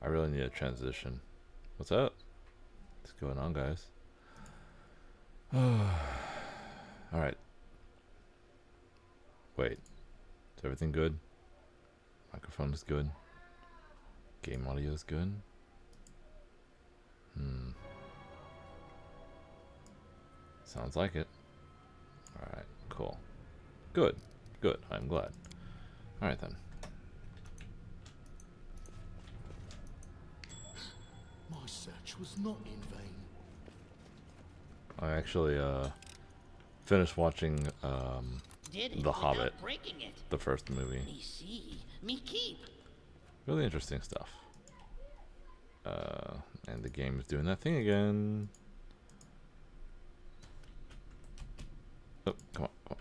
I really need a transition. What's up? What's going on, guys? Alright. Wait. Is everything good? Microphone is good. Game audio is good. Sounds like it. Alright, cool. Good. Good. I'm glad. Alright then. My search was not in vain. I actually finished watching The Hobbit, the first movie. Me see, me keep. Really interesting stuff. And the game is doing that thing again. Oh, come on, come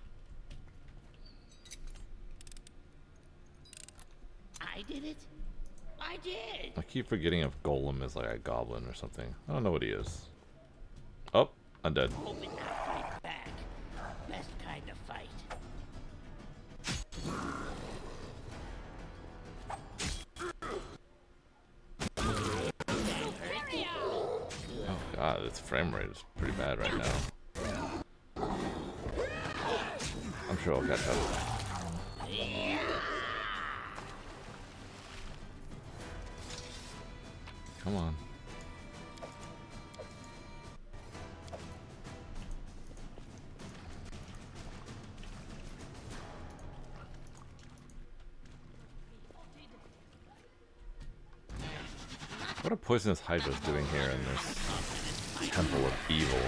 on. I did it. I did. I keep forgetting if Golem is like a goblin or something. I don't know what he is. Oh, I'm dead. Hoping not fight back. Best kind of fight. Oh god, its frame rate is pretty bad right now. I'm sure I'll catch up. Come on. What are poisonous hydras doing here in this temple of evil?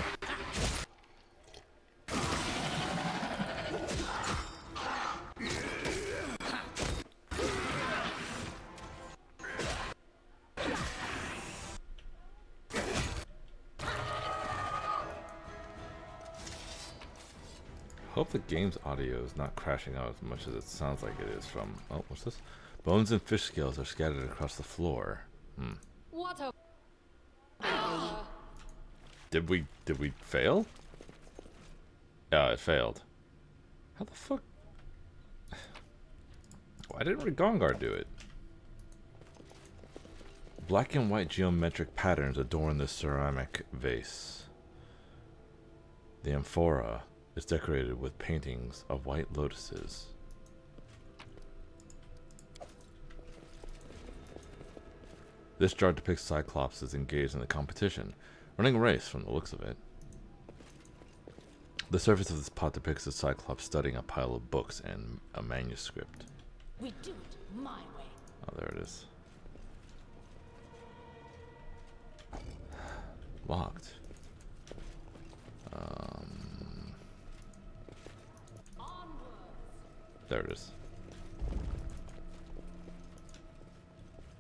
Hope the game's audio is not crashing out as much as it sounds like it is from... Oh, what's this? Bones and fish scales are scattered across the floor. What a... Did we fail? Yeah, it failed. How the fuck? Why didn't Rigongar do it? Black and white geometric patterns adorn this ceramic vase. The amphora is decorated with paintings of white lotuses. This jar depicts Cyclops as engaged in the competition, running a race from the looks of it. The surface of this pot depicts a Cyclops studying a pile of books and a manuscript. We do it my way. Oh, there it is. Locked. There it is.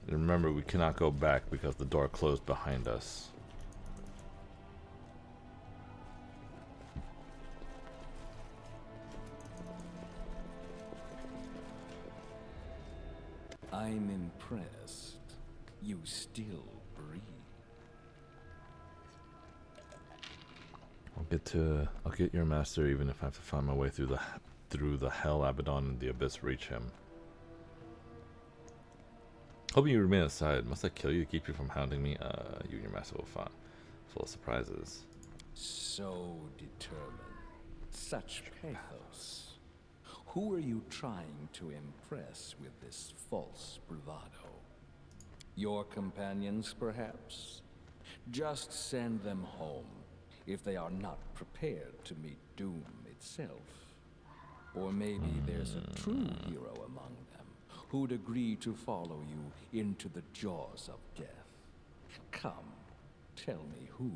And remember, we cannot go back because the door closed behind us. I'm impressed. You still breathe. I'll get your master even if I have to find my way through the hell Abaddon and the abyss reach him. Hoping you remain aside. Must I kill you to keep you from hounding me? You and your master will find. Full of surprises. So determined. Such pathos. Who are you trying to impress with this false bravado? Your companions, perhaps? Just send them home if they are not prepared to meet doom itself. Or maybe there's a true hero among them who'd agree to follow you into the jaws of death. Come, tell me who.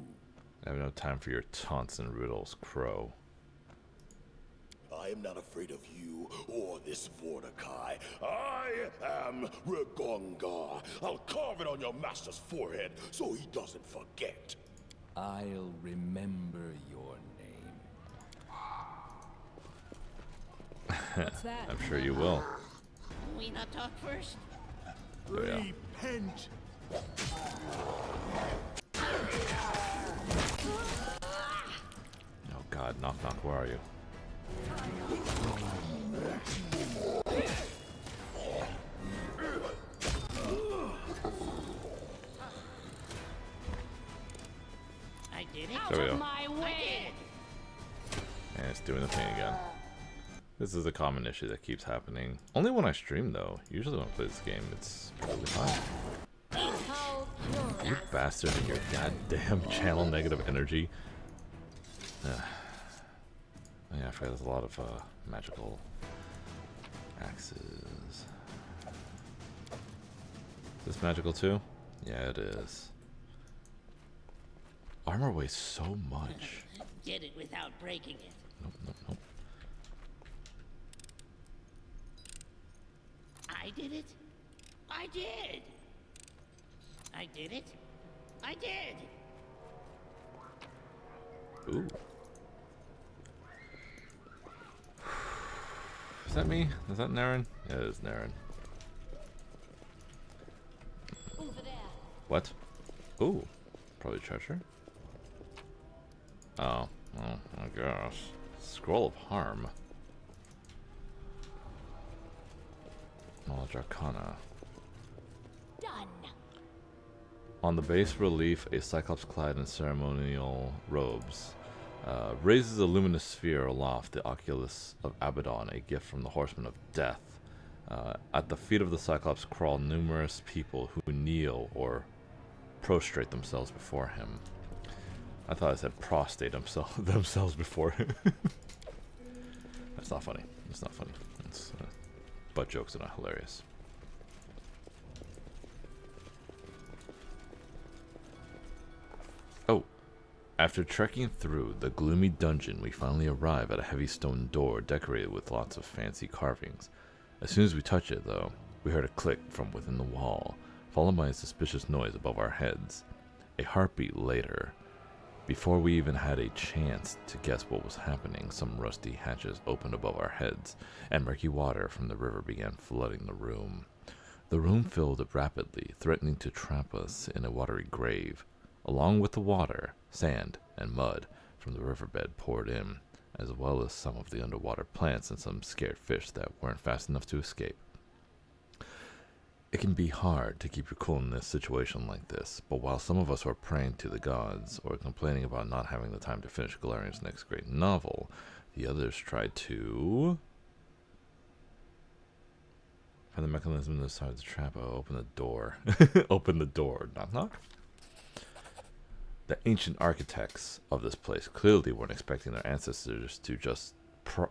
I have no time for your taunts and riddles, Crow. I am not afraid of you or this Vordekai. I am Rigongar. I'll carve it on your master's forehead so he doesn't forget. I'll remember your name. What's that? I'm sure you will. We not talk first? Oh, yeah. Repent. Oh god, knock knock, where are you? doing the thing again. This is a common issue that keeps happening. Only when I stream, though. Usually when I play this game, it's totally fine. How You curious. bastard and your goddamn channel negative energy. Yeah, I forgot there's a lot of magical axes. Is this magical too? Yeah, it is. Armor weighs so much. Did it without breaking it. Nope, nope, nope. I did it. I did. I did it. I did. Ooh. Is that me? Is that Naren? Yeah, it is Naren. Over there. What? Ooh. Probably treasure? Oh. Oh my gosh. Scroll of Harm. Knowledge Arcana. Done. On the bas relief, a Cyclops clad in ceremonial robes raises a luminous sphere aloft, the Oculus of Abaddon, a gift from the Horseman of Death. At the feet of the Cyclops crawl numerous people who kneel or prostrate themselves before him. I thought I said prostate themselves before him. That's not funny. That's not funny. It's, butt jokes are not hilarious. Oh, after trekking through the gloomy dungeon, we finally arrive at a heavy stone door decorated with lots of fancy carvings. As soon as we touch it, though, we heard a click from within the wall, followed by a suspicious noise above our heads. A heartbeat later, before we even had a chance to guess what was happening, some rusty hatches opened above our heads, and murky water from the river began flooding the room. The room filled rapidly, threatening to trap us in a watery grave. Along with the water, sand and mud from the riverbed poured in, as well as some of the underwater plants and some scared fish that weren't fast enough to escape. It can be hard to keep your cool in this situation like this, but while some of us were praying to the gods or complaining about not having the time to finish Galarian's next great novel, the others tried to find the mechanism inside the trap. Oh, open the door. Open the door. Knock knock. The ancient architects of this place clearly weren't expecting their ancestors to just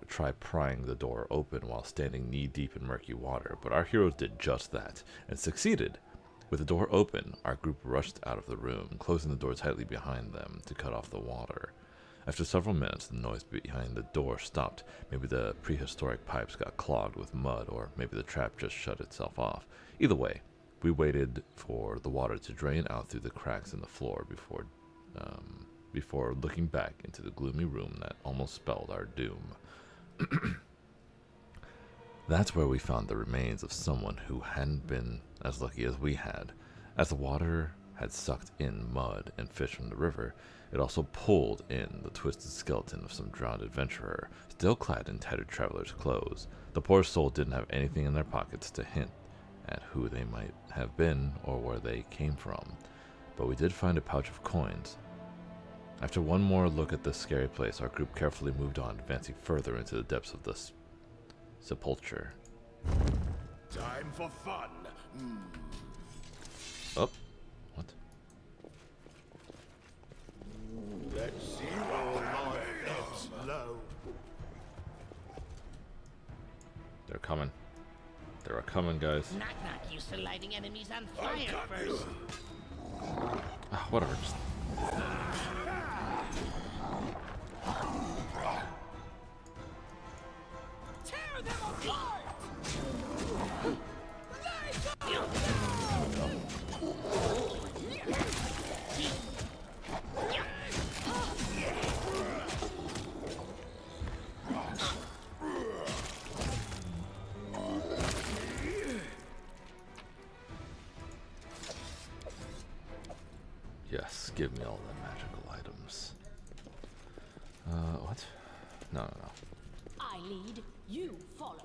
try prying the door open while standing knee-deep in murky water, but our heroes did just that, and succeeded. With the door open, our group rushed out of the room, closing the door tightly behind them to cut off the water. After several minutes, the noise behind the door stopped. Maybe the prehistoric pipes got clogged with mud, or maybe the trap just shut itself off. Either way, we waited for the water to drain out through the cracks in the floor before looking back into the gloomy room that almost spelled our doom. That's where we found the remains of someone who hadn't been as lucky as we had. As the water had sucked in mud and fish from the river, it also pulled in the twisted skeleton of some drowned adventurer, still clad in tattered traveler's clothes. The poor soul didn't have anything in their pockets to hint at who they might have been or where they came from, but we did find a pouch of coins. After one more look at this scary place, our group carefully moved on, advancing further into the depths of the sepulchre. Time for fun. Oh, what? Let's see what life low. They're coming. They're coming, guys. Knock knock used to lighting enemies on fire first. Ah, whatever. Just... Tear them apart! Yes, give me all the magical items. What? No, no, no. I lead, you follow.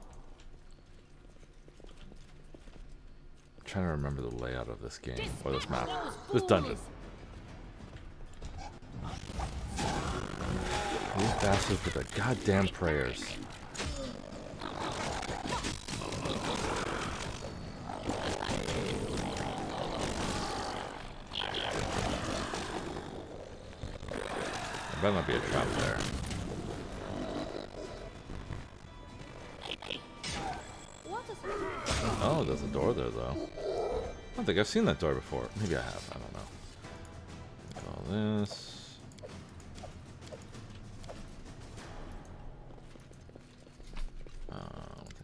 I'm trying to remember the layout of this game, or this map. Those This dungeon. fools. These bastards with their goddamn prayers. There better not be a trap there. Oh, there's a door there, though. I don't think I've seen that door before. Maybe I have. I don't know. All this.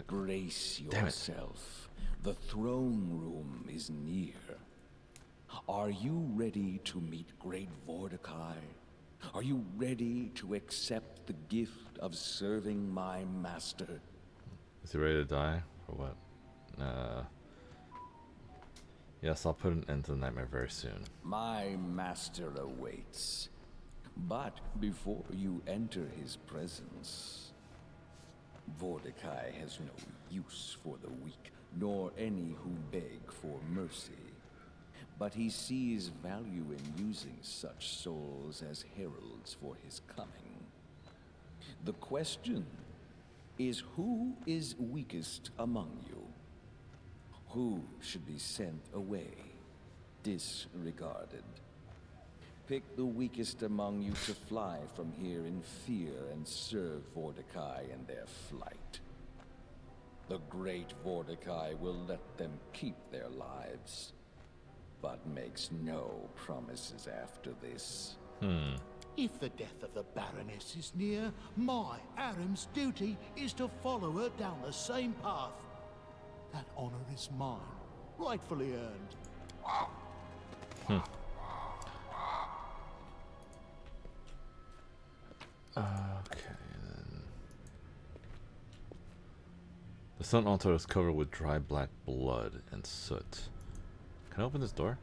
Brace yourself. The throne room is near. Are you ready to meet Great Vordekai? Are you ready to accept the gift of serving my master? Is he ready to die? Or what? Yes, I'll put an end to the nightmare very soon. My master awaits. But before you enter his presence, Vordekai has no use for the weak, nor any who beg for mercy. But he sees value in using such souls as heralds for his coming. The question is, who is weakest among you? Who should be sent away, disregarded? Pick the weakest among you to fly from here in fear and serve Vordekai in their flight. The great Vordekai will let them keep their lives, but makes no promises after this. If the death of the Baroness is near, my, Aram's duty is to follow her down the same path. That honor is mine, rightfully earned. Okay, then. The sun altar is covered with dry black blood and soot. Can I open this door?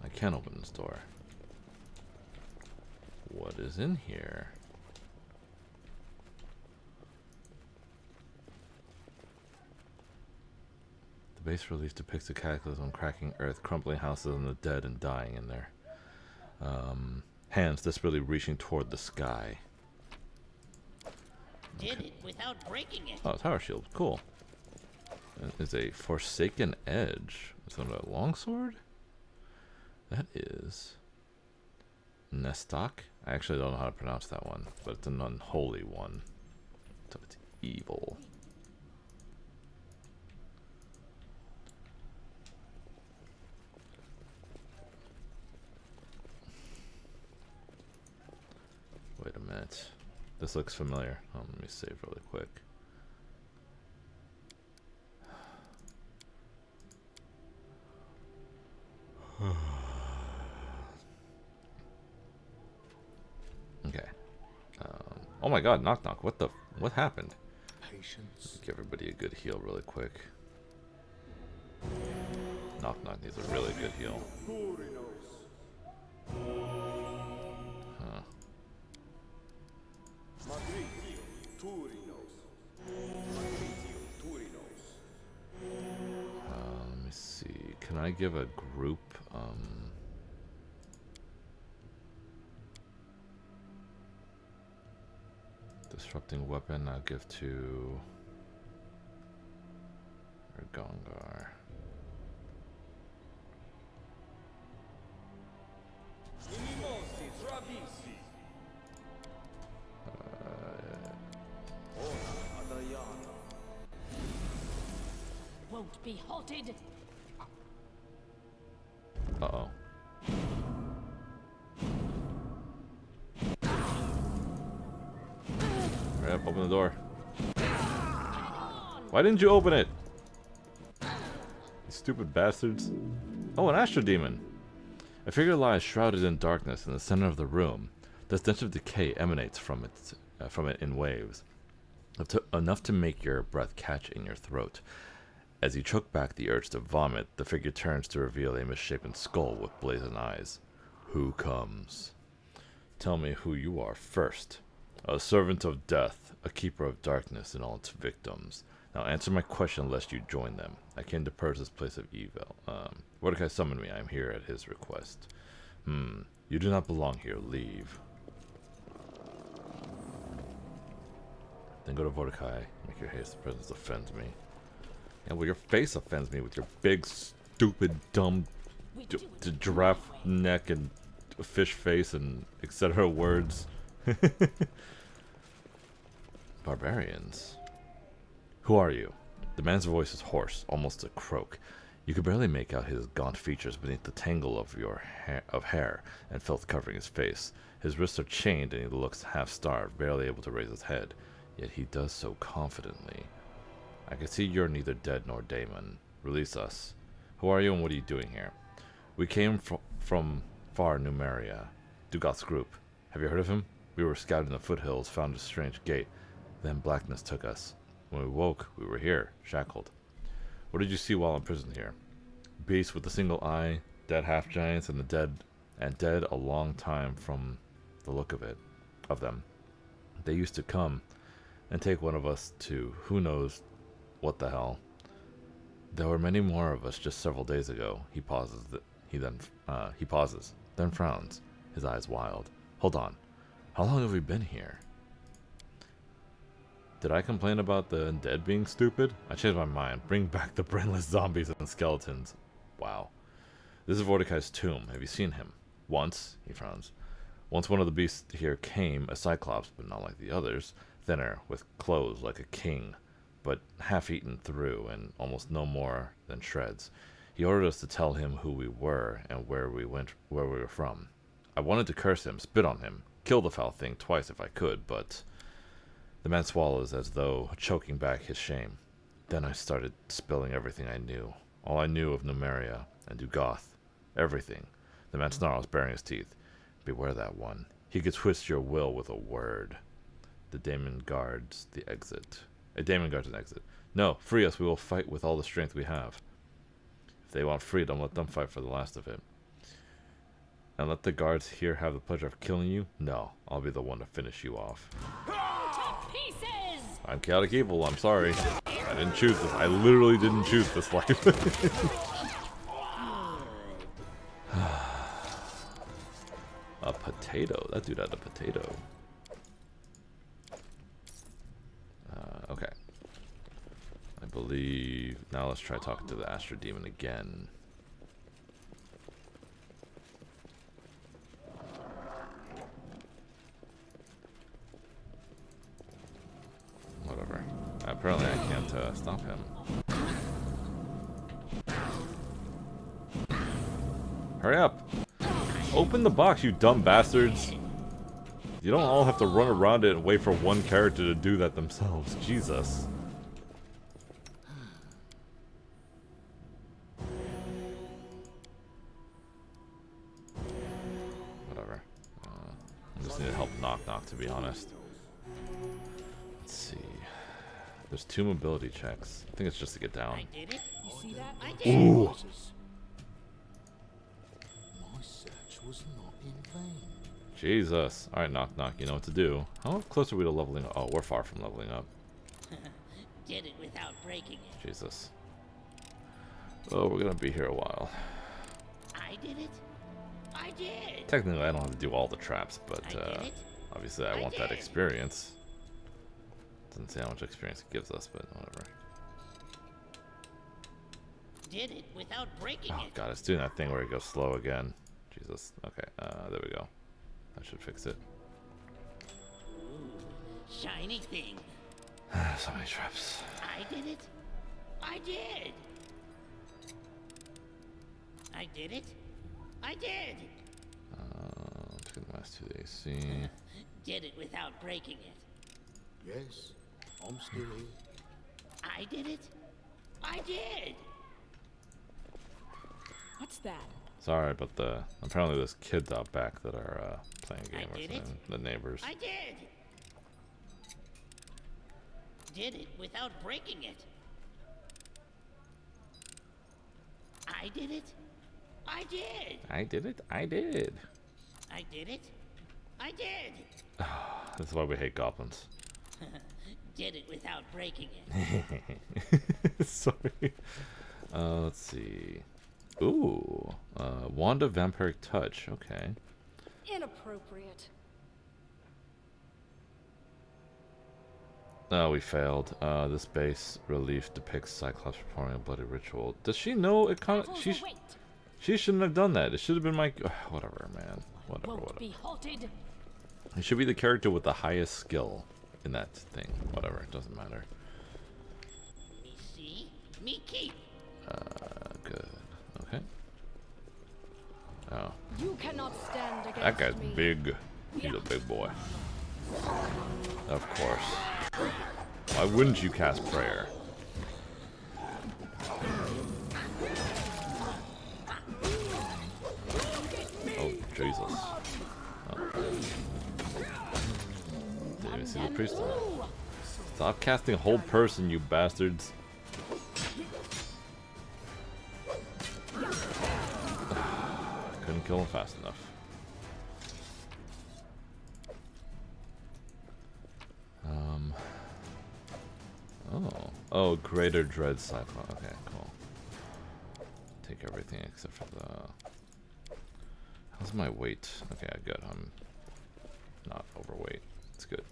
I can't open this door. What is in here? The bas relief depicts the cataclysm cracking earth, crumbling houses, and the dead and dying in there. Hands desperately reaching toward the sky. Did it without breaking it. Oh, tower shield. Cool. Is a Forsaken Edge. Is that a longsword? That is Nestok. I actually don't know how to pronounce that one, but it's an unholy one. So it's evil. Wait a minute. This looks familiar. Oh, let me save really quick. Okay. Oh my god, knock knock. What happened? Patience. Give everybody a good heal really quick. Knock knock needs a really good heal. Huh. Let me see. Can I give a group disrupting weapon? I'll give to Ergongar. Won't be halted. Uh-oh. Hurry up, open the door. Why didn't you open it? You stupid bastards. Oh, an Astro Demon. A figure lies shrouded in darkness in the center of the room. The stench of decay emanates from it in waves, enough to make your breath catch in your throat. As you choke back the urge to vomit, the figure turns to reveal a misshapen skull with blazing eyes. Who comes? Tell me who you are first. A servant of death, a keeper of darkness and all its victims. Now answer my question lest you join them. I came to purge this place of evil. Vordekai summoned me. I am here at his request. You do not belong here. Leave. Then go to Vordekai. Make your haste presence offends me. And well, your face offends me with your big, stupid, dumb, giraffe neck and fish face and etc. words. Barbarians. Who are you? The man's voice is hoarse, almost a croak. You could barely make out his gaunt features beneath the tangle of hair and filth covering his face. His wrists are chained and he looks half-starved, barely able to raise his head. Yet he does so confidently. I can see you're neither dead nor Daemon. Release us. Who are you and what are you doing here? We came from far Numeria, Dugoth's group. Have you heard of him? We were scouting the foothills, found a strange gate. Then blackness took us. When we woke, we were here, shackled. What did you see while imprisoned here? Beasts with a single eye, dead half-giants, and dead a long time from the look of them. They used to come and take one of us to who knows what the hell. There were many more of us just several days ago. He pauses, then frowns, his eyes wild. Hold on. How long have we been here? Did I complain about the undead being stupid? I changed my mind. Bring back the brainless zombies and skeletons. Wow. This is Vordekai's tomb. Have you seen him? Once, he frowns. Once one of the beasts here came, a cyclops, but not like the others. Thinner, with clothes like a king, but half eaten through and almost no more than shreds. He ordered us to tell him who we were and where we were from. I wanted to curse him, spit on him, kill the foul thing twice if I could, but... The man swallows as though choking back his shame. Then I started spilling everything I knew. All I knew of Numeria and Dugoth. Everything. The man snarls, baring his teeth. Beware that one. He could twist your will with a word. The daemon guards the exit. A daemon guards an exit. No, free us. We will fight with all the strength we have. If they want freedom, let them fight for the last of it. And let the guards here have the pleasure of killing you? No, I'll be the one to finish you off. Pieces! I'm chaotic evil, I'm sorry. I didn't choose this. I literally didn't choose this life. A potato. That dude had a potato. Okay. I believe... Now let's try talking to the Astro Demon again. Whatever. Apparently I can't stop him. Hurry up! Open the box, you dumb bastards! You don't all have to run around it and wait for one character to do that themselves. Jesus. Whatever. I just need to help Knock, to be honest. Let's see. There's 2 mobility checks. I think it's just to get down. I did it. You see that? I did. Ooh! My search was not in vain. Jesus. Alright, Knock, you know what to do. How close are we to leveling up? Oh, we're far from leveling up. Did it without breaking it. Jesus. Oh, we're gonna be here a while. I did it. I did. Technically, I don't have to do all the traps, but I did it. obviously I want that experience. Doesn't say how much experience it gives us, but whatever. Did it without breaking Oh it. god, it's doing that thing where it goes slow again. Jesus. Okay, there we go. That should fix it. Ooh, shiny thing. So many traps. I did it. I did. I did it. I did. Let's get the last 2 to AC. Did it without breaking it. Yes, I'm still here. I did it. I did. What's that? Sorry, but apparently there's kids out back that are playing a game I or did something. it. The neighbors. I did. Did it without breaking it. I did it. I did. I did it. I did. I did it. I did. That's why we hate goblins. Did it without breaking it. Sorry. Let's see. Ooh. Wand of Vampiric Touch. Okay. Inappropriate. Oh, we failed. This base relief depicts Cyclops performing a bloody ritual. Does she know it? She shouldn't have done that. It should have been my. Whatever, man. Whatever. Be halted. It should be the character with the highest skill in that thing. Whatever. It doesn't matter. Me see, me keep. Good. Okay. Oh. You cannot stand against That guy's me. big. He's a big boy. Of course. Why wouldn't you cast prayer? Oh, Jesus. Oh. Didn't even see the priest. Stop casting whole person, you bastards. Couldn't kill him fast enough. Oh, greater dread cyclone. Okay, cool. Take everything except for the. How's my weight? Okay, good. I'm not overweight. It's good.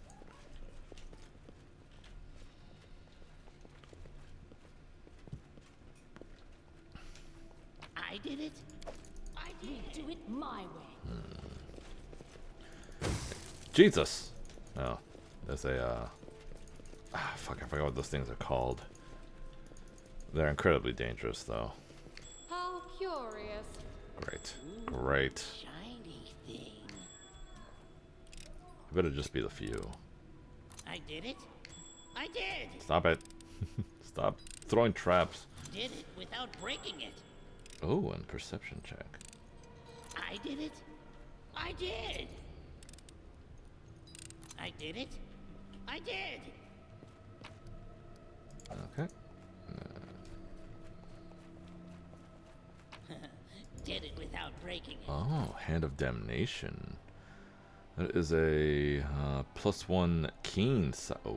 I did it. I did. Do it my way. Jesus. Oh, there's a. Fuck! I forgot what those things are called. They're incredibly dangerous, though. How curious. Great. Great. Shiny thing. It better just be the few. I did it. I did. Stop it. Stop throwing traps. Did it without breaking it. Oh, and perception check. I did it. I did. I did it. I did. Okay. Did it without breaking it. Oh, Hand of Damnation. That is a +1 keen. Oh,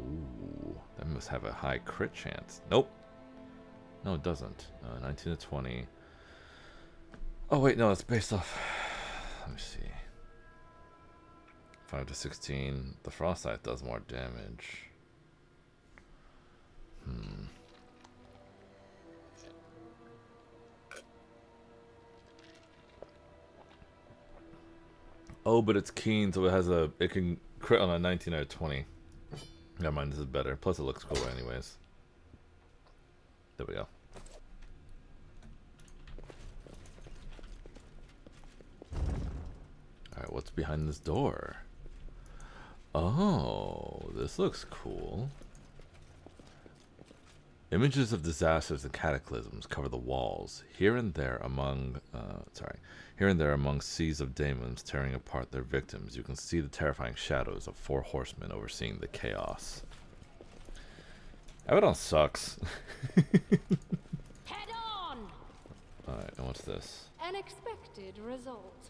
that must have a high crit chance. Nope. No, it doesn't. 19 to 20. Oh, wait, no, it's based off. Let me see. 5 to 16. The Frostite does more damage. Oh, but it's keen, so it can crit on a 19 out of 20. Never mind, this is better. Plus, it looks cooler, anyways. There we go. Alright, what's behind this door? Oh, this looks cool. Images of disasters and cataclysms cover the walls, here and there among seas of demons tearing apart their victims. You can see the terrifying shadows of 4 horsemen overseeing the chaos. Abaddon sucks. Head on! Alright, and what's this? An expected result.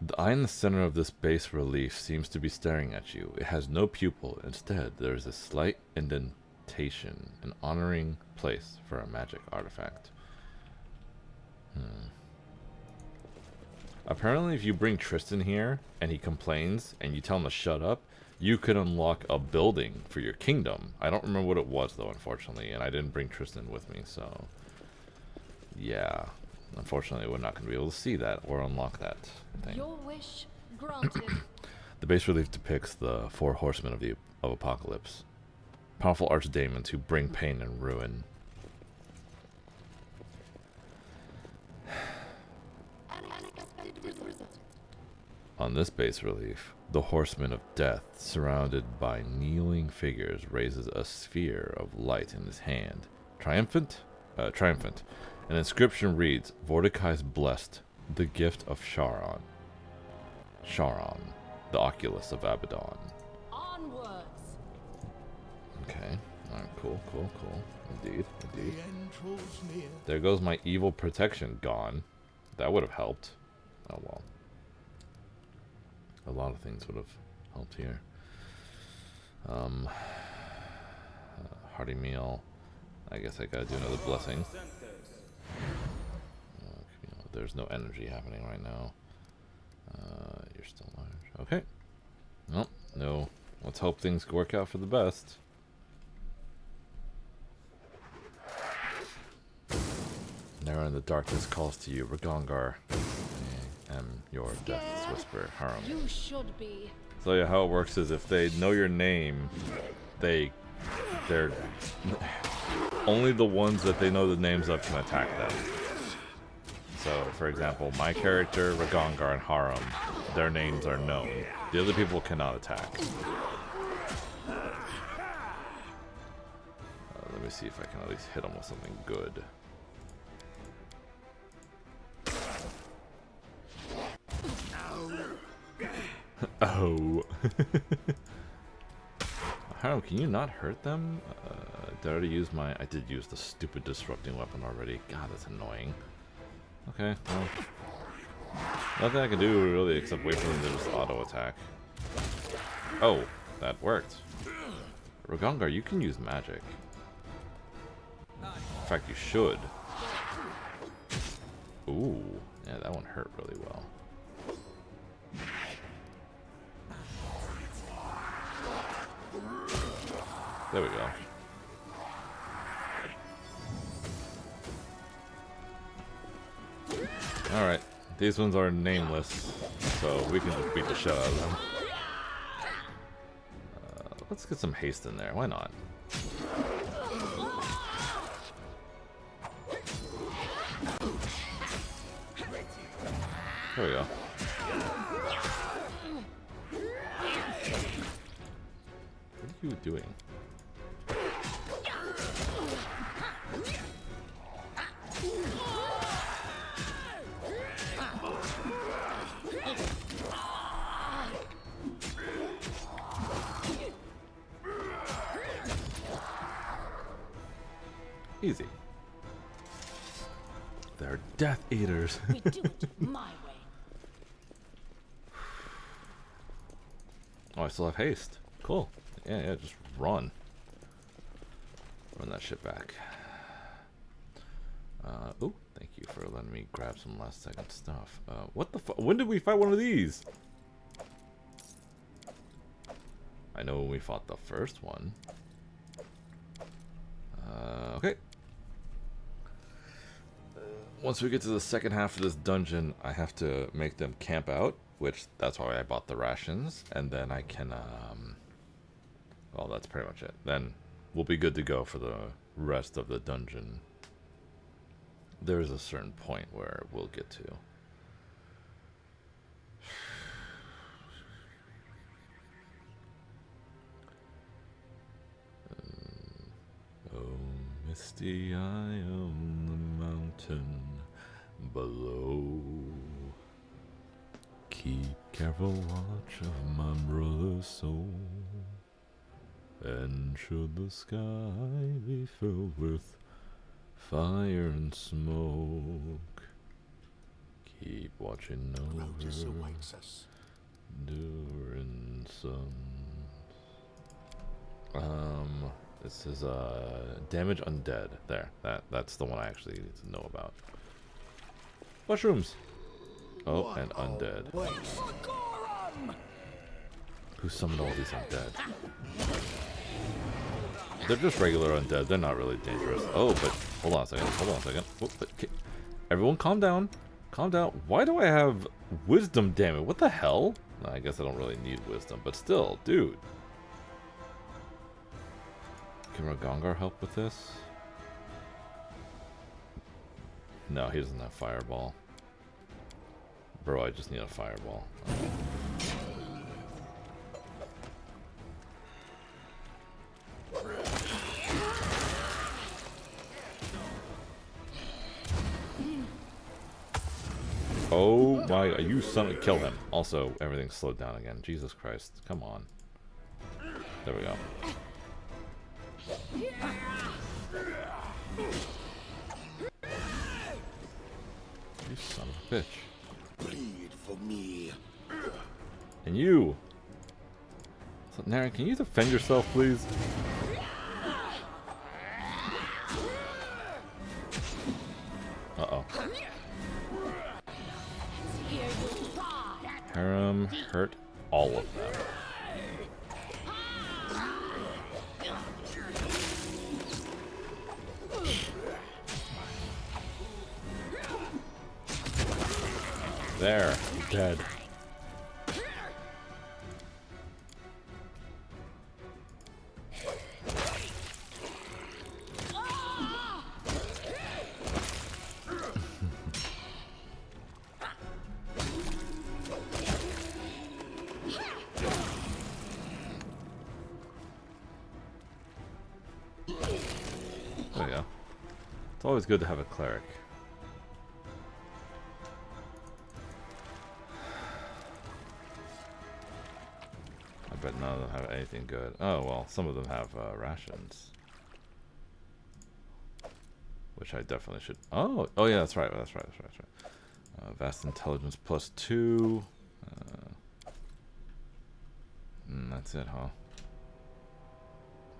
The eye in the center of this base relief seems to be staring at you. It has no pupil. Instead, there is a slight indentation, an honoring place for a magic artifact. Apparently, if you bring Tristan here and he complains and you tell him to shut up, you could unlock a building for your kingdom. I don't remember what it was, though, unfortunately, and I didn't bring Tristan with me, so yeah. Unfortunately, we're not going to be able to see that or unlock that thing. Your wish granted. The base relief depicts the 4 horsemen of Apocalypse. Powerful archdemons who bring pain and ruin. On this base relief, the Horseman of Death, surrounded by kneeling figures, raises a sphere of light in his hand. Triumphant. An inscription reads, Vordekai's blessed, the gift of Charon. Charon, the Oculus of Abaddon. Onwards. Okay. Alright, cool. Indeed. The end draws near. There goes my evil protection gone. That would have helped. Oh well. A lot of things would have helped here. Hearty meal. I guess I gotta do another blessing. There's no energy happening right now. You're still large. Okay. Nope. No Let's hope things work out for the best. Narrow in the darkness calls to you, Ragongar. I am your death's whisper, Harum. You should be. So yeah, how it works is if they know your name, they're only the ones that they know the names of can attack them. So, for example, my character, Ragongar, and Harum, their names are known. The other people cannot attack. Let me see if I can at least hit them with something good. Oh. Harum, can you not hurt them? Did I already use my... I did use the stupid disrupting weapon already. God, that's annoying. Okay, well... Nothing I can do really except wait for them to just auto attack. Oh, that worked. Ragongar, you can use magic. In fact, you should. Ooh, yeah, that one hurt really well. There we go. Alright, these ones are nameless, so we can just beat the shit out of them. Let's get some haste in there, why not? There we go. What are you doing? Easy. They're Death Eaters. We do it my way. Oh, I still have haste. Cool. Yeah, just run. Run that shit back. Oh, thank you for letting me grab some last second stuff. What the fuck? When did we fight one of these? I know when we fought the first one. Okay. Once we get to the second half of this dungeon, I have to make them camp out, which that's why I bought the rations, and then I can, well, that's pretty much it. Then we'll be good to go for the rest of the dungeon. There is a certain point where we'll get to. Oh, misty eye on the mountain below. Keep careful watch of my brother's soul. And should the sky be filled with fire and smoke, keep watching over Grotus awaits us. during suns. This is damage undead. There, that's the one I actually need to know about. Mushrooms. Oh, and undead. Who summoned all these undead? They're just regular undead. They're not really dangerous. Oh, but hold on a second. Hold on a second. Whoop, okay. Everyone, calm down. Calm down. Why do I have wisdom damage? What the hell? I guess I don't really need wisdom, but still, dude. Can Ragongar help with this? No, he doesn't have fireball. Bro, I just need a fireball. Oh my, you son of, kill him. Also, everything's slowed down again. Jesus Christ, come on. There we go. You son of a bitch. Bleed for me. And you! So, Naren, can you defend yourself, please? Uh-oh. Harum hurt all of them. There, he's dead. There we go. It's always good to have a cleric. I bet none of them have anything good. Oh, well, some of them have rations. Which I definitely should... Oh, oh yeah, that's right. Vast intelligence +2. That's it, huh?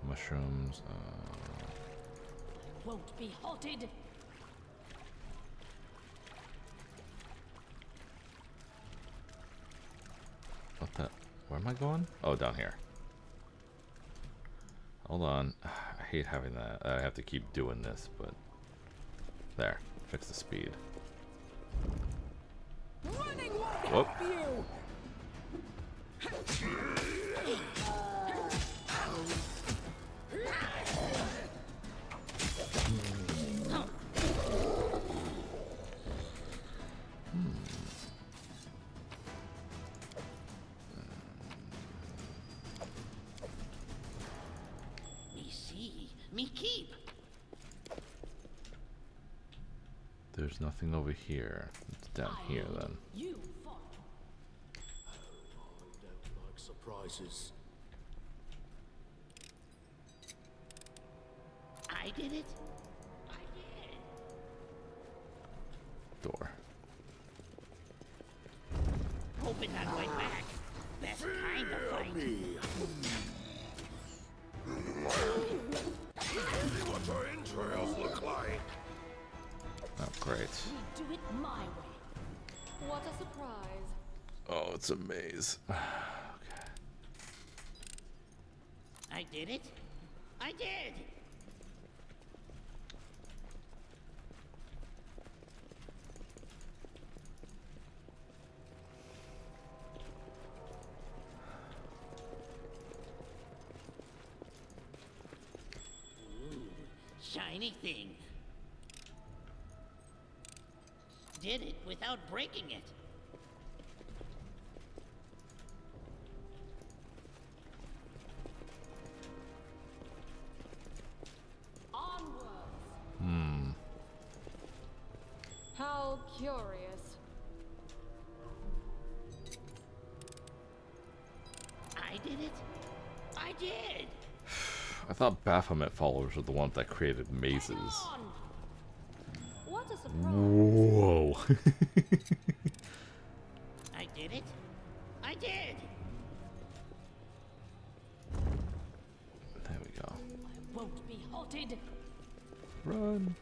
Mushrooms. Won't be halted. What the? Where am I going? Oh, down here. Hold on. I hate having that. I have to keep doing this, but there. Fix the speed. Whoop. Me keep. There's nothing over here. It's down here then. You fought. I don't like surprises. I did it. I did. Door. Hoping on my back. Best kind of fight. See what your entrails look like. Oh, great. We do it my way. What a surprise. Oh, it's a maze. Okay. I did it. I did. Shiny thing. Did it without breaking it. Onwards. How curious. I did it. I did. I thought Baphomet followers were the ones that created mazes. On. What a surprise. Whoa. I did it. I did. There we go. I won't be halted. Run.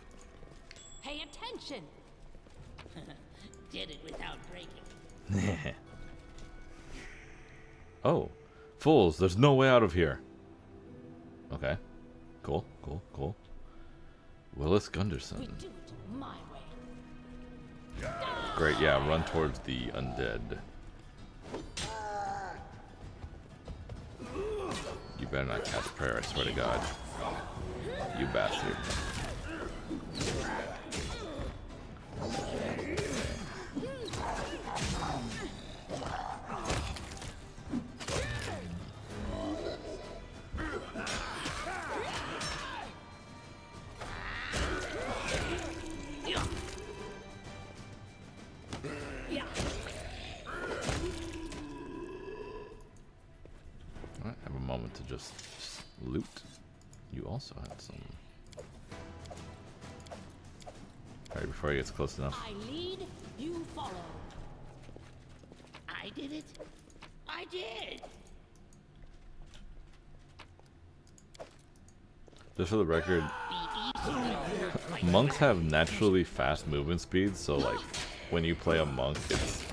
Pay attention. Did it without breaking. Oh, fools, there's no way out of here. Okay. Cool. Willis Gunderson. We do it my way. Great, yeah, run towards the undead. You better not cast prayer, I swear to God. You bastard. Alright, have a moment to just loot. You also had some. Alright, before he gets close enough. I lead, you follow. I did it. I did. Just for the record, monks have naturally fast movement speeds, so like when you play a monk,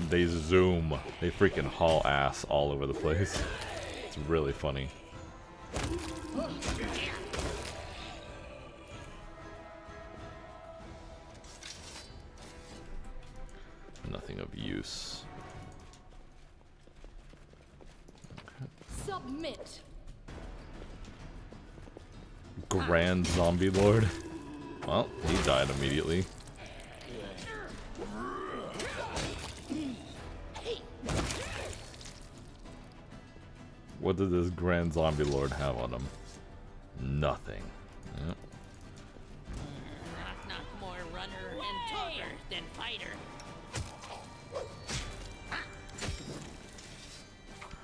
they zoom, they freaking haul ass all over the place. It's really funny. Nothing something of use. Submit. Grand Zombie Lord. Well, he died immediately. What did this Grand Zombie Lord have on him? Nothing. Yep. Knock more runner and talker than fighter.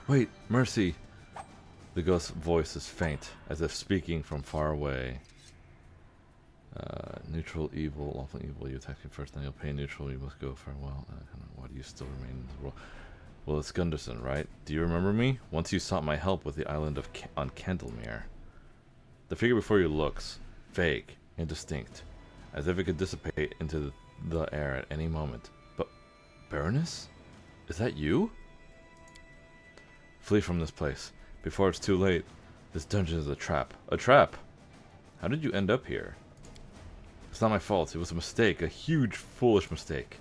Wait, mercy! The ghost's voice is faint, as if speaking from far away. Neutral evil, lawful evil. You attack me first, then you'll pay neutral. You must go farewell. Why do you still remain in this world? Well, it's Gunderson, right? Do you remember me? Once you sought my help with the island of on Candlemere. The figure before you looks vague, indistinct, as if it could dissipate into the air at any moment. But, Baroness? Is that you? Flee from this place, before it's too late. This dungeon is a trap. A trap? How did you end up here? It's not my fault. It was a mistake. A huge, foolish mistake.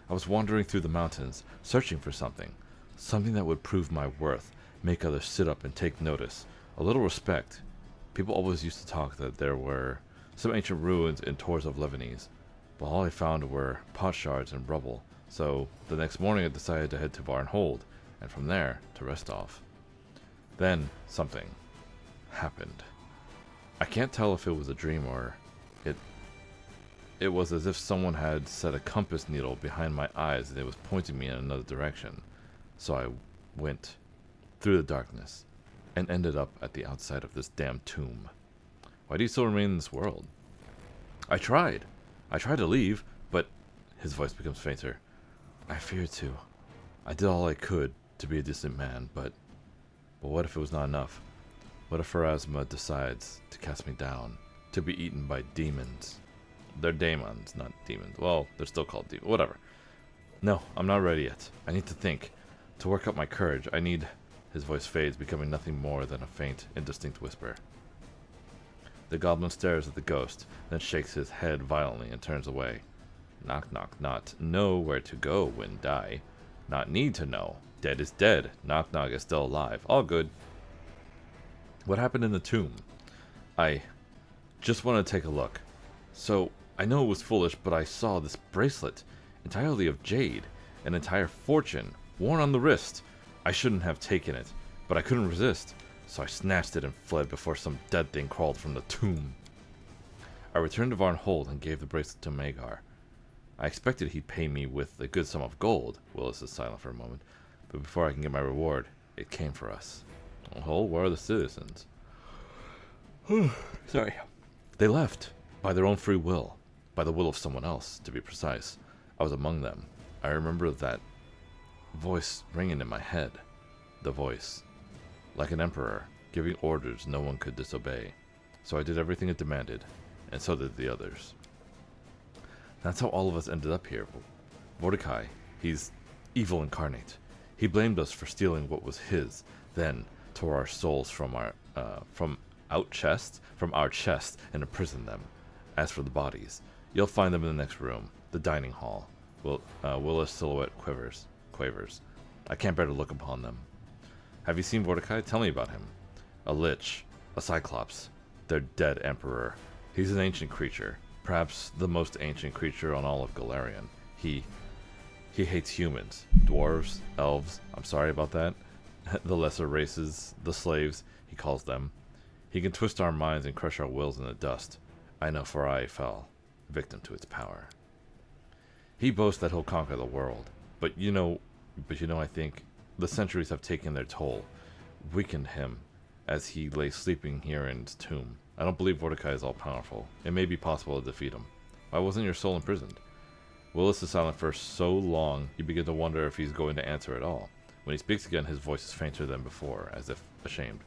I was wandering through the mountains, searching for something. Something that would prove my worth, make others sit up and take notice. A little respect. People always used to talk that there were some ancient ruins in Tors of Lebanese, but all I found were pot shards and rubble. So the next morning I decided to head to Varnhold, and from there to Restov. Then something happened. I can't tell if it was a dream or it was as if someone had set a compass needle behind my eyes and it was pointing me in another direction. So I went through the darkness and ended up at the outside of this damn tomb. Why do you still remain in this world? I tried to leave, but his voice becomes fainter. I feared to. I did all I could to be a decent man, but what if it was not enough? What if Pharasma decides to cast me down, to be eaten by demons? They're daemons, not demons. Well, they're still called demons. Whatever. No, I'm not ready yet. I need to think. To work up my courage, I need... His voice fades, becoming nothing more than a faint, indistinct whisper. The goblin stares at the ghost, then shakes his head violently and turns away. Knock, knock, not know where to go when die. Not need to know. Dead is dead. Knock, knock is still alive. All good. What happened in the tomb? I just want to take a look. So, I know it was foolish, but I saw this bracelet, entirely of jade, an entire fortune, worn on the wrist. I shouldn't have taken it, but I couldn't resist, so I snatched it and fled before some dead thing crawled from the tomb. I returned to Varnhold and gave the bracelet to Magar. I expected he'd pay me with a good sum of gold. Willis is silent for a moment, but before I can get my reward, it came for us. Oh, where are the citizens? Sorry. They left. By their own free will. By the will of someone else, to be precise. I was among them. I remember that voice ringing in my head. The voice. Like an emperor, giving orders no one could disobey. So I did everything it demanded, and so did the others. That's how all of us ended up here. Vordekai, he's evil incarnate. He blamed us for stealing what was his, then tore our souls from our chest and imprisoned them. As for the bodies, you'll find them in the next room, the dining hall. Willa's silhouette quavers. I can't bear to look upon them. Have you seen Vordekai? Tell me about him. A lich, a cyclops, their dead emperor. He's an ancient creature, perhaps the most ancient creature on all of Galarian. He hates humans, dwarves, elves. I'm sorry about that. The lesser races, the slaves, he calls them. He can twist our minds and crush our wills in the dust. I know, for I fell victim to its power. He boasts that he'll conquer the world, but you know, I think the centuries have taken their toll, weakened him as he lay sleeping here in his tomb. I don't believe Vordekai is all powerful. It may be possible to defeat him. Why wasn't your soul imprisoned? Willis is silent for so long, you begin to wonder if he's going to answer at all. When he speaks again, his voice is fainter than before, as if ashamed.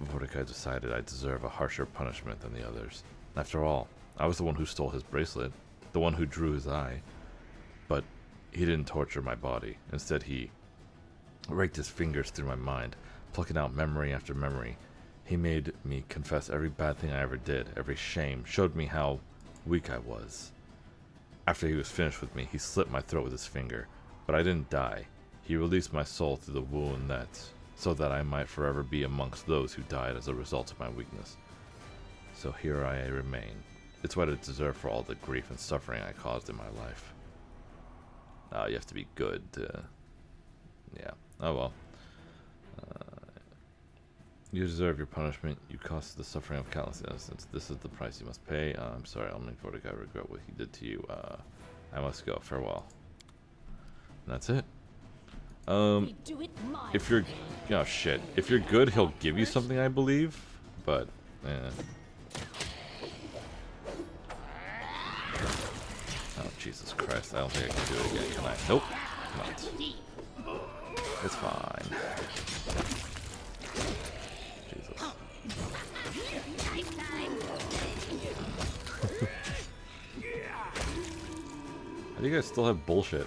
Vordekai decided I deserve a harsher punishment than the others. After all, I was the one who stole his bracelet, the one who drew his eye. But he didn't torture my body. Instead, he raked his fingers through my mind, plucking out memory after memory. He made me confess every bad thing I ever did, every shame, showed me how weak I was. After he was finished with me, he slit my throat with his finger, but I didn't die. He released my soul through the wound so that I might forever be amongst those who died as a result of my weakness. So here I remain. It's what I deserve for all the grief and suffering I caused in my life. You have to be good to... Yeah. Oh well. You deserve your punishment. You caused the suffering of countless innocents. This is the price you must pay. I'm sorry, I'll make Vordekai regret what he did to you. I must go. Farewell. And that's it. If you're... Oh, shit. If you're good, he'll give you something, I believe. But, Oh, Jesus Christ. I don't think I can do it again, can I? Nope. Not. It's fine. Jesus. How do you guys still have bullshit?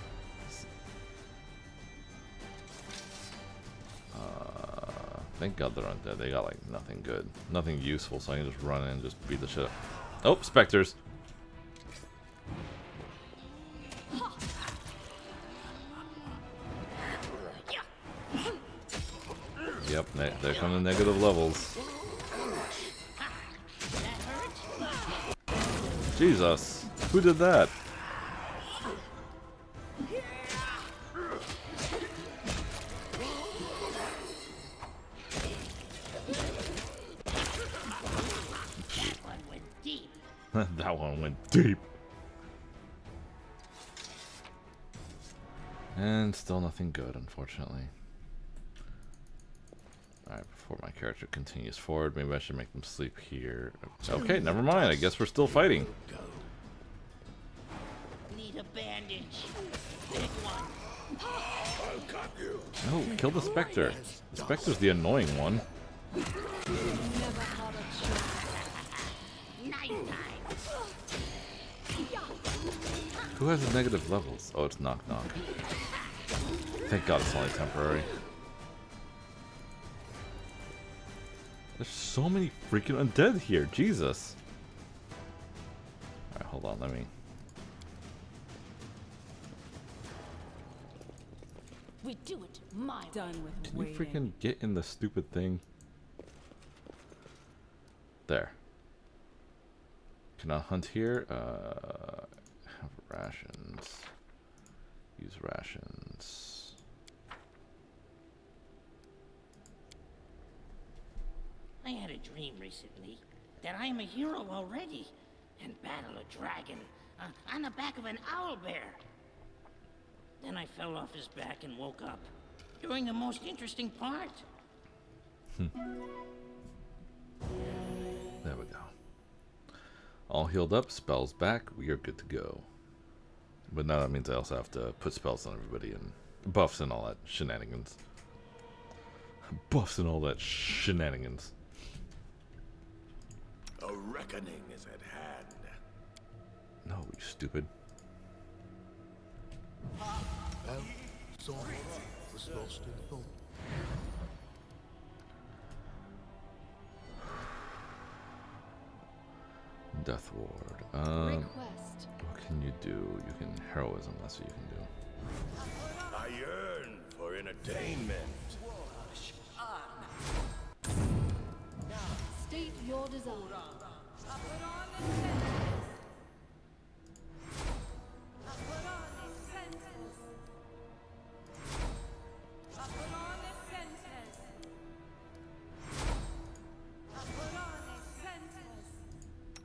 Thank God they're undead. They got like nothing good. Nothing useful, so I can just run in and just beat the shit up. Oh, specters! Yep, there come the negative levels. Jesus! Who did that? That one went deep. And still nothing good, unfortunately. Alright, before my character continues forward, maybe I should make them sleep here. Okay, never mind. I guess we're still fighting. Need a bandage. Big one. I'll cut you. No, kill the Spectre. The Spectre's the annoying one. Night time. Who has the negative levels? Oh, it's Knock Knock. Thank God it's only temporary. There's so many freaking undead here. Jesus. Alright, hold on. Let me... We do it my Done with Can you waiting. freaking get in the stupid thing? There. Cannot hunt here. Have rations. Use rations. I had a dream recently that I am a hero already and battle a dragon on the back of an owl bear. Then I fell off his back and woke up during the most interesting part. There we go. All healed up, spells back, we are good to go. But now that means I also have to put spells on everybody and buffs and all that shenanigans. Buffs and all that shenanigans. A reckoning is at hand. No, you stupid. Well, someone was lost in thought. Death Ward. request. What can you do? You can heroism. That's what you can do. I yearn for entertainment. State your desire.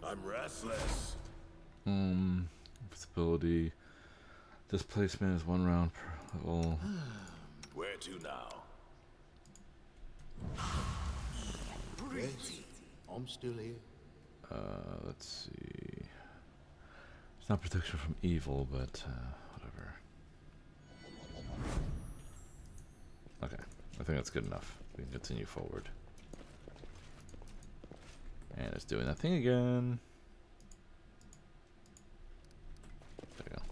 I'm restless. Visibility. Displacement is 1 round per level. Where to now? Yes, I'm still here. Let's see. It's not protection from evil, but whatever. Okay, I think that's good enough. We can continue forward. And it's doing that thing again. There you go.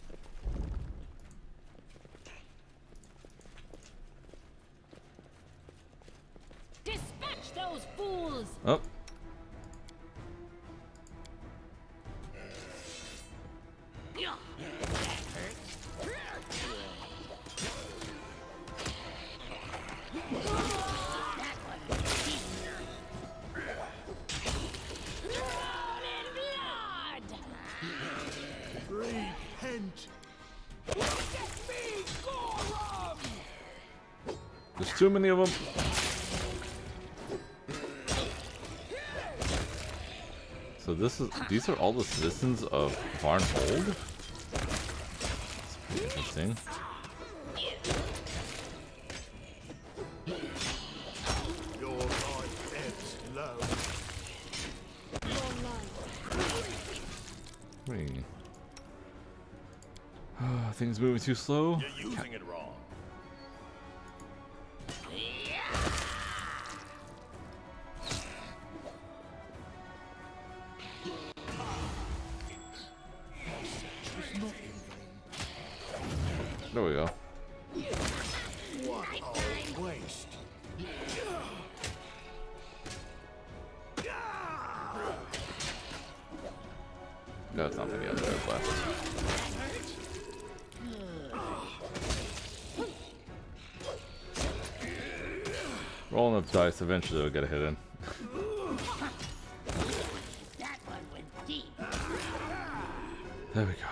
Dispatch those fools! Oh. Yeah. There's too many of them. So these are all the citizens of Varnhold? That's pretty interesting. Your life ebbs low. Wait. Things moving too slow? You're using it wrong. There we go. What a waste. That's not many others left. Roll enough dice, eventually they'll get a hit in. That one went deep. There we go.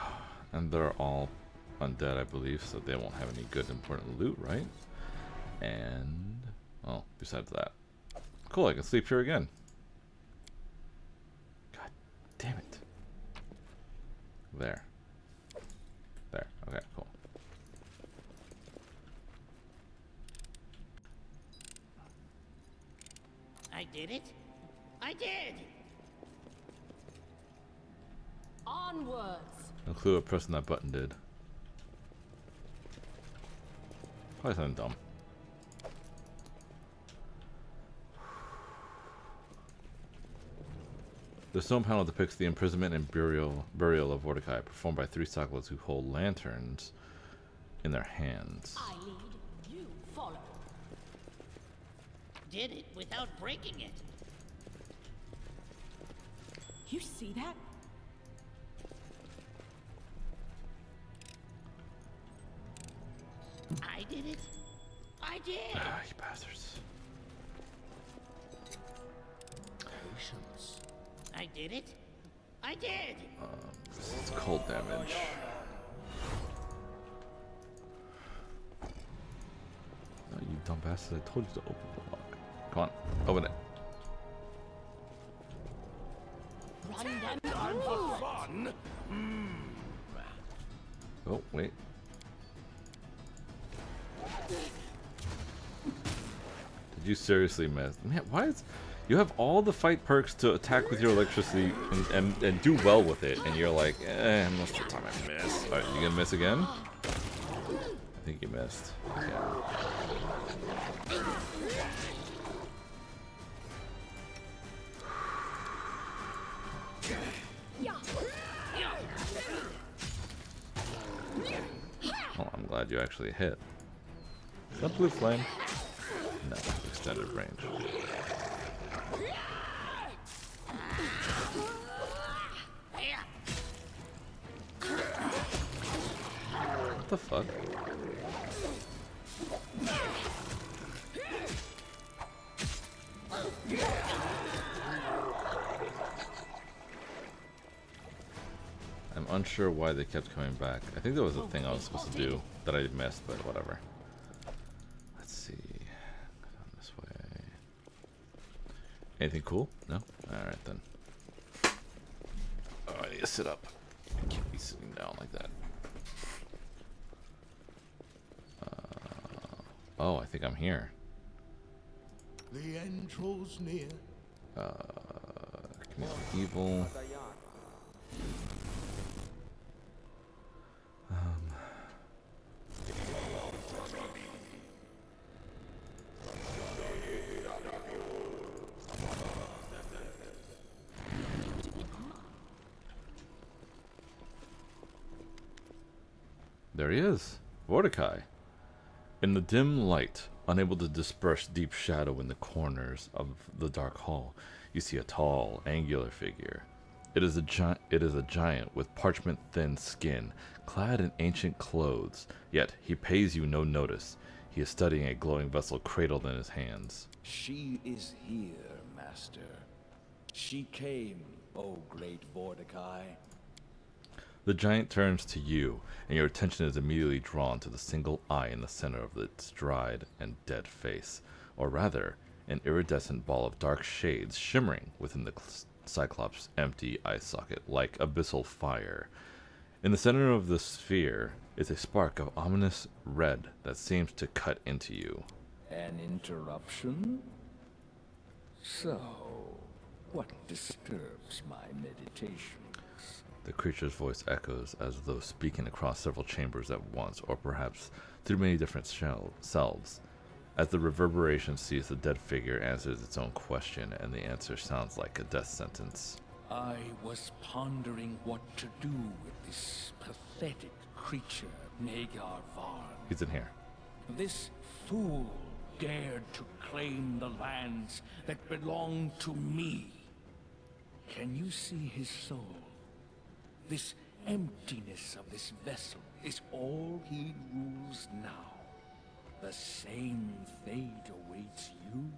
And they're all undead, I believe, so they won't have any good important loot, right? And, well, besides that. Cool, I can sleep here again. God damn it. There. There. Okay, cool. I did it. I did. Onwards. No clue what pressing that button did. Probably something dumb. The stone panel depicts the imprisonment and burial of Vordekai, performed by 3 socklets who hold lanterns in their hands. I lead, you follow. Did it without breaking it. You see that? I did it. I did. Ah, you bastards. Patience. I did it. I did. This is cold damage. Oh, you dumb bastard, I told you to open the lock. Come on, open it. Run them Time for fun. Oh, wait. Did you seriously miss? Man, why is... You have all the fight perks to attack with your electricity and do well with it, and you're like, most of the time I miss. Alright, you gonna miss again? I think you missed. Yeah. Oh, I'm glad you actually hit. Is that blue flame? No, extended range. What the fuck? I'm unsure why they kept coming back. I think there was a thing I was supposed to do that I missed, but whatever. Let's see. Go down this way. Anything cool? No? Alright then. Oh, I need to sit up. I can't be sitting down like that. Oh, I think I'm here. The end draws near. Evil. There he is, Vordekai. In the dim light, unable to disperse deep shadow in the corners of the dark hall, you see a tall, angular figure. It is a giant with parchment-thin skin, clad in ancient clothes, yet he pays you no notice. He is studying a glowing vessel cradled in his hands. She is here, Master. She came, O great Vordekai. The giant turns to you, and your attention is immediately drawn to the single eye in the center of its dried and dead face, or rather, an iridescent ball of dark shades shimmering within the Cyclops' empty eye socket like abyssal fire. In the center of the sphere is a spark of ominous red that seems to cut into you. An interruption? So, what disturbs my meditations? The creature's voice echoes as though speaking across several chambers at once, or perhaps through many different selves. As the reverberation sees the dead figure answers its own question, and the answer sounds like a death sentence. I was pondering what to do with this pathetic creature, Nagar Varn. He's in here. This fool dared to claim the lands that belong to me. Can you see his soul? This emptiness of this vessel is all he rules now. The same fate awaits you.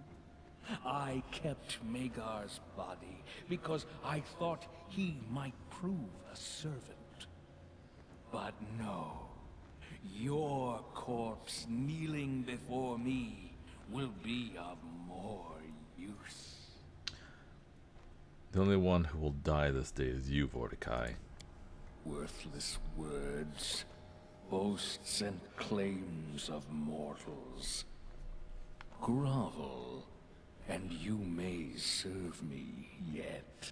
I kept Magar's body because I thought he might prove a servant. But no, your corpse kneeling before me will be of more use. The only one who will die this day is you, Vordekai. Worthless words, boasts and claims of mortals. Grovel, and you may serve me yet.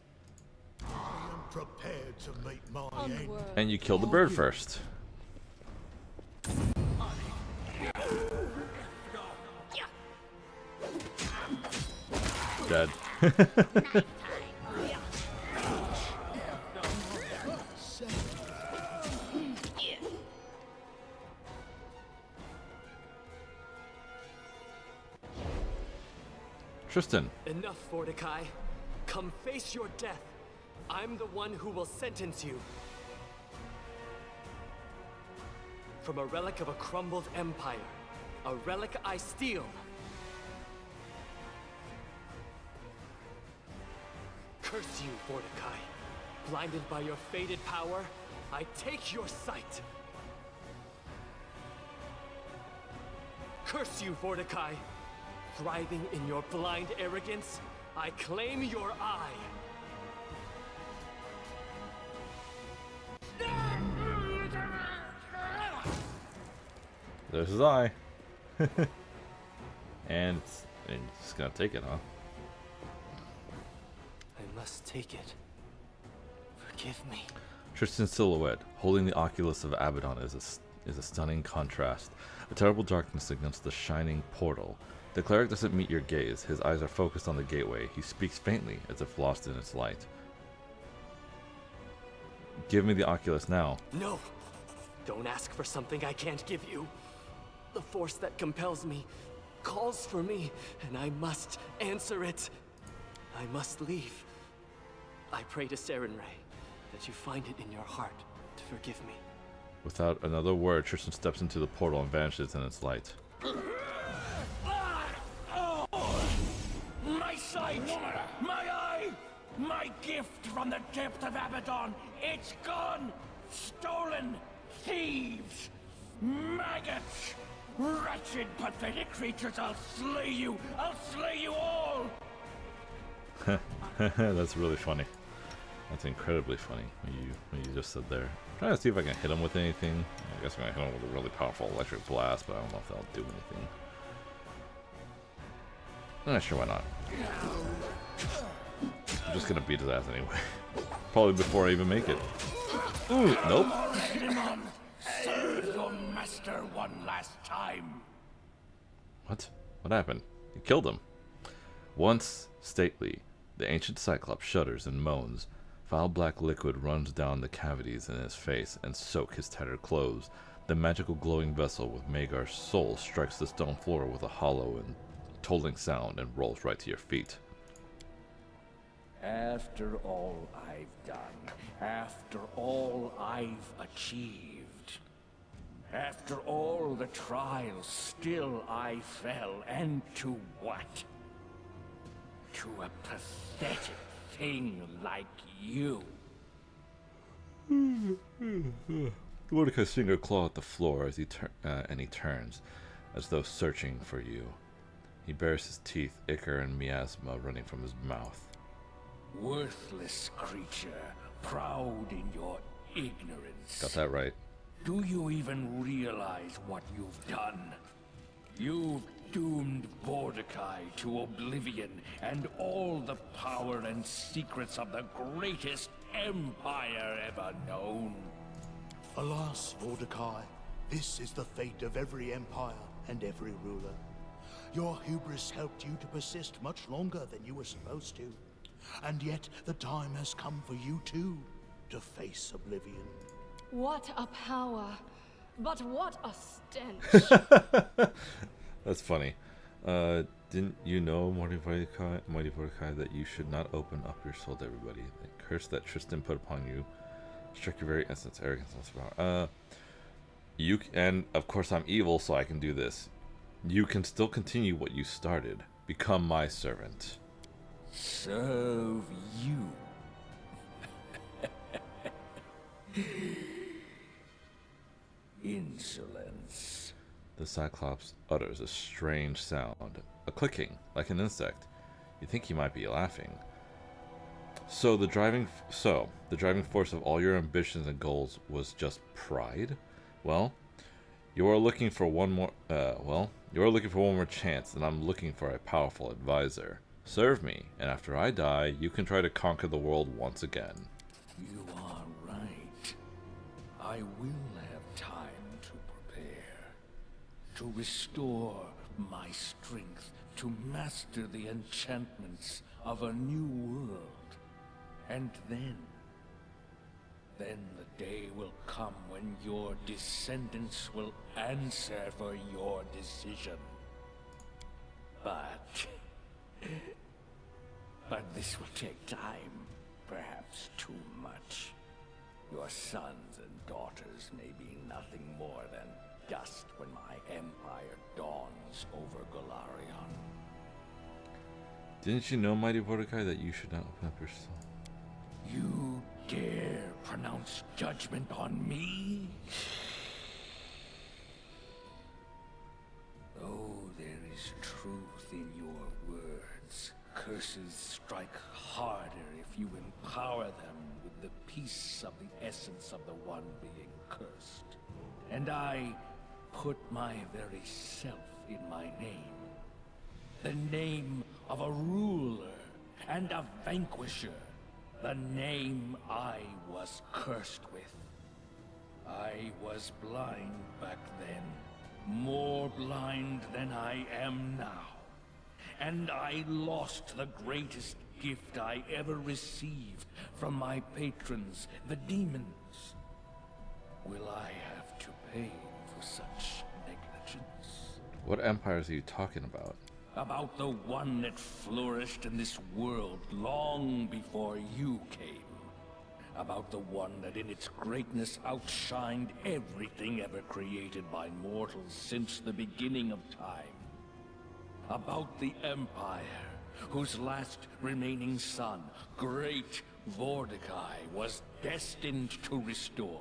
I am prepared to meet my end. Onward. And you killed the bird first. Dead. Tristan. Enough, Vordekai. Come face your death. I'm the one who will sentence you. From a relic of a crumbled empire, a relic I steal. Curse you, Vordekai. Blinded by your faded power, I take your sight. Curse you, Vordekai. Thriving in your blind arrogance, I claim your eye. There's his eye. and it's just gonna take it, huh? I must take it. Forgive me. Tristan's silhouette, holding the Oculus of Abaddon, is a stunning contrast. A terrible darkness against the shining portal. The cleric doesn't meet your gaze. His eyes are focused on the gateway. He speaks faintly, as if lost in its light. Give me the Oculus now. No! Don't ask for something I can't give you. The force that compels me calls for me, and I must answer it. I must leave. I pray to Sarenrae that you find it in your heart to forgive me. Without another word, Tristan steps into the portal and vanishes in its light. My sight! My eye! My gift from the depth of Abaddon! It's gone! Stolen! Thieves! Maggots! Wretched, pathetic creatures! I'll slay you! I'll slay you all! That's really funny. That's incredibly funny when you just said there. I'm trying to see if I can hit him with anything. I guess I'm gonna hit him with a really powerful electric blast, but I don't know if that'll do anything. I'm not sure why not. I'm just gonna beat his ass anyway. Probably before I even make it. Ooh, nope. Serve your master one last time. What? What happened? You killed him. Once stately, the ancient Cyclops shudders and moans. Foul black liquid runs down the cavities in his face and soaks his tattered clothes. The magical glowing vessel with Magar's soul strikes the stone floor with a hollow and tolling sound and rolls right to your feet. After all I've done, after all I've achieved, after all the trials, still I fell, and to what? To a pathetic thing like you. Mordecai's finger claw at the floor as he turns, as though searching for you. He bares his teeth, ichor and miasma running from his mouth. Worthless creature, proud in your ignorance. Got that right. Do you even realize what you've done? You've doomed Vordekai to oblivion and all the power and secrets of the greatest empire ever known. Alas, Vordekai, this is the fate of every empire and every ruler. Your hubris helped you to persist much longer than you were supposed to. And yet, the time has come for you too, to face oblivion. What a power, but what a stench. That's funny. Didn't you know, Mighty Vordekai, that you should not open up your soul to everybody? The curse that Tristan put upon you struck your very essence, arrogance, and power. And of course I'm evil, so I can do this. You can still continue what you started. Become my servant. Serve you. Insolence. The Cyclops utters a strange sound, a clicking, like an insect. You think he might be laughing. So the driving force of all your ambitions and goals was just pride? Well, you are looking for one more. You are looking for one more chance, and I'm looking for a powerful advisor. Serve me, and after I die, you can try to conquer the world once again. You are right. I will have time to prepare, to restore my strength, to master the enchantments of a new world. And then the day will come when your descendants will answer for your decision. But this will take time, perhaps too much. Your sons and daughters may be nothing more than dust when my empire dawns over Golarion. Didn't you know, Mighty Vordekai, that you should not open up your soul? You dare pronounce judgment on me? Oh, there is truth in your words. Curses strike harder if you empower them with the piece of the essence of the one being cursed. And I put my very self in my name. The name of a ruler and a vanquisher. The name I was cursed with. I was blind back then, more blind than I am now. And I lost the greatest gift I ever received from my patrons, the demons. Will I have to pay for such negligence? What empires are you talking about? About the one that flourished in this world long before you came. About the one that in its greatness outshined everything ever created by mortals since the beginning of time. About the Empire, whose last remaining son, Great Vordekai, was destined to restore.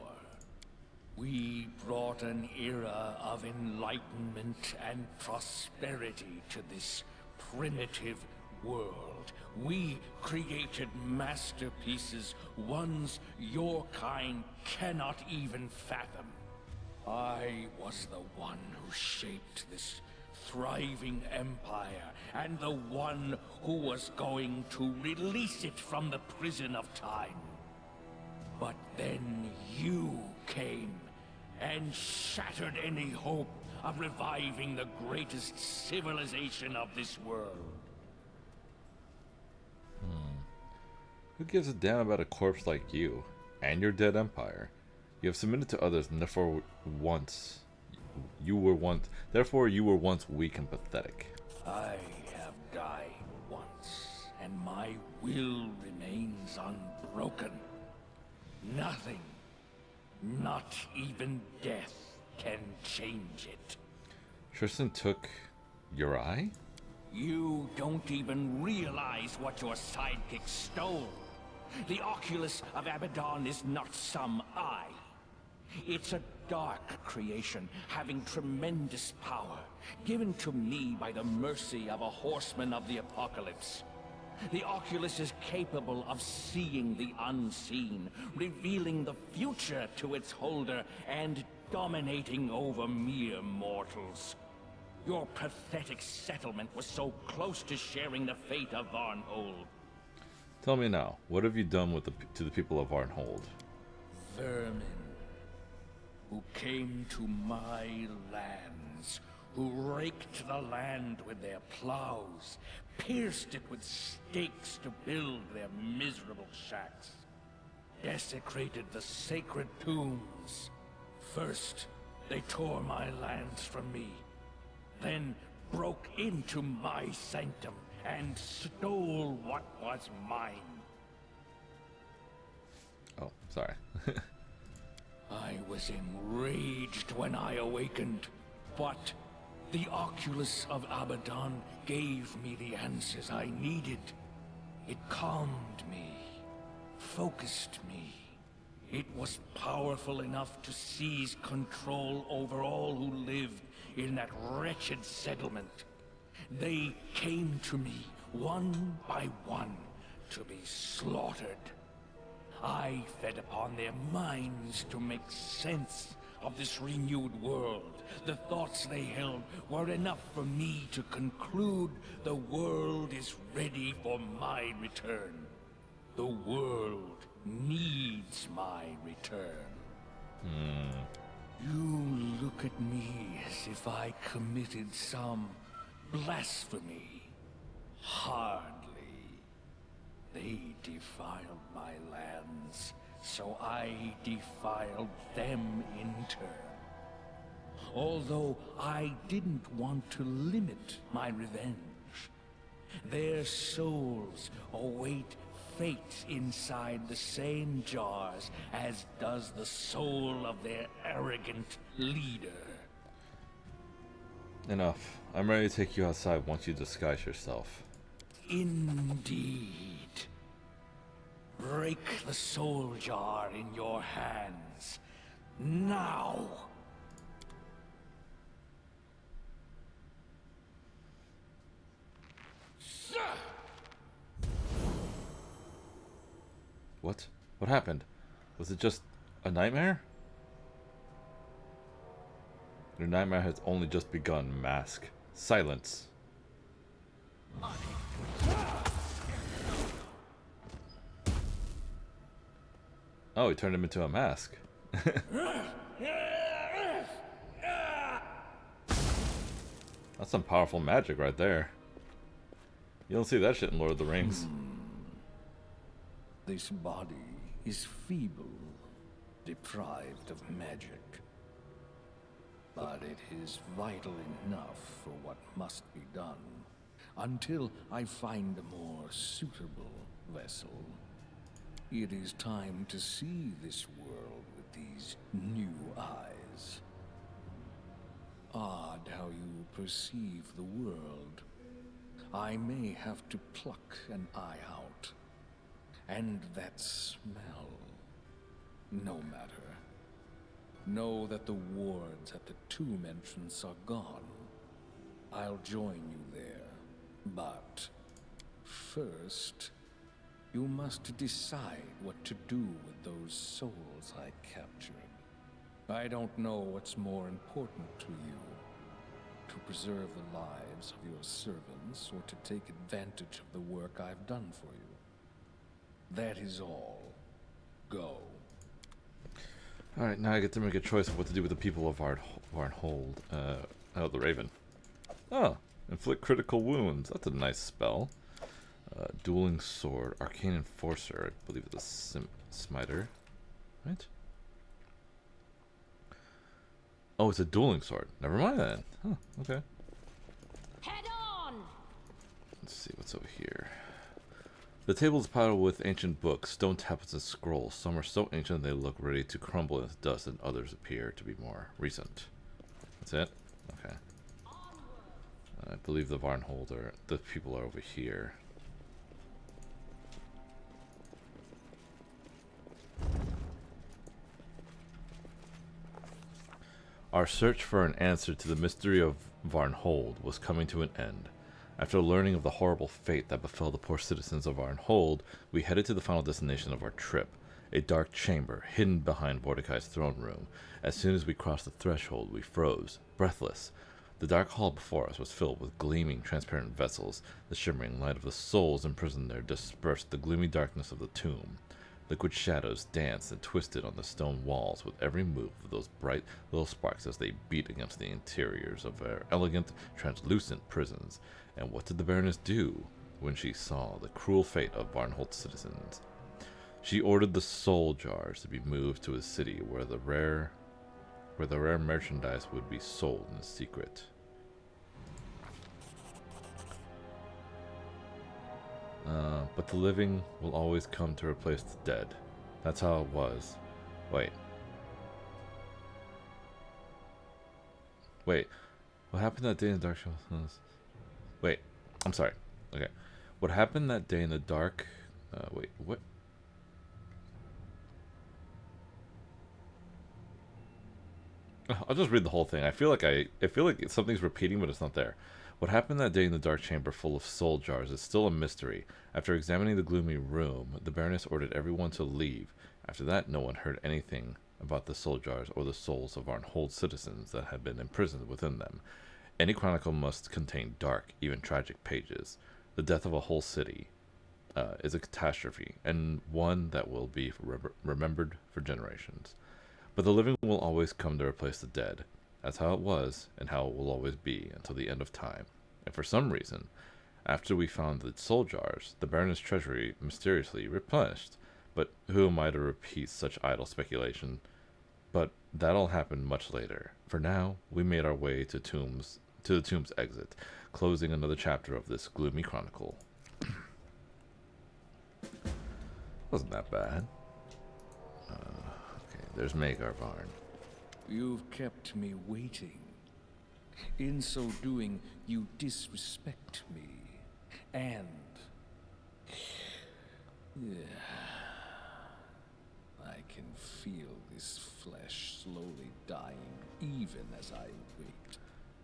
We brought an era of enlightenment and prosperity to this primitive world. We created masterpieces, ones your kind cannot even fathom. I was the one who shaped this thriving empire, and the one who was going to release it from the prison of time. But then you came and shattered any hope of reviving the greatest civilization of this world. Who gives a damn about a corpse like you and your dead empire? You have submitted to others, and therefore you were once weak and pathetic. I have died once, and my will remains unbroken. Nothing, not even death, can change it. Tristan took your eye? You don't even realize what your sidekick stole. The oculus of Abaddon is not some eye. It's a dark creation, having tremendous power, given to me by the mercy of a horseman of the apocalypse. The oculus is capable of seeing the unseen, revealing the future to its holder, and dominating over mere mortals. Your pathetic settlement was so close to sharing the fate of Varnhold. Tell me now, what have you done with to the people of Varnhold? Vermin, who came to my lands, who raked the land with their plows, pierced it with stakes to build their miserable shacks, desecrated the sacred tombs. First, they tore my lands from me, then broke into my sanctum and stole what was mine. Oh, sorry. I was enraged when I awakened, but the oculus of Abaddon gave me the answers I needed. It calmed me, focused me. It was powerful enough to seize control over all who lived in that wretched settlement. They came to me, one by one, to be slaughtered. I fed upon their minds to make sense of this renewed world. The thoughts they held were enough for me to conclude the world is ready for my return. The world needs my return. You look at me as if I committed some blasphemy. Hardly. They defiled my lands, so I defiled them in turn. Although I didn't want to limit my revenge, their souls await fate inside the same jars as does the soul of their arrogant leader. Enough. I'm ready to take you outside once you disguise yourself. Indeed. Break the soul jar in your hands. Now! What? What happened? Was it just a nightmare? Your nightmare has only just begun, Mask. Silence. Oh, he turned him into a mask. That's some powerful magic right there. You don't see that shit in Lord of the Rings. This body is feeble, deprived of magic. But it is vital enough for what must be done, until I find a more suitable vessel. It is time to see this world with these new eyes. Odd how you perceive the world. I may have to pluck an eye out. And that smell. No matter. Know that the wards at the tomb entrance are gone. I'll join you there. But first, you must decide what to do with those souls I captured. I don't know what's more important to you. To preserve the lives of your servants, or to take advantage of the work I've done for you. That is all. Go. Alright, now I get to make a choice of what to do with the people of Varnhold. Oh, the Raven. Oh, inflict critical wounds. That's a nice spell. Dueling Sword. Arcane Enforcer. I believe it's a smiter. Right? Oh, it's a dueling sword. Never mind then. Huh, okay. Head on! Let's see what's over here. The table is piled with ancient books, stone tablets, and scrolls. Some are so ancient they look ready to crumble into dust, and others appear to be more recent. That's it? Okay. I believe the Varnhold the people are over here. Our search for an answer to the mystery of Varnhold was coming to an end. After learning of the horrible fate that befell the poor citizens of Varnhold, we headed to the final destination of our trip, a dark chamber hidden behind Vordekai's throne room. As soon as we crossed the threshold, we froze, breathless. The dark hall before us was filled with gleaming, transparent vessels. The shimmering light of the souls imprisoned there dispersed the gloomy darkness of the tomb. Liquid shadows danced and twisted on the stone walls with every move of those bright little sparks as they beat against the interiors of their elegant, translucent prisons. And what did the Baroness do when she saw the cruel fate of Varnhold's citizens? She ordered the soul jars to be moved to a city where the rare merchandise would be sold in secret. But the living will always come to replace the dead. That's how it was. Wait. What happened that day in the dark? Wait. I'm sorry. Okay. What happened that day in the dark? Wait. What? I'll just read the whole thing. I feel like something's repeating, but it's not there. What happened that day in the dark chamber full of soul jars is still a mystery. After examining the gloomy room, the Baroness ordered everyone to leave. After that, no one heard anything about the soul jars or the souls of Varnhold citizens that had been imprisoned within them. Any chronicle must contain dark, even tragic pages. The death of a whole city is a catastrophe, and one that will be remembered for generations. But the living will always come to replace the dead. That's how it was, and how it will always be until the end of time. And for some reason, after we found the soul jars, the Baroness' treasury mysteriously replenished. But who am I to repeat such idle speculation? But that'll happen much later. For now, we made our way to the tomb's exit, closing another chapter of this gloomy chronicle. Wasn't that bad. Okay, there's Magar Varn. You've kept me waiting. In so doing, you disrespect me. And... yeah, I can feel this flesh slowly dying, even as I wait.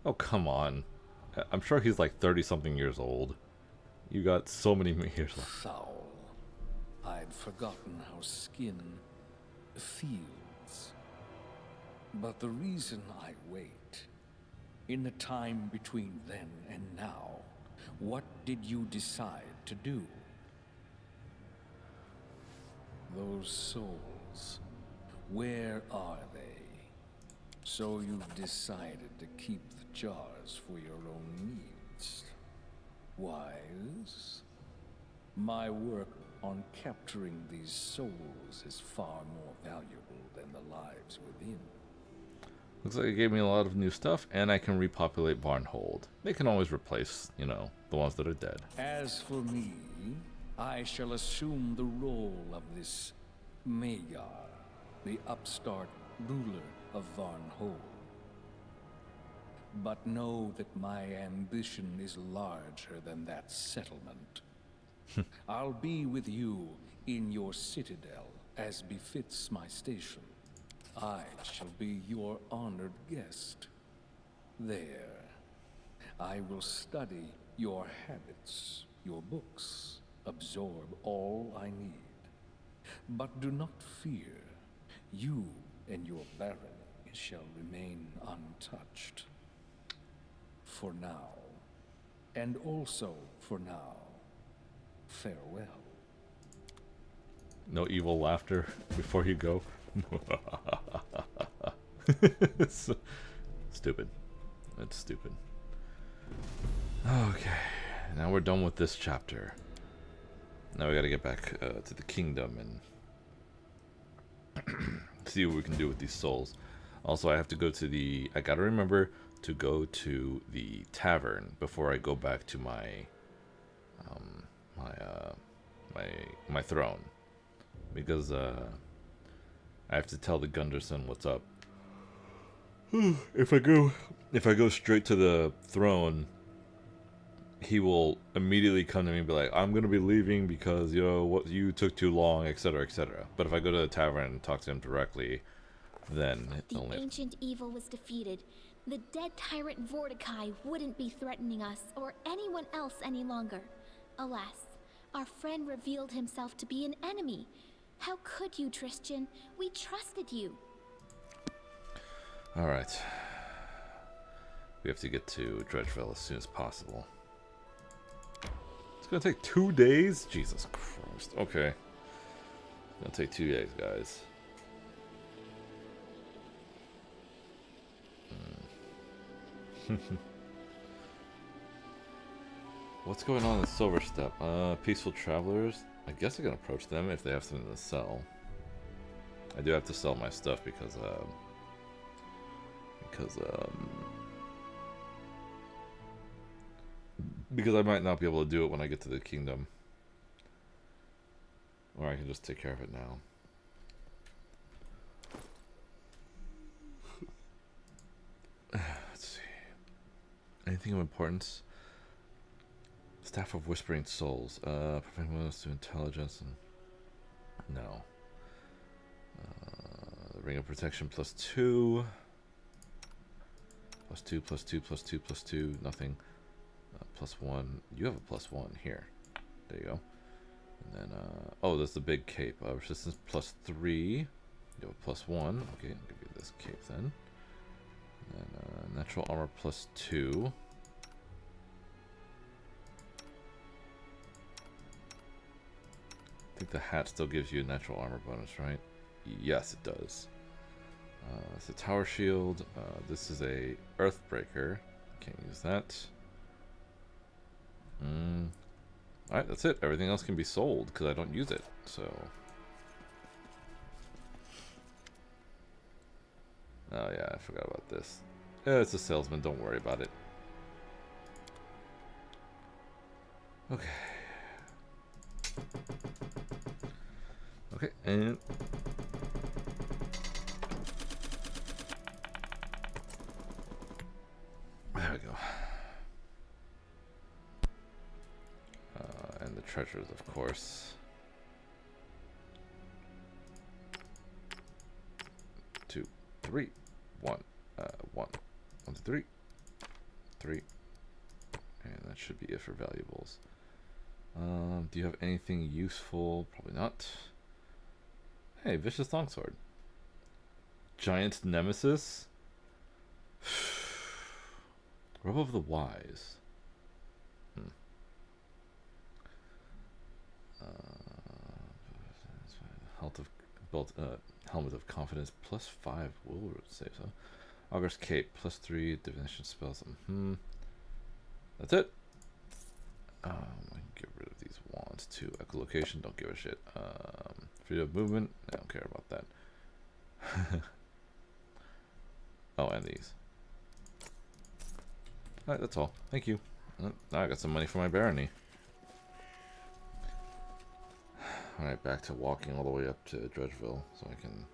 Oh, come on. I'm sure he's like 30-something years old. You got so many years left. Foul. I'd forgotten how skin feels. But the reason I wait, in the time between then and now, what did you decide to do? Those souls, where are they? So you've decided to keep the jars for your own needs. Wise? My work on capturing these souls is far more valuable than the lives within. Looks like it gave me a lot of new stuff, and I can repopulate Varnhold. They can always replace, you know, the ones that are dead. As for me, I shall assume the role of this Magar, the upstart ruler of Varnhold. But know that my ambition is larger than that settlement. I'll be with you in your citadel, as befits my station. I shall be your honored guest. There, I will study your habits, your books, absorb all I need. But do not fear, you and your barony shall remain untouched. For now, and also for now, farewell. No evil laughter before you go. Stupid. That's stupid. Okay, now we're done with this chapter. Now we gotta get back to the kingdom and see what we can do with these souls. Also, I have to go to the... I gotta remember to go to the tavern before I go back to my... my throne. Because, I have to tell the Gunderson what's up. If I go straight to the throne, he will immediately come to me and be like, I'm gonna be leaving because, you know, what, you took too long, etc., etc. But if I go to the tavern and talk to him directly, then The only. ancient evil was defeated. The dead tyrant Vordekai wouldn't be threatening us or anyone else any longer. Alas, our friend revealed himself to be an enemy. How could you, Tristan? We trusted you. Alright. We have to get to Dredgeville as soon as possible. It's gonna take 2 days? Jesus Christ. Okay. It's gonna take 2 days, guys. What's going on in Silverstep? Peaceful Travelers. I guess I can approach them if they have something to sell. I do have to sell my stuff because I might not be able to do it when I get to the kingdom. Or I can just take care of it now. Let's see. Anything of importance? Staff of Whispering Souls. Prevent wounds to intelligence and... No. Ring of Protection +2. +2, +2, +2, +2. Nothing. +1. You have a +1 here. There you go. And then, oh, there's the big cape. Resistance +3. You have a +1. Okay, I'll give you this cape then. And then, natural armor +2. I think the hat still gives you a natural armor bonus, right? Yes, it does. It's a tower shield. This is a Earthbreaker. Can't use that. Alright, that's it. Everything else can be sold because I don't use it. So. Oh yeah, I forgot about this. Yeah, it's a salesman. Don't worry about it. Okay. Okay, and there we go. And the treasures, of course. 2, 3, 1, 1, 1, 2, 3, 3, and that should be it for valuables. Do you have anything useful? Probably not. Hey, Vicious Longsword. Giant Nemesis. Robe of the Wise. Health of built Helmet of Confidence +5 will save so. Augur's Cape +3 divination spells. That's it. I can get rid of these wands too. Echolocation, don't give a shit. Freedom of movement, I don't care about that. Oh, and these. Alright, that's all. Thank you. Now I got some money for my barony. Alright, back to walking all the way up to Dredgeville so I can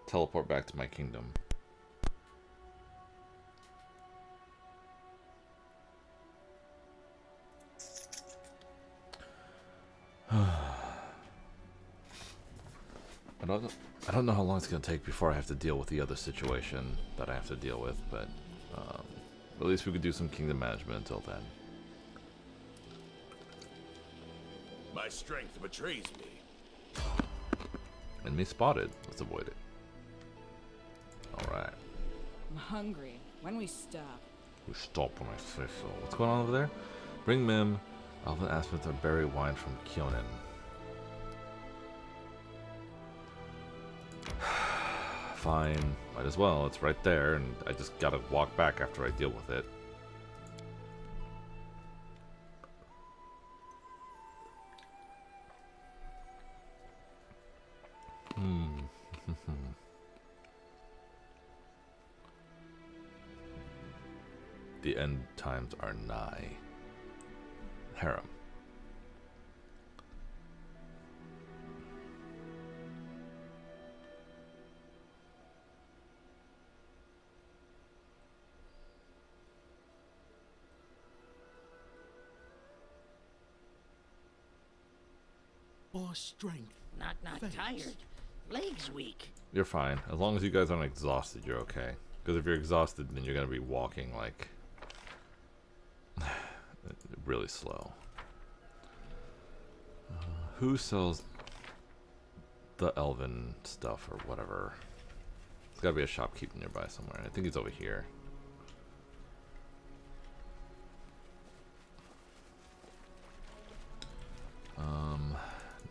teleport back to my kingdom. I don't know how long it's going to take before I have to deal with the other situation that I have to deal with, but at least we could do some kingdom management until then. My strength betrays me. Enemy spotted. Let's avoid it. Alright. I'm hungry. When we stop? We stop when I say so. What's going on over there? Bring Mim. Alvin Aspect of berry wine from Kyonin. Fine. Might as well. It's right there, and I just gotta walk back after I deal with it. The end times are nigh. Harem. Our strength. Not fades. tired. Leg's weak. You're fine. As long as you guys aren't exhausted, you're okay. Because if you're exhausted, then you're gonna be walking like really slow. Who sells the elven stuff or whatever? There's gotta be a shopkeep nearby somewhere. I think he's over here.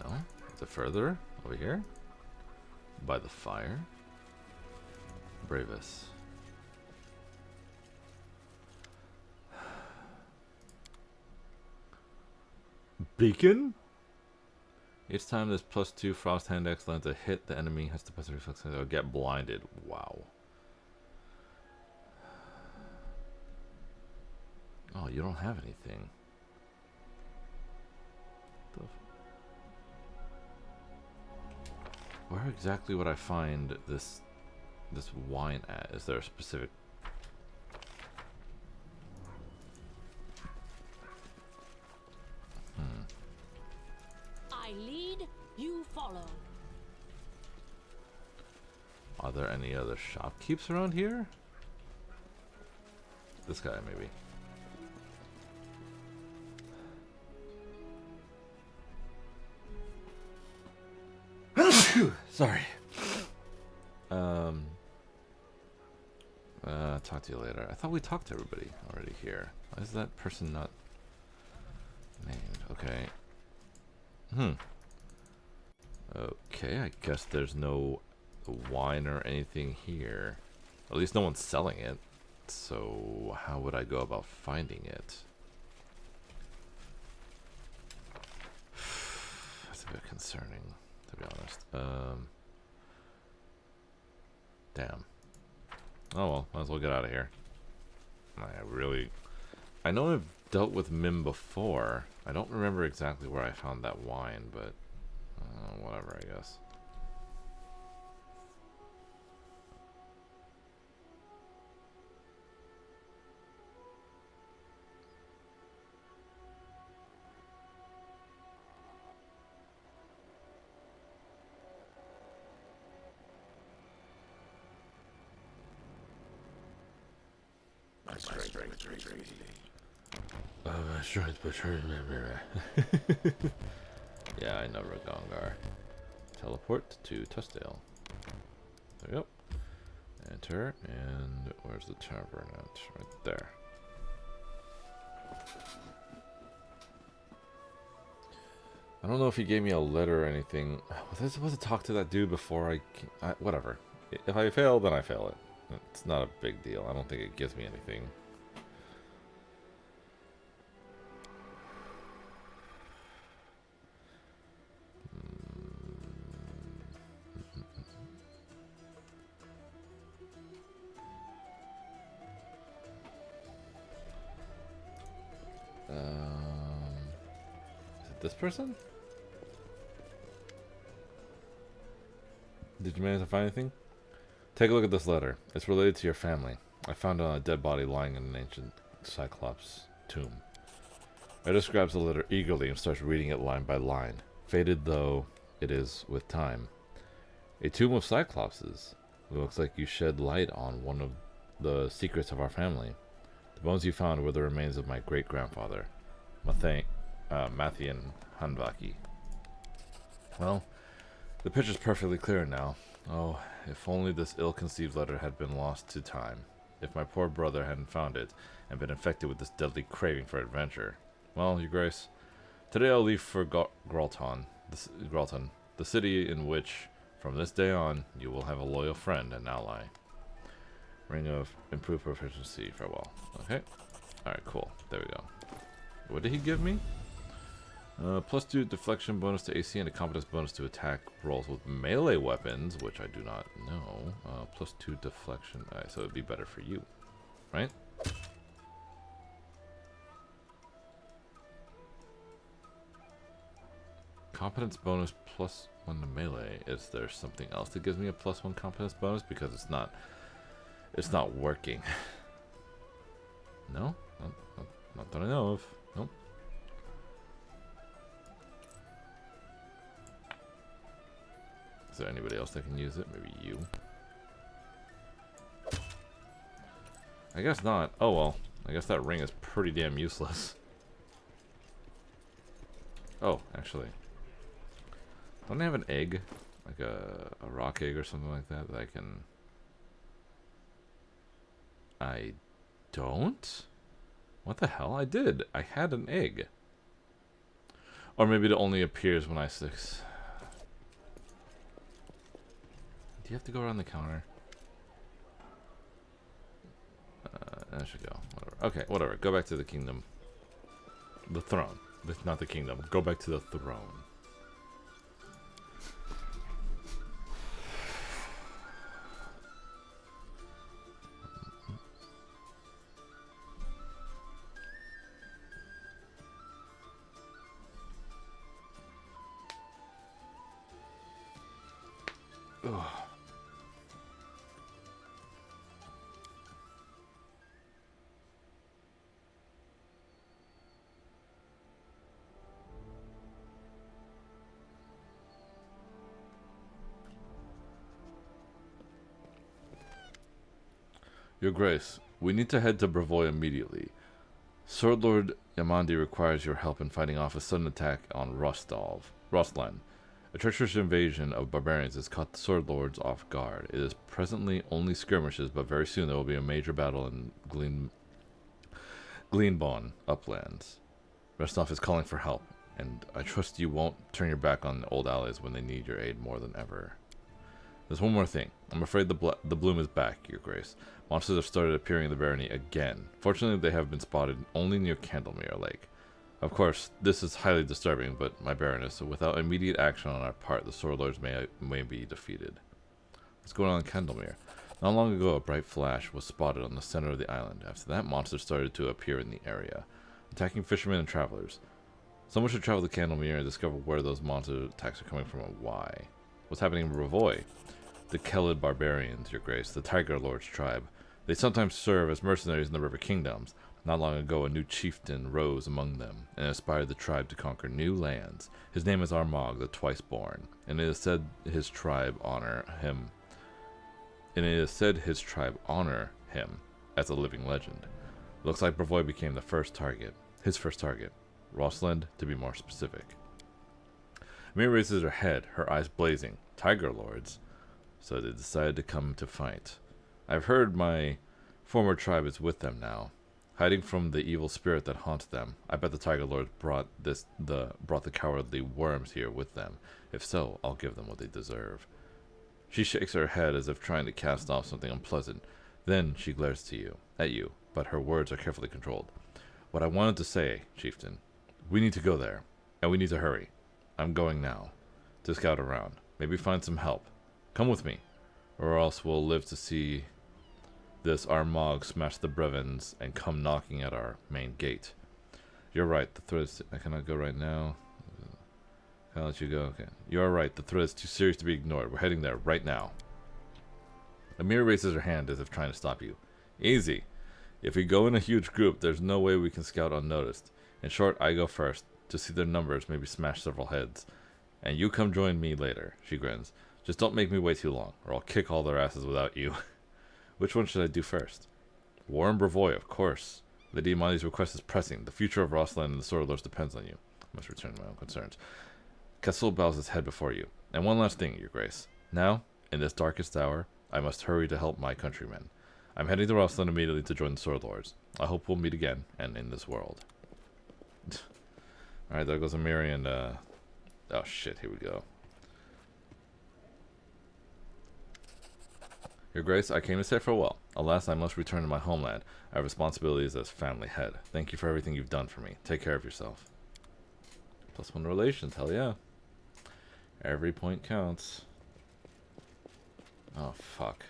No. Is it further? Over here? By the fire? Bravus. Beacon? Each time this +2 frost hand axe lands a hit, the enemy has to pass a reflex or get blinded. Wow. Oh, you don't have anything. Where exactly would I find this wine at? Is there a specific... I lead, you follow. Are there any other shopkeepers around here? This guy, maybe. Sorry. Talk to you later. I thought we talked to everybody already here. Why is that person not named? Okay. Okay, I guess there's no wine or anything here. At least no one's selling it. So how would I go about finding it? That's a bit concerning, to be honest. Damn. Oh well, might as well get out of here. I know I've dealt with Mim before. I don't remember exactly where I found that wine, but whatever, I guess. Yeah, I know Ragongar. Teleport to Tustdale. There we go. Enter, and where's the tavern at? Right there. I don't know if he gave me a letter or anything. Was I supposed to talk to that dude before whatever. If I fail, then I fail it. It's not a big deal. I don't think it gives me anything. Is it this person? Did you manage to find anything? Take a look at this letter. It's related to your family. I found it on a dead body lying in an ancient Cyclops tomb. Edis grabs the letter eagerly and starts reading it line by line. Faded though it is with time. A tomb of Cyclopses. It looks like you shed light on one of the secrets of our family. The bones you found were the remains of my great-grandfather, Mathian Hanvaki. Well, the picture's perfectly clear now. Oh, if only this ill-conceived letter had been lost to time. If my poor brother hadn't found it and been infected with this deadly craving for adventure. Well, Your Grace, today I'll leave for Gralton, the city in which, from this day on, you will have a loyal friend and ally. Ring of improved proficiency, farewell. Okay. Alright, cool. There we go. What did he give me? +2 deflection bonus to AC and a competence bonus to attack rolls with melee weapons, which I do not know. +2 deflection. Alright, so it would be better for you. Right? Competence bonus +1 to melee. Is there something else that gives me a +1 competence bonus? Because it's not working. No? Not that I know of. Nope. Is there anybody else that can use it? Maybe you? I guess not. Oh well. I guess that ring is pretty damn useless. Oh, actually. Don't I have an egg? Like a rock egg or something like that that I can... I don't? What the hell? I did. I had an egg. Or maybe it only appears when I... Do you have to go around the counter? I should go. Whatever. Okay, whatever. Go back to the kingdom. The throne. Not the kingdom. Go back to the throne. Ugh. Your Grace, we need to head to Bravoy immediately. Sword Lord Yamandi requires your help in fighting off a sudden attack on Rostland. A treacherous invasion of barbarians has caught the Sword Lords off guard. It is presently only skirmishes, but very soon there will be a major battle in Gleanbawn uplands. Restov is calling for help, and I trust you won't turn your back on old allies when they need your aid more than ever. There's one more thing. I'm afraid the bloom is back, Your Grace. Monsters have started appearing in the barony again. Fortunately, they have been spotted only near Candlemere Lake. Of course, this is highly disturbing, but my Baroness, without immediate action on our part, the Sword Lords may be defeated. What's going on in Candlemere? Not long ago, a bright flash was spotted on the center of the island. After that, monsters started to appear in the area, attacking fishermen and travelers. Someone should travel to Candlemere and discover where those monster attacks are coming from and why. What's happening in Ravoy? The Kelid barbarians, Your Grace, the Tiger Lord's tribe. They sometimes serve as mercenaries in the River Kingdoms. Not long ago, a new chieftain rose among them and inspired the tribe to conquer new lands. His name is Armag, the Twice-Born, and it is said his tribe honor him. As a living legend. Looks like Bravoy became his first target. Rostland, to be more specific. Mira raises her head, her eyes blazing. Tiger Lords. So they decided to come to fight. I've heard my former tribe is with them now, hiding from the evil spirit that haunts them. I bet the Tiger Lords brought the cowardly worms here with them. If so, I'll give them what they deserve. She shakes her head as if trying to cast off something unpleasant. Then she glares at you, but her words are carefully controlled. What I wanted to say, Chieftain, we need to go there, and we need to hurry. I'm going now, to scout around, maybe find some help. Come with me, or else we'll live to see this Armag smash the Brevens and come knocking at our main gate. You're right, the threat is... I cannot go right now. I'll let you go. Okay. You're right, the threat is too serious to be ignored. We're heading there right now. Amir raises her hand as if trying to stop you. Easy. If we go in a huge group, there's no way we can scout unnoticed. In short, I go first, to see their numbers, maybe smash several heads. And you come join me later, she grins. Just don't make me wait too long, or I'll kick all their asses without you. Which one should I do first? War in Bravoy, of course. Lady Imani's request is pressing. The future of Rostland and the Sword Lords depends on you. I must return to my own concerns. Castle bows his head before you. And one last thing, Your Grace. Now, in this darkest hour, I must hurry to help my countrymen. I'm heading to Rostland immediately to join the Sword Lords. I hope we'll meet again, and in this world. Alright, there goes Amiri and, oh shit, here we go. Your Grace, I came to say farewell. Alas, I must return to my homeland. I have responsibilities as family head. Thank you for everything you've done for me. Take care of yourself. +1 relations, hell yeah. Every point counts. Oh, fuck.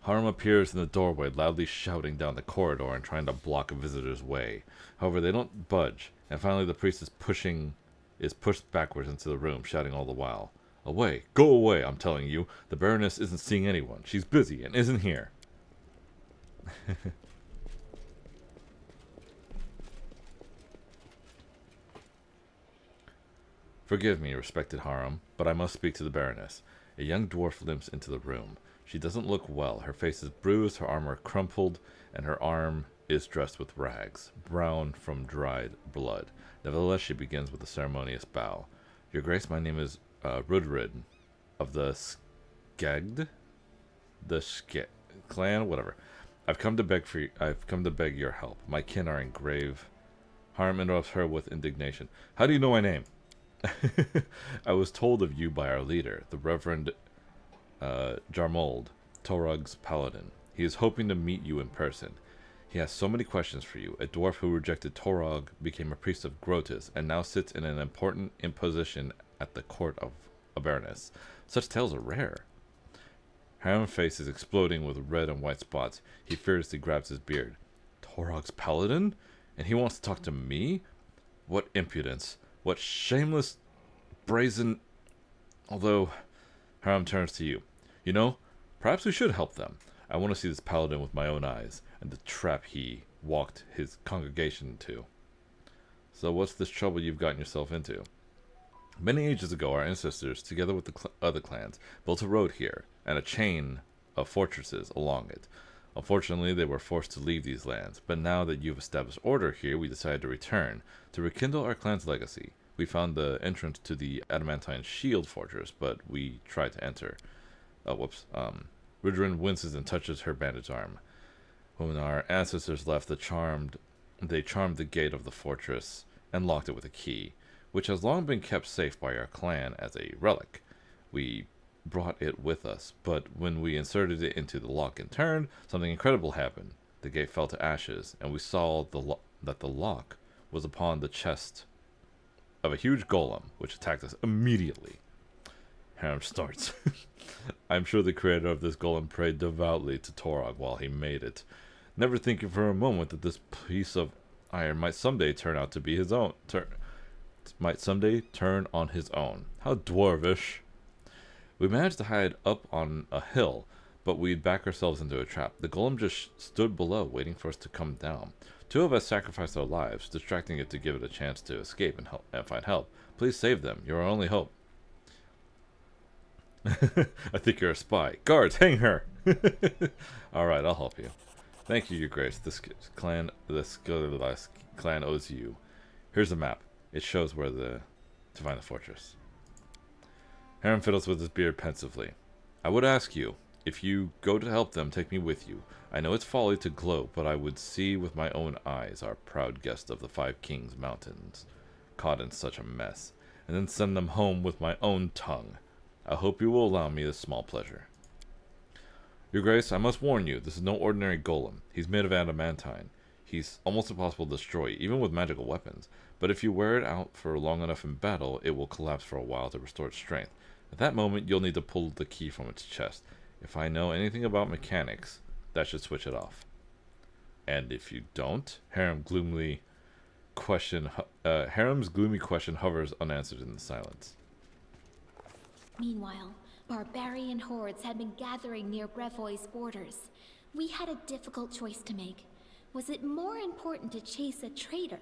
Harm appears in the doorway, loudly shouting down the corridor and trying to block a visitor's way. However, they don't budge, and finally the priest is pushed backwards into the room, shouting all the while. Away! Go away, I'm telling you. The Baroness isn't seeing anyone. She's busy and isn't here. Forgive me, respected harem, but I must speak to the Baroness. A young dwarf limps into the room. She doesn't look well. Her face is bruised, her armor crumpled, and her arm is dressed with rags, brown from dried blood. Nevertheless, she begins with a ceremonious bow. Your Grace, my name is Rudrid of the Skegd? The clan, whatever. I've come to beg your help. My kin are in grave. Harm interrupts her with indignation. How do you know my name? I was told of you by our leader, the Reverend Jarmold, Torug's paladin. He is hoping to meet you in person. He has so many questions for you. A dwarf who rejected Torug became a priest of Grotus, and now sits in an important imposition at the court of a baroness. Such tales are rare. Harem's face is exploding with red and white spots. He furiously grabs his beard. Torug's paladin? And he wants to talk to me? What impudence. What shameless, brazen... Although, Harem turns to you. You know, perhaps we should help them. I want to see this paladin with my own eyes, and the trap he walked his congregation into. So what's this trouble you've gotten yourself into? Many ages ago, our ancestors, together with the other clans, built a road here, and a chain of fortresses along it. Unfortunately, they were forced to leave these lands, but now that you've established order here, we decided to return. To rekindle our clan's legacy, we found the entrance to the Adamantine Shield Fortress, but we tried to enter. Oh, whoops. Rudrin winces and touches her bandaged arm. When our ancestors left, they charmed the gate of the fortress and locked it with a key, which has long been kept safe by our clan as a relic. We brought it with us, but when we inserted it into the lock and turned, something incredible happened. The gate fell to ashes, and we saw that the lock was upon the chest of a huge golem, which attacked us immediately. Harem starts. I'm sure the creator of this golem prayed devoutly to Torog while he made it, never thinking for a moment that this piece of iron might someday turn out to be his own. Might someday turn on his own. How dwarvish. We managed to hide up on a hill, but we'd back ourselves into a trap. The golem just stood below, waiting for us to come down. Two of us sacrificed our lives, distracting it to give it a chance to escape and find help. Please save them. You're our only hope. I think you're a spy. Guards, hang her! Alright, I'll help you. Thank you, Your Grace. This clan owes you. Here's a map. It shows where to find the fortress. Harem fiddles with his beard pensively. I would ask you, if you go to help them, take me with you. I know it's folly to gloat, but I would see with my own eyes our proud guest of the Five Kings Mountains, caught in such a mess, and then send them home with my own tongue. I hope you will allow me this small pleasure. Your Grace, I must warn you, this is no ordinary golem. He's made of adamantine. He's almost impossible to destroy, even with magical weapons. But if you wear it out for long enough in battle, it will collapse for a while to restore its strength. At that moment, you'll need to pull the key from its chest. If I know anything about mechanics, that should switch it off. And if you don't, Harem's gloomy question hovers unanswered in the silence. Meanwhile, barbarian hordes had been gathering near Brevoy's borders. We had a difficult choice to make. Was it more important to chase a traitor,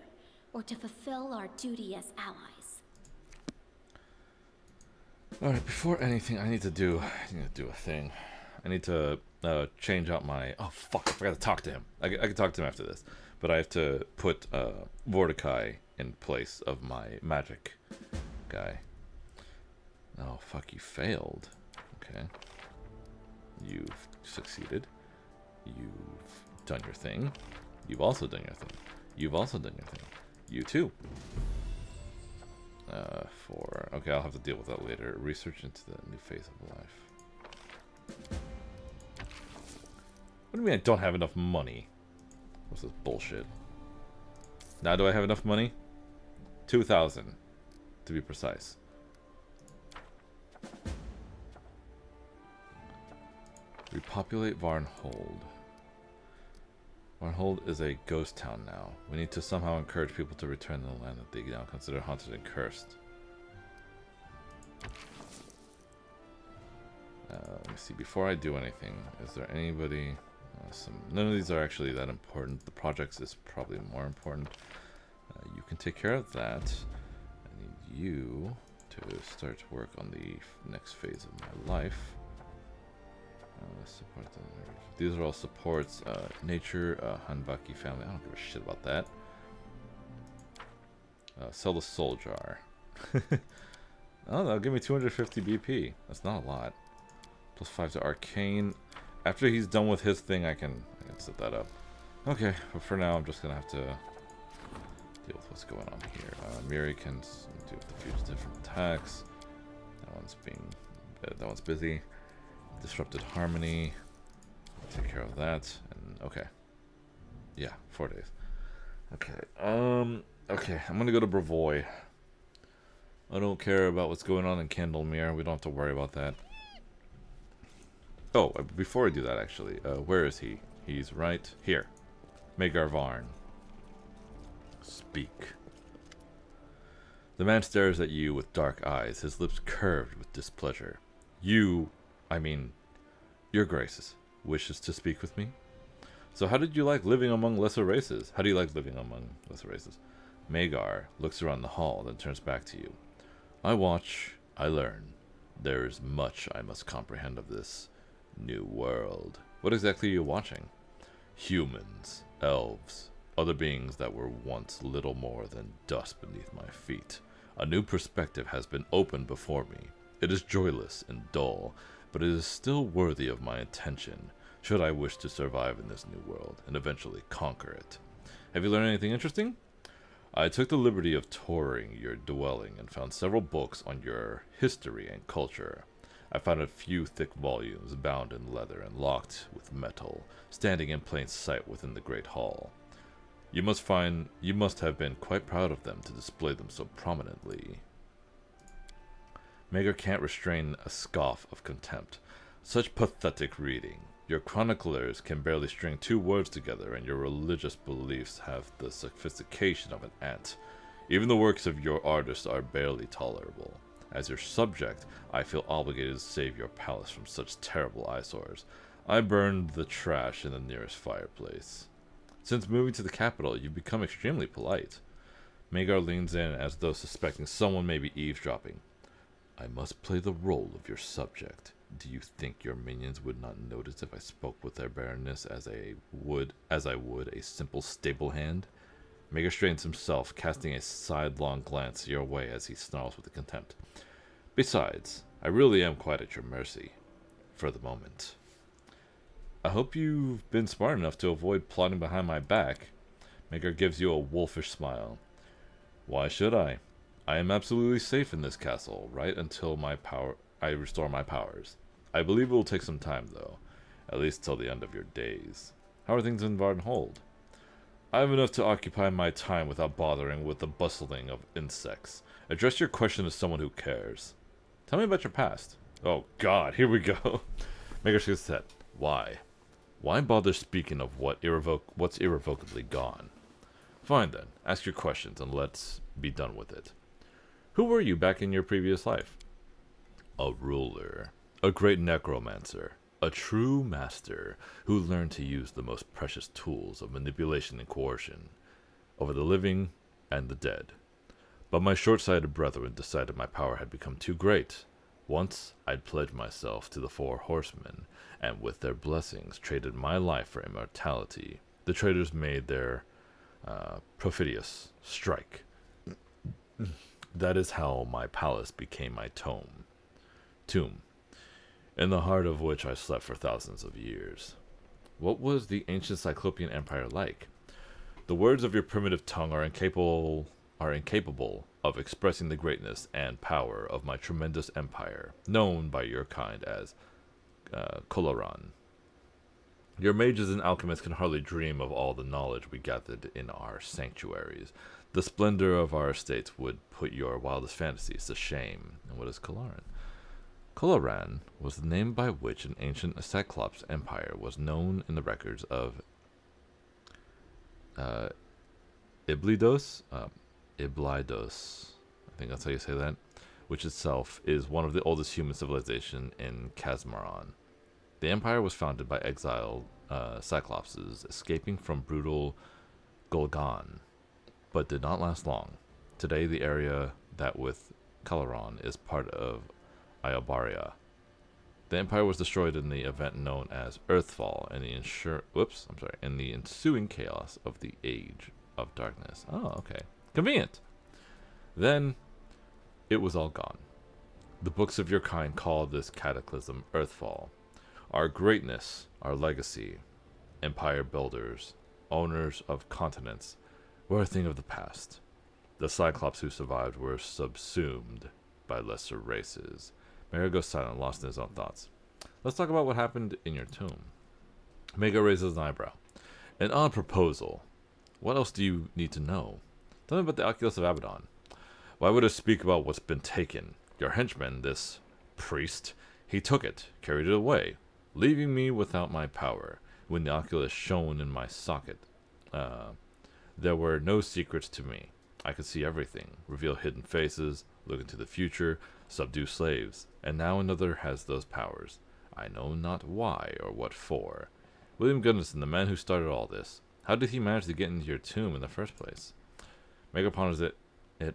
or to fulfill our duty as allies? Alright, before anything, I need to do a thing. I need to change out my... Oh, fuck, I forgot to talk to him. I can talk to him after this. But I have to put Vordekai in place of my magic guy. Oh, fuck, you failed. Okay. You've succeeded. You've done your thing. You've also done your thing. You've also done your thing. You too. Okay, I'll have to deal with that later. Research into the new phase of life. What do you mean I don't have enough money? What's this bullshit? Now do I have enough money? 2,000, to be precise. Repopulate Varnhold. Varnhold is a ghost town now. We need to somehow encourage people to return to the land that they now consider haunted and cursed. Let me see. Before I do anything, is there anybody... none of these are actually that important. The projects is probably more important. You can take care of that. I need you to start to work on the next phase of my life. Support these are all supports. Nature, Hanbaki family. I don't give a shit about that. Sell the soul jar. Oh, that'll give me 250 BP. That's not a lot. Plus 5 to arcane. After he's done with his thing, I can set that up. Okay, but for now, I'm just gonna have to deal with what's going on here. Miri can do the fugitive from attacks. That one's busy. Disrupted harmony. I'll take care of that. And okay. Yeah, 4 days. Okay. Okay, I'm gonna go to Bravoy. I don't care about what's going on in Candlemere. We don't have to worry about that. Oh, before I do that, actually, where is he? He's right here. Magar Varn. Speak. The man stares at you with dark eyes, his lips curved with displeasure. Your graces, wishes to speak with me? So how did you like living among lesser races? How do you like living among lesser races? Magar looks around the hall, then turns back to you. I watch, I learn. There is much I must comprehend of this new world. What exactly are you watching? Humans, elves, other beings that were once little more than dust beneath my feet. A new perspective has been opened before me. It is joyless and dull, but it is still worthy of my attention, should I wish to survive in this new world and eventually conquer it. Have you learned anything interesting? I took the liberty of touring your dwelling and found several books on your history and culture. I found a few thick volumes bound in leather and locked with metal, standing in plain sight within the great hall. You must have been quite proud of them to display them so prominently. Magar can't restrain a scoff of contempt. Such pathetic reading. Your chroniclers can barely string 2 words together, and your religious beliefs have the sophistication of an ant. Even the works of your artists are barely tolerable. As your subject, I feel obligated to save your palace from such terrible eyesores. I burned the trash in the nearest fireplace. Since moving to the capital, you've become extremely polite. Magar leans in as though suspecting someone may be eavesdropping. I must play the role of your subject. Do you think your minions would not notice if I spoke with their baroness as I would a simple stable hand? Magar strains himself, casting a sidelong glance your way as he snarls with contempt. Besides, I really am quite at your mercy. For the moment. I hope you've been smart enough to avoid plotting behind my back. Magar gives you a wolfish smile. Why should I? I am absolutely safe in this castle, right until I restore my powers. I believe it will take some time, though. At least till the end of your days. How are things in Vardenhold? I have enough to occupy my time without bothering with the bustling of insects. Address your question to someone who cares. Tell me about your past. Oh god, here we go. Magar shakes his head. Why? Why bother speaking of what's irrevocably gone? Fine then, ask your questions and let's be done with it. Who were you back in your previous life? A ruler, a great necromancer, a true master who learned to use the most precious tools of manipulation and coercion over the living and the dead. But my short-sighted brethren decided my power had become too great. Once I'd pledged myself to the 4 horsemen, and with their blessings traded my life for immortality. The traitors made their perfidious strike. That is how my palace became my tomb, in the heart of which I slept for thousands of years. What was the ancient Cyclopean Empire like? The words of your primitive tongue are incapable of expressing the greatness and power of my tremendous empire, known by your kind as Coloran. Your mages and alchemists can hardly dream of all the knowledge we gathered in our sanctuaries. The splendor of our estates would put your wildest fantasies to shame. And what is Coloran? Coloran was the name by which an ancient Cyclops empire was known in the records of Iblidos, I think that's how you say that, which itself is one of the oldest human civilization in Kazmaran. The empire was founded by exiled Cyclopses escaping from brutal Golgan, but did not last long. Today, the area Caleron is part of Iobaria. The Empire was destroyed in the event known as Earthfall in in the ensuing chaos of the Age of Darkness. Oh, okay. Convenient. Then it was all gone. The books of your kind called this cataclysm Earthfall. Our greatness, our legacy, empire builders, owners of continents, were a thing of the past. The Cyclops who survived were subsumed by lesser races. Mayor goes silent, lost in his own thoughts. Let's talk about what happened in your tomb. Mega raises an eyebrow. An odd proposal. What else do you need to know? Tell me about the Oculus of Abaddon. Why would I speak about what's been taken? Your henchman, this priest, he took it, carried it away, leaving me without my power. When the Oculus shone in my socket, there were no secrets to me. I could see everything, reveal hidden faces, look into the future, subdue slaves, and now another has those powers. I know not why or what for. William Gunnison, the man who started all this, how did he manage to get into your tomb in the first place? Mega ponders it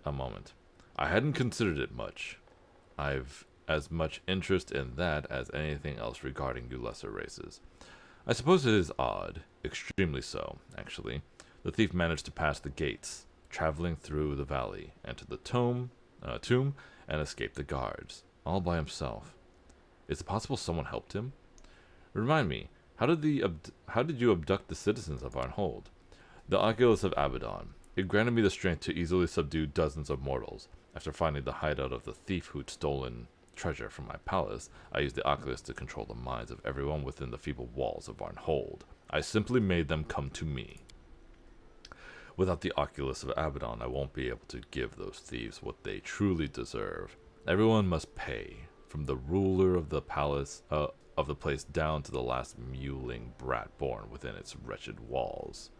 a moment. I hadn't considered it much. I've as much interest in that as anything else regarding you lesser races. I suppose it is odd, extremely so, actually. The thief managed to pass the gates, traveling through the valley, enter the tomb, and escape the guards, all by himself. Is it possible someone helped him? Remind me, how did you abduct the citizens of Arnhold? The Oculus of Abaddon. It granted me the strength to easily subdue dozens of mortals. After finding the hideout of the thief who'd stolen treasure from my palace, I used the Oculus to control the minds of everyone within the feeble walls of Arnhold. I simply made them come to me. Without the Oculus of Abaddon, I won't be able to give those thieves what they truly deserve. Everyone must pay, from the ruler of the palace of the place down to the last mewling brat born within its wretched walls.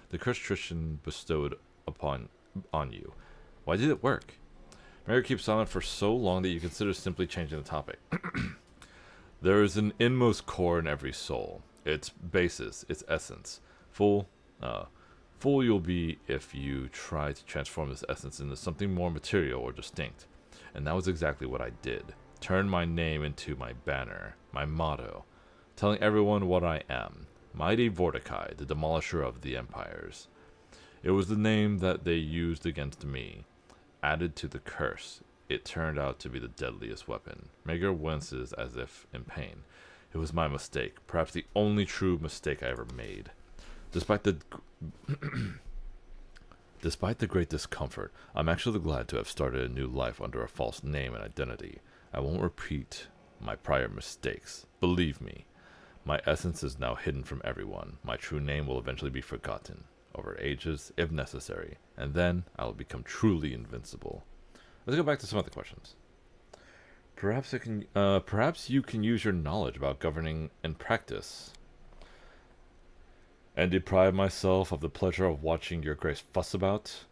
The curse Tristan bestowed on you. Why did it work? Mary keeps silent for so long that you consider simply changing the topic. There is an inmost core in every soul, its basis, its essence. Fool you'll be if you try to transform this essence into something more material or distinct. And that was exactly what I did. Turn my name into my banner, my motto, telling everyone what I am. Mighty Vordekai, the demolisher of the empires. It was the name that they used against me. Added to the curse, it turned out to be the deadliest weapon. Mager winces as if in pain. It was my mistake, perhaps the only true mistake I ever made. Despite the great discomfort, I'm actually glad to have started a new life under a false name and identity. I won't repeat my prior mistakes. Believe me, my essence is now hidden from everyone. My true name will eventually be forgotten, over ages, if necessary, and then I will become truly invincible. Let's go back to some other questions. Perhaps you can use your knowledge about governing in practice and deprive myself of the pleasure of watching your grace fuss about.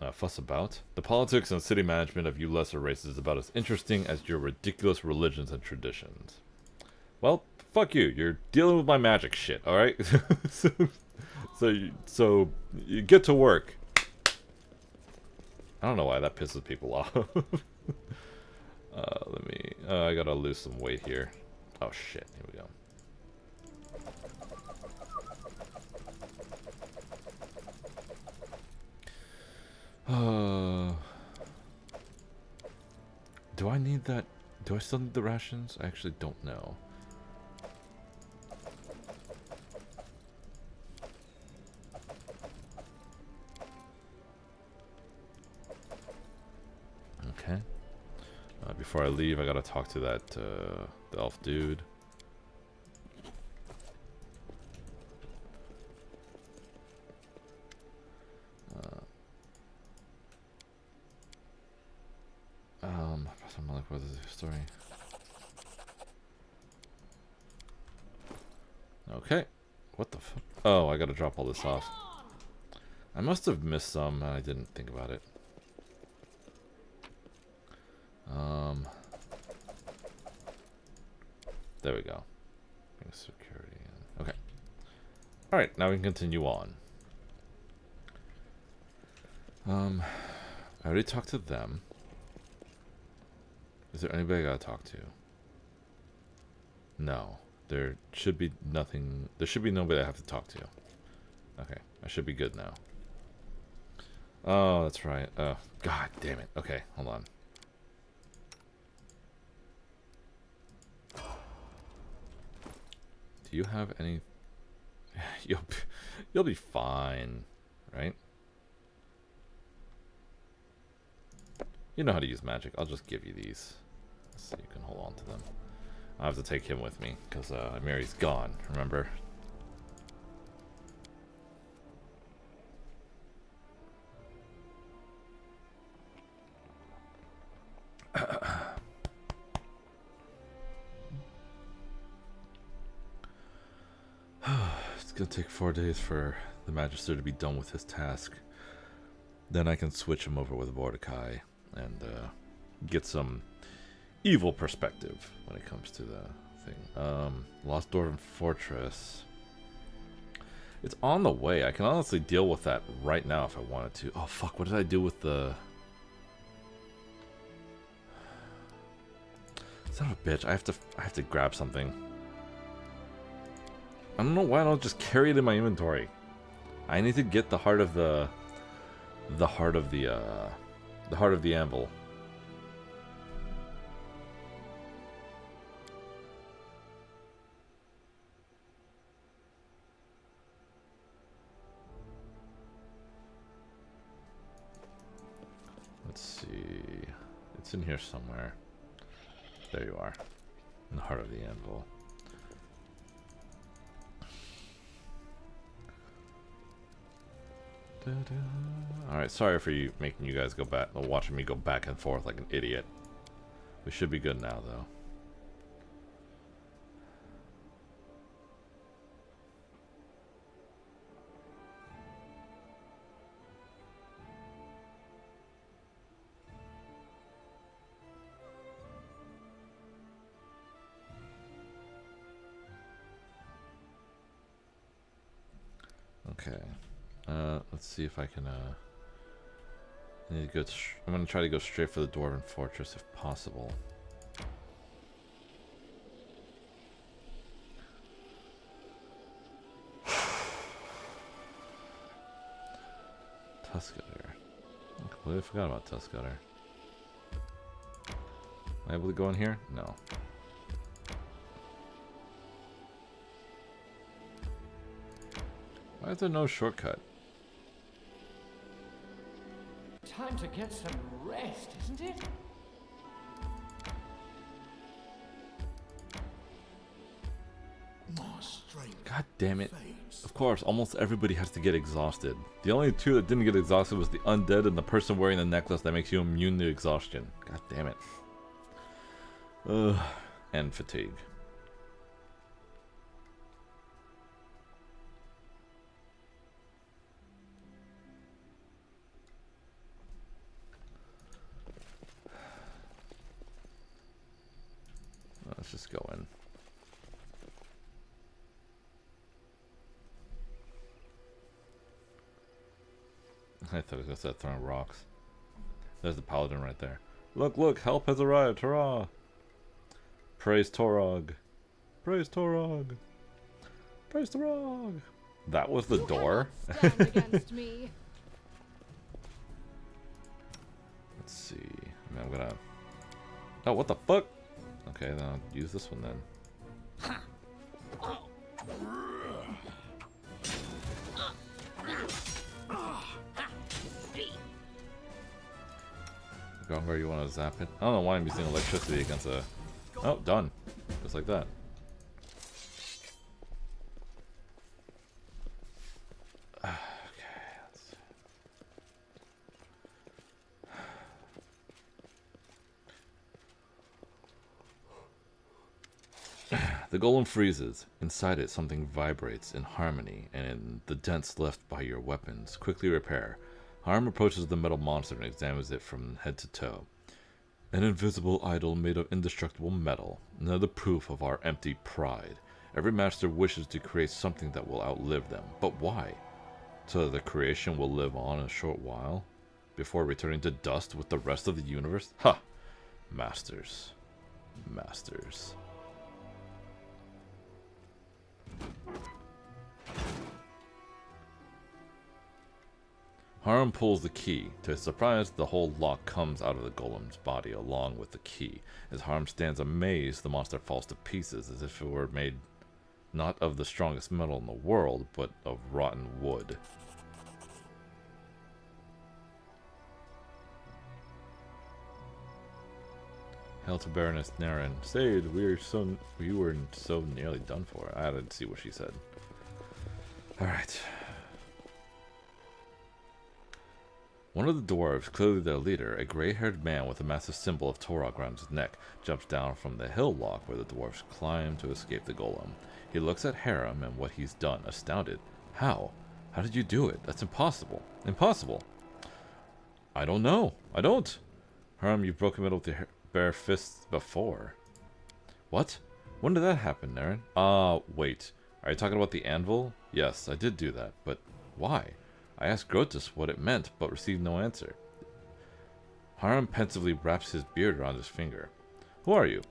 The politics and city management of you lesser races is about as interesting as your ridiculous religions and traditions. Well, fuck you. You're dealing with my magic shit, alright? So you get to work. I don't know why that pisses people off. I gotta lose some weight here. Oh shit, here we go. Do I need that? Do I still need the rations? I actually don't know. Okay. Before I leave, I gotta talk to that the elf dude. I'm like, what is the story? Okay. What the fuck? Oh, I gotta drop all this off. I must have missed some and I didn't think about it. There we go. Security. Okay. Alright, now we can continue on. I already talked to them. Is there anybody I gotta talk to? No. There should be nothing. There should be nobody I have to talk to. Okay. I should be good now. Oh, that's right. Oh, god damn it. Okay, hold on. Do you have any... You'll be fine, right? You know how to use magic. I'll just give you these so you can hold on to them. I have to take him with me because Mary's gone, remember? It's gonna take 4 days for the Magister to be done with his task. Then I can switch him over with Vordekai and get some evil perspective when it comes to the thing. Lost Dwarven Fortress. It's on the way. I can honestly deal with that right now if I wanted to. Oh fuck, what did I do with the... Son of a bitch, I have to grab something. I don't know why I don't just carry it in my inventory. I need to get the heart of the heart of the anvil. Let's see. It's in here somewhere. There you are. In the heart of the anvil. Alright, sorry for making you guys go back, watching me go back and forth like an idiot. We should be good now, though. Okay. Let's see if I can, I need to go I'm gonna try to go straight for the Dwarven Fortress if possible. Tuskcutter. I completely forgot about Tuskcutter. Am I able to go in here? No. Why is there no shortcut? Time to get some rest, isn't it? God damn it. Of course, almost everybody has to get exhausted. The only two that didn't get exhausted was the undead and the person wearing the necklace that makes you immune to exhaustion. God damn it. Ugh. And fatigue. Let's just go in. I thought I was going to start throwing rocks. There's the paladin right there. Look, look, help has arrived, hurrah! Praise Torog. Praise Torog. Praise Torog. That was the door? Stand against me. Let's see. I mean, I'm gonna... Oh, what the fuck? Okay, then I'll use this one then. Gongar, you want to zap it? I don't know why I'm using electricity against a... Oh, done. Just like that. Okay, The golem freezes. Inside it, something vibrates in harmony, and in the dents left by your weapons, quickly repair. Harm approaches the metal monster and examines it from head to toe. An invisible idol made of indestructible metal. Another proof of our empty pride. Every master wishes to create something that will outlive them. But why? So that the creation will live on a short while? Before returning to dust with the rest of the universe? Ha! Masters. Masters. Harm pulls the key. To his surprise, the whole lock comes out of the golem's body along with the key. As Harm stands amazed, the monster falls to pieces as if it were made not of the strongest metal in the world, but of rotten wood. Hail to Baroness Naren. Sayed, we were so nearly done for. I didn't see what she said. Alright. One of the dwarves, clearly their leader, a gray-haired man with a massive symbol of Torog around his neck, jumps down from the hill lock where the dwarves climb to escape the golem. He looks at Harem and what he's done, astounded. How? How did you do it? That's impossible. Impossible. I don't know. I don't. Harem, you've broken metal with your bare fists before. What? When did that happen, Naren? Wait. Are you talking about the anvil? Yes, I did do that, but why? I asked Grotus what it meant, but received no answer. Harem pensively wraps his beard around his finger. Who are you?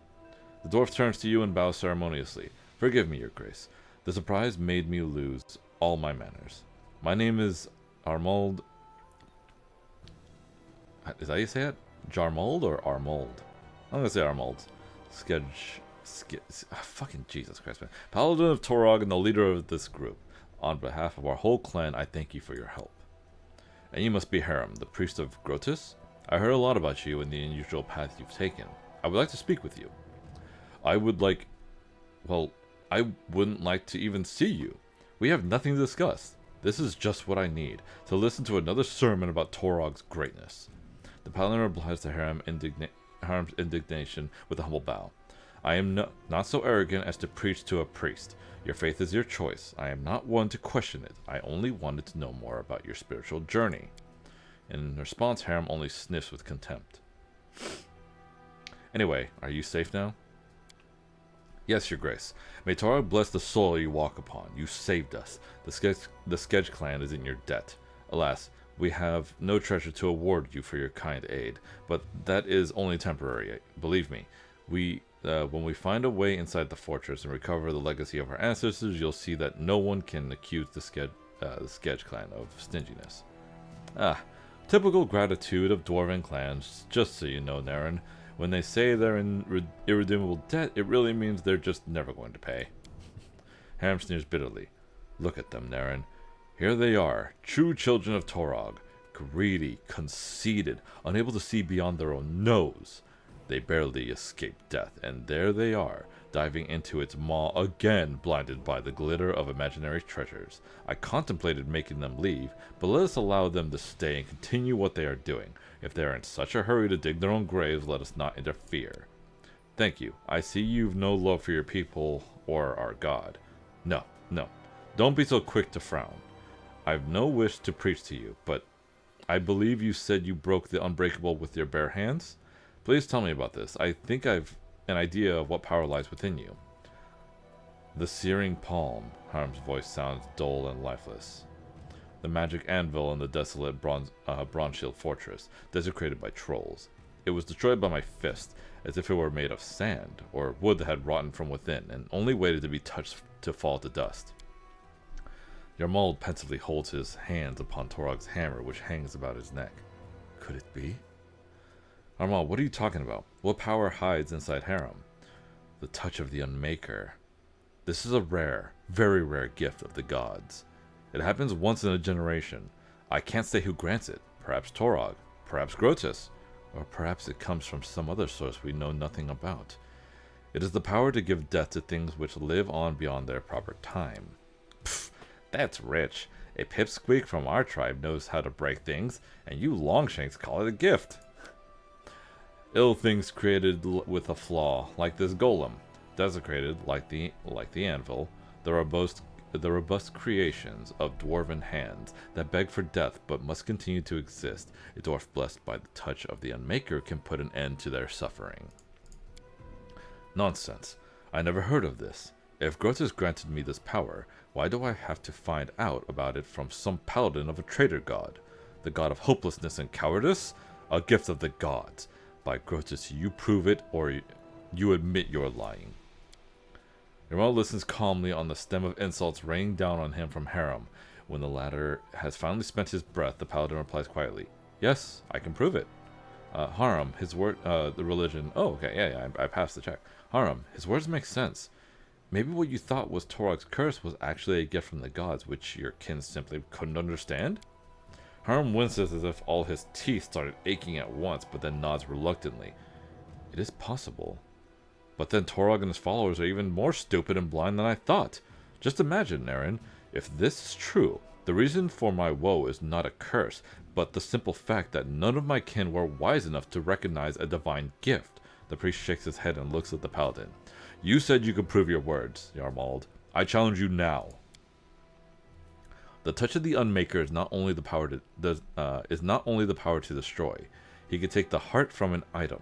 The dwarf turns to you and bows ceremoniously. Forgive me, your grace. The surprise made me lose all my manners. My name is Armold. Is that how you say it? Jarmold or Armold? I'm gonna say Armold. Fucking Jesus Christ, man. Paladin of Torog and the leader of this group. On behalf of our whole clan, I thank you for your help. And you must be Harem, the priest of Grotus? I heard a lot about you and the unusual path you've taken. I would like to speak with you. I wouldn't like to even see you. We have nothing to discuss. This is just what I need, to listen to another sermon about Torog's greatness. The paladin replies to Harem's indignation with a humble bow. I am not so arrogant as to preach to a priest. Your faith is your choice. I am not one to question it. I only wanted to know more about your spiritual journey. In response, Harem only sniffs with contempt. Anyway, are you safe now? Yes, your grace. May Torog bless the soul you walk upon. You saved us. The Sketch clan is in your debt. Alas, we have no treasure to award you for your kind aid, but that is only temporary. Believe me, when we find a way inside the fortress and recover the legacy of our ancestors, you'll see that no one can accuse the Sketch clan of stinginess. Typical gratitude of dwarven clans. Just so you know, Naren, when they say they're in irredeemable debt, it really means they're just never going to pay. Harem sneers bitterly. Look at them, Naren. Here they are, true children of Torog, greedy, conceited, unable to see beyond their own nose. They barely escaped death, and there they are, diving into its maw again, blinded by the glitter of imaginary treasures. I contemplated making them leave, but let us allow them to stay and continue what they are doing. If they are in such a hurry to dig their own graves, let us not interfere. Thank you. I see you've no love for your people or our god. No. Don't be so quick to frown. I've no wish to preach to you, but I believe you said you broke the unbreakable with your bare hands? Please tell me about this. I think I've an idea of what power lies within you. The searing palm. Harm's voice sounds dull and lifeless. The magic anvil in the desolate bronze shield fortress, desecrated by trolls. It was destroyed by my fist, as if it were made of sand, or wood that had rotten from within, and only waited to be touched to fall to dust. Yarmold pensively holds his hands upon Torog's hammer, which hangs about his neck. Could it be? Armag, what are you talking about? What power hides inside Harem? The touch of the Unmaker. This is a rare, very rare gift of the gods. It happens once in a generation. I can't say who grants it. Perhaps Torog, perhaps Grotus, or perhaps it comes from some other source we know nothing about. It is the power to give death to things which live on beyond their proper time. Pfft, that's rich. A pipsqueak from our tribe knows how to break things, and you longshanks call it a gift. Ill things created with a flaw, like this golem, desecrated like the anvil, the robust creations of dwarven hands that beg for death but must continue to exist. A dwarf blessed by the touch of the Unmaker can put an end to their suffering. Nonsense. I never heard of this. If Grotus granted me this power, why do I have to find out about it from some paladin of a traitor god? The god of hopelessness and cowardice? A gift of the gods. By Grotus, you prove it, or you admit you're lying. Yarmal listens calmly on the stem of insults raining down on him from Harem. When the latter has finally spent his breath, the paladin replies quietly, "Yes, I can prove it." Harem, his word, the religion. Oh, okay, yeah, I passed the check. Harem, his words make sense. Maybe what you thought was Torog's curse was actually a gift from the gods, which your kin simply couldn't understand? Harem winces as if all his teeth started aching at once, but then nods reluctantly. It is possible. But then Torog and his followers are even more stupid and blind than I thought. Just imagine, Aaron, if this is true, the reason for my woe is not a curse, but the simple fact that none of my kin were wise enough to recognize a divine gift. The priest shakes his head and looks at the paladin. You said you could prove your words, Yarmald. I challenge you now. The touch of the Unmaker is not only the power to destroy. He can take the heart from an item.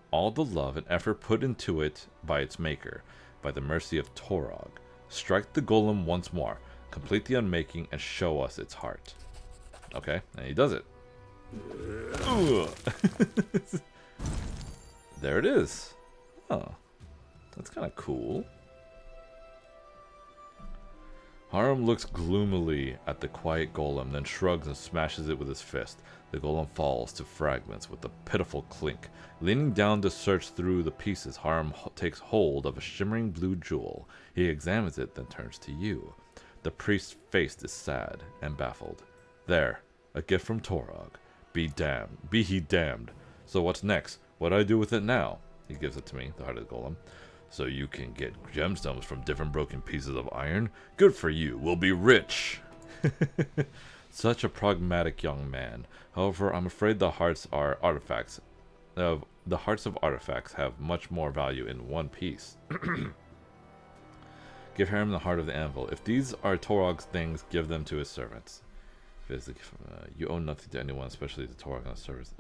All the love and effort put into it by its maker, by the mercy of Torog. Strike the golem once more, complete the unmaking, and show us its heart. Okay, and he does it. There it is. Oh, that's kind of cool. Harem looks gloomily at the quiet golem, then shrugs and smashes it with his fist. The golem falls to fragments with a pitiful clink. Leaning down to search through the pieces, Harem takes hold of a shimmering blue jewel. He examines it, then turns to you. The priest's face is sad and baffled. There, a gift from Torog. Be he damned. So what's next? What do I do with it now? He gives it to me, the heart of the golem. So you can get gemstones from different broken pieces of iron? Good for you, we'll be rich! Such a pragmatic young man. However, I'm afraid the hearts of artifacts have much more value in one piece. Give Harem the heart of the anvil. If these are Torog's things, give them to his servants. You owe nothing to anyone, especially to Torog and his servants.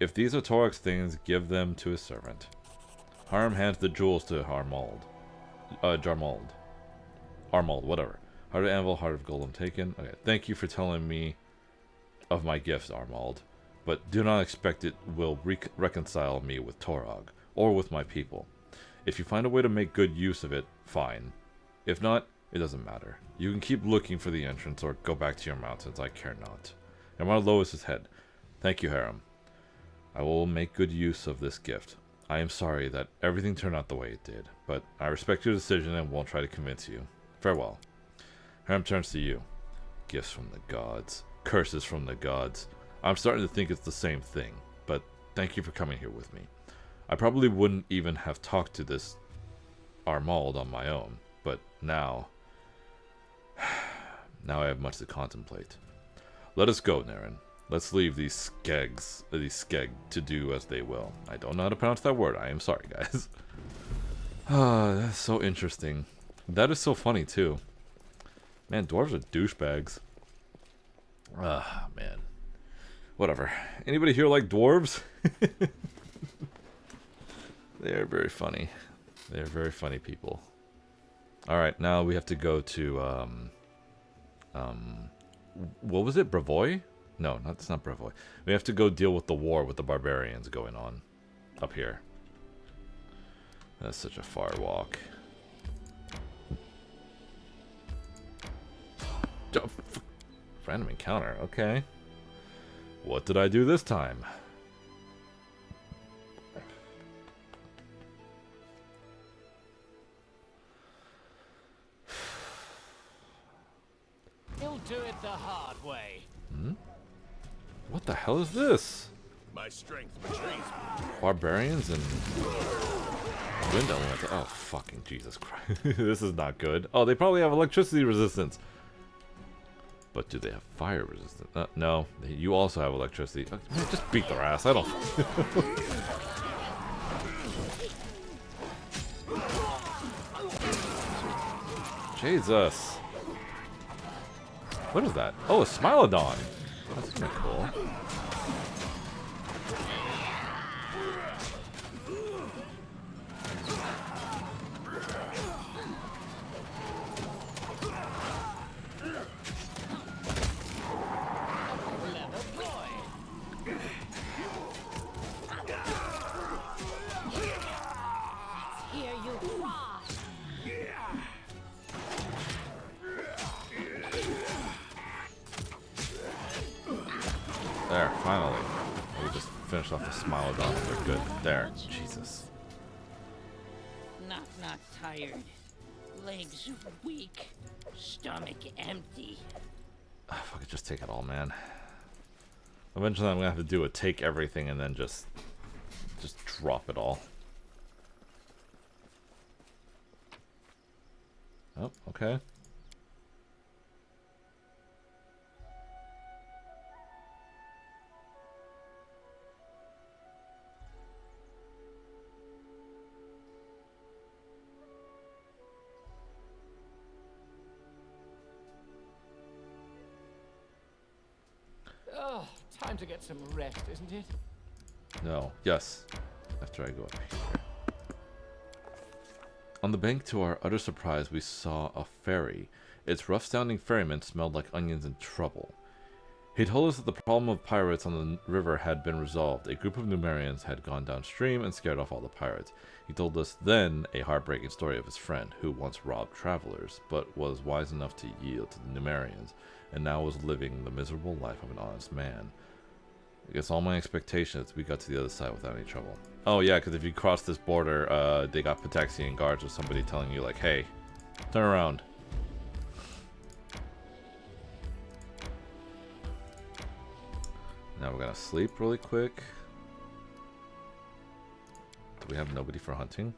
If these are Torog's things, give them to his servant. Harem hands the jewels to Armald, whatever. Heart of anvil, heart of golem taken. Okay, thank you for telling me of my gifts, Armald. But do not expect it will reconcile me with Torog, or with my people. If you find a way to make good use of it, fine. If not, it doesn't matter. You can keep looking for the entrance, or go back to your mountains, I care not. Yarmar lowers his head. Thank you, Harem. I will make good use of this gift. I am sorry that everything turned out the way it did, but I respect your decision and won't try to convince you. Farewell. Harem turns to you. Gifts from the gods. Curses from the gods. I'm starting to think it's the same thing, but thank you for coming here with me. I probably wouldn't even have talked to this Armald on my own, but now I have much to contemplate. Let us go, Naren. Let's leave these skeg to do as they will. I don't know how to pronounce that word. I am sorry, guys. That's so interesting. That is so funny, too. Man, dwarves are douchebags. Man. Whatever. Anybody here like dwarves? They are very funny. They are very funny people. Alright, now we have to go to, what was it? Bravoy? No, it's not Bravoy. We have to go deal with the war with the barbarians going on up here. That's such a far walk. Random encounter, okay. What did I do this time? He'll do it the hard way. Hmm? What the hell is this? My strength betrays me. Barbarians and wind elemental. Oh, fucking Jesus Christ. This is not good. Oh, they probably have electricity resistance. But do they have fire resistance? No, you also have electricity. Man, just beat their ass. I don't. Jesus. What is that? Oh, a Smilodon. That's kind of cool. cry. There, finally. We just finished off the Smilodon. They're good. There. Jesus. Not tired. Legs weak. Stomach empty. Ah, fuck it, just take it all, man. Eventually I'm gonna have to do a take everything and then just drop it all. Oh, okay. Oh, time to get some rest, isn't it? No. Yes. After I go up here. On the bank, to our utter surprise, we saw a ferry. Its rough-sounding ferryman smelled like onions in trouble. He told us that the problem of pirates on the river had been resolved. A group of Numerians had gone downstream and scared off all the pirates. He told us then a heartbreaking story of his friend, who once robbed travelers, but was wise enough to yield to the Numerians, and now was living the miserable life of an honest man. Against all my expectations, we got to the other side without any trouble. Oh yeah, because if you cross this border, they got Pataxian guards or somebody telling you like, hey, turn around. Now we're gonna sleep really quick. Do we have nobody for hunting?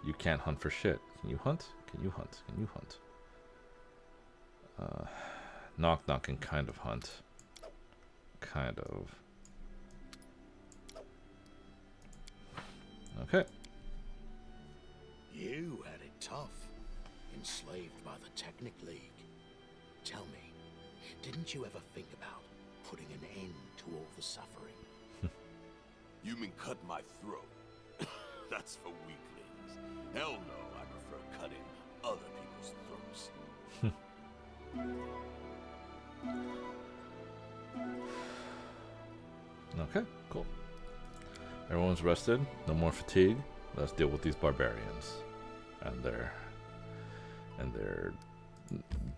You can't hunt for shit. Can you hunt? Can you hunt? Can you hunt? Knock Knock can kind of hunt. Kind of. Okay. You had it tough. Enslaved by the Technic League. Tell me, didn't you ever think about putting an end to all the suffering? You mean cut my throat? That's for weaklings. Hell no, I prefer cutting other people's throats. Okay, cool. Everyone's rested. No more fatigue. Let's deal with these barbarians. And their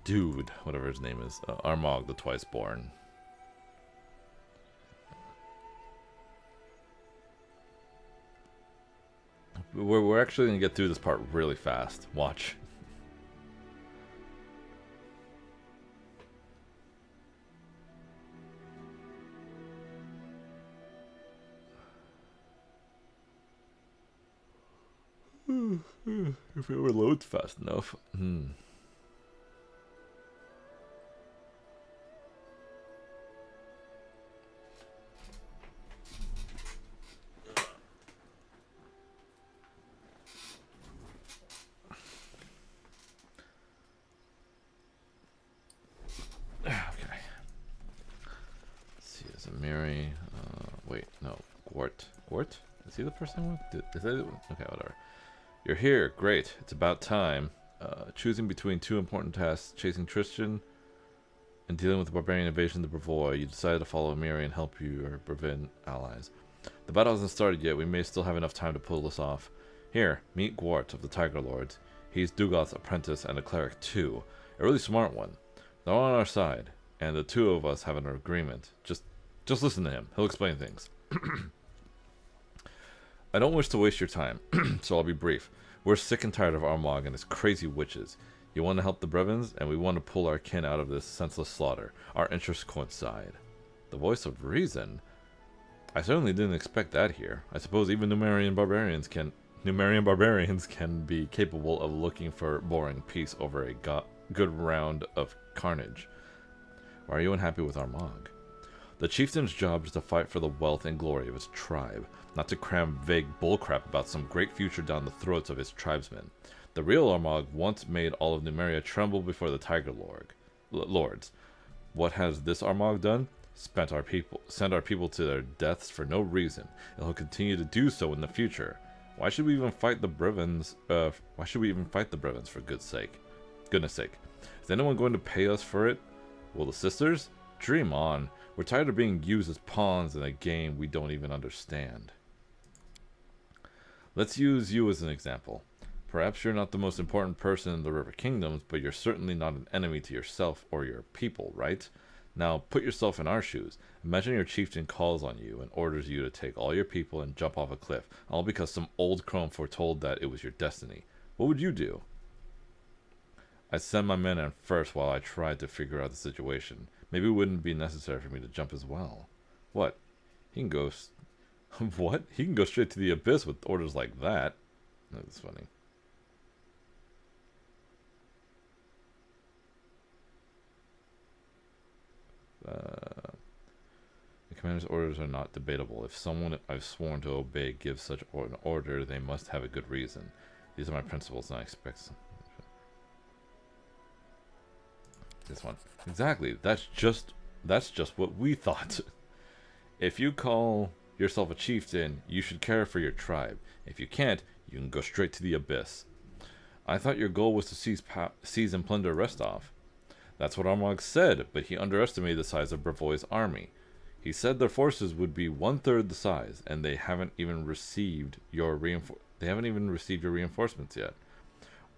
dude, whatever his name is. Armag the Twiceborn. We're actually going to get through this part really fast. Watch. If it were loads fast enough. Okay. Let's see, is it Mary? Wait, no. Gwart. Gwart? Is he the person I want? Is that it? Okay, whatever. You're here. Great. It's about time. Choosing between two important tasks, chasing Tristan and dealing with the barbarian invasion of the Brevoy, you decided to follow Miri and help your Brevin allies. The battle hasn't started yet. We may still have enough time to pull this off. Here, meet Gwart of the Tiger Lords. He's Dugoth's apprentice and a cleric too. A really smart one. They're on our side, and the two of us have an agreement. Just listen to him. He'll explain things. I don't wish to waste your time, so I'll be brief. We're sick and tired of Armag and his crazy witches. You want to help the Brevins, and we want to pull our kin out of this senseless slaughter. Our interests coincide. The voice of reason? I certainly didn't expect that here. I suppose even Numerian barbarians can be capable of looking for boring peace over a good round of carnage. Why are you unhappy with Armag? The chieftain's job is to fight for the wealth and glory of his tribe, not to cram vague bullcrap about some great future down the throats of his tribesmen. The real Armag once made all of Numeria tremble before the Tiger Lords. What has this Armag done? Sent our people to their deaths for no reason, and he'll continue to do so in the future. Why should we even fight the Brevins? Why should we even fight the Brevins for goodness sake? Is anyone going to pay us for it? Will the sisters? Dream on. We're tired of being used as pawns in a game we don't even understand. Let's use you as an example. Perhaps you're not the most important person in the River Kingdoms, but you're certainly not an enemy to yourself or your people, right? Now, put yourself in our shoes. Imagine your chieftain calls on you and orders you to take all your people and jump off a cliff, all because some old crone foretold that it was your destiny. What would you do? I'd send my men in first while I tried to figure out the situation. Maybe it wouldn't be necessary for me to jump as well. What? He can go... What? He can go straight to the abyss with orders like that. That's funny. The commander's orders are not debatable. If someone I've sworn to obey gives such an order, they must have a good reason. These are my principles, and I expect this one. Exactly. That's just what we thought. If you call yourself a chieftain, you should care for your tribe. If you can't, you can go straight to the abyss. I thought your goal was to seize and plunder Restov. That's what Armag said, but he underestimated the size of Brevoy's army. He said their forces would be 1/3 the size, and they haven't even received your reinforcements yet.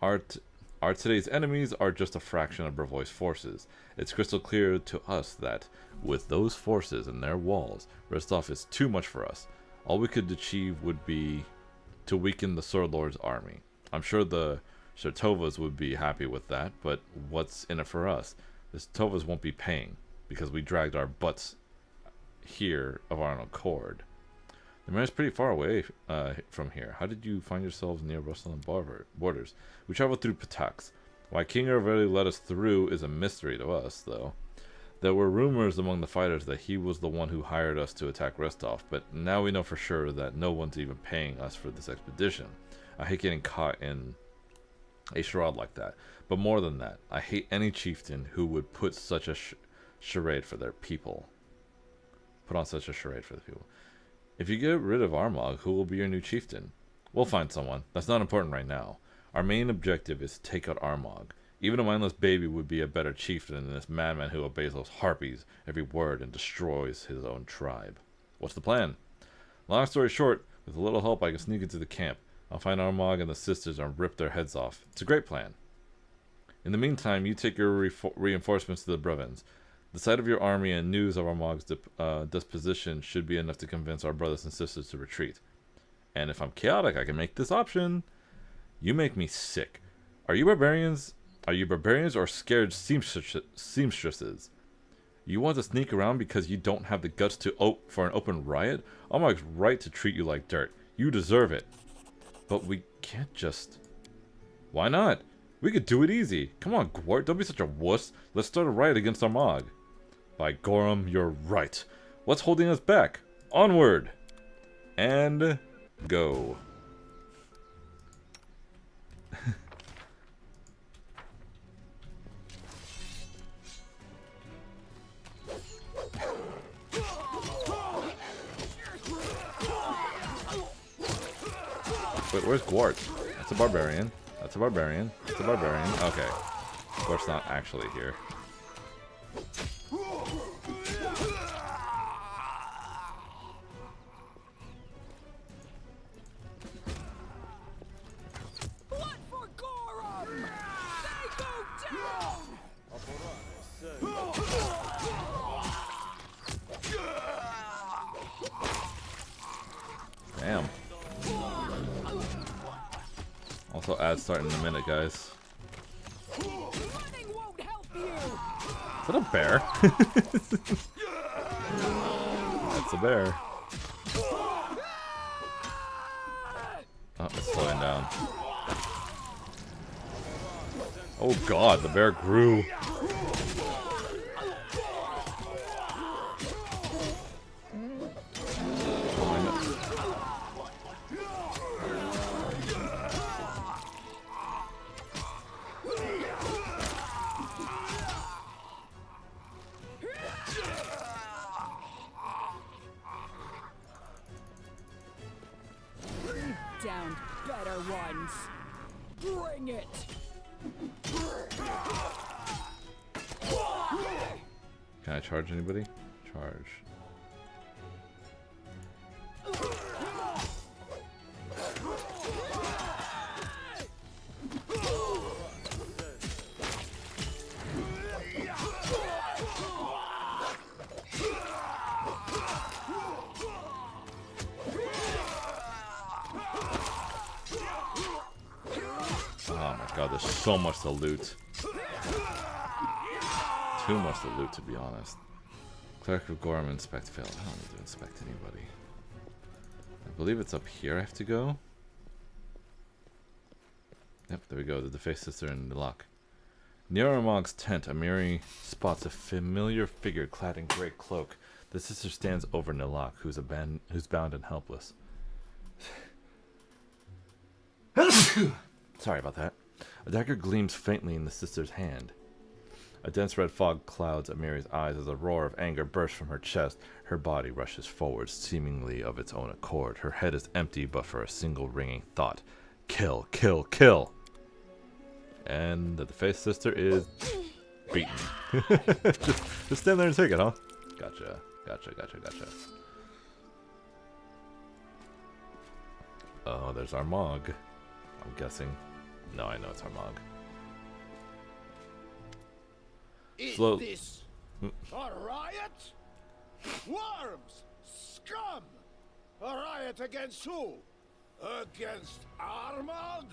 Our today's enemies are just a fraction of Brevoy's forces. It's crystal clear to us that, with those forces and their walls, Restov is too much for us. All we could achieve would be to weaken the Sword Lord's army. I'm sure the Chertovas would be happy with that, but what's in it for us? The Chertovas won't be paying, because we dragged our butts here of our own accord. The mayor's pretty far away from here. How did you find yourselves near Ruslan borders? We traveled through Patax. Why King really let us through is a mystery to us, though. There were rumors among the fighters that he was the one who hired us to attack Restov, but now we know for sure that no one's even paying us for this expedition. I hate getting caught in a charade like that, but more than that, I hate any chieftain who would put such a charade for their people. Put on such a charade for the people. If you get rid of Armag, who will be your new chieftain? We'll find someone. That's not important right now. Our main objective is to take out Armag. Even a mindless baby would be a better chieftain than this madman who obeys those harpies every word and destroys his own tribe. What's the plan? Long story short, with a little help I can sneak into the camp. I'll find Armag and the sisters and rip their heads off. It's a great plan. In the meantime, you take your reinforcements to the Brevins. The sight of your army and news of Armag's disposition should be enough to convince our brothers and sisters to retreat. And if I'm chaotic, I can make this option. You make me sick. Are you barbarians? Are you barbarians or scared seamstresses? You want to sneak around because you don't have the guts for an open riot? Armag's right to treat you like dirt. You deserve it. But we can't just... Why not? We could do it easy. Come on, Gwart, don't be such a wuss. Let's start a riot against Armag. By Gorum, you're right. What's holding us back? Onward! And... go. Wait, where's Gwart? That's a barbarian. That's a barbarian. That's a barbarian. Okay. Gwart's not actually here. Blood for Gorum! They go down! Damn. Also, ads starting in a minute, guys. Running won't help you! Is that a bear? That's a bear. Oh, it's slowing down. Oh god, the bear grew. Down better ones. Bring it! Can I charge anybody? Charge. God, there's so much to loot. Too much to loot, to be honest. Cleric of Gorham, inspect failed. I don't need to inspect anybody. I believe it's up here I have to go. Yep, there we go. The defaced sister in the lock. Near Armag's tent, Amiri spots a familiar figure clad in grey cloak. The sister stands over Nilak, who's bound and helpless. Sorry about that. A dagger gleams faintly in the sister's hand. A dense red fog clouds Amiri's eyes as a roar of anger bursts from her chest. Her body rushes forward, seemingly of its own accord. Her head is empty but for a single ringing thought. Kill, kill, kill! And the defaced sister is beaten. just stand there and take it, huh? Gotcha. Oh, there's Armag. I'm guessing. No, I know it's Armag. Is Slow. this a riot? Worms! Scum! A riot against who? Against Armag?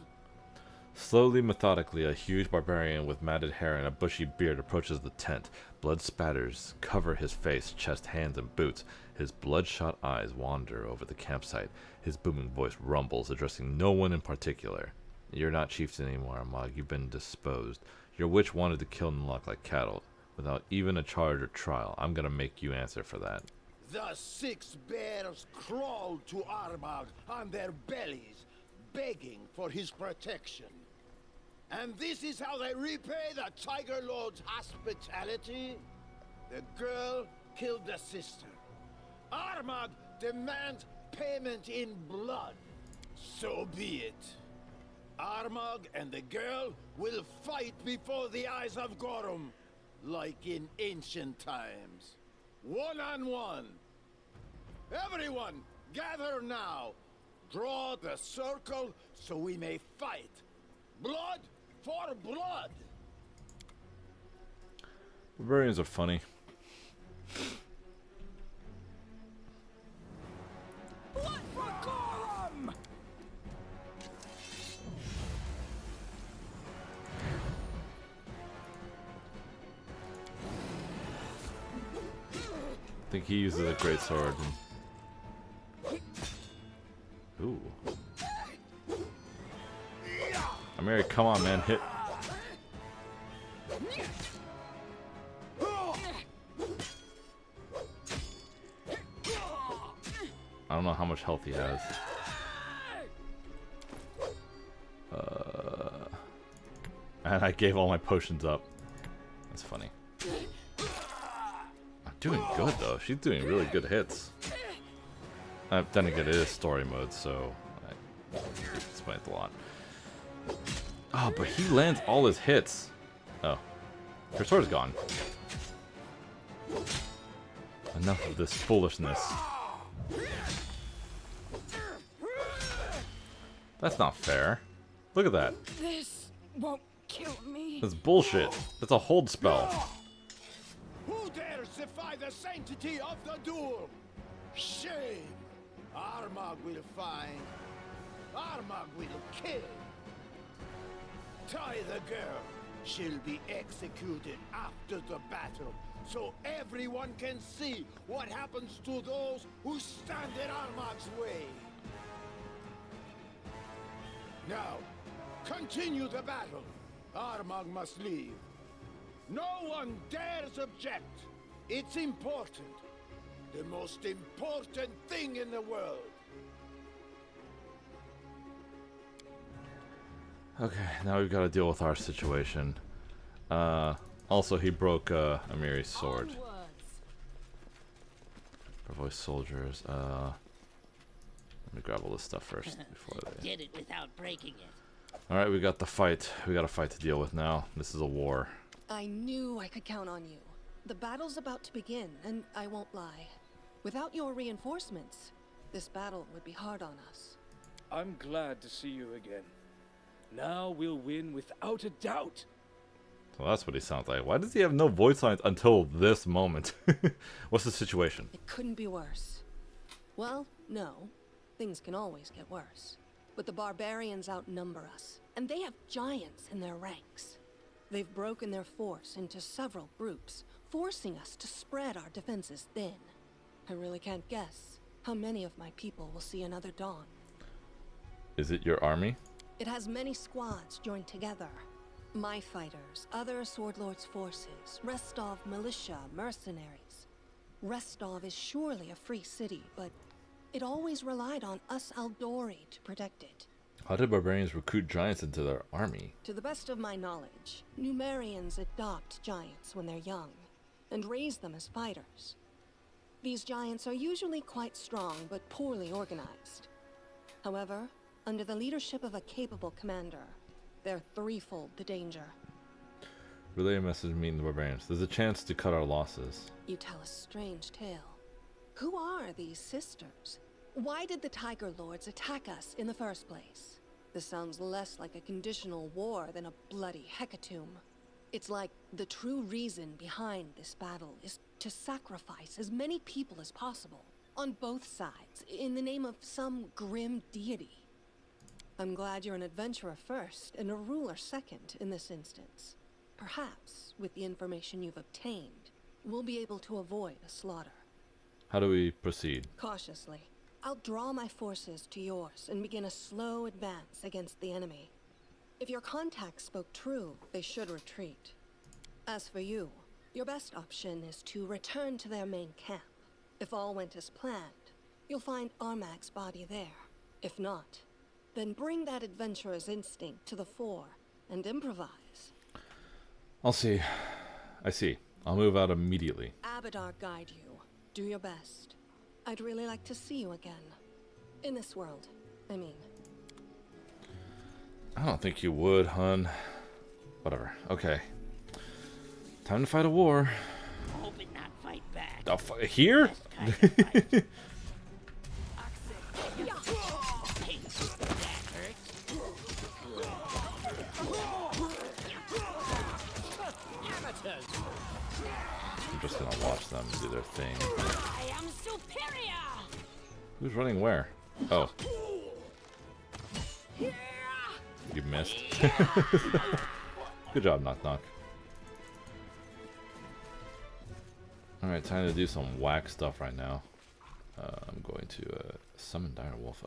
Slowly, methodically, a huge barbarian with matted hair and a bushy beard approaches the tent. Blood spatters cover his face, chest, hands, and boots. His bloodshot eyes wander over the campsite. His booming voice rumbles, addressing no one in particular. You're not chieftain anymore, Armag. You've been disposed. Your witch wanted to kill Nilak like cattle, without even a charge or trial. I'm gonna make you answer for that. The 6 bears crawled to Armag on their bellies, begging for his protection. And this is how they repay the Tiger Lord's hospitality? The girl killed the sister. Armag demands payment in blood. So be it. Armag and the girl will fight before the eyes of Gorham, like in ancient times. 1-on-1. Everyone, gather now. Draw the circle so we may fight. Blood for blood. Barbarians are funny. Blood for Gorham! I think he uses a great sword. Ooh. Amiri, come on, man, hit. I don't know how much health he has. And I gave all my potions up. That's funny. I'm doing good though. She's doing really good hits. Then again, it is story mode, so I explain it a lot. Oh, but he lands all his hits. Oh, her sword is gone. Enough of this foolishness. That's not fair. Look at that. This won't kill me. That's bullshit. That's a hold spell. Who dares defy the sanctity of the duel? Shame! Armag will find. Armag will kill. Tie the girl. She'll be executed after the battle, so everyone can see what happens to those who stand in Armag's way. Now, continue the battle. Armag must leave. No one dares object. It's important. The most important thing in the world. Okay, now we've got to deal with our situation. Also, he broke Amiri's sword. For voice soldiers. Let me grab all this stuff first before they Did it without breaking it. Alright, we got the fight. We got a fight to deal with now. This is a war. I knew I could count on you. The battle's about to begin, and I won't lie. Without your reinforcements, this battle would be hard on us. I'm glad to see you again. Now we'll win without a doubt. So that's what he sounds like. Why does he have no voice lines until this moment? What's the situation? It couldn't be worse. Well, no. Things can always get worse. But the barbarians outnumber us, and they have giants in their ranks. They've broken their force into several groups, forcing us to spread our defenses thin. I really can't guess how many of my people will see another dawn. Is it your army? It has many squads joined together. My fighters, other Sword Lord's forces, Restov militia, mercenaries. Restov is surely a free city, but it always relied on us Aldori to protect it. How did barbarians recruit giants into their army? To the best of my knowledge, Numerians adopt giants when they're young, and raise them as fighters. These giants are usually quite strong, but poorly organized. However, under the leadership of a capable commander, they're threefold the danger. Relay a message meeting the barbarians. There's a chance to cut our losses. You tell a strange tale. Who are these sisters? Why did the Tiger Lords attack us in the first place? This sounds less like a conditional war than a bloody hecatomb. It's like the true reason behind this battle is to sacrifice as many people as possible, on both sides, in the name of some grim deity. I'm glad you're an adventurer first and a ruler second in this instance. Perhaps, with the information you've obtained, we'll be able to avoid a slaughter. How do we proceed? Cautiously. I'll draw my forces to yours and begin a slow advance against the enemy. If your contacts spoke true, they should retreat. As for you, your best option is to return to their main camp. If all went as planned, you'll find Armag's body there. If not, then bring that adventurer's instinct to the fore and improvise. I'll see. I see. I'll move out immediately. Abadar guide you. Do your best. I'd really like to see you again. In this world, I mean. I don't think you would, hun. Whatever. Okay. Time to fight a war. Hope it not fight back. Here? Just kind of fight. Hey, that hurts. Amateurs. I'm just gonna watch them do their thing. I am superior. Who's running where? Oh. You missed. Good job, Knock Knock. Alright, time to do some whack stuff right now. I'm going to summon Direwolf.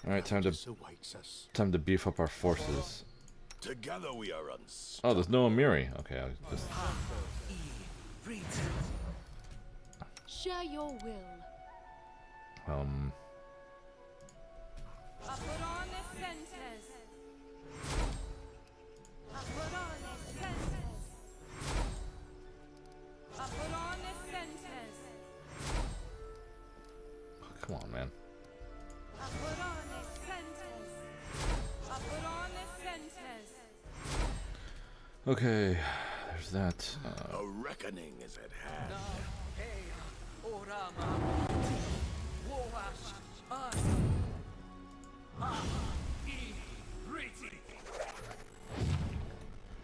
Alright, time to beef up our forces. Together we are unstoppable. Oh, there's no Amiri. Okay, I'll just... Share your will. Come on, man. Okay, there's that. A reckoning is at hand.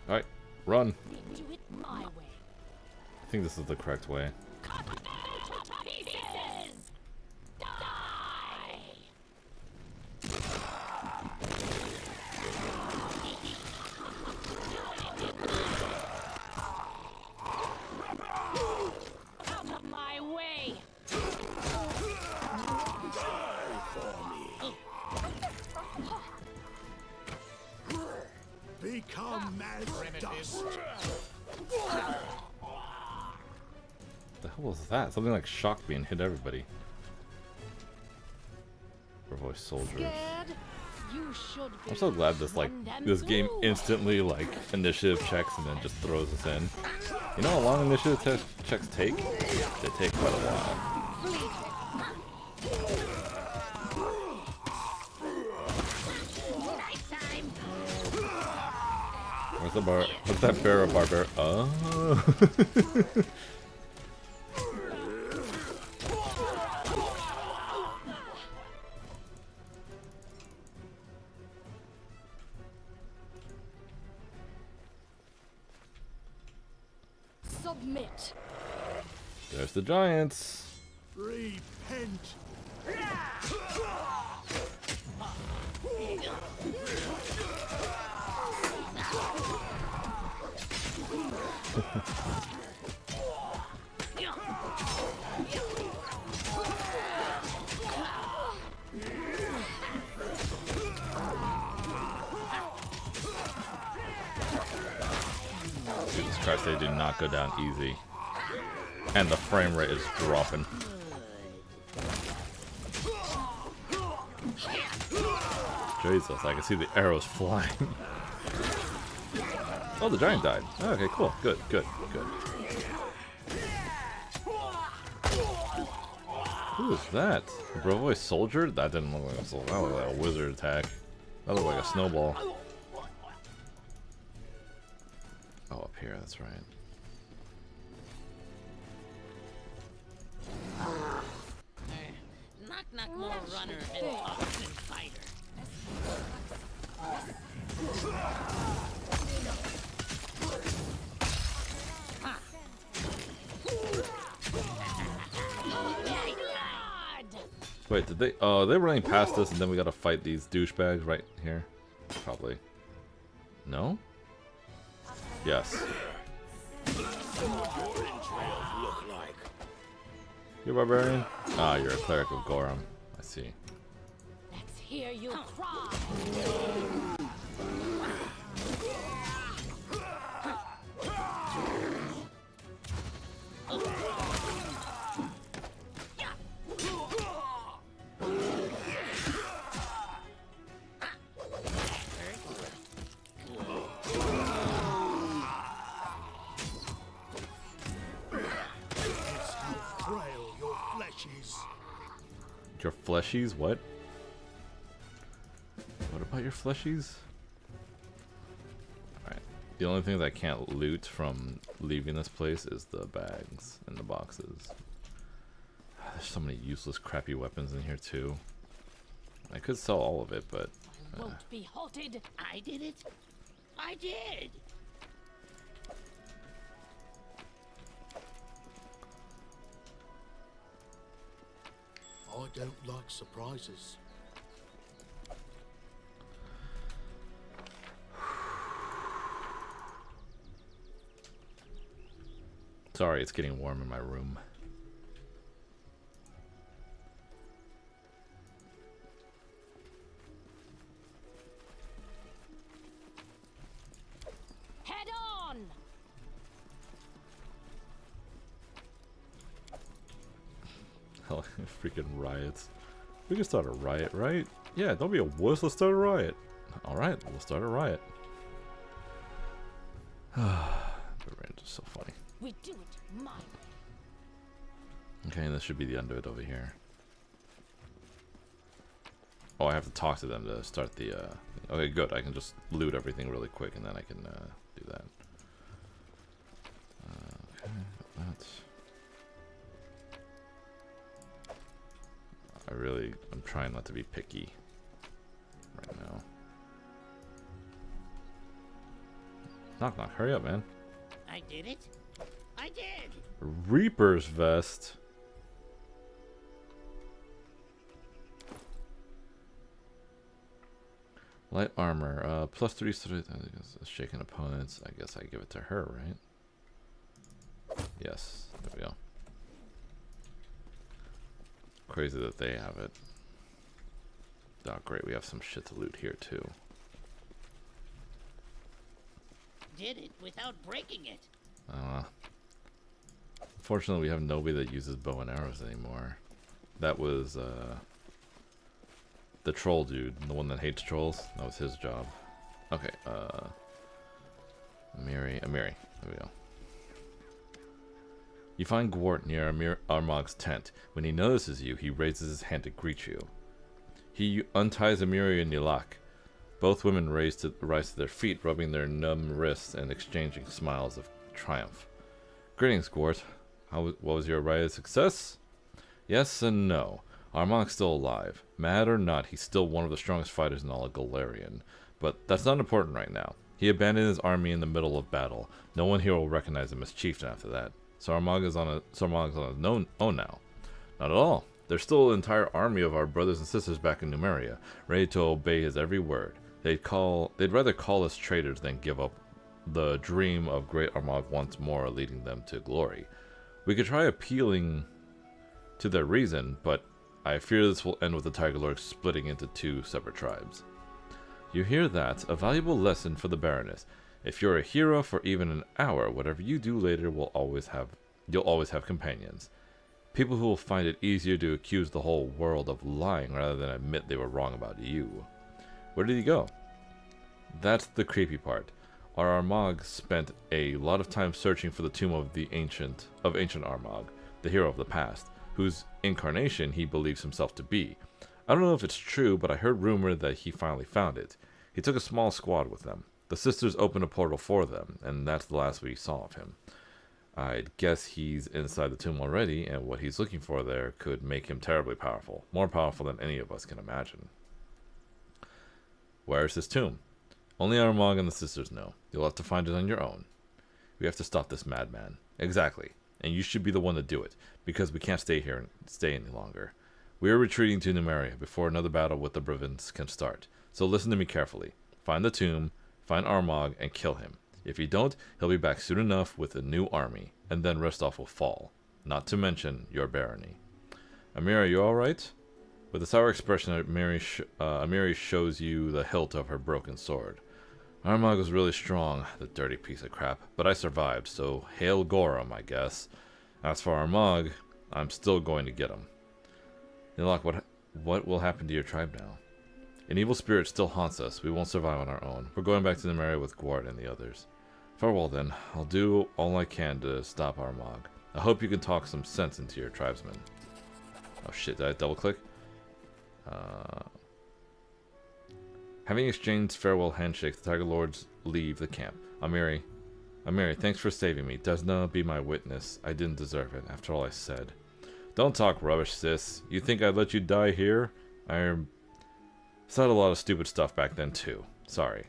Alright, run. Do it my way. I think this is the correct way. Pieces! Die! Out of my way! Become mad dust. The hell was that? Something like shock being hit everybody. Or voice soldiers. Scared? You should be. I'm so glad this game instantly initiative checks and then just throws us in. You know how long initiative checks take? They take quite a while. Where's the bar? What's that bear a barber? Oh. Submit. There's the giants. Repent. Jesus Christ, they do not go down easy. And the frame rate is dropping. Jesus, I can see the arrows flying. Oh, the giant died. Okay, cool. Good, good, good. Who is that? A Brovoy soldier? That didn't look like a soldier. That looked like a wizard attack. That looked like a snowball. Oh, up here, that's right. Knock more runner than tough and fighter. Wait, did they? Oh, they're running past us, and then we gotta fight these douchebags right here. Probably. No? Yes. You're a barbarian? Ah, you're a cleric of Gorum. I see. Let's hear you cry. Your fleshies? What? What about your fleshies? Alright. The only thing that I can't loot from leaving this place is the bags and the boxes. There's so many useless, crappy weapons in here, too. I could sell all of it, but... Won't be halted. I did it. I did. I don't like surprises. Sorry, it's getting warm in my room. Head on. Hell, freaking riots. We can start a riot, right? Yeah, don't be a wuss. Let's start a riot. Alright, we'll start a riot. The range is so funny. We do it my way. Okay, and this should be the end of it over here. Oh, I have to talk to them to start the, Okay, good. I can just loot everything really quick, and then I can, do that. Okay, that's... I'm trying not to be picky right now. Knock knock, hurry up, man. I did it. I did. Reaper's vest. Light armor, plus 3 shaken opponents. I guess I give it to her, right? Yes, there we go. Crazy that they have it. Oh, great, we have some shit to loot here, too. Did it without breaking it. Fortunately, we have nobody that uses bow and arrows anymore. That was, the troll dude, the one that hates trolls. That was his job. Okay, Amiri, there we go. You find Gwart near Armag's tent. When he notices you, he raises his hand to greet you. He unties Amiri and Nilak. Both women rise to their feet, rubbing their numb wrists and exchanging smiles of triumph. Greetings, Gwart. What was your riot success? Yes and no. Armag's still alive. Mad or not, he's still one of the strongest fighters in all of Galarian. But that's not important right now. He abandoned his army in the middle of battle. No one here will recognize him as chieftain after that. So Armag is on his own now. Not at all. There's still an entire army of our brothers and sisters back in Numeria, ready to obey his every word. They'd rather call us traitors than give up the dream of great Armag once more leading them to glory. We could try appealing to their reason, but I fear this will end with the Tiger Lords splitting into two separate tribes. You hear that? A valuable lesson for the Baroness. If you're a hero for even an hour, whatever you do later you'll always have companions. People who will find it easier to accuse the whole world of lying rather than admit they were wrong about you. Where did he go? That's the creepy part. Our Armag spent a lot of time searching for the tomb of ancient Armag, the hero of the past, whose incarnation he believes himself to be. I don't know if it's true, but I heard rumor that he finally found it. He took a small squad with them. The sisters opened a portal for them, and that's the last we saw of him. I'd guess he's inside the tomb already, and what he's looking for there could make him terribly powerful. More powerful than any of us can imagine. Where is his tomb? Only Armag and the sisters know. You'll have to find it on your own. We have to stop this madman. Exactly. And you should be the one to do it, because we can't stay here and stay any longer. We are retreating to Numeria before another battle with the Brevins can start. So listen to me carefully. Find the tomb, find Armag, and kill him. If you don't, he'll be back soon enough with a new army, and then Restov will fall. Not to mention your barony. Amira, you alright? With a sour expression, Amiri shows you the hilt of her broken sword. Armag was really strong, the dirty piece of crap, but I survived, so hail Gorham, I guess. As for Armag, I'm still going to get him. Nilok, what will happen to your tribe now? An evil spirit still haunts us. We won't survive on our own. We're going back to Numeria with Gwart and the others. Farewell then. I'll do all I can to stop Armag. I hope you can talk some sense into your tribesmen. Oh shit, did I double click? Having exchanged farewell handshakes, the Tiger Lords leave the camp. Amiri, thanks for saving me. Desna, be my witness. I didn't deserve it, after all I said. Don't talk rubbish, sis. You think I'd let you die here? I said a lot of stupid stuff back then, too. Sorry.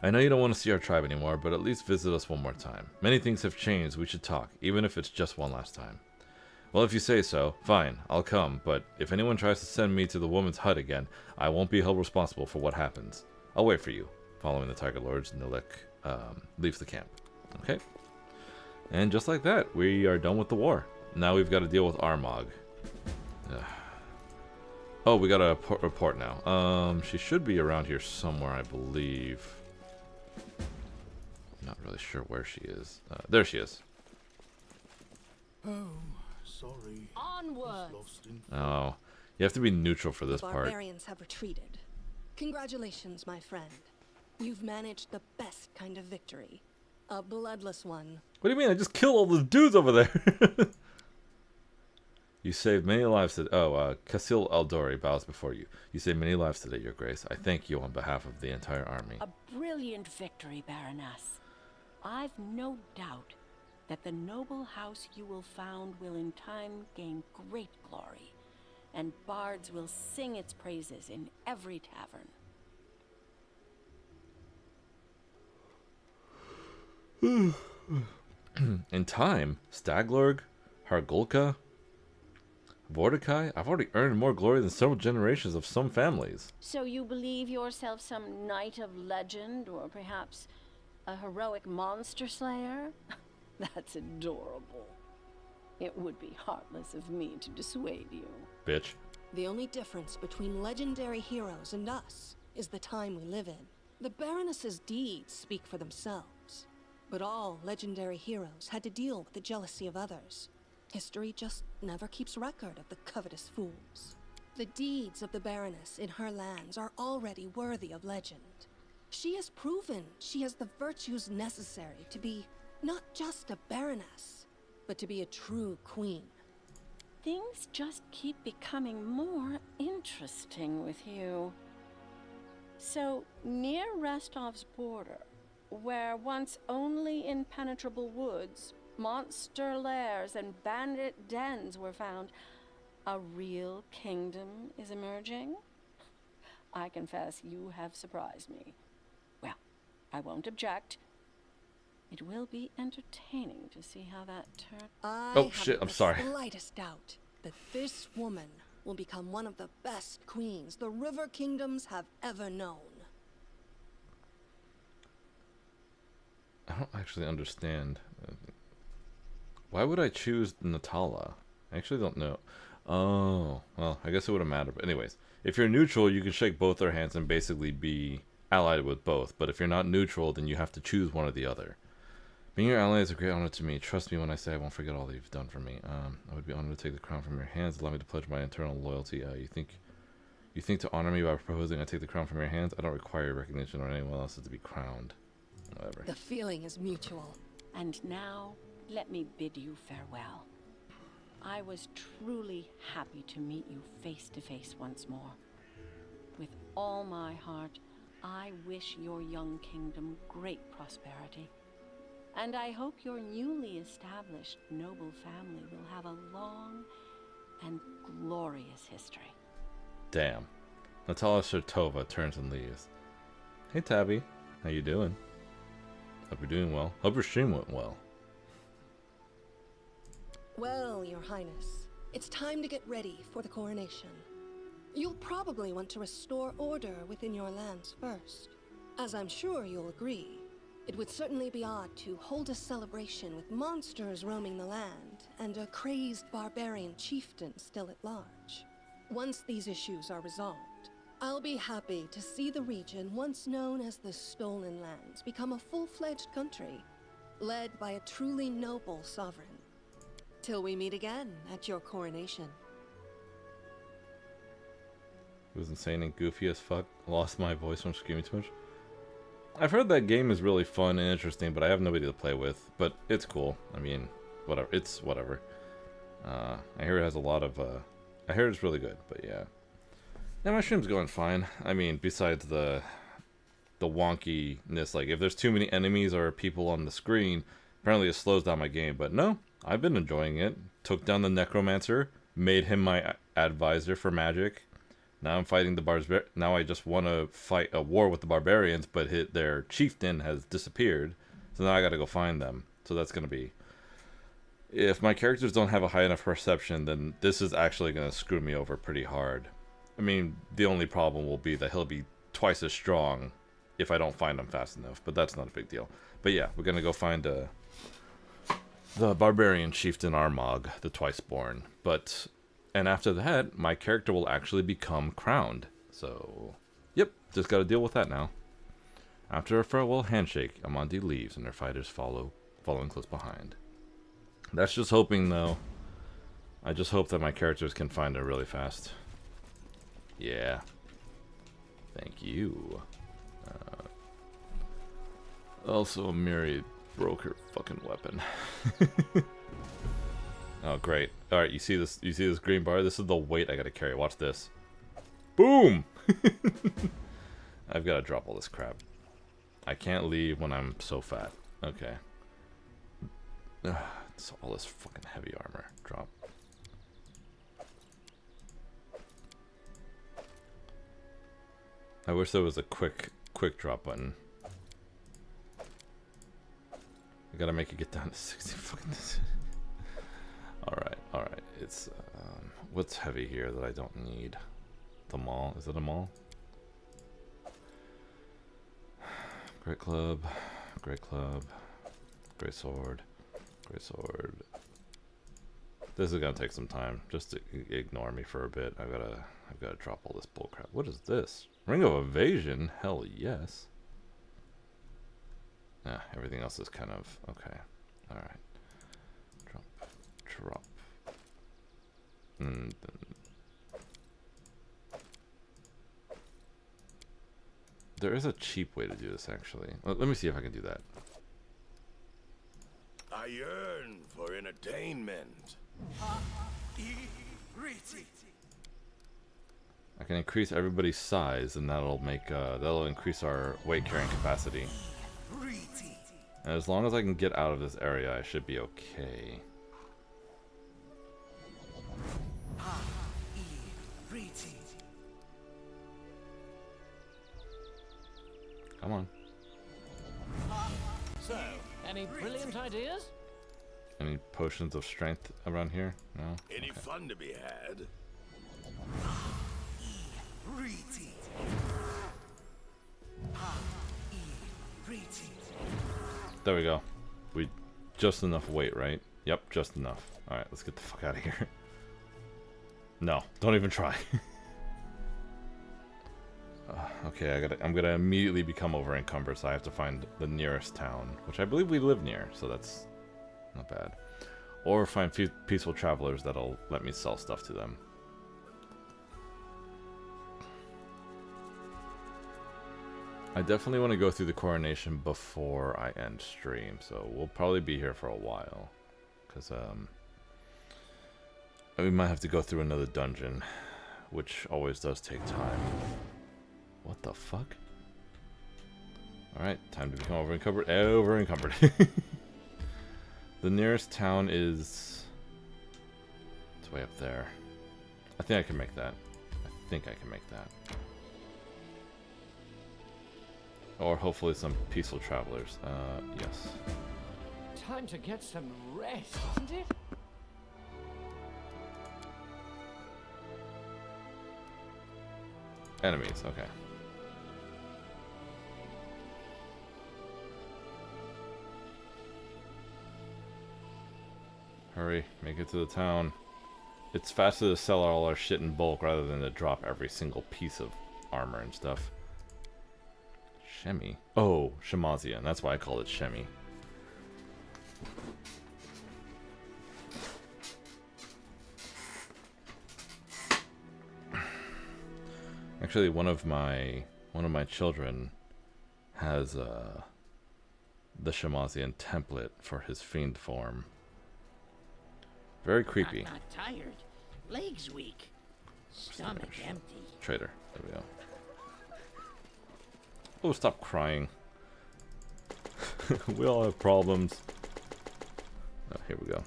I know you don't want to see our tribe anymore, but at least visit us one more time. Many things have changed. We should talk, even if it's just one last time. Well, if you say so, fine, I'll come, but if anyone tries to send me to the woman's hut again, I won't be held responsible for what happens. I'll wait for you. Following the Tiger Lords, Nilek leaves the camp. Okay. And just like that, we are done with the war. Now we've got to deal with Armag. Oh, we got a report now. She should be around here somewhere, I believe. Not really sure where she is. There she is. Oh. Sorry. Onward. Oh, you have to be neutral for this the part. Barbarians have retreated. Congratulations, my friend. You've managed the best kind of victory. A bloodless one. What do you mean? I just killed all the dudes over there. You saved many lives today. Oh, Casil Aldori bows before you. You saved many lives today, Your Grace. I thank you on behalf of the entire army. A brilliant victory, Baroness. I've no doubt that the noble house you will found will in time gain great glory, and bards will sing its praises in every tavern. In time? Staglorg? Hargulka? Vordekai? I've already earned more glory than several generations of some families. So you believe yourself some knight of legend, or perhaps a heroic monster slayer? That's adorable. It would be heartless of me to dissuade you. Bitch. The only difference between legendary heroes and us is the time we live in. The Baroness's deeds speak for themselves, but all legendary heroes had to deal with the jealousy of others. History just never keeps record of the covetous fools. The deeds of the Baroness in her lands are already worthy of legend. She has proven she has the virtues necessary to be not just a Baroness, but to be a true queen. Things just keep becoming more interesting with you. So, near Restov's border, where once only impenetrable woods, monster lairs, and bandit dens were found, a real kingdom is emerging? I confess you have surprised me. Well, I won't object. It will be entertaining to see how that turns. Oh shit, I'm sorry. I have the slightest doubt that this woman will become one of the best queens the River Kingdoms have ever known. I don't actually understand. Why would I choose Natala? I actually don't know. Oh, well, I guess it wouldn't matter. But anyways, if you're neutral, you can shake both their hands and basically be allied with both. But if you're not neutral, then you have to choose one or the other. Being your ally is a great honor to me. Trust me when I say I won't forget all that you've done for me. I would be honored to take the crown from your hands. Allow me to pledge my eternal loyalty. You think to honor me by proposing I take the crown from your hands? I don't require your recognition or anyone else's to be crowned. Whatever. The feeling is mutual. And now, let me bid you farewell. I was truly happy to meet you face to face once more. With all my heart, I wish your young kingdom great prosperity. And I hope your newly established noble family will have a long and glorious history. Damn. Natalia Shartova turns and leaves. Hey Tabby, how you doing? Hope you're doing well. Hope your stream went well. Well, Your Highness, it's time to get ready for the coronation. You'll probably want to restore order within your lands first. As I'm sure you'll agree, it would certainly be odd to hold a celebration with monsters roaming the land and a crazed barbarian chieftain still at large. Once these issues are resolved, I'll be happy to see the region once known as the Stolen Lands become a full-fledged country, led by a truly noble sovereign. Till we meet again at your coronation. It was insane and goofy as fuck. Lost my voice from screaming too much. I've heard that game is really fun and interesting, but I have nobody to play with. But it's cool. I mean, whatever. It's whatever. I hear it has a lot of... I hear it's really good, but yeah. Yeah, my stream's going fine. I mean, besides the wonkiness, like if there's too many enemies or people on the screen, apparently it slows down my game. But no, I've been enjoying it. Took down the Necromancer, made him my advisor for magic. Now I'm fighting the now I just want to fight a war with the barbarians, but their chieftain has disappeared. So now I gotta go find them. So that's gonna be... If my characters don't have a high enough perception, then this is actually gonna screw me over pretty hard. I mean, the only problem will be that he'll be twice as strong if I don't find him fast enough, but that's not a big deal. But yeah, we're gonna go find the barbarian chieftain Armag, the Twiceborn. And after that, my character will actually become crowned. So, yep, just gotta deal with that now. After a farewell handshake, Amandi leaves and her fighters following close behind. That's just hoping, though. I just hope that my characters can find her really fast. Yeah. Thank you. Also, Mary broke her fucking weapon. Oh, great. Alright, you see this green bar? This is the weight I gotta carry. Watch this. Boom! I've gotta drop all this crap. I can't leave when I'm so fat. Okay. It's all this fucking heavy armor. Drop. I wish there was a quick drop button. I gotta make it get down to 60 fucking... Alright. It's, what's heavy here that I don't need? The maul? Is it a maul? Great club. Great club. Great sword. Great sword. This is gonna take some time. Just to ignore me for a bit. I've gotta drop all this bullcrap. What is this? Ring of Evasion? Hell yes. Yeah, everything else is kind of okay. Alright. Drop. And then there is a cheap way to do this, actually. Let me see if I can do that. I yearn for entertainment. I can increase everybody's size, and that'll increase our weight carrying capacity. And as long as I can get out of this area, I should be okay. Come on. So, any brilliant ideas? Any potions of strength around here? No? Any Okay. fun to be had? There we go. We just enough weight, right? Yep, just enough. Alright, let's get the fuck out of here. No, don't even try. Okay, I'm gonna immediately become over encumbered, so I have to find the nearest town, which I believe we live near, so that's not bad. Or find peaceful travelers that'll let me sell stuff to them. I definitely want to go through the coronation before I end stream, so we'll probably be here for a while. Because, we might have to go through another dungeon, which always does take time. What the fuck? Alright, time to become over encumbered. Over encumbered. The nearest town is... it's way up there. I think I can make that. I think I can make that. Or hopefully some peaceful travelers. Yes. Time to get some rest, isn't it? Enemies, okay. Hurry, make it to the town. It's faster to sell all our shit in bulk rather than to drop every single piece of armor and stuff. Shemi? Oh, Shemazian. That's why I call it Shemi. Actually, one of my children has the Shemazian template for his fiend form. Very creepy. Not tired, legs weak, stomach empty. Traitor. There we go. Oh, stop crying. We all have problems. Oh, here we go.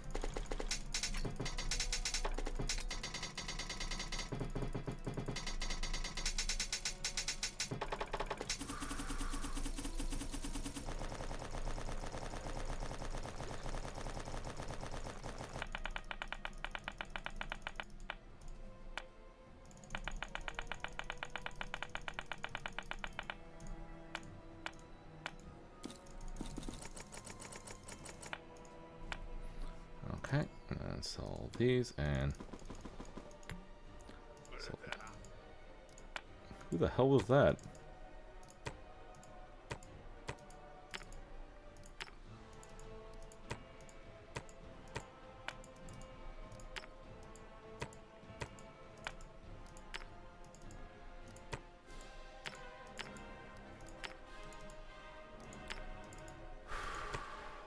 Okay, and then sell these and sell that. Who the hell was that?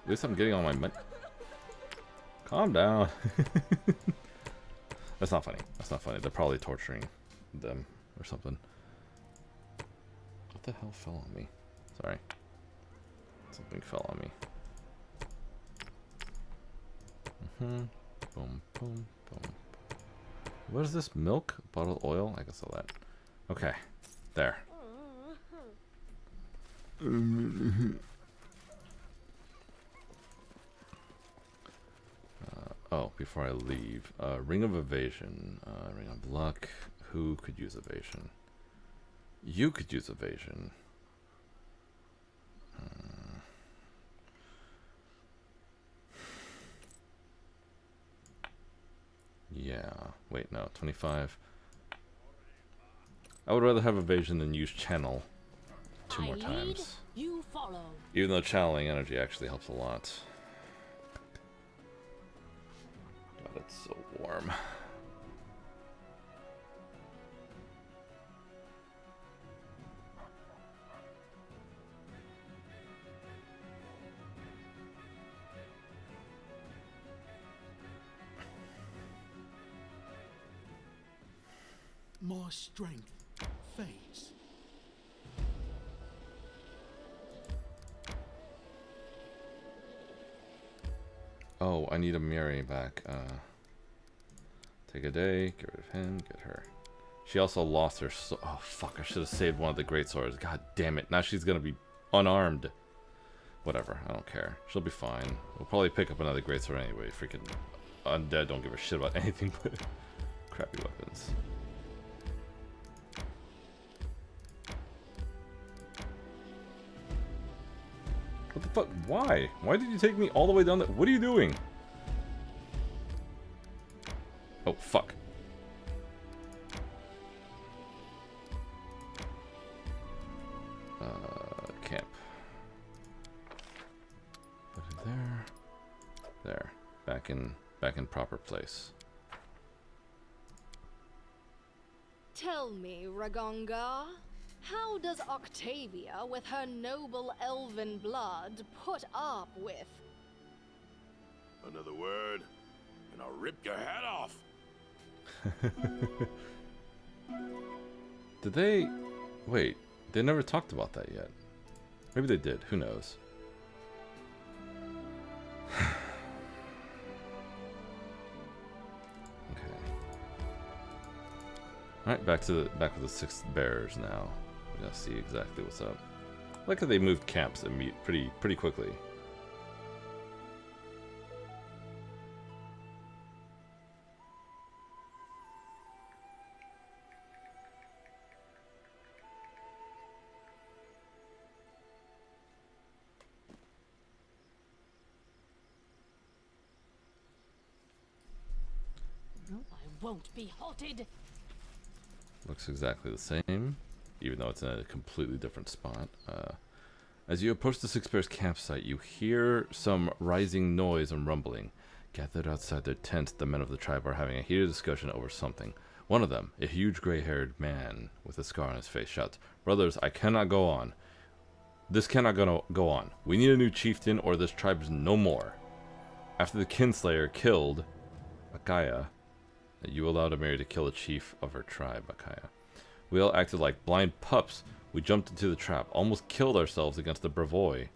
At least I'm getting all my money. Calm down. That's not funny. That's not funny. They're probably torturing them or something. What the hell fell on me? Sorry. Something fell on me. Boom, boom, boom. What is this? Milk? Bottled oil? I can sell that. Okay. There. Oh, before I leave, Ring of Evasion, Ring of Luck. Who could use evasion? You could use evasion. Yeah. Wait, no. 25. I would rather have evasion than use channel 2 more times. You follow. Even though channeling energy actually helps a lot. God, it's so warm. My strength fades. Oh, I need a Miri back. Take a day, get rid of him, get her. She also lost her oh fuck, I should have saved one of the great swords. God damn it, now she's gonna be unarmed. Whatever, I don't care. She'll be fine. We'll probably pick up another great sword anyway. Freaking undead don't give a shit about anything but crappy weapons. What the fuck? Why? Why did you take me all the way down there? What are you doing? Oh, fuck. Camp. Put it there. There. Back in proper place. Tell me, Ragonga, how does Octavia, with her noble elven blood, put up with... Another word, and I'll rip your head off. Did they... Wait, they never talked about that yet. Maybe they did, who knows. Alright, back with the 6 bears now. We gotta see exactly what's up. I like how they moved camps pretty quickly. I won't be halted. Looks exactly the same, even though it's in a completely different spot. As you approach the 6 Bears campsite, you hear some rising noise and rumbling. Gathered outside their tents, the men of the tribe are having a heated discussion over something. One of them, a huge gray-haired man with a scar on his face, shouts, "Brothers, I cannot go on. This cannot go on. We need a new chieftain or this tribe is no more." After the Kinslayer killed Akaya, you allowed Amiri to kill the chief of her tribe, Akaya. We all acted like blind pups. We jumped into the trap, almost killed ourselves against the Bravoy.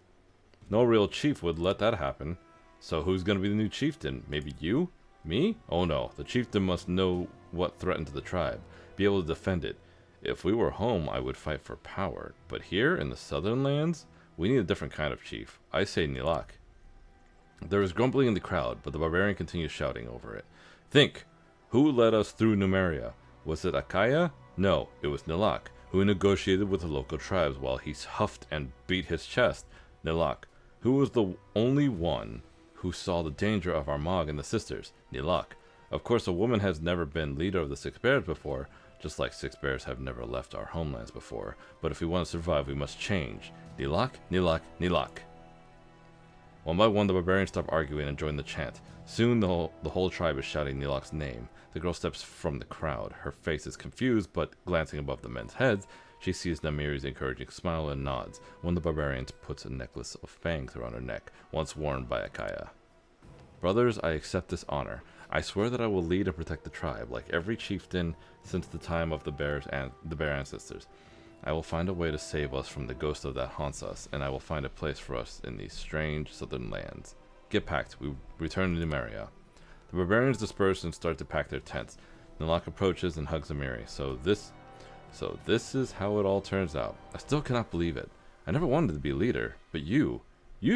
No real chief would let that happen. So who's gonna be the new chieftain? Maybe you? Me? Oh no, the chieftain must know what threatened the tribe, be able to defend it. If we were home, I would fight for power. But here, in the southern lands, we need a different kind of chief. I say Nilak. There was grumbling in the crowd, but the barbarian continued shouting over it. Think! Who led us through Numeria? Was it Akaya? No, it was Nilak, who negotiated with the local tribes while he huffed and beat his chest. Nilak, who was the only one who saw the danger of Armag and the sisters. Nilak. Of course, a woman has never been leader of the 6 Bears before, just like 6 Bears have never left our homelands before. But if we want to survive, we must change. Nilak, Nilak, Nilak. One by one, the barbarians stop arguing and join the chant. Soon, the whole tribe is shouting Nilak's name. The girl steps from the crowd. Her face is confused, but glancing above the men's heads, she sees Namiri's encouraging smile and nods. One of the barbarians puts a necklace of fangs around her neck, once worn by Akaya. Brothers, I accept this honor. I swear that I will lead and protect the tribe, like every chieftain since the time of the bear ancestors. I will find a way to save us from the ghost that haunts us, and I will find a place for us in these strange southern lands. Get packed. We return to Numeria. The barbarians disperse and start to pack their tents. Nilak approaches and hugs Amiri. So this is how it all turns out. I still cannot believe it. I never wanted to be a leader, but you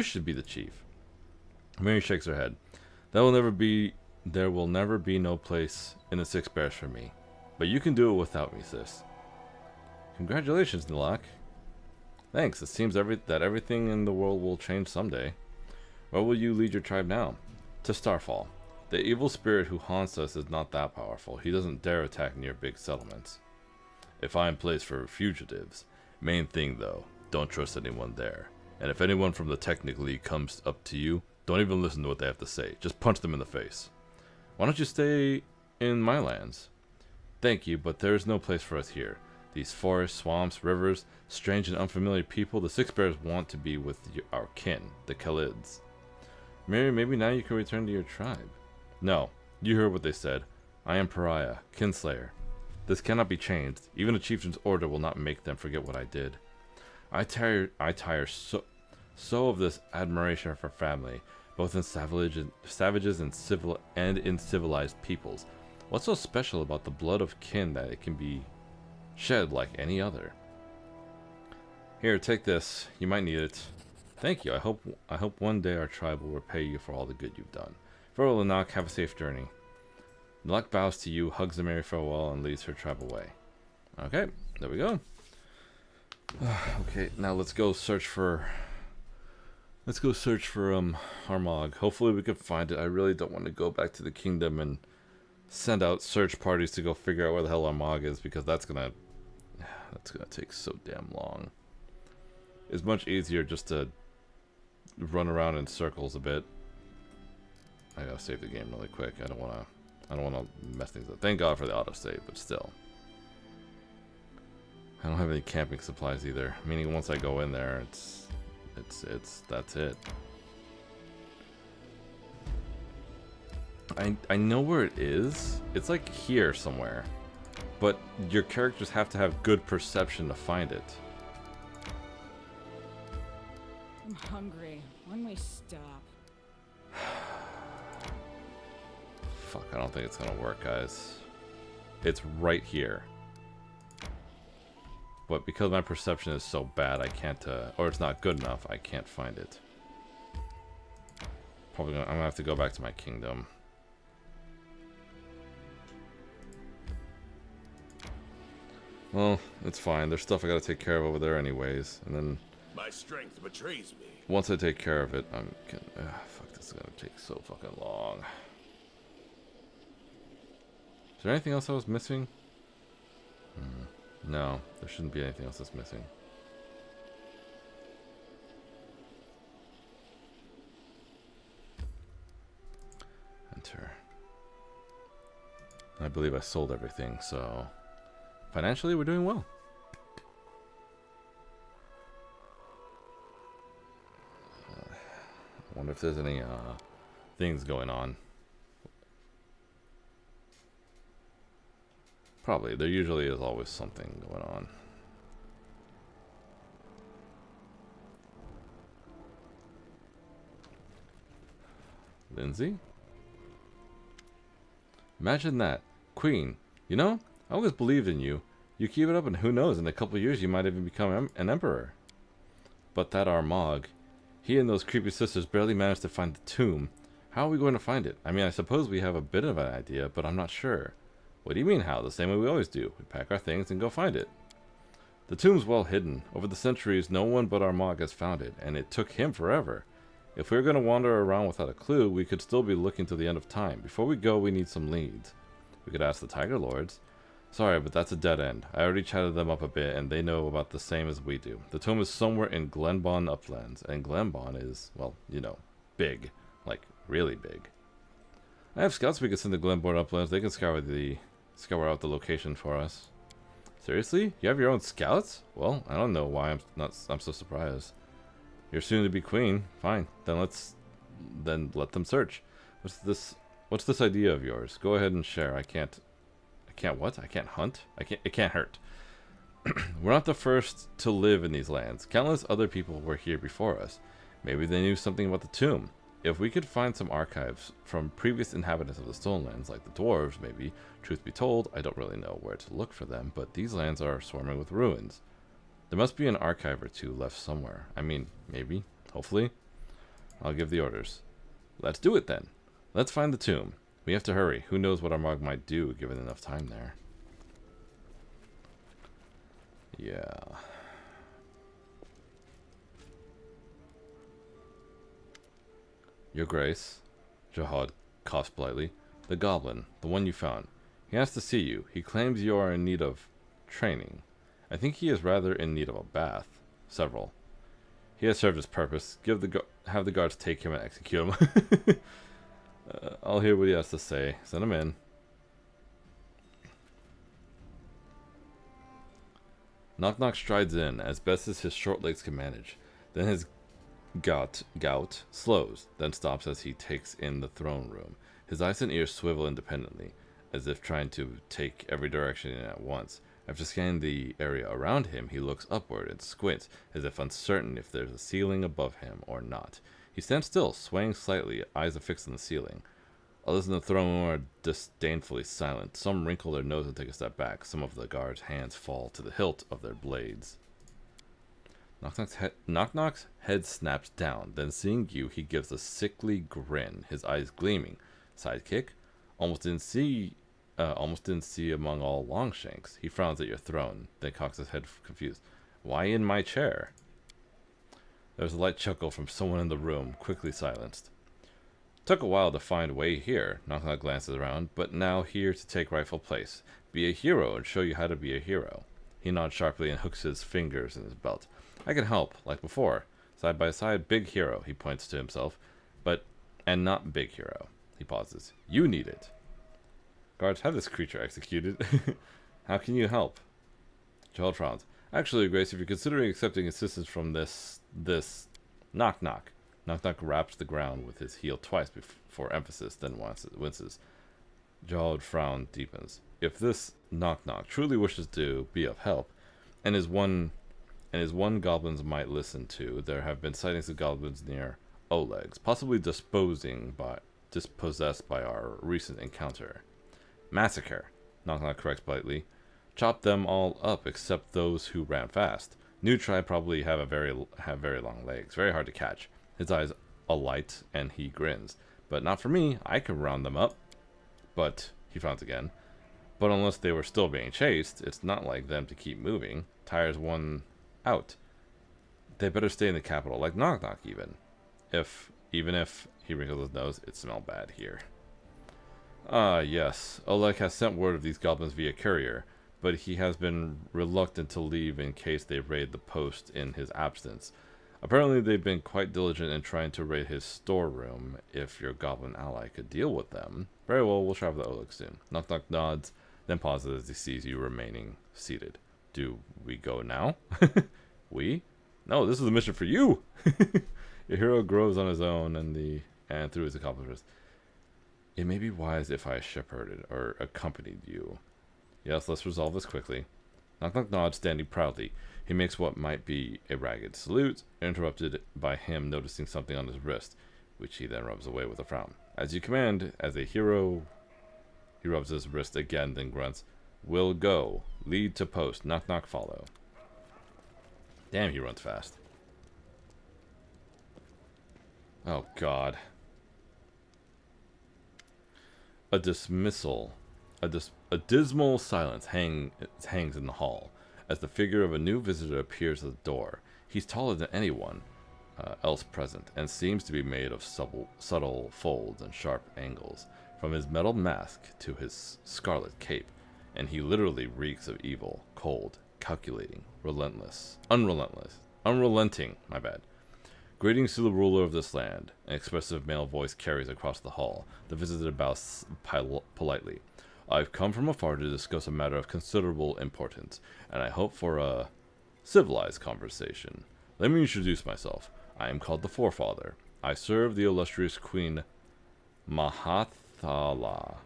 should be the chief. Amiri shakes her head. There will never be no place in the 6 Bears for me. But you can do it without me, sis. Congratulations, Nilak. Thanks. It seems that everything in the world will change someday. Where will you lead your tribe now? To Starfall. The evil spirit who haunts us is not that powerful. He doesn't dare attack near big settlements. A fine place for fugitives. Main thing though, don't trust anyone there. And if anyone from the Technic League comes up to you, don't even listen to what they have to say. Just punch them in the face. Why don't you stay in my lands? Thank you, but there is no place for us here. These forests, swamps, rivers, strange and unfamiliar people, the 6 Bears want to be with our kin, the Khalids. Mary, maybe now you can return to your tribe. No, you heard what they said. I am Pariah, Kinslayer. This cannot be changed. Even a chieftain's order will not make them forget what I did. I tire so of this admiration for family, both in savages and in civilized peoples. What's so special about the blood of kin that it can be shed like any other? Here, take this. You might need it. Thank you. I hope one day our tribe will repay you for all the good you've done. Farewell, Nilak. Have a safe journey. Nilak bows to you, hugs Amiri farewell, and leads her tribe away. Okay, there we go. Okay, now let's go search for Let's go search for Armag. Hopefully we can find it. I really don't want to go back to the kingdom and send out search parties to go figure out where the hell Armag is, because that's gonna take so damn long. It's much easier just to run around in circles a bit. I gotta save the game really quick. I don't wanna mess things up. Thank God for the autosave, but still. I don't have any camping supplies either. Meaning once I go in there, that's it. I know where it is. It's like here somewhere. But your characters have to have good perception to find it. I'm hungry. When we stop. Fuck, I don't think it's gonna work, guys. It's right here. But because my perception is so bad, I can't, or it's not good enough, I can't find it. I'm gonna have to go back to my kingdom. Well, it's fine. There's stuff I gotta take care of over there anyways. And then... My strength betrays me. Once I take care of it, fuck, this is gonna take so fucking long. Is there anything else I was missing? No, there shouldn't be anything else that's missing. Enter. I believe I sold everything, so... Financially, we're doing well. I wonder if there's any things going on. Probably. There usually is always something going on. Lindsay? Imagine that. Queen, you know, I always believed in you. You keep it up and who knows, in a couple of years you might even become an emperor. But that Armag, he and those creepy sisters barely managed to find the tomb. How are we going to find it? I mean, I suppose we have a bit of an idea, but I'm not sure. What do you mean how? The same way we always do. We pack our things and go find it. The tomb's well hidden. Over the centuries, no one but Armag has found it, and it took him forever. If we were going to wander around without a clue, we could still be looking to the end of time. Before we go, we need some leads. We could ask the Tiger Lords. Sorry, but that's a dead end. I already chatted them up a bit, and they know about the same as we do. The tomb is somewhere in Glenbon Uplands, and Glenbon is, well, you know, big. Like, really big. I have scouts we could send to Glenbon Uplands. They can scour out the location for us. Seriously? You have your own scouts? Well, I don't know why I'm so surprised. You're soon to be queen. Fine. Then let them search. What's this idea of yours? Go ahead and share. I can't what? I can't hunt? It can't hurt. We're not the first to live in these lands. Countless other people were here before us. Maybe they knew something about the tomb. If we could find some archives from previous inhabitants of the Stolen Lands, like the dwarves, maybe. Truth be told, I don't really know where to look for them, but these lands are swarming with ruins. There must be an archive or two left somewhere. I mean, maybe. Hopefully. I'll give the orders. Let's do it then. Let's find the tomb. We have to hurry. Who knows what Armag might do, given enough time there. Yeah. Your Grace. Jahad coughs politely. The goblin. The one you found. He has to see you. He claims you are in need of training. I think he is rather in need of a bath. Several. He has served his purpose. Have the guards take him and execute him. I'll hear what he has to say. Send him in. Knock Knock strides in, as best as his short legs can manage. Then his gout slows, then stops as he takes in the throne room. His eyes and ears swivel independently, as if trying to take every direction in at once. After scanning the area around him, he looks upward and squints, as if uncertain if there's a ceiling above him or not. He stands still, swaying slightly, eyes affixed on the ceiling. Others in the throne room are disdainfully silent. Some wrinkle their nose and take a step back. Some of the guards' hands fall to the hilt of their blades. Knock Knock's head snaps down. Then seeing you, he gives a sickly grin, his eyes gleaming. Sidekick? Almost didn't see among all Longshanks. He frowns at your throne, then cocks his head confused. Why in my chair? There was a light chuckle from someone in the room, quickly silenced. Took a while to find way here. Knock glances around, but now here to take rightful place. Be a hero and show you how to be a hero. He nods sharply and hooks his fingers in his belt. I can help, like before. Side by side, big hero, he points to himself. And not big hero. He pauses. You need it. Guards, have this creature executed. How can you help? Gerald frowns. Actually, Grace, if you're considering accepting assistance from this... Knock. Knock raps the ground with his heel twice for emphasis, then winces. Gerald frown deepens. If this Knock truly wishes to be of help, and is one goblins might listen to, there have been sightings of goblins near Oleg's, possibly dispossessed by our recent encounter. Massacre, Knock corrects politely. Chop them all up except those who ran fast. New tribe probably have very long legs, very hard to catch. His eyes alight and he grins. But not for me, I can round them up. But, he frowns again. But unless they were still being chased, it's not like them to keep moving. Tires one out. They better stay in the capital, like Knock even. Even if, he wrinkles his nose, it smelled bad here. Ah, yes. Oleg has sent word of these goblins via courier, but he has been reluctant to leave in case they raid the post in his absence. Apparently they've been quite diligent in trying to raid his storeroom. If your goblin ally could deal with them. Very well, we'll travel to Oleg soon. Knock nods, then pauses as he sees you remaining seated. Do we go now? We? No, this is a mission for you! Your hero grows on his own and through his accomplishments. It may be wise if I shepherded or accompanied you. Yes, let's resolve this quickly. Knock nods, standing proudly. He makes what might be a ragged salute, interrupted by him noticing something on his wrist, which he then rubs away with a frown. As you command, as a hero, he rubs his wrist again, then grunts. Will go. Lead to post. Knock follow. Damn, he runs fast. Oh, God. A dismal silence hangs in the hall as the figure of a new visitor appears at the door. He's taller than anyone else present and seems to be made of subtle folds and sharp angles, from his metal mask to his scarlet cape, and he literally reeks of evil, cold, calculating, unrelenting, my bad. Greetings to the ruler of this land. An expressive male voice carries across the hall. The visitor bows politely. I've come from afar to discuss a matter of considerable importance, and I hope for a civilized conversation. Let me introduce myself. I am called the Forefather. I serve the illustrious Queen Mahathala.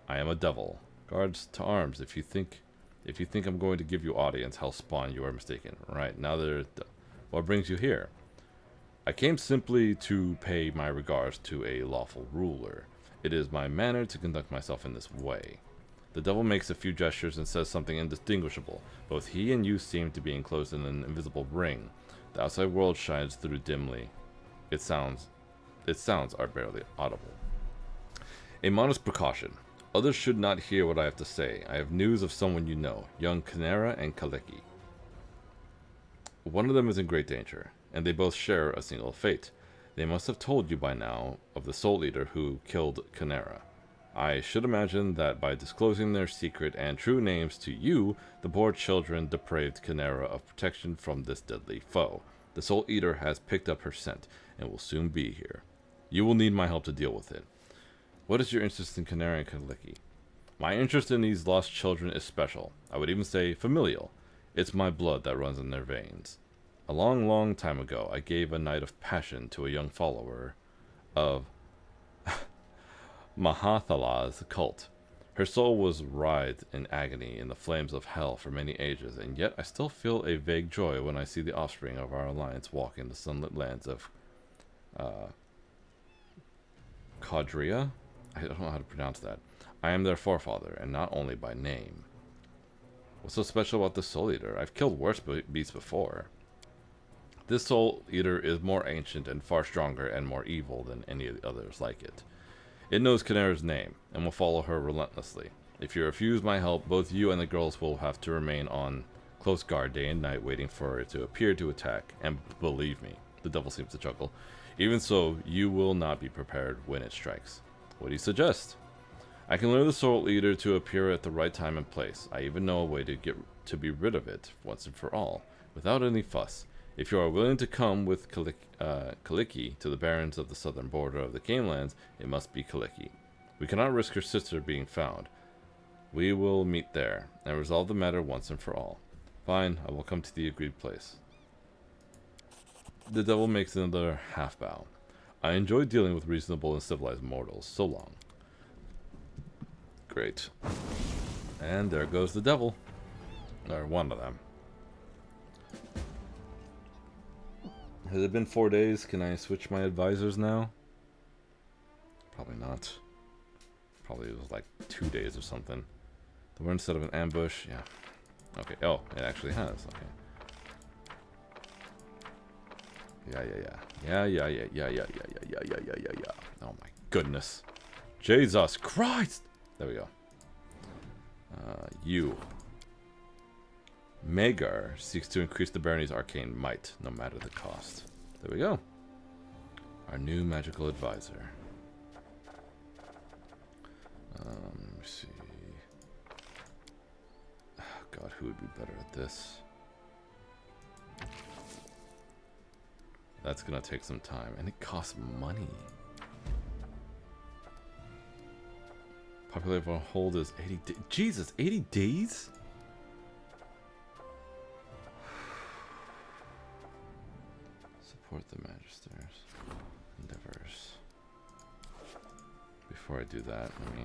I am a devil. Guards to arms. If you think I'm going to give you audience, hellspawn, you are mistaken. Right, now what brings you here? I came simply to pay my regards to a lawful ruler. It is my manner to conduct myself in this way. The devil makes a few gestures and says something indistinguishable. Both he and you seem to be enclosed in an invisible ring. The outside world shines through dimly. Its sounds are barely audible. A modest precaution. Others should not hear what I have to say. I have news of someone you know, young Kanera and Kaleki. One of them is in great danger, and they both share a single fate. They must have told you by now of the Soul Eater who killed Kanera. I should imagine that by disclosing their secret and true names to you, the poor children deprived Kanera of protection from this deadly foe. The Soul Eater has picked up her scent, and will soon be here. You will need my help to deal with it. What is your interest in Kanera and Kaleki? My interest in these lost children is special. I would even say familial. It's my blood that runs in their veins. A long, long time ago, I gave a night of passion to a young follower of Mahathala's cult. Her soul was writhed in agony in the flames of hell for many ages, and yet I still feel a vague joy when I see the offspring of our alliance walking the sunlit lands of Caudria? I don't know how to pronounce that. I am their forefather, and not only by name. What's so special about this Soul Eater? I've killed worse beasts before. This Soul Eater is more ancient and far stronger and more evil than any of the others like it. It knows Kanera's name, and will follow her relentlessly. If you refuse my help, both you and the girls will have to remain on close guard day and night waiting for it to appear to attack, and believe me, The devil seems to chuckle. Even so, you will not be prepared when it strikes. What do you suggest? I can lure the Soul Eater to appear at the right time and place. I even know a way to be rid of it once and for all, without any fuss. If you are willing to come with Kaliki to the barrens of the southern border of the Gamelands, it must be Kaliki. We cannot risk her sister being found. We will meet there, and resolve the matter once and for all. Fine, I will come to the agreed place. The devil makes another half bow. I enjoy dealing with reasonable and civilized mortals. So long. Great. And there goes the devil. Or one of them. Has it been 4 days? Can I switch my advisors now? Probably not. Probably it was like 2 days or something. The word instead of an ambush, yeah. Okay, oh, it actually has, okay. Yeah. Oh my goodness. Jesus Christ! There we go. You. Magar seeks to increase the barony's arcane might, no matter the cost. There we go. Our new magical advisor. Let me see. Oh God, who would be better at this? That's gonna take some time, and it costs money. Popularity of a hold is 80 days. Jesus, 80 days? Support the Magister's endeavors. Before I do that, let me...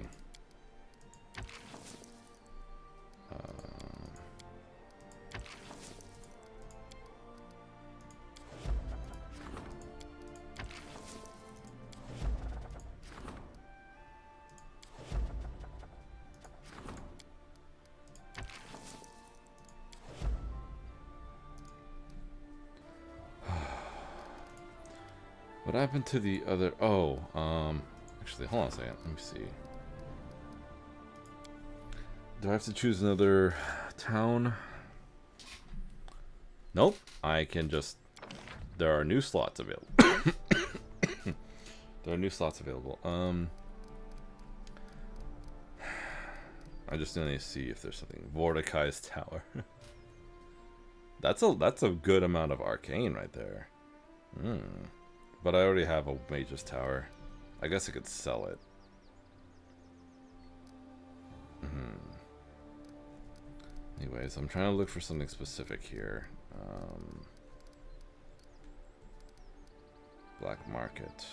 What happened to the other... Oh, actually, hold on a second. Let me see. Do I have to choose another town? Nope. I can just... There are new slots available. There are new slots available. I just need to see if there's something. Vordekai's Tower. That's a good amount of arcane right there. But I already have a Mage's Tower. I guess I could sell it. Anyways, I'm trying to look for something specific here. Black market.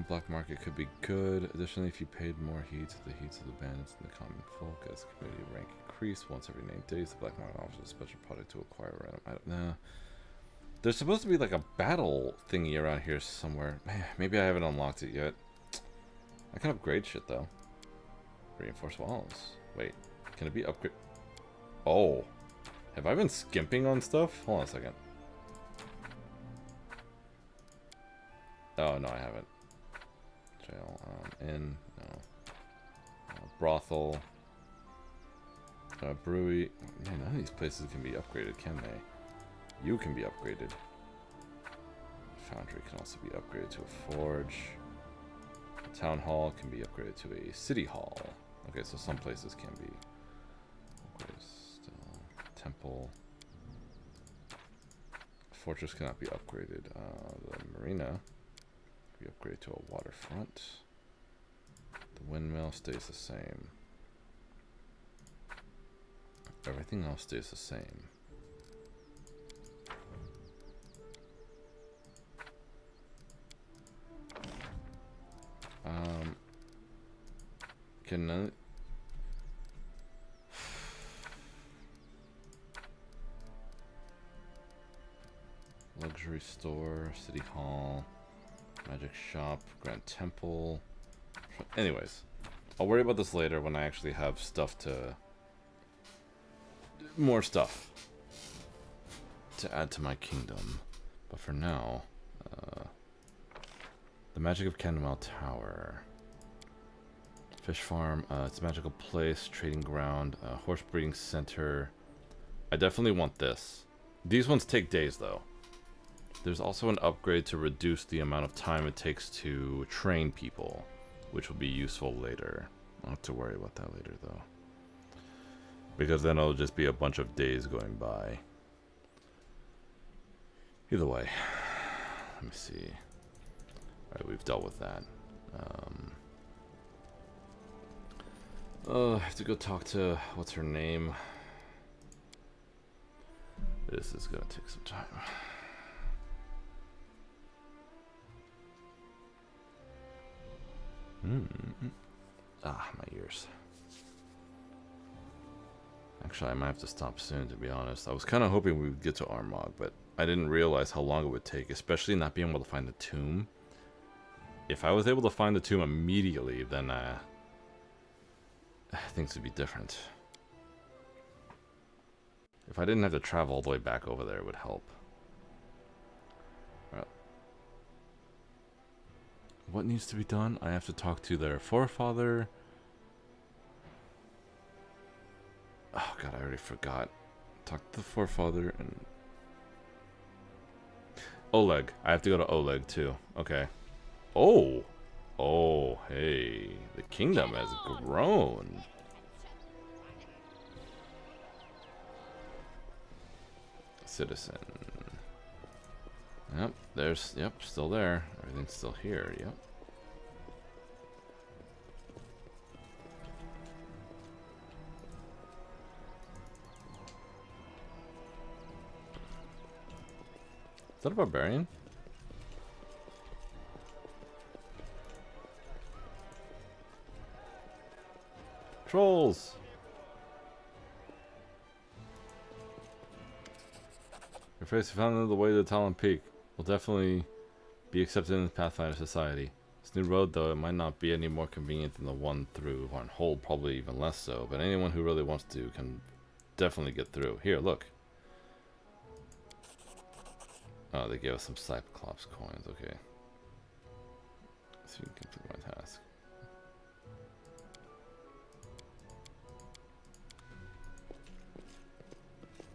Black market could be good. Additionally, if you paid more heed to the heats of the bandits and the common folk, as community rank increased once every 9 days, the black market offers a special product to acquire random item. Nah. There's supposed to be like a battle thingy around here somewhere. Maybe I haven't unlocked it yet. I can upgrade shit though. Reinforced walls. Wait, can it be upgrade? Oh, have I been skimping on stuff? Hold on a second. Oh no, I haven't. Jail, inn, no. Brothel. Brewery. Man, none of these places can be upgraded, can they? You can be upgraded. Foundry can also be upgraded to a forge. Town hall can be upgraded to a city hall. Okay, so some places can be upgraded still. Temple. Fortress cannot be upgraded. The marina can be upgraded to a waterfront. The windmill stays the same. Everything else stays the same. Can none... Luxury store, city hall, magic shop, grand temple. Anyways, I'll worry about this later when I actually have stuff to... more stuff to add to my kingdom. But for now, the magic of Canwell Tower. Fish farm, it's a magical place, trading ground, horse breeding center. I definitely want this. These ones take days though. There's also an upgrade to reduce the amount of time it takes to train people, which will be useful later. I'll have to worry about that later though. Because then it'll just be a bunch of days going by. Either way, let me see. Alright, we've dealt with that. I have to go talk to, what's her name? This is gonna take some time. Ah, my ears. Actually, I might have to stop soon, to be honest. I was kind of hoping we would get to Armag, but I didn't realize how long it would take, especially not being able to find the tomb. If I was able to find the tomb immediately, then things would be different. If I didn't have to travel all the way back over there, it would help. Alright. What needs to be done? I have to talk to their forefather. Oh god, I already forgot. Talk to the forefather and... Oleg. I have to go to Oleg too. Okay. Oh! Oh, hey. The kingdom has grown. Citizen. Yep, there's... Yep, still there. Everything's still here, yep. Is that a barbarian? Trolls! Your face found the way to Talon Peak. Will definitely be accepted in the Pathfinder society. This new road, though, it might not be any more convenient than the one through Varnhold, probably even less so, but anyone who really wants to can definitely get through. Here, look. Oh, they gave us some Cyclops coins, okay. So you can complete my task.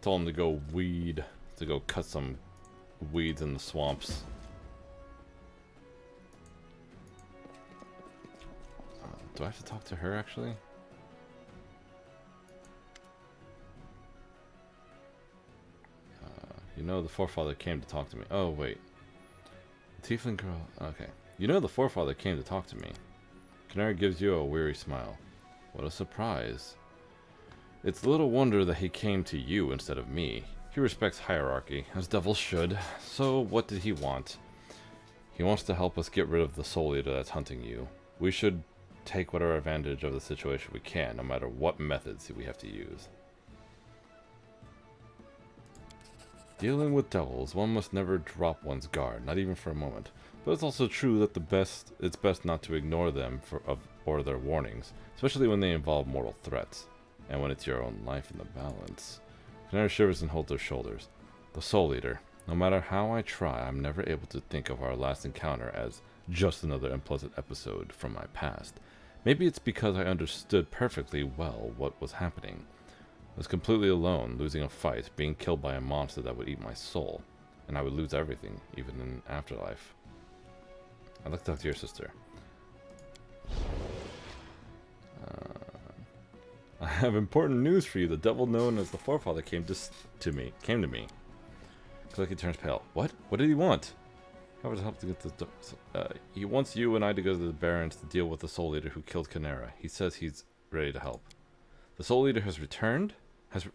Told him to go to go cut some weeds in the swamps. Do I have to talk to her actually? You know the forefather came to talk to me. Oh wait. The tiefling girl. Okay. You know the forefather came to talk to me. Canary gives you a weary smile. What a surprise. It's little wonder that he came to you instead of me. He respects hierarchy, as devils should. So what did he want? He wants to help us get rid of the soul eater that's hunting you. We should take whatever advantage of the situation we can, no matter what methods we have to use. Dealing with devils, one must never drop one's guard, not even for a moment. But it's also true that it's best not to ignore them or their warnings, especially when they involve mortal threats, and when it's your own life in the balance. Canary shivers and holds her shoulders. The Soul Eater. No matter how I try, I'm never able to think of our last encounter as just another unpleasant episode from my past. Maybe it's because I understood perfectly well what was happening. I was completely alone, losing a fight, being killed by a monster that would eat my soul. And I would lose everything, even in afterlife. I'd like to talk to your sister. I have important news for you. The devil known as the forefather came to me. Clicky turns pale. What? What did he want? How would it help to get the... he wants you and I to go to the Barrens to deal with the Soul Eater who killed Canera. He says he's ready to help. The Soul Eater has returned?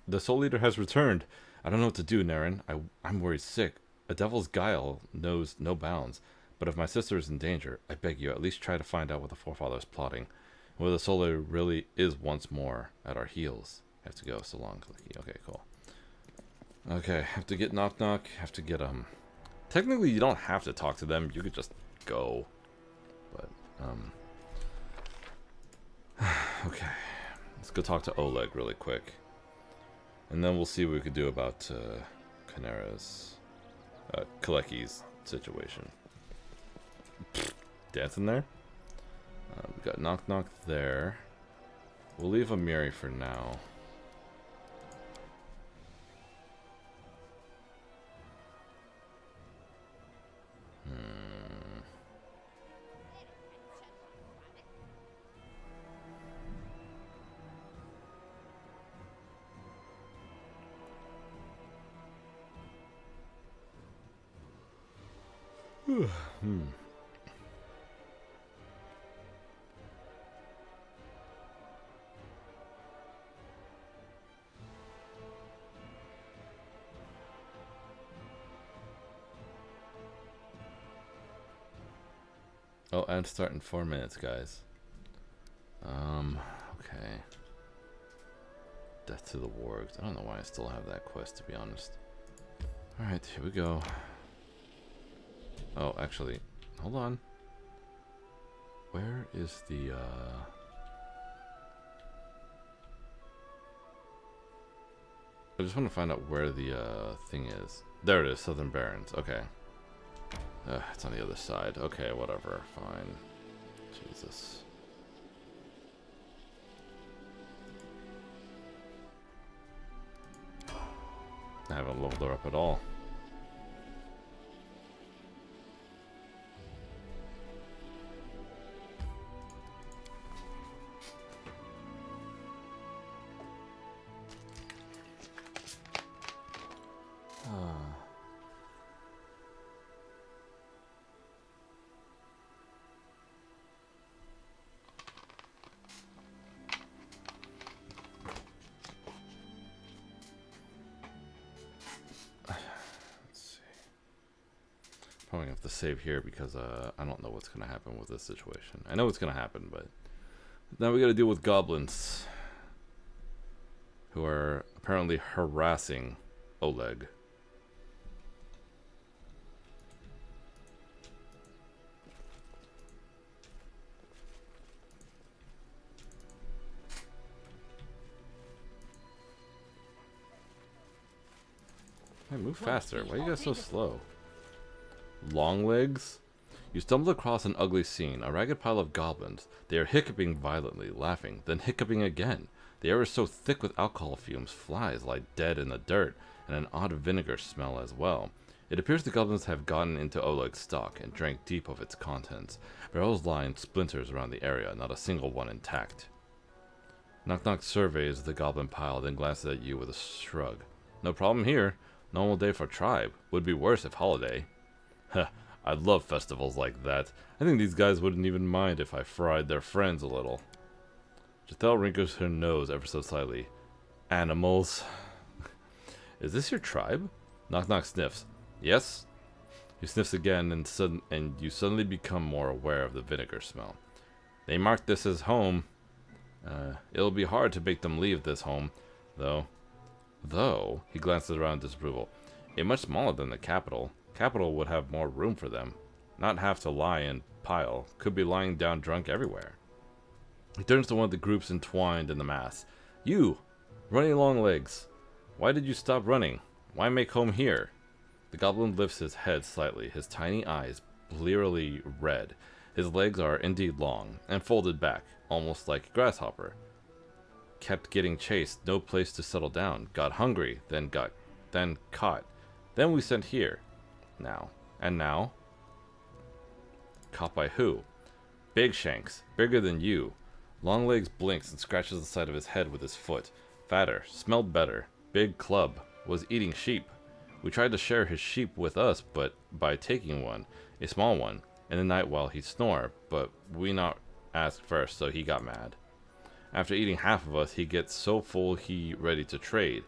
The Soul Eater has returned. I don't know what to do, Naren. I'm worried sick. A devil's guile knows no bounds. But if my sister is in danger, I beg you, at least try to find out what the forefather is plotting. And whether the Soul Eater really is once more at our heels. I have to go. So long, Clicky. Okay, cool. Okay, have to get Knock Knock. Have to get, Technically, you don't have to talk to them. You could just go. But, okay. Let's go talk to Oleg really quick. And then we'll see what we could do about Canera's, Kaleki's situation. Dancing there? We got Knock Knock there. We'll leave Amiri for now. Oh, and start in 4 minutes, guys. Okay. Death to the Wargs. I don't know why I still have that quest, to be honest. Alright, here we go. Oh, actually, hold on. Where is the, I just want to find out where the, thing is. There it is, Southern Barrens. Okay. It's on the other side. Okay, whatever. Fine. Jesus. I haven't leveled her up at all. Probably have to save here because I don't know what's gonna happen with this situation. I know what's gonna happen, but now we gotta deal with goblins who are apparently harassing Oleg. Hey, move faster. Why are you guys so slow? Long legs? You stumble across an ugly scene, a ragged pile of goblins. They are hiccuping violently, laughing, then hiccuping again. The air is so thick with alcohol fumes, flies lie dead in the dirt, and an odd vinegar smell as well. It appears the goblins have gotten into Oleg's stock and drank deep of its contents. Barrels lie in splinters around the area, not a single one intact. Knock Knock surveys the goblin pile, then glances at you with a shrug. No problem here. Normal day for tribe. Would be worse if holiday. Heh, I love festivals like that. I think these guys wouldn't even mind if I fried their friends a little. Jathel wrinkles her nose ever so slightly. Animals. Is this your tribe? Knock Knock sniffs. Yes. He sniffs again and you suddenly become more aware of the vinegar smell. They marked this as home. It'll be hard to make them leave this home, though. He glances around in disapproval. It's much smaller than the capital. Capital would have more room for them. Not have to lie and pile. Could be lying down drunk everywhere. He turns to one of the groups entwined in the mass. You! Running long legs. Why did you stop running? Why make home here? The goblin lifts his head slightly, his tiny eyes blearily red. His legs are indeed long, and folded back, almost like a grasshopper. Kept getting chased, no place to settle down. Got hungry, then caught. Then we sent here. Now. And now? Caught by who? Big Shanks. Bigger than you. Longlegs blinks and scratches the side of his head with his foot. Fatter. Smelled better. Big club. Was eating sheep. We tried to share his sheep with us, but by taking one, a small one, in the night while he snore, but we not asked first, so he got mad. After eating half of us, he gets so full he ready to trade.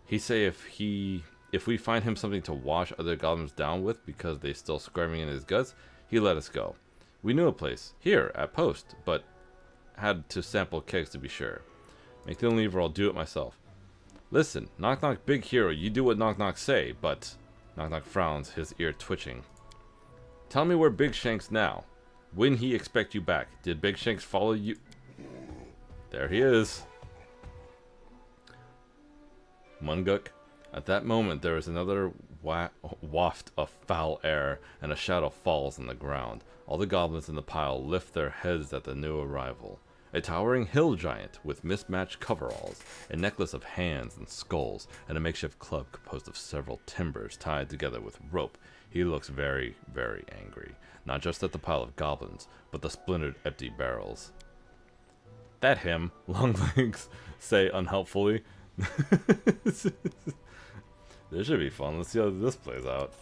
He say if we find him something to wash other goblins down with because they still squirming in his guts, he let us go. We knew a place, here, at Post, but had to sample kegs to be sure. Make them leave or I'll do it myself. Listen, Knock Knock big hero, you do what Knock Knock say, but... Knock Knock frowns, his ear twitching. Tell me where Big Shanks now. When he expect you back? Did Big Shanks follow you? There he is. Munguk. At that moment, there is another waft of foul air, and a shadow falls on the ground. All the goblins in the pile lift their heads at the new arrival. A towering hill giant with mismatched coveralls, a necklace of hands and skulls, and a makeshift club composed of several timbers tied together with rope. He looks very, very angry, not just at the pile of goblins, but the splintered empty barrels. That him, Longlegs say unhelpfully. This should be fun. Let's see how this plays out.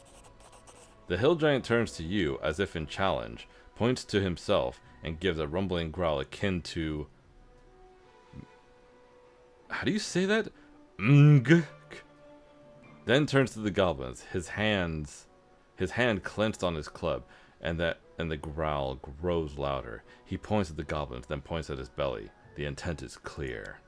The hill giant turns to you as if in challenge, points to himself, and gives a rumbling growl akin to... How do you say that? Mg. Then turns to the goblins, his hand clenched on his club, and the growl grows louder. He points at the goblins, then points at his belly. The intent is clear.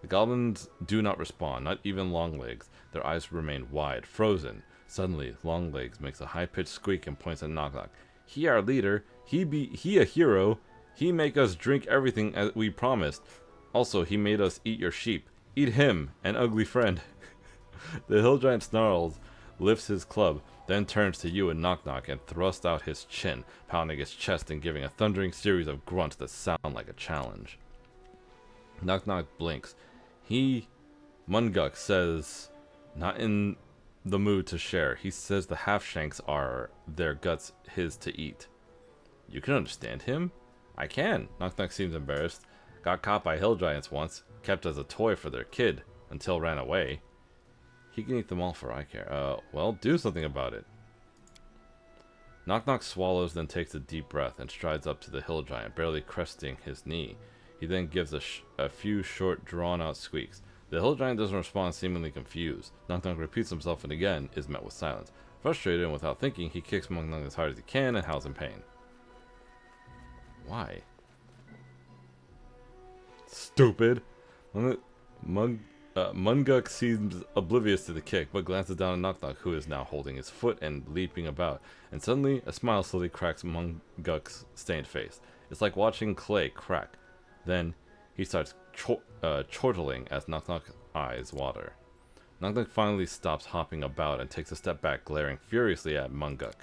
The goblins do not respond, not even Longlegs. Their eyes remain wide, frozen. Suddenly, Longlegs makes a high-pitched squeak and points at Knock Knock. He our leader. He a hero. He make us drink everything as we promised. Also, he made us eat your sheep. Eat him, an ugly friend. The hill giant snarls, lifts his club, then turns to you and Knock Knock and thrusts out his chin, pounding his chest and giving a thundering series of grunts that sound like a challenge. Knock Knock blinks. Munguk says, not in the mood to share. He says the half-shanks are their guts his to eat. You can understand him? I can. Knock Knock seems embarrassed. Got caught by hill giants once, kept as a toy for their kid, until ran away. He can eat them all for I care. Well, do something about it. Knock Knock swallows, then takes a deep breath and strides up to the hill giant, barely cresting his knee. He then gives a few short, drawn-out squeaks. The hill giant doesn't respond, seemingly confused. Knock Knock repeats himself and again is met with silence. Frustrated and without thinking, he kicks Knock Knock as hard as he can and howls in pain. Why? Stupid. Munguk seems oblivious to the kick, but glances down at Knock Knock, who is now holding his foot and leaping about. And suddenly, a smile slowly cracks Munguk's stained face. It's like watching clay crack. Then, he starts chortling as Knock Knock's eyes water. Knock Knock finally stops hopping about and takes a step back, glaring furiously at Munguk.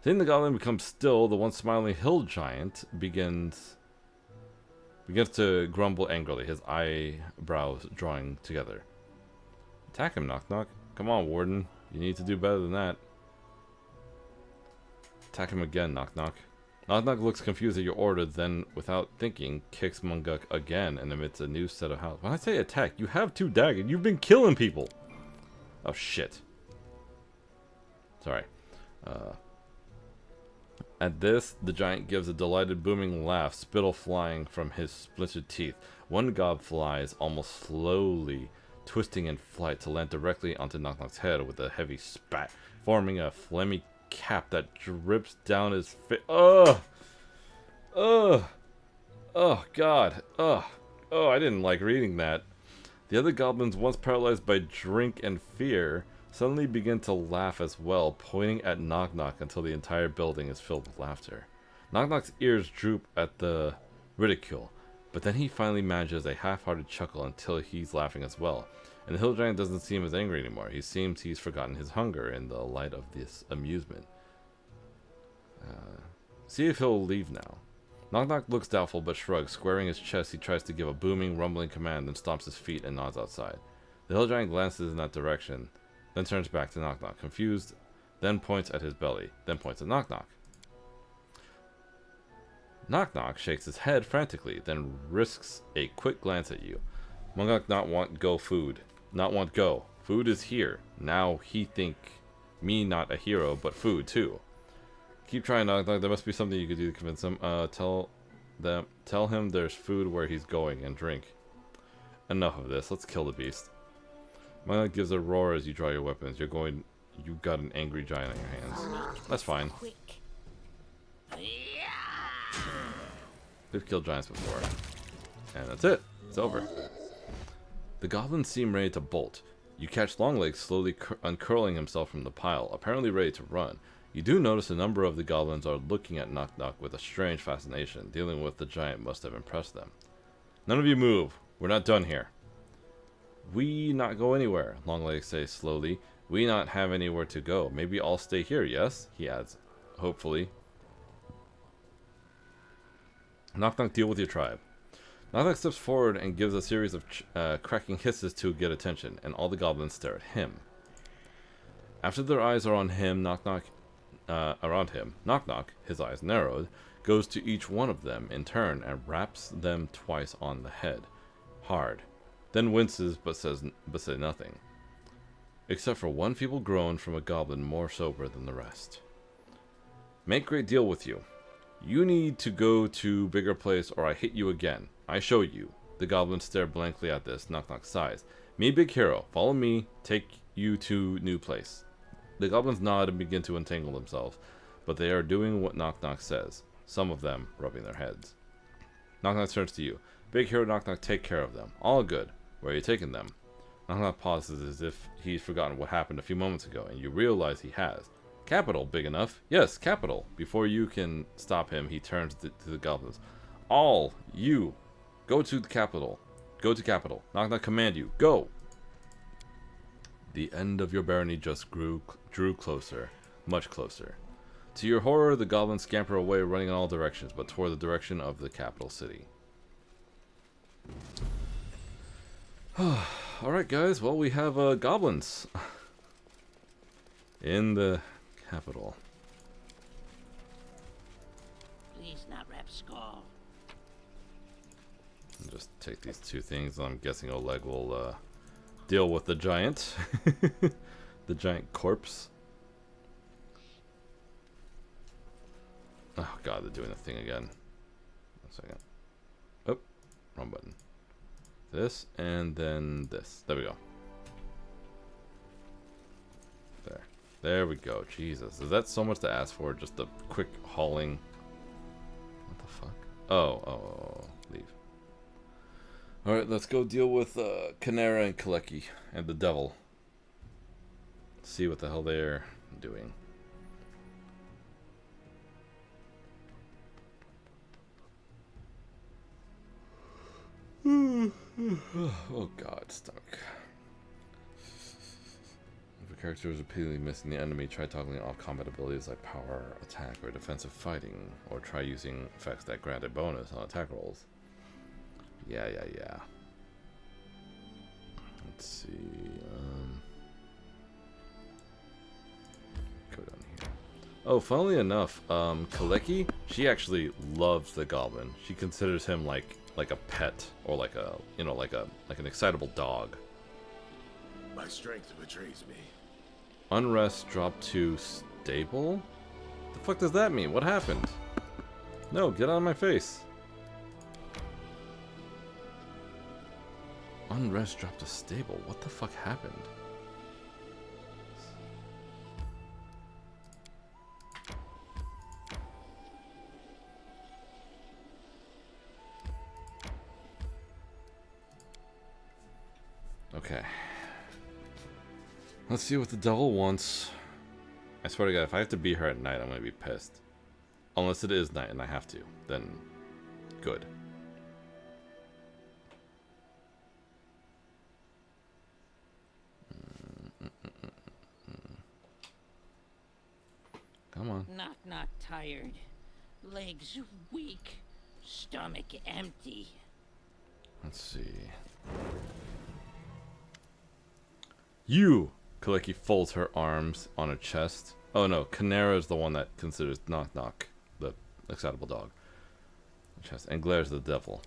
Seeing the goblin become still, the once smiling hill giant begins to grumble angrily, his eyebrows drawing together. Attack him, Knock Knock. Come on, Warden. You need to do better than that. Attack him again, Knock Knock. Knock Knock looks confused at your order, then, without thinking, kicks Munguk again and emits a new set of howls. When I say attack, you have 2 daggers. You've been killing people. Oh, shit. Sorry. At this, the giant gives a delighted booming laugh, spittle flying from his splintered teeth. One gob flies, almost slowly, twisting in flight to land directly onto Knock Knock's head with a heavy spat, forming a phlegmy cap that drips down his face. Ugh! Ugh! Oh, God. Ugh. Oh, I didn't like reading that. The other goblins, once paralyzed by drink and fear, suddenly begin to laugh as well, pointing at Knock Knock until the entire building is filled with laughter. Knock Knock's ears droop at the ridicule, but then he finally manages a half-hearted chuckle until he's laughing as well. And the hill giant doesn't seem as angry anymore. He seems he's forgotten his hunger in the light of this amusement. See if he'll leave now. Knock Knock looks doubtful but shrugs. Squaring his chest, he tries to give a booming, rumbling command, then stomps his feet and nods outside. The hill giant glances in that direction, then turns back to Knock Knock, confused, then points at his belly, then points at Knock Knock. Knock Knock shakes his head frantically, then risks a quick glance at you. Munguk not want go food. Not want go. Food is here. Now he think me not a hero, but food too. Keep trying, Knock Knock. There must be something you could do to convince him. Tell him there's food where he's going and drink. Enough of this. Let's kill the beast. Munguk gives a roar as you draw your weapons. You got an angry giant on your hands. That's fine. We've killed giants before. And that's it. It's over. The goblins seem ready to bolt. You catch Longlegs slowly uncurling himself from the pile, apparently ready to run. You do notice a number of the goblins are looking at Knock Knock with a strange fascination. Dealing with the giant must have impressed them. None of you move. We're not done here. We not go anywhere, Longlegs says slowly, We not have anywhere to go. Maybe I'll stay here, yes? He adds, hopefully. Knock Knock, deal with your tribe. Knock Knock steps forward and gives a series of cracking hisses to get attention, and all the goblins stare at him. After their eyes are on him, around him, Knock Knock, his eyes narrowed, goes to each one of them in turn and raps them twice on the head, hard, then winces but says nothing, except for one feeble groan from a goblin more sober than the rest. Make great deal with you. You need to go to bigger place or I hit you again. I show you. The goblins stare blankly at this. Knock Knock sighs. Me big hero. Follow me. Take you to new place. The goblins nod and begin to entangle themselves, but they are doing what Knock Knock says. Some of them rubbing their heads. Knock Knock turns to you. Big hero Knock Knock, take care of them. All good. Where are you taking them? Knock Knock pauses as if he's forgotten what happened a few moments ago, and you realize he has. Capital, big enough. Yes, capital. Before you can stop him, he turns to the goblins. All you, go to the capital. Go to capital. Knock Knock command you. Go! The end of your barony just drew closer. Much closer. To your horror, the goblins scamper away, running in all directions, but toward the direction of the capital city. Alright guys, well we have goblins in the capital. Please not rap skull. I'll just take these two things. I'm guessing Oleg will deal with the giant. The giant corpse. Oh god, they're doing the thing again. 1 second. Oh, wrong button. This, and then this. There we go. There. There we go. Jesus. Is that so much to ask for? Just a quick hauling. What the fuck? Oh. Leave. Alright, let's go deal with Canera and Kaleki and the devil. See what the hell they're doing. Oh god, stomach. If a character is repeatedly missing the enemy, try toggling off combat abilities like power, attack, or defensive fighting, or try using effects that grant a bonus on attack rolls. Yeah. Let's see. Go down here. Oh, funnily enough, Kaleki, she actually loves the goblin. She considers him like a pet, or like a, like an excitable dog. My strength betrays me. Unrest dropped to stable? The fuck does that mean? What happened? No, get out of my face. Unrest dropped to stable. What the fuck happened? Okay. Let's see what the devil wants. I swear to God, if I have to beat her at night, I'm gonna be pissed. Unless it is night and I have to, then good. Come on. Knock tired. Legs weak. Stomach empty. Let's see. You! Kaleki folds her arms on her chest. Oh no, Canera is the one that considers Knock, the excitable dog. Chest, and glares at the devil.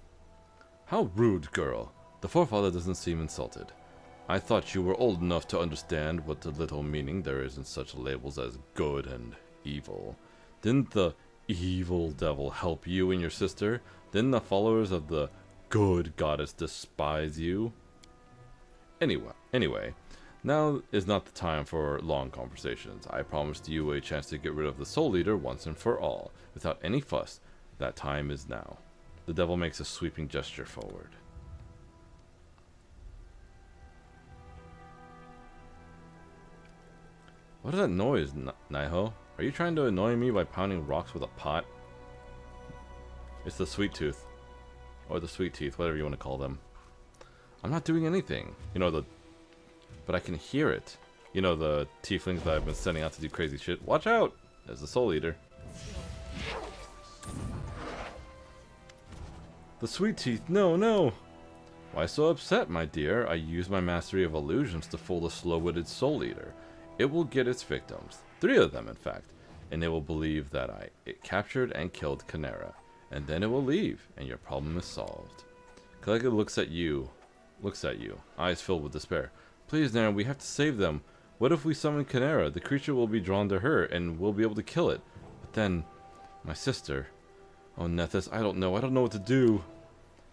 How rude, girl. The forefather doesn't seem insulted. I thought you were old enough to understand what little meaning there is in such labels as good and evil. Didn't the evil devil help you and your sister? Didn't the followers of the good goddess despise you? Anyway, now is not the time for long conversations. I promised you a chance to get rid of the Soul Eater once and for all, without any fuss. That time is now. The devil makes a sweeping gesture forward. What is that noise, Naiho? Are you trying to annoy me by pounding rocks with a pot? It's the sweet tooth. Or the sweet teeth, whatever you want to call them. I'm not doing anything. But I can hear it. You know, the tieflings that I've been sending out to do crazy shit. Watch out! There's the Soul Eater. The Sweet Teeth, no, no! Why so upset, my dear? I use my mastery of illusions to fool the slow-witted Soul Eater. It will get its victims. 3 of them, in fact. And it will believe that it captured and killed Canera. And then it will leave, and your problem is solved. Kaleka looks at you, eyes filled with despair. Please, Naren, we have to save them. What if we summon Canera? The creature will be drawn to her, and we'll be able to kill it. But then, my sister... Oh, Nethys, I don't know what to do.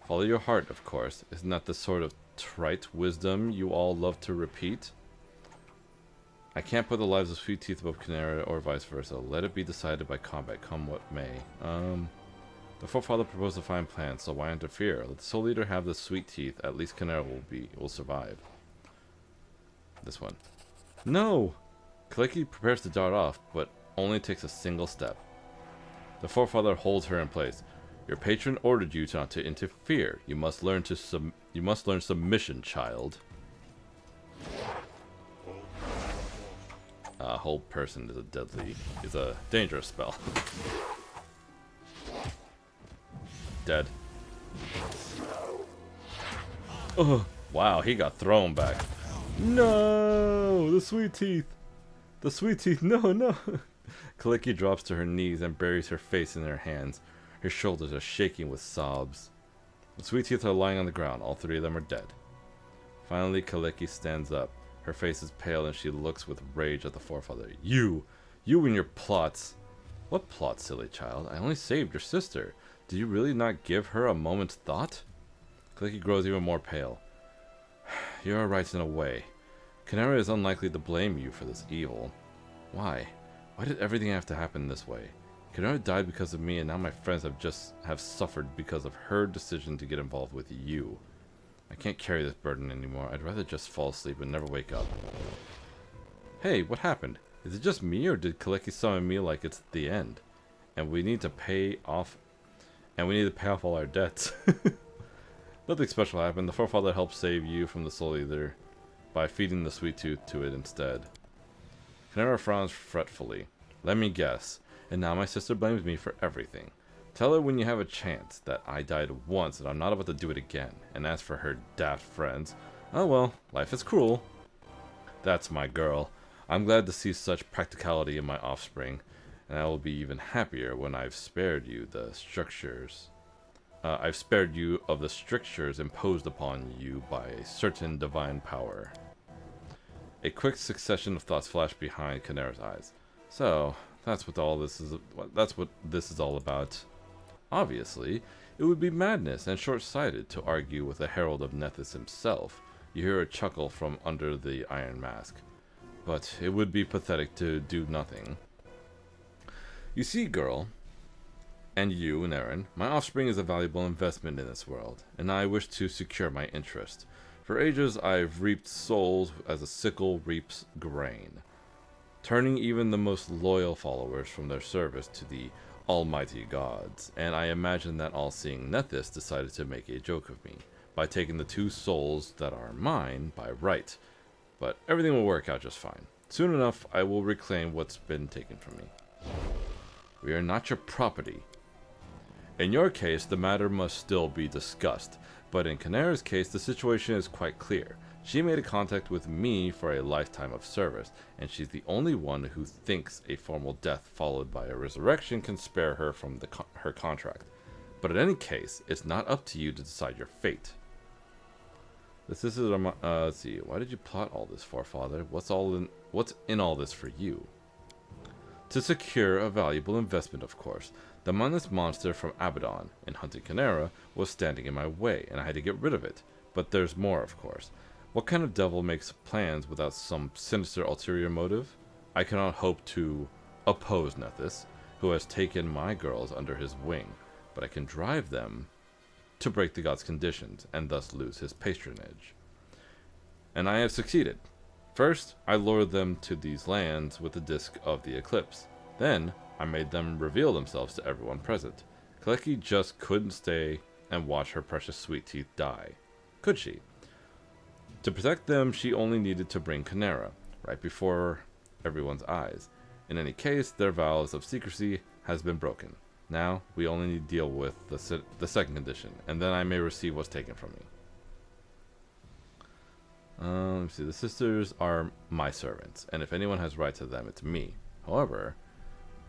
Follow your heart, of course. Isn't that the sort of trite wisdom you all love to repeat? I can't put the lives of Sweet Teeth above Canera, or vice versa. Let it be decided by combat, come what may. The Forefather proposed a fine plan, so why interfere? Let the Soul Eater have the Sweet Teeth. At least Canera will survive. This one. No! Kaleki prepares to dart off, but only takes a single step. The Forefather holds her in place. Your patron ordered you not to interfere. You must learn submission, child. Hold person is a dangerous spell. Dead. Oh, wow, he got thrown back. No, the Sweet Teeth. The Sweet Teeth, no, no. Kaleki drops to her knees and buries her face in her hands. Her shoulders are shaking with sobs. The Sweet Teeth are lying on the ground. All 3 of them are dead. Finally, Kaleki stands up. Her face is pale and she looks with rage at the Forefather. You and your plots. What plot, silly child? I only saved your sister. Did you really not give her a moment's thought? Kaleki grows even more pale. You are right in a way. Canera is unlikely to blame you for this evil. Why? Why did everything have to happen this way? Canera died because of me, and now my friends have suffered because of her decision to get involved with you. I can't carry this burden anymore. I'd rather just fall asleep and never wake up. Hey, what happened? Is it just me, or did Kaleki summon me like it's the end? And we need to pay off all our debts. Nothing special happened. The Forefather helped save you from the Soul Eater by feeding the Sweet Tooth to it instead. Canera frowns fretfully. Let me guess. And now my sister blames me for everything. Tell her when you have a chance that I died once and I'm not about to do it again. And as for her daft friends, oh well, life is cruel. That's my girl. I'm glad to see such practicality in my offspring. And I will be even happier when I've spared you the strictures. I've spared you of the strictures imposed upon you by a certain divine power. A quick succession of thoughts flashed behind Canera's eyes. So, that's what this is all about. Obviously, it would be madness and short-sighted to argue with a herald of Nethys himself. You hear a chuckle from under the iron mask. But it would be pathetic to do nothing. You see, girl, and you, Naren, my offspring is a valuable investment in this world, and I wish to secure my interest. For ages I've reaped souls as a sickle reaps grain, turning even the most loyal followers from their service to the almighty gods, and I imagine that all-seeing Nethys decided to make a joke of me, by taking the 2 souls that are mine by right. But everything will work out just fine. Soon enough, I will reclaim what's been taken from me. We are not your property. In your case, the matter must still be discussed, but in Canera's case, the situation is quite clear. She made a contact with me for a lifetime of service, and she's the only one who thinks a formal death followed by a resurrection can spare her from her contract. But in any case, it's not up to you to decide your fate. Let's see, why did you plot all this, Forefather? What's in all this for you? To secure a valuable investment, of course. The mindless monster from Abaddon, in hunting Canera, was standing in my way, and I had to get rid of it. But there's more, of course. What kind of devil makes plans without some sinister ulterior motive? I cannot hope to oppose Nethys, who has taken my girls under his wing, but I can drive them to break the god's conditions, and thus lose his patronage. And I have succeeded. First, I lured them to these lands with the disk of the eclipse. Then, I made them reveal themselves to everyone present. Kaleki just couldn't stay and watch her precious Sweet Teeth die. Could she? To protect them, she only needed to bring Canera. right before everyone's eyes. In any case, their vows of secrecy has been broken. Now, we only need to deal with the second condition, and then I may receive what's taken from me. Let me see. The sisters are my servants, and if anyone has right to them, it's me. However,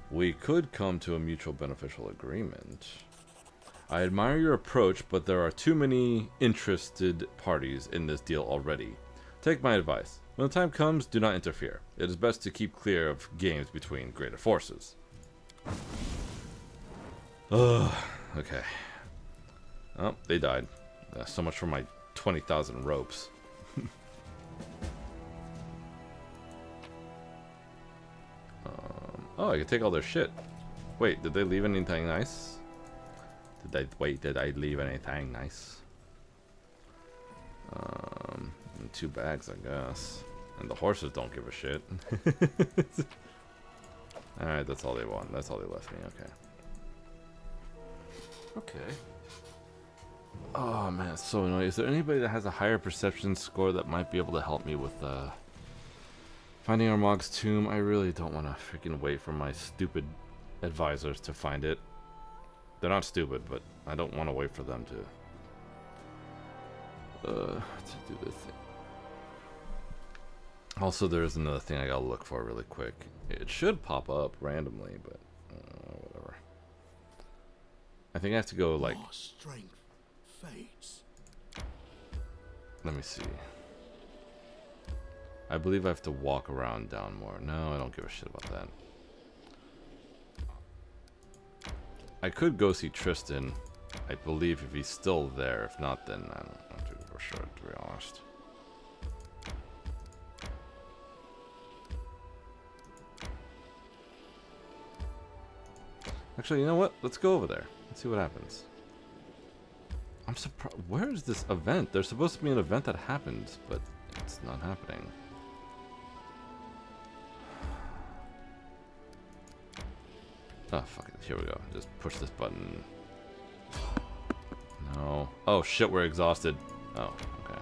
we could come to a mutual beneficial agreement. I admire your approach, but there are too many interested parties in this deal already. Take my advice. When the time comes, do not interfere. It is best to keep clear of games between greater forces. Ugh, okay. Oh, they died. So much for my 20,000 ropes. Oh, I can take all their shit. Wait, did they leave anything nice? Did I leave anything nice? 2 bags, I guess. And the horses don't give a shit. Alright, that's all they want. That's all they left me, okay. Okay. Oh man, it's so annoying. Is there anybody that has a higher perception score that might be able to help me with finding Armag's tomb? I really don't want to freaking wait for my stupid advisors to find it. They're not stupid, but I don't want to wait for them to do this thing. Also, there is another thing I gotta look for really quick. It should pop up randomly, but whatever. I think I have to go like. Your strength fades. Let me see. I believe I have to walk around down more. No, I don't give a shit about that. I could go see Tristan. I believe if he's still there. If not, then I don't know for sure, to be honest. Actually, you know what? Let's go over there. Let's see what happens. I'm surprised. Where is this event? There's supposed to be an event that happens, but it's not happening. Oh, fuck it. Here we go. Just push this button. No. Oh, shit. We're exhausted. Oh, okay.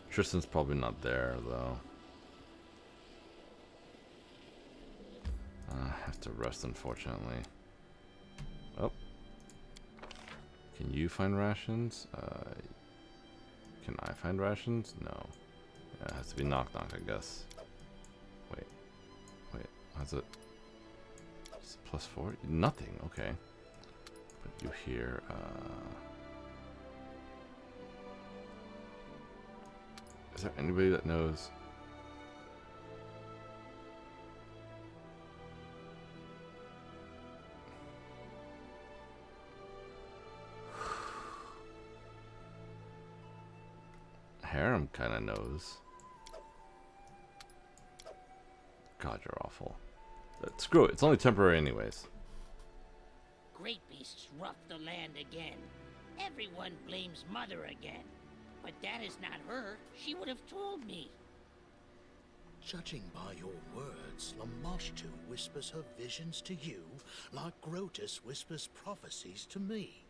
Tristan's probably not there, though. I have to rest, unfortunately. Oh. Can you find rations? Can I find rations? No. Yeah, it has to be knock knock, I guess. Wait. How's it? Is it +4? Nothing. Okay. Put you here. Is there anybody that knows? Harem kind of knows. God, you're awful. Screw it. It's only temporary anyways. Great beasts rough the land again. Everyone blames Mother again. But that is not her. She would have told me. Judging by your words, Lamashtu whispers her visions to you like Grotus whispers prophecies to me.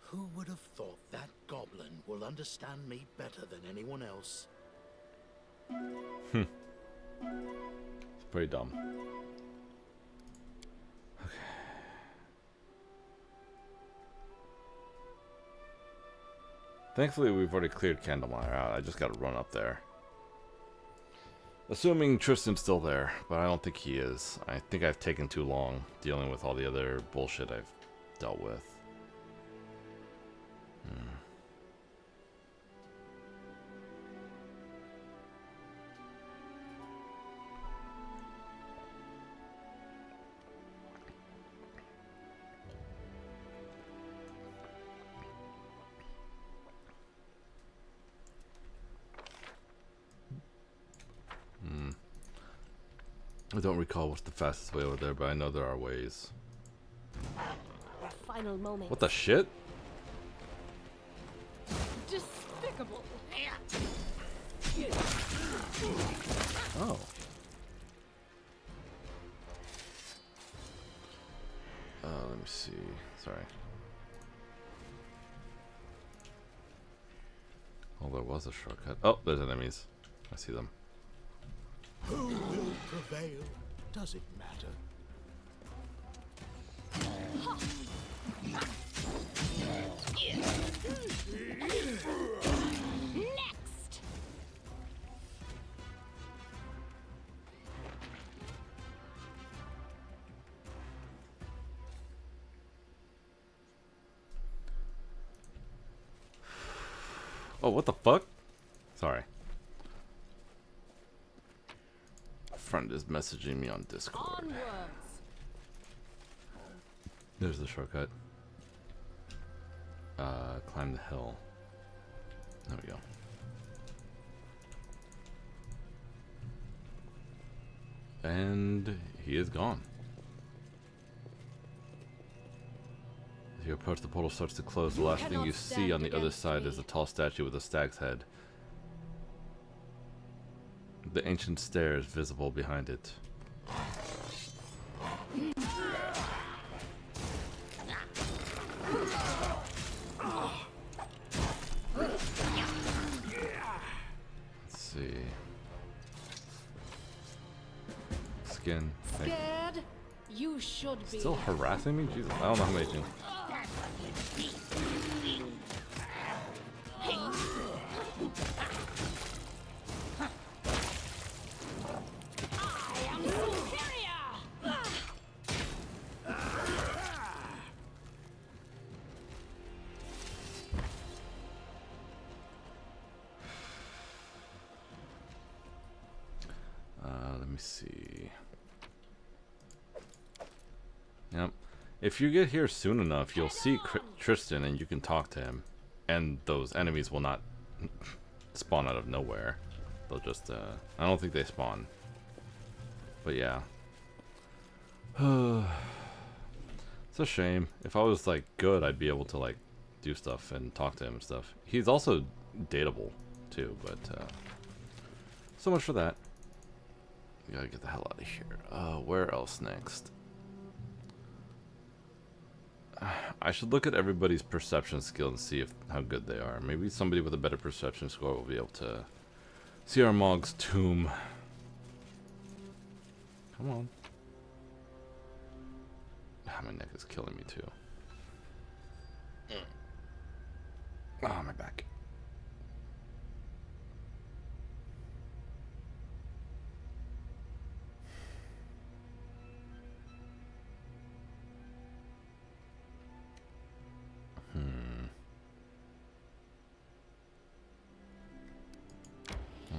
Who would have thought that goblin will understand me better than anyone else? It's pretty dumb. Okay. Thankfully, we've already cleared Candlemire out. I just gotta run up there. Assuming Tristan's still there, but I don't think he is. I think I've taken too long dealing with all the other bullshit I've dealt with. I don't recall what's the fastest way over there, but I know there are ways. Our final moment. What the shit? Despicable. Oh. Let me see. Sorry. Oh, there was a shortcut. Oh, there's enemies. I see them. Who will prevail? Does it matter? Next! Oh, what the fuck? Sorry. A friend is messaging me on Discord. Onwards. There's the shortcut. Climb the hill. There we go. And he is gone. As you approach, the portal starts to close. The last thing you see on the other side is a tall statue with a stag's head. The ancient stairs visible behind it. Let's see. Skin. Scared? You should be. Still harassing me? Jesus, I don't know how many things. Let me see. Yep. If you get here soon enough, you'll see Tristan and you can talk to him. And those enemies will not spawn out of nowhere. They'll just, I don't think they spawn. But yeah. It's a shame. If I was, like, good, I'd be able to, like, do stuff and talk to him and stuff. He's also dateable, too, but, so much for that. We gotta get the hell out of here. Where else next? I should look at everybody's perception skill and see how good they are. Maybe somebody with a better perception score will be able to see Armag's tomb. Come on. My neck is killing me too. Oh, my back.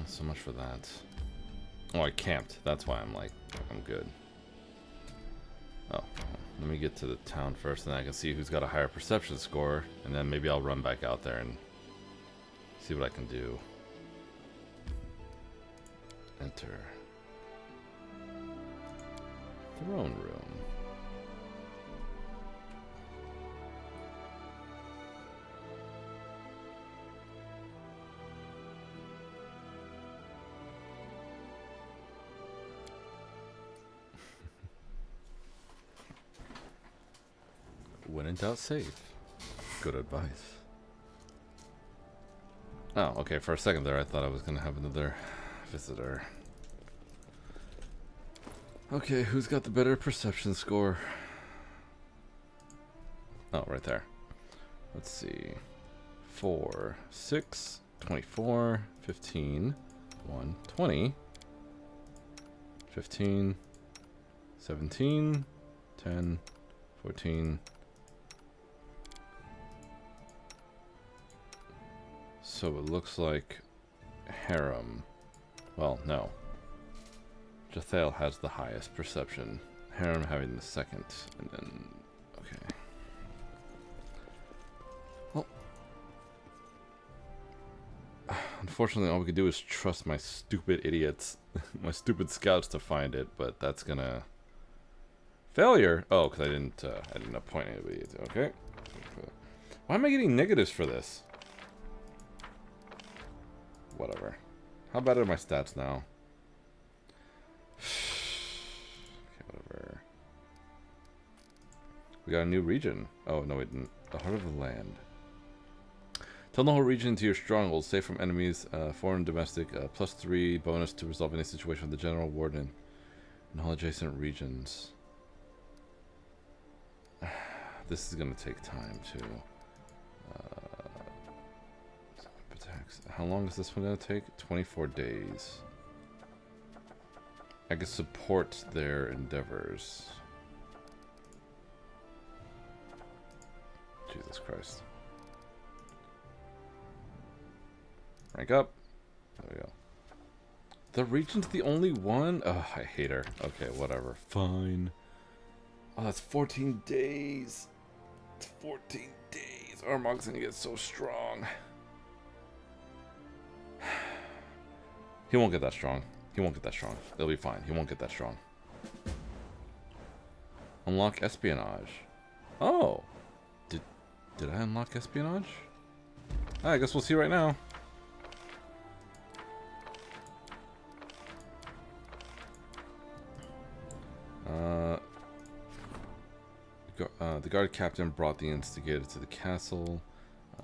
So much for that. Oh, I camped. That's why I'm like, I'm good. Oh, let me get to the town first, and then I can see who's got a higher perception score, and then maybe I'll run back out there and see what I can do. Enter. Throne room. When in doubt, save. Good advice. Oh, okay. For a second there, I thought I was going to have another visitor. Okay, who's got the better perception score? Oh, right there. Let's see. 4, 6, 24, 15, 1, 20, 15, 17, 10, 14. So it looks like Harem. Well, no. Jathael has the highest perception. Harem having the second, and then okay. Well, unfortunately, all we can do is trust my stupid idiots, my stupid scouts to find it. But that's gonna failure. Oh, because I didn't appoint anybody. Okay. Why am I getting negatives for this? Whatever. How bad are my stats now? Okay, whatever. We got a new region. Oh, no, we didn't. The heart of the land. Turn the whole region into your stronghold, safe from enemies, foreign and domestic, +3 bonus to resolve any situation with the general warden in all adjacent regions. This is going to take time too. How long is this one going to take? 24 days. I can support their endeavors. Jesus Christ. Rank up. There we go. The region's the only one? Oh, I hate her. Okay, whatever. Fine. Oh, that's 14 days. It's 14 days. Armag's gonna get so strong. He won't get that strong. He won't get that strong. It'll be fine. He won't get that strong. Unlock espionage. Oh. Did I unlock espionage? I guess we'll see right now. The guard captain brought the instigator to the castle.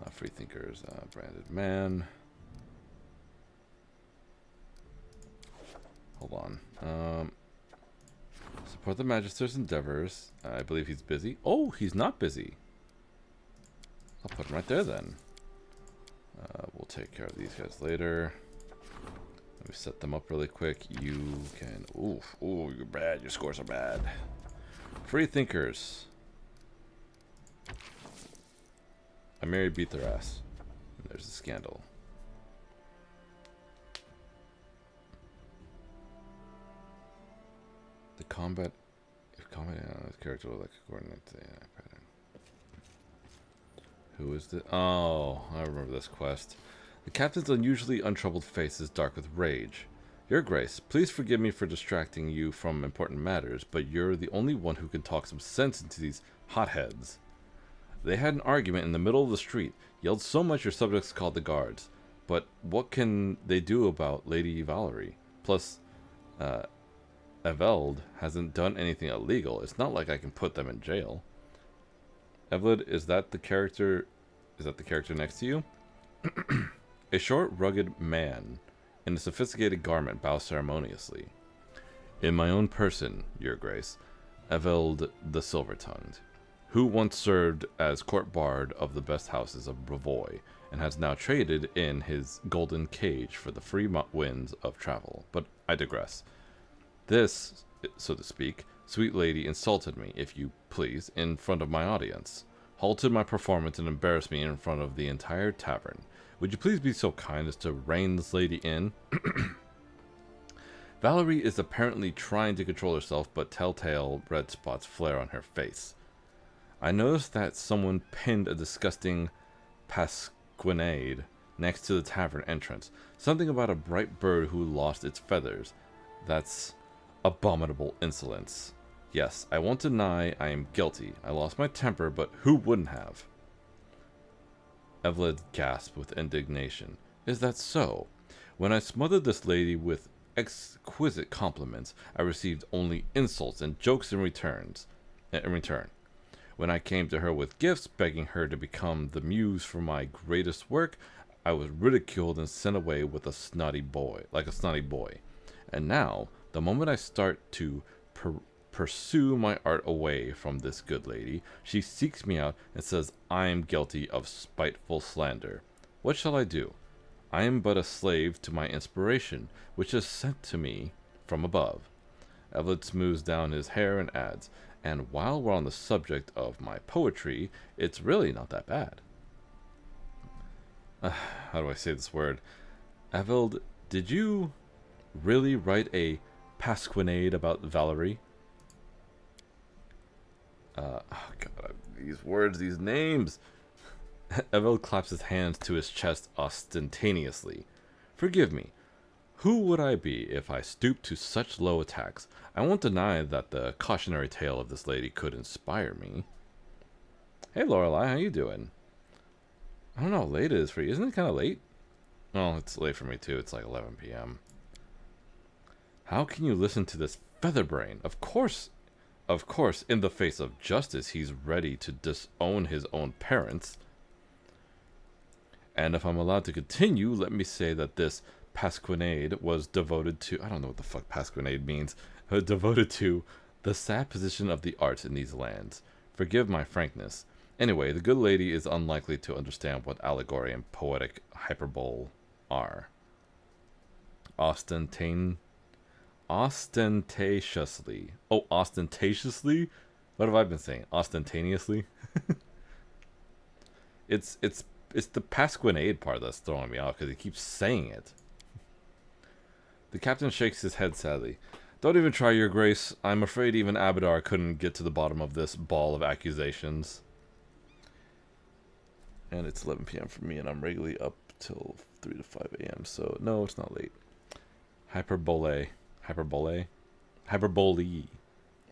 Freethinkers, branded man. Hold on. Support the Magister's endeavors. I believe he's busy. Oh, he's not busy. I'll put him right there then. We'll take care of these guys later. Let me set them up really quick. You can... Oof. Ooh, you're bad. Your scores are bad. Freethinkers. I married beat their ass. And there's a scandal. The combat... If combat analyst character will like coordinate the pattern. Who is this? Oh, I remember this quest. The captain's unusually untroubled face is dark with rage. Your Grace, please forgive me for distracting you from important matters, but you're the only one who can talk some sense into these hotheads. They had an argument in the middle of the street, yelled so much your subjects called the guards. But what can they do about Lady Valerie? Plus, Eveld hasn't done anything illegal. It's not like I can put them in jail. Eveld, is that the character next to you? A short, rugged man in a sophisticated garment bows ceremoniously. In my own person, Your Grace, Eveld the Silver-Tongued, who once served as court bard of the best houses of Bravoy, and has now traded in his golden cage for the free winds of travel. But I digress. This, so to speak, sweet lady insulted me, if you please, in front of my audience, halted my performance and embarrassed me in front of the entire tavern. Would you please be so kind as to rein this lady in? Valerie is apparently trying to control herself, but telltale red spots flare on her face. I noticed that someone pinned a disgusting pasquinade next to the tavern entrance. Something about a bright bird who lost its feathers. That's abominable insolence. Yes, I won't deny I am guilty. I lost my temper, but who wouldn't have? Evelyn gasped with indignation. Is that so? When I smothered this lady with exquisite compliments, I received only insults and jokes in return. When I came to her with gifts, begging her to become the muse for my greatest work, I was ridiculed and sent away with a snotty boy. And now, the moment I start to pursue my art away from this good lady, she seeks me out and says I am guilty of spiteful slander. What shall I do? I am but a slave to my inspiration, which is sent to me from above. Evelyn smooths down his hair and adds, and while we're on the subject of my poetry, it's really not that bad. How do I say this word? Eveld, did you really write a pasquinade about Valerie? Oh God, these words, these names. Eveld claps his hands to his chest ostentatiously. Forgive me. Who would I be if I stooped to such low attacks? I won't deny that the cautionary tale of this lady could inspire me. Hey Lorelei, how you doing? I don't know how late it is for you. Isn't it kind of late? Well, it's late for me too. It's like 11 p.m. How can you listen to this featherbrain? Of course, in the face of justice, he's ready to disown his own parents. And if I'm allowed to continue, let me say that this pasquinade was devoted to, I don't know what the fuck pasquinade means, devoted to the sad position of the arts in these lands. Forgive my frankness. Anyway, the good lady is unlikely to understand what allegory and poetic hyperbole are. Ostentatiously. Oh, ostentatiously? What have I been saying? Ostentatiously? It's the pasquinade part that's throwing me off because he keeps saying it. The captain shakes his head sadly. Don't even try, your grace. I'm afraid even Abadar couldn't get to the bottom of this ball of accusations. And it's 11 p.m. for me, and I'm regularly up till 3 to 5 a.m. So, no, it's not late. Hyperbole. Hyperbole? Hyperbole.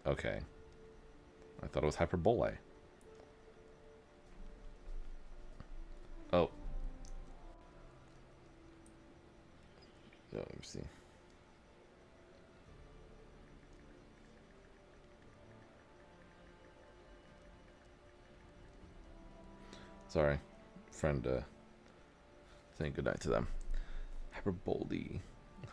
Okay. I thought it was hyperbole. Oh. Yeah, let me see. Sorry. Friend, saying goodnight to them. Hyperbole.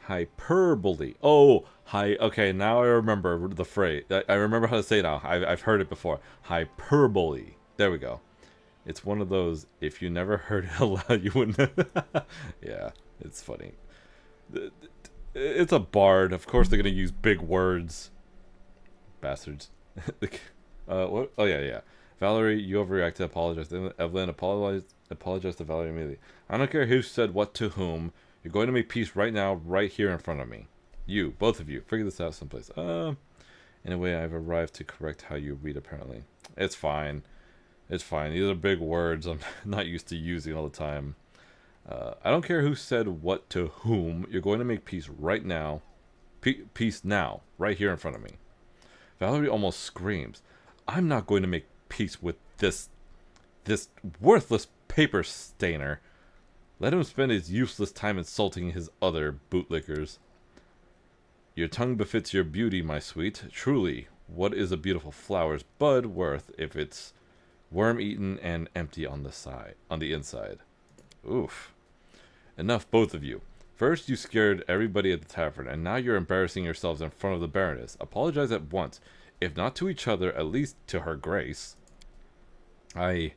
Hyperbole. Oh, okay, now I remember the phrase. I remember how to say it now. I've heard it before. Hyperbole. There we go. It's one of those, if you never heard it aloud, you wouldn't. Yeah, it's funny. It's a bard. Of course they're going to use big words. Bastards. What? Oh, yeah. Valerie, you overreacted. Apologize. Evelyn, apologize to Valerie immediately. I don't care who said what to whom. You're going to make peace right now, right here in front of me. You, both of you, figure this out someplace. Anyway, I've arrived to correct how you read, apparently. It's fine. It's fine. These are big words I'm not used to using all the time. I don't care who said what to whom. You're going to make peace right now. Peace now, right here in front of me. Valerie almost screams. I'm not going to make peace with this worthless paper stainer. Let him spend his useless time insulting his other bootlickers. Your tongue befits your beauty, my sweet. Truly, what is a beautiful flower's bud worth if it's worm-eaten and empty on the inside? Oof. Enough, both of you. First, you scared everybody at the tavern, and now you're embarrassing yourselves in front of the Baroness. Apologize at once. If not to each other, at least to her grace. I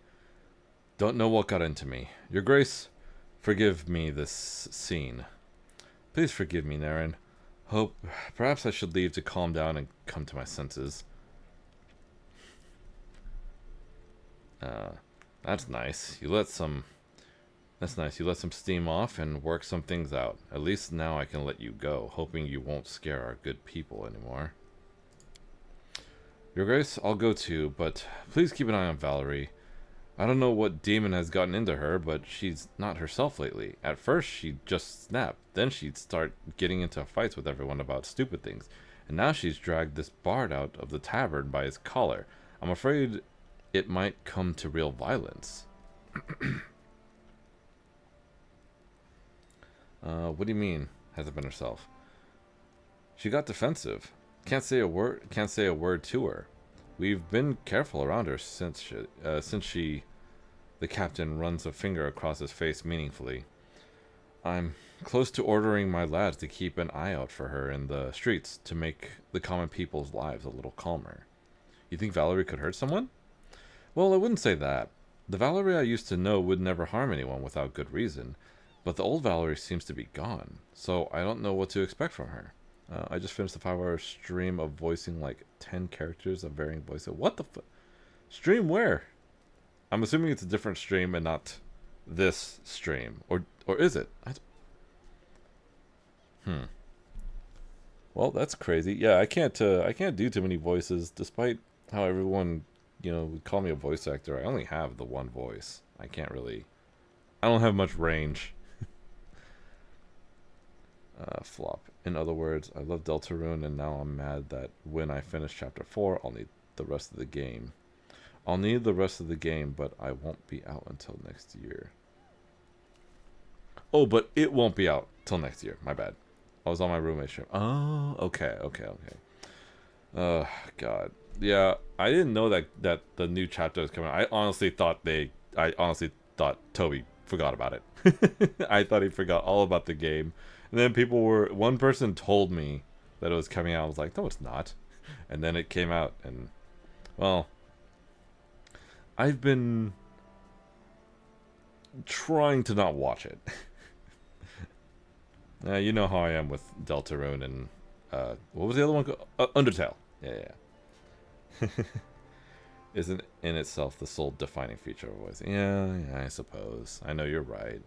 don't know what got into me. Your grace, forgive me this scene. Please forgive me, Naren. Perhaps I should leave to calm down and come to my senses. That's nice. That's nice. You let some steam off and work some things out. At least now I can let you go, hoping you won't scare our good people anymore. Your Grace, I'll go too, but please keep an eye on Valerie. I don't know what demon has gotten into her, but she's not herself lately. At first, she'd just snap. Then she'd start getting into fights with everyone about stupid things. And now she's dragged this bard out of the tavern by his collar. I'm afraid it might come to real violence. What do you mean, hasn't been herself? She got defensive. Can't say a word to her. We've been careful around her since she, the captain runs a finger across his face meaningfully. I'm close to ordering my lads to keep an eye out for her in the streets to make the common people's lives a little calmer. You think Valerie could hurt someone? Well, I wouldn't say that. The Valerie I used to know would never harm anyone without good reason, but the old Valerie seems to be gone, so I don't know what to expect from her. I just finished a 5-hour stream of voicing like 10 characters of varying voices. What the stream where? I'm assuming it's a different stream and not this stream, or is it? Well, that's crazy. Yeah, I can't do too many voices, despite how everyone, would call me a voice actor. I only have the one voice. I don't have much range. Flop. In other words, I love Deltarune, and now I'm mad that when I finish Chapter 4, I'll need the rest of the game. I'll need the rest of the game, but I won't be out until next year. Oh, but it won't be out till next year. My bad. I was on my roommate's stream. Oh, okay. God. Yeah, I didn't know that the new chapter was coming out. I honestly thought Toby forgot about it. I thought he forgot all about the game. And then one person told me that it was coming out. I was like, no, it's not. And then it came out, and, well, I've been trying to not watch it. You know how I am with Deltarune and, what was the other one called? Undertale. Yeah. Isn't in itself the sole defining feature of voice. Yeah, I suppose. I know you're right.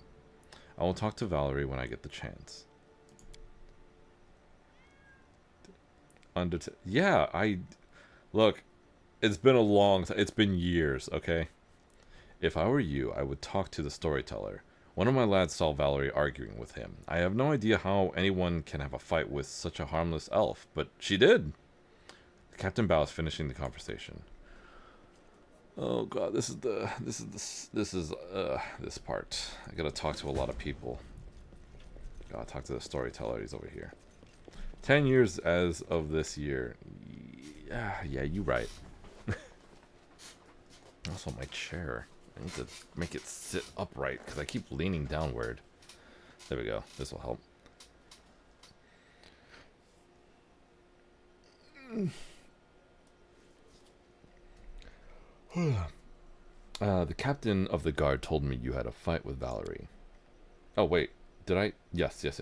I will talk to Valerie when I get the chance. Undertale. Yeah, look, it's been a long time. It's been years, okay? If I were you, I would talk to the storyteller. One of my lads saw Valerie arguing with him. I have no idea how anyone can have a fight with such a harmless elf, but she did. The captain bows, finishing the conversation. Oh god, this part. I gotta talk to a lot of people. Gotta talk to the storyteller. He's over here. 10 years as of this year. Yeah, you right. Also, my chair. I need to make it sit upright because I keep leaning downward. There we go. This will help. The captain of the guard told me you had a fight with Valerie. Oh, wait. Did I? Yes. The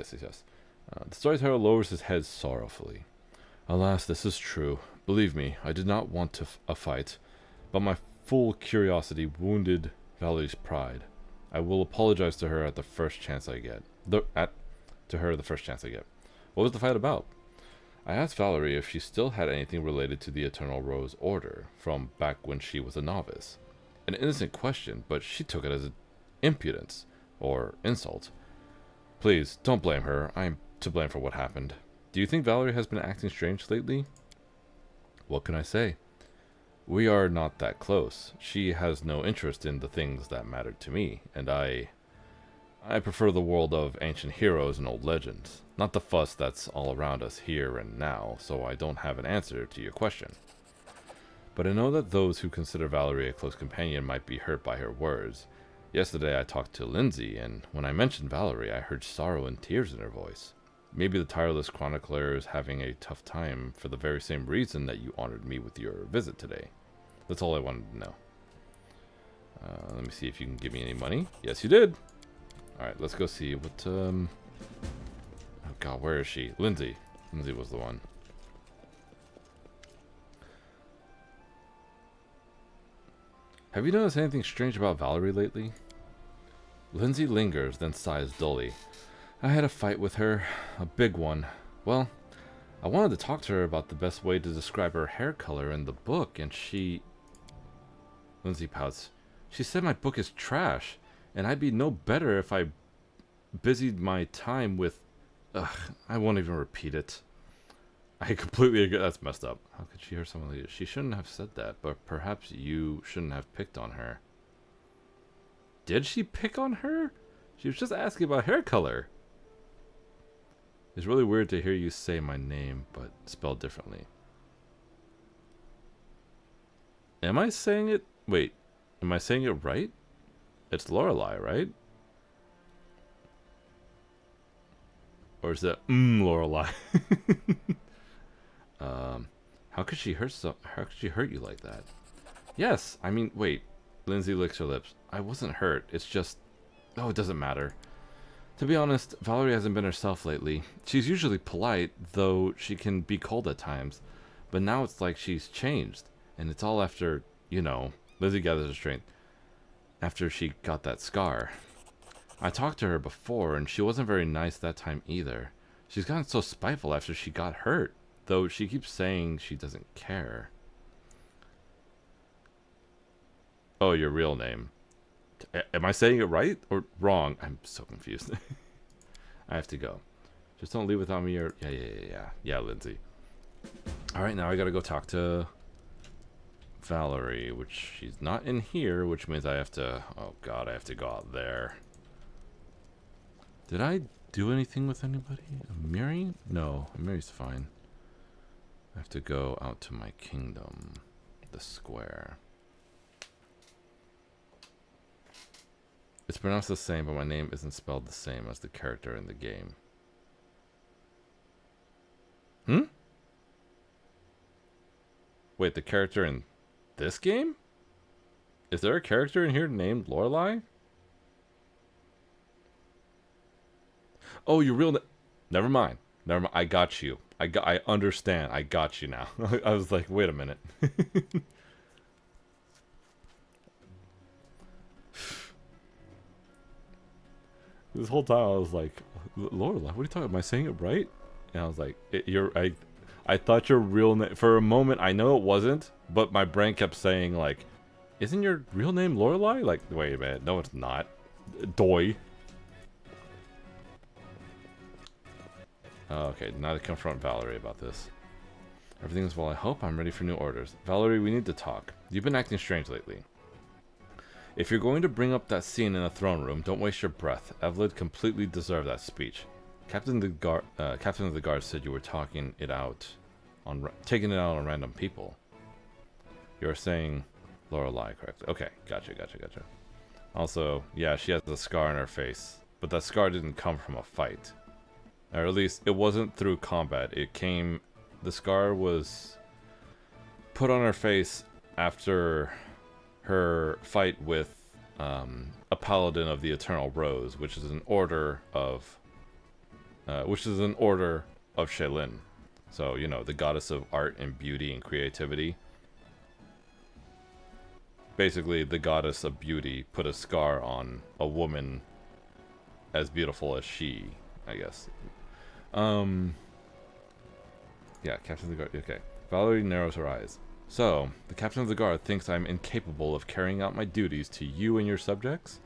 storyteller lowers his head sorrowfully. Alas, this is true. Believe me, I did not want a fight, but my full curiosity wounded Valerie's pride. I will apologize to her at the first chance I get. What was the fight about? I asked Valerie if she still had anything related to the Eternal Rose Order from back when she was a novice. An innocent question, but she took it as an impudence or insult. Please, don't blame her. I am to blame for what happened. Do you think Valerie has been acting strange lately? What can I say? We are not that close. She has no interest in the things that matter to me, and I prefer the world of ancient heroes and old legends, not the fuss that's all around us here and now, so I don't have an answer to your question. But I know that those who consider Valerie a close companion might be hurt by her words. Yesterday I talked to Lindsay, and when I mentioned Valerie, I heard sorrow and tears in her voice. Maybe the tireless chronicler is having a tough time for the very same reason that you honored me with your visit today. That's all I wanted to know. Let me see if you can give me any money. Yes, you did. Alright, let's go see what, oh god, where is she? Lindsay. Lindsay was the one. Have you noticed anything strange about Valerie lately? Lindsay lingers, then sighs dully. I had a fight with her. A big one. Well, I wanted to talk to her about the best way to describe her hair color in the book, and she... Lindsay pouts. She said my book is trash, and I'd be no better if I busied my time with... Ugh, I won't even repeat it. I completely agree. That's messed up. How could she hear someone like this? She shouldn't have said that, but perhaps you shouldn't have picked on her. Did she pick on her? She was just asking about hair color. It's really weird to hear you say my name, but spelled differently. Am I saying it? Wait, am I saying it right? It's Lorelei, right? Or is that Lorelei? How could she hurt you like that? Yes, I mean, wait. Lindsay licks her lips. I wasn't hurt. It's just... Oh, it doesn't matter. To be honest, Valerie hasn't been herself lately. She's usually polite, though she can be cold at times. But now it's like she's changed. And it's all after, you know... Lindsay gathers her strength. After she got that scar. I talked to her before, and she wasn't very nice that time either. She's gotten so spiteful after she got hurt. Though she keeps saying she doesn't care. Oh, your real name. Am I saying it right or wrong? I'm so confused. I have to go. Just don't leave without me or... Yeah, Lindsay. Alright, now I gotta go talk to Valerie, which she's not in here, which means I have to... Oh god, I have to go out there. Did I do anything with anybody? Miri? No, Miri's fine. I have to go out to my kingdom. The square. It's pronounced the same, but my name isn't spelled the same as the character in the game. Hmm? Wait, the character in this game? Is there a character in here named Lorelei? Oh, your real name. Never mind. Never mind. I got you. I understand. I got you now. I was like, wait a minute. This whole time I was like, Lorelei, what are you talking about? Am I saying it right? And I was like, I thought your real name, for a moment, I know it wasn't, but my brain kept saying, like, isn't your real name Lorelei? Like, wait a minute. No, it's not. Doy. Okay, now to confront Valerie about this. Everything's well, I hope. I'm ready for new orders. Valerie, we need to talk. You've been acting strange lately. If you're going to bring up that scene in the throne room, don't waste your breath. Evelyn completely deserved that speech. Captain of the guard said you were taking it out on random people. You're saying Lorelei, correct? Okay, gotcha. Also, yeah, she has a scar on her face, but that scar didn't come from a fight. Or at least, it wasn't through combat. The scar was put on her face after her fight with a paladin of the Eternal Rose, which is an order of Shaylin. So, you know, the goddess of art and beauty and creativity. Basically, the goddess of beauty put a scar on a woman as beautiful as she, I guess. Yeah, Captain of the Guard. Okay. Valerie narrows her eyes. So, the Captain of the Guard thinks I'm incapable of carrying out my duties to you and your subjects?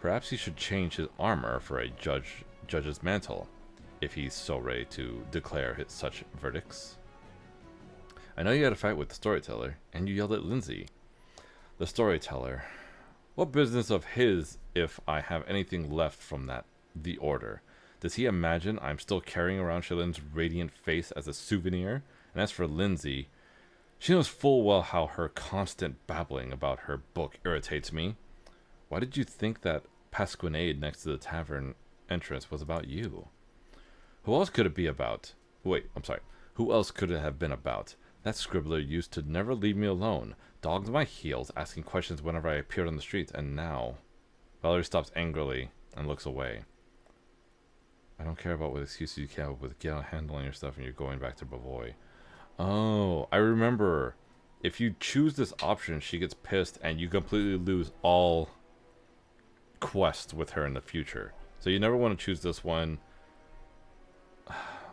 Perhaps he should change his armor for a judge's mantle, if he's so ready to declare such verdicts. I know you had a fight with the storyteller, and you yelled at Lindsay. The storyteller. What business of his if I have anything left from the order? Does he imagine I'm still carrying around Shaylin's radiant face as a souvenir? And as for Lindsay, she knows full well how her constant babbling about her book irritates me. Why did you think that pasquinade next to the tavern entrance was about you? Who else could it be about? Wait, I'm sorry. Who else could it have been about? That scribbler used to never leave me alone, dogged my heels, asking questions whenever I appeared on the streets, and now... Valerie stops angrily and looks away. I don't care about what excuses you came up with. Get on handling your stuff and you're going back to Bavoy. Oh, I remember. If you choose this option, she gets pissed and you completely lose all quests with her in the future. So you never want to choose this one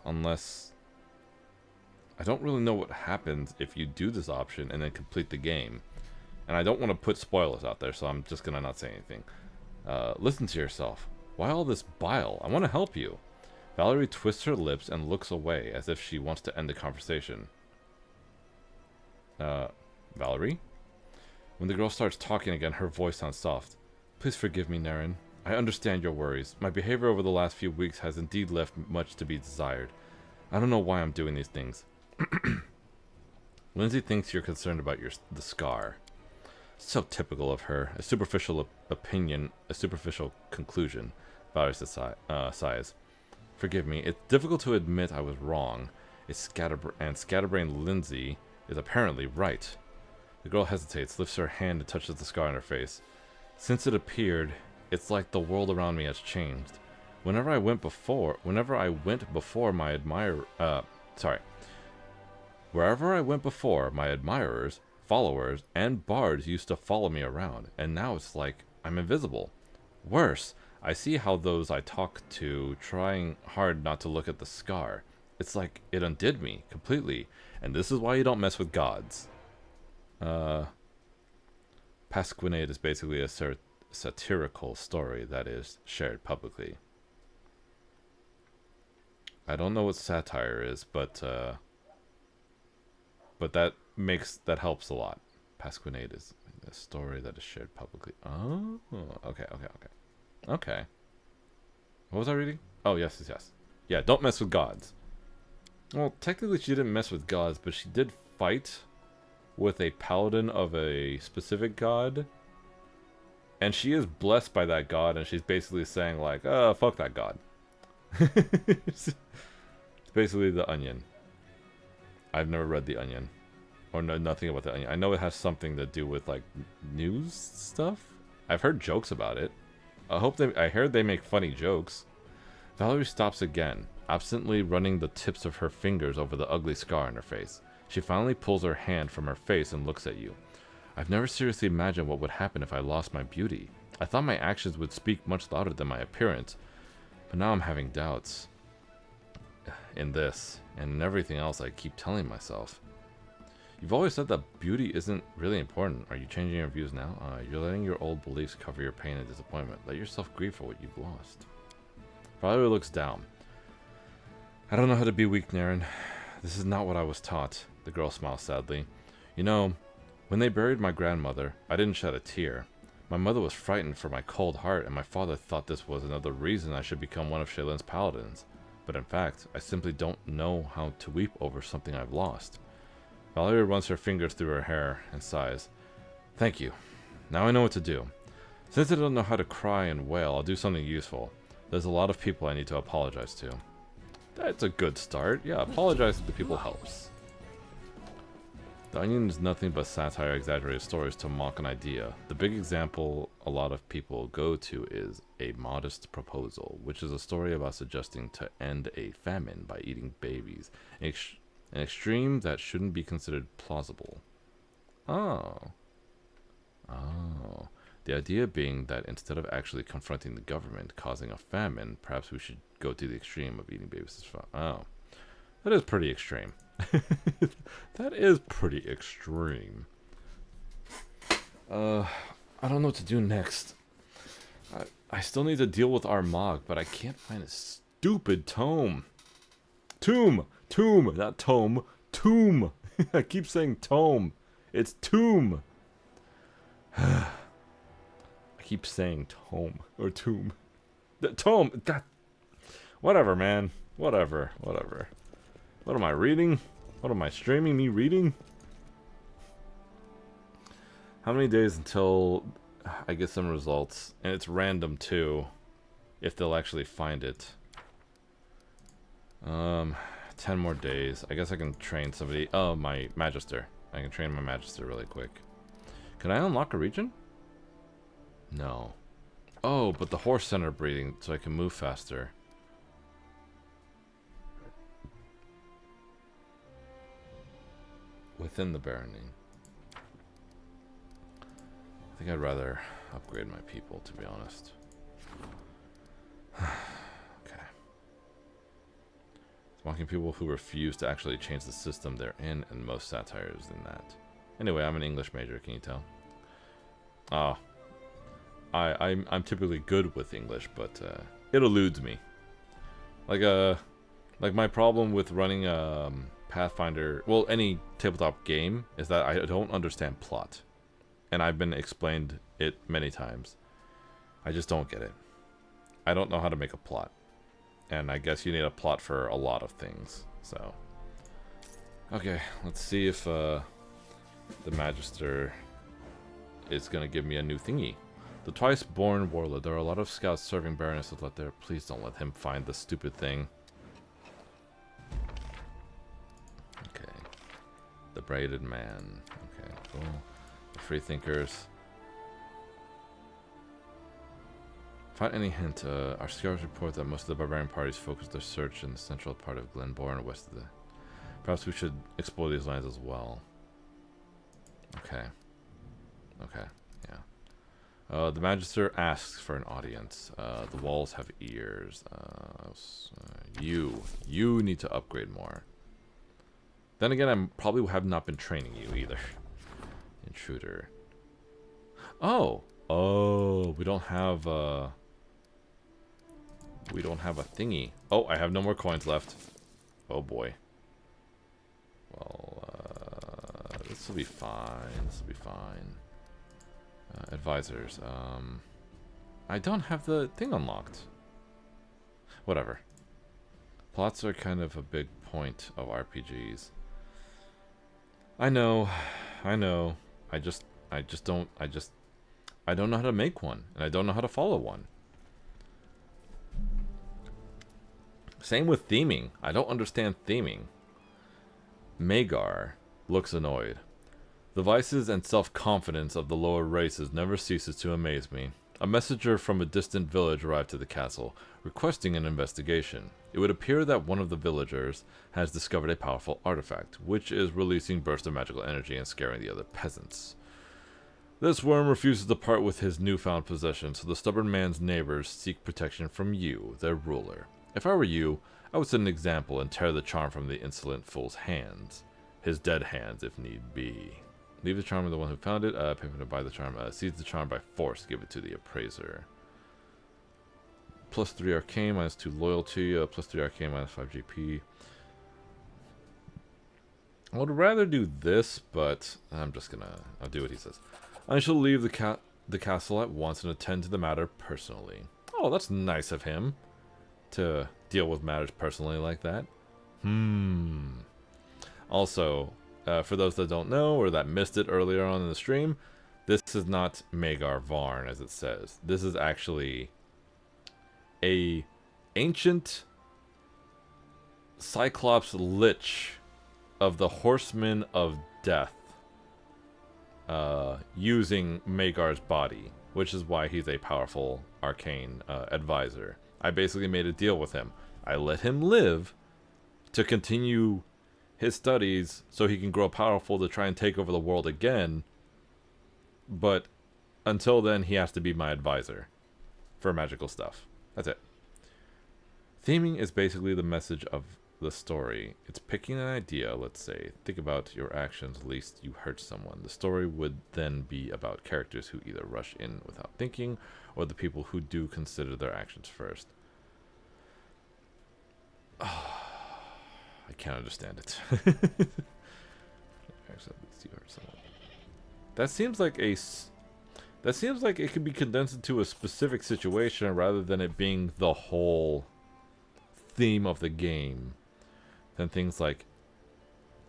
unless... I don't really know what happens if you do this option and then complete the game. And I don't want to put spoilers out there, so I'm just going to not say anything. Listen to yourself. Why all this bile? I want to help you. Valerie twists her lips and looks away as if she wants to end the conversation. Valerie? When the girl starts talking again, her voice sounds soft. Please forgive me, Naren. I understand your worries. My behavior over the last few weeks has indeed left much to be desired. I don't know why I'm doing these things. Lindsay thinks you're concerned about the scar. So typical of her. A superficial opinion, a superficial conclusion. Valerie sighs. Forgive me, it's difficult to admit I was wrong. Scatterbrain Lindsay is apparently right. The girl hesitates, lifts her hand and touches the scar on her face. Since it appeared, it's like the world around me has changed. Wherever I went before, my admirers, followers, and bards used to follow me around, and now it's like I'm invisible. Worse, I see how those I talk to trying hard not to look at the scar. It's like it undid me completely, and this is why you don't mess with gods. Pasquinade is basically a satirical story that is shared publicly. I don't know what satire is, but that helps a lot. Pasquinade is a story that is shared publicly. Oh, okay. Okay. What was I reading? Oh, yes. Yeah, don't mess with gods. Well, technically she didn't mess with gods, but she did fight with a paladin of a specific god. And she is blessed by that god, and she's basically saying like, fuck that god. It's basically The Onion. I've never read The Onion. Or know nothing about The Onion. I know it has something to do with like news stuff. I've heard jokes about it. I heard they make funny jokes. Valerie stops again, absently running the tips of her fingers over the ugly scar on her face. She finally pulls her hand from her face and looks at you. I've never seriously imagined what would happen if I lost my beauty. I thought my actions would speak much louder than my appearance, but now I'm having doubts. In this, and in everything else I keep telling myself. You've always said that beauty isn't really important. Are you changing your views now? You're letting your old beliefs cover your pain and disappointment. Let yourself grieve for what you've lost. Valerie looks down. I don't know how to be weak, Naren. This is not what I was taught. The girl smiles sadly. You know, when they buried my grandmother, I didn't shed a tear. My mother was frightened for my cold heart, and my father thought this was another reason I should become one of Shaylin's paladins. But in fact, I simply don't know how to weep over something I've lost. Valerie runs her fingers through her hair and sighs. Thank you. Now I know what to do. Since I don't know how to cry and wail, I'll do something useful. There's a lot of people I need to apologize to. That's a good start. Yeah, apologizing to people helps. The Onion is nothing but satire, exaggerated stories to mock an idea. The big example a lot of people go to is A Modest Proposal, which is a story about suggesting to end a famine by eating babies, an extreme that shouldn't be considered plausible. Oh. The idea being that instead of actually confronting the government causing a famine, perhaps we should go to the extreme of eating babies. Oh. That is pretty extreme. That is pretty extreme. I don't know what to do next. I still need to deal with Armag, but I can't find a stupid tome. Tomb, not tome. Tomb. I keep saying tome. It's tomb. I keep saying tome or tomb. The tome. God. Whatever, man. Whatever. What am I reading? What am I streaming? Me reading? How many days until I get some results? And it's random too, if they'll actually find it. 10 more days. I guess I can train somebody. Oh, my Magister. I can train my Magister really quick. Can I unlock a region? No. Oh, but the horse center breeding, so I can move faster. Within the barony. I think I'd rather upgrade my people, to be honest. Okay. Mocking people who refuse to actually change the system they're in, and most satires in that. Anyway, I'm an English major, can you tell? I'm typically good with English, but it eludes me. Like my problem with running Pathfinder, well, any tabletop game, is that I don't understand plot. And I've been explained it many times. I just don't get it. I don't know how to make a plot. And I guess you need a plot for a lot of things, so. Okay, let's see if the Magister is gonna give me a new thingy. The twice-born warlord. There are a lot of scouts serving Baroness let there. Please don't let him find the stupid thing. Okay. The braided man. Okay, cool. The freethinkers. Find any hint. Our scouts report that most of the barbarian parties focus their search in the central part of Glenbourne, west of the... Perhaps we should explore these lands as well. Okay. Okay, yeah. The Magister asks for an audience. The walls have ears. You need to upgrade more. Then again, I probably have not been training you either. Intruder. Oh, we don't have a thingy. Oh, I have no more coins left. Oh boy. Well, this will be fine. This will be fine. Advisors. I don't have the thing unlocked. Whatever. Plots are kind of a big point of RPGs. I know. I just I don't know how to make one, and I don't know how to follow one. Same with theming. I don't understand theming. Magar looks annoyed. The vices and self-confidence of the lower races never ceases to amaze me. A messenger from a distant village arrived to the castle, requesting an investigation. It would appear that one of the villagers has discovered a powerful artifact, which is releasing bursts of magical energy and scaring the other peasants. This worm refuses to part with his newfound possession, so the stubborn man's neighbors seek protection from you, their ruler. If I were you, I would set an example and tear the charm from the insolent fool's hands. His dead hands, if need be. Leave the charm with the one who found it. Pay him to buy the charm. Seize the charm by force. Give it to the appraiser. +3 arcane, -2 loyalty. +3 arcane, -5 GP. I would rather do this, but I'm just gonna... I'll do what he says. I shall leave the castle at once and attend to the matter personally. Oh, that's nice of him to deal with matters personally like that. Also, for those that don't know or that missed it earlier on in the stream, this is not Magar Varn as it says. This is actually a ancient Cyclops Lich of the Horsemen of Death, using Magar's body, which is why he's a powerful arcane advisor. I basically made a deal with him. I let him live to continue his studies so he can grow powerful to try and take over the world again, but until then he has to be my advisor for magical stuff. That's it. Theming is basically the message of the story. It's picking an idea, let's say. Think about your actions lest you hurt someone. The story would then be about characters who either rush in without thinking, or the people who do consider their actions first. I can't understand it. That seems like it could be condensed into a specific situation rather than it being the whole theme of the game. Then things like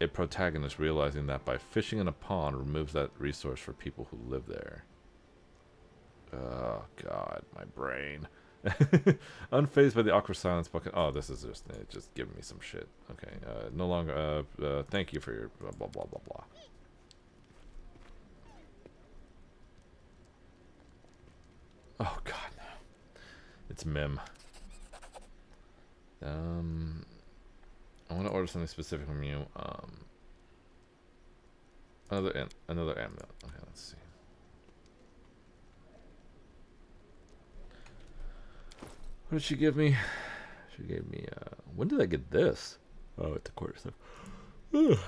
a protagonist realizing that by fishing in a pond removes that resource for people who live there. Oh god, my brain. Unfazed by the awkward silence spoken. Oh, this is just giving me some shit. Okay, no longer. Thank you for your blah blah blah blah blah. Oh god, it's Mim. I want to order something specific from you. Another amulet. Okay, let's see. What did she give me? She gave me, when did I get this? Oh, it's a quarter stuff. Let's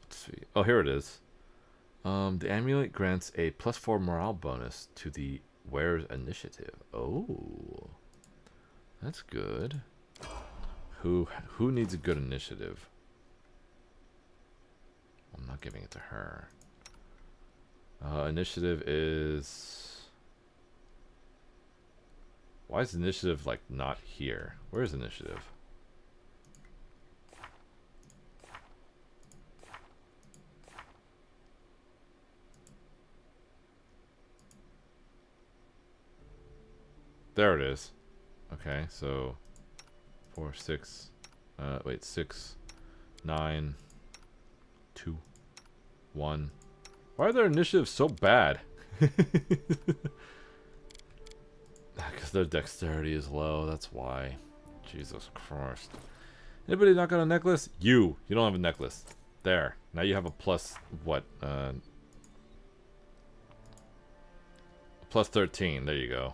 see. Oh, here it is. The amulet grants a +4 morale bonus to the wearer's initiative. Oh. That's good. Who needs a good initiative? I'm not giving it to her. Initiative is... Why is initiative, like, not here? Where is initiative? There it is. Okay, so 4, 6, wait, 6, 9, 2, 1. Why are their initiatives so bad? Because their dexterity is low, that's why. Jesus Christ. Anybody not got a necklace? You don't have a necklace. There. Now you have a plus, what? Plus 13. There you go.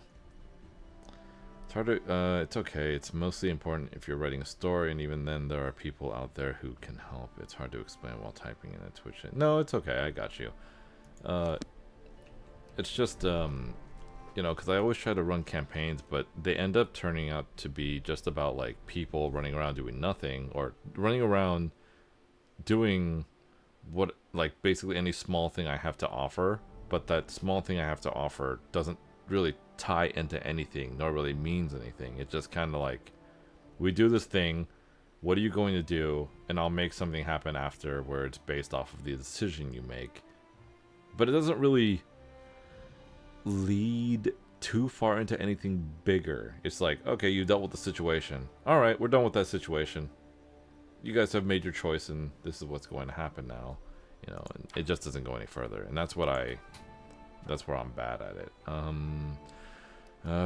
It's hard to, it's okay. It's mostly important if you're writing a story, and even then there are people out there who can help. It's hard to explain while typing in a Twitch. No, it's okay. I got you. It's just, you know, because I always try to run campaigns, but they end up turning out to be just about, like, people running around doing nothing, or running around doing what, like, basically any small thing I have to offer, but that small thing I have to offer doesn't really tie into anything, nor really means anything. It's just kind of like, we do this thing, what are you going to do, and I'll make something happen after where it's based off of the decision you make. But it doesn't really... lead too far into anything bigger. It's like, okay, you dealt with the situation. Alright, we're done with that situation. You guys have made your choice and this is what's going to happen now. You know, and it just doesn't go any further. And that's where I'm bad at it.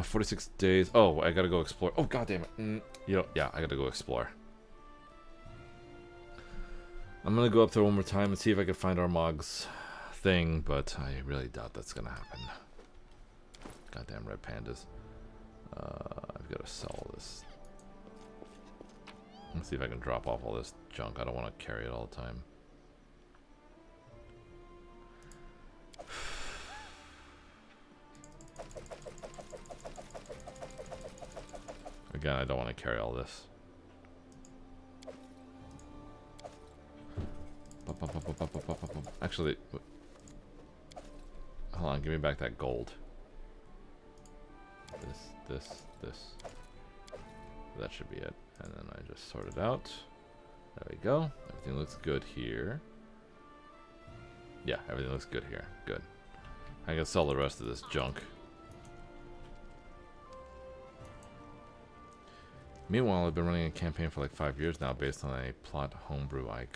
46 days. Oh, I gotta go explore. Oh, god damn it. You know, yeah, I gotta go explore. I'm gonna go up there one more time and see if I can find Armag's thing, but I really doubt that's gonna happen. Goddamn red pandas. I've gotta sell this. Let's see if I can drop off all this junk. I don't want to carry it all the time. Again, I don't want to carry all this. Actually, hold on, give me back that gold. This. That should be it. And then I just sort it out. There we go. Everything looks good here. Yeah, everything looks good here. Good. I can sell the rest of this junk. Meanwhile, I've been running a campaign for like 5 years now based on a plot homebrew I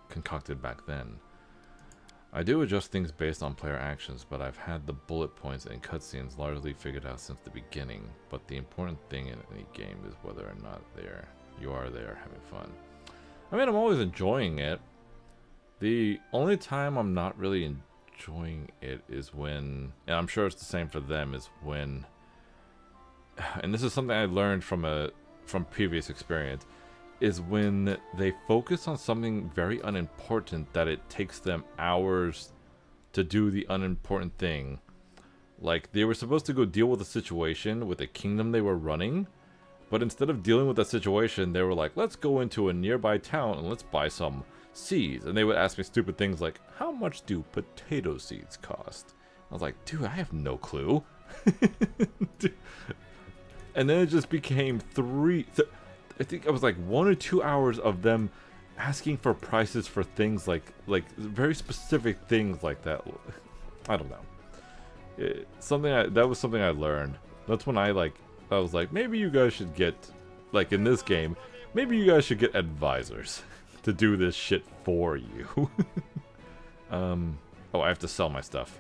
concocted back then. I do adjust things based on player actions, but I've had the bullet points and cutscenes largely figured out since the beginning. But the important thing in any game is whether or not you are there having fun. I mean, I'm always enjoying it. The only time I'm not really enjoying it is when, and I'm sure it's the same for them, is when, and this is something I learned from previous experience, is when they focus on something very unimportant that it takes them hours to do the unimportant thing. Like, they were supposed to go deal with a situation with a kingdom they were running, but instead of dealing with that situation, they were like, let's go into a nearby town and let's buy some seeds. And they would ask me stupid things like, how much do potato seeds cost? I was like, dude, I have no clue. And then it just became I think it was like 1 or 2 hours of them asking for prices for things like very specific things like that. I don't know. That was something I learned. That's when I was like, maybe you guys should get, like in this game, maybe you guys should get advisors to do this shit for you. Oh, I have to sell my stuff.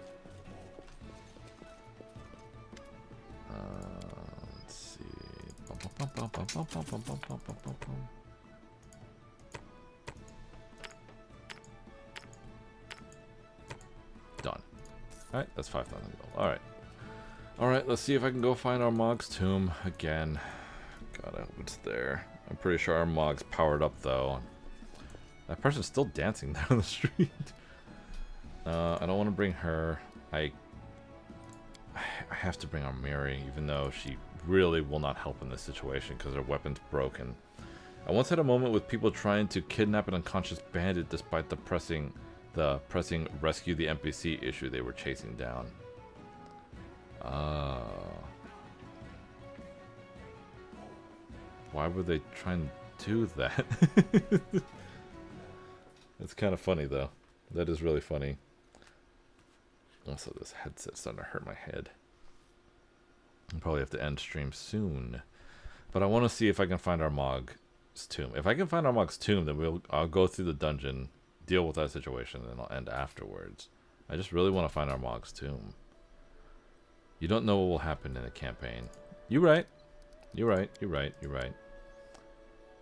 Done. Alright, that's 5,000 gold. Alright, let's see if I can go find Armag's tomb again. God, I hope it's there. I'm pretty sure Armag's powered up, though. That person's still dancing down the street. I don't want to bring her. I have to bring Armiri, even though she really will not help in this situation because her weapon's broken. I once had a moment with people trying to kidnap an unconscious bandit despite the pressing rescue the NPC issue they were chasing down. Why would they try and do that? It's kind of funny though. That is really funny. Also, this headset's starting to hurt my head. I'll probably have to end stream soon. But I want to see if I can find Armag's tomb. If I can find Armag's tomb, then I'll go through the dungeon, deal with that situation, and then I'll end afterwards. I just really want to find Armag's tomb. You don't know what will happen in a campaign. You're right. You're right.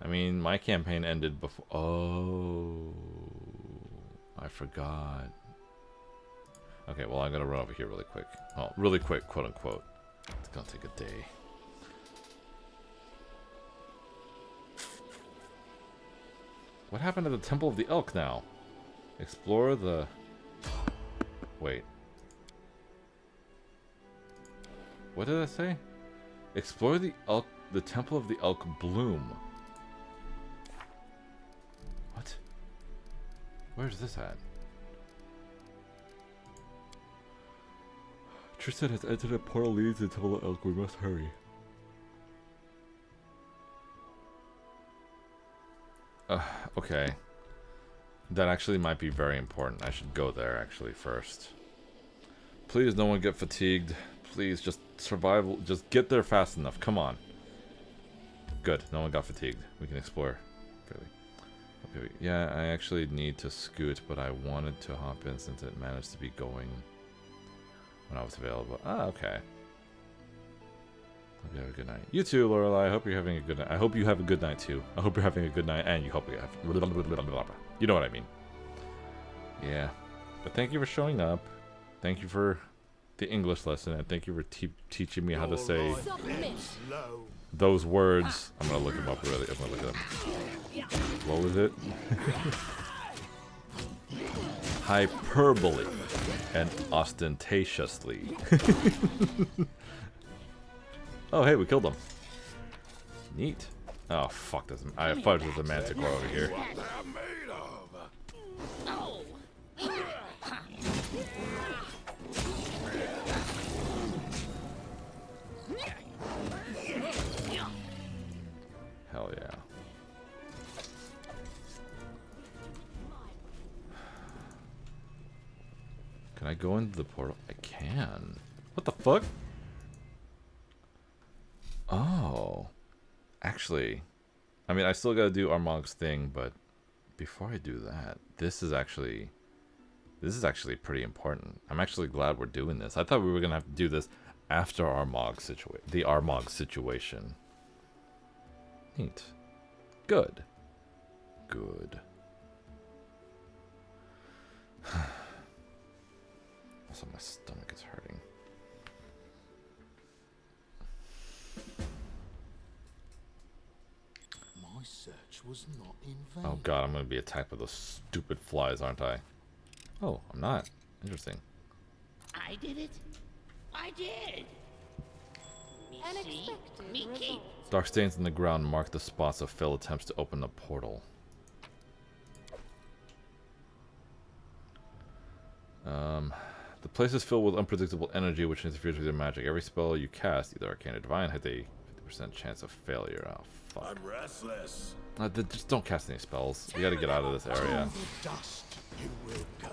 I mean, my campaign ended before... Oh... I forgot. Okay, well, I'm going to run over here really quick. Oh, really quick, quote-unquote. It's gonna take a day. What happened to the Temple of the Elk now? Explore the... Wait. What did I say? Explore the Temple of the Elk Bloom. What? Where's this at? Tristan has entered a portal leading to the Temple of Elk. We must hurry. Okay. That actually might be very important. I should go there actually first. Please, no one get fatigued. Please, just survival. Just get there fast enough. Come on. Good. No one got fatigued. We can explore freely. Okay. Yeah, I actually need to scoot, but I wanted to hop in since it managed to be going when I was available. Ah, okay. Hope you have a good night. You too, Lorelai. I hope you're having a good night. I hope you have a good night too. I hope you're having a good night, and you hope you have. You know what I mean. Yeah. But thank you for showing up. Thank you for the English lesson, and thank you for teaching me how to say those words. I'm gonna look them up really. I'm gonna look at them. What was it? Hyperbole and ostentatiously. Oh, hey, we killed them. Neat. Oh, fuck this. I thought there's a manticore over here. Hell yeah. Can I go into the portal? I can. What the fuck? Oh. Actually, I mean, I still gotta do Armag's thing, but before I do that, this is actually pretty important. I'm actually glad we're doing this. I thought we were gonna have to do this after the Armag situation. Neat. Good. Good. Also, my stomach is hurting. My search was not in vain. Oh god, I'm gonna be attacked by those stupid flies, aren't I? Oh, I'm not. Interesting. I did it. I did. Me see, me keep. Dark stains in the ground mark the spots of failed attempts to open the portal. The place is filled with unpredictable energy which interferes with your magic. Every spell you cast, either arcane or divine, has a 50% chance of failure. Oh, fuck. I'm restless. Just don't cast any spells. We gotta get out of this area. Dust, you will go.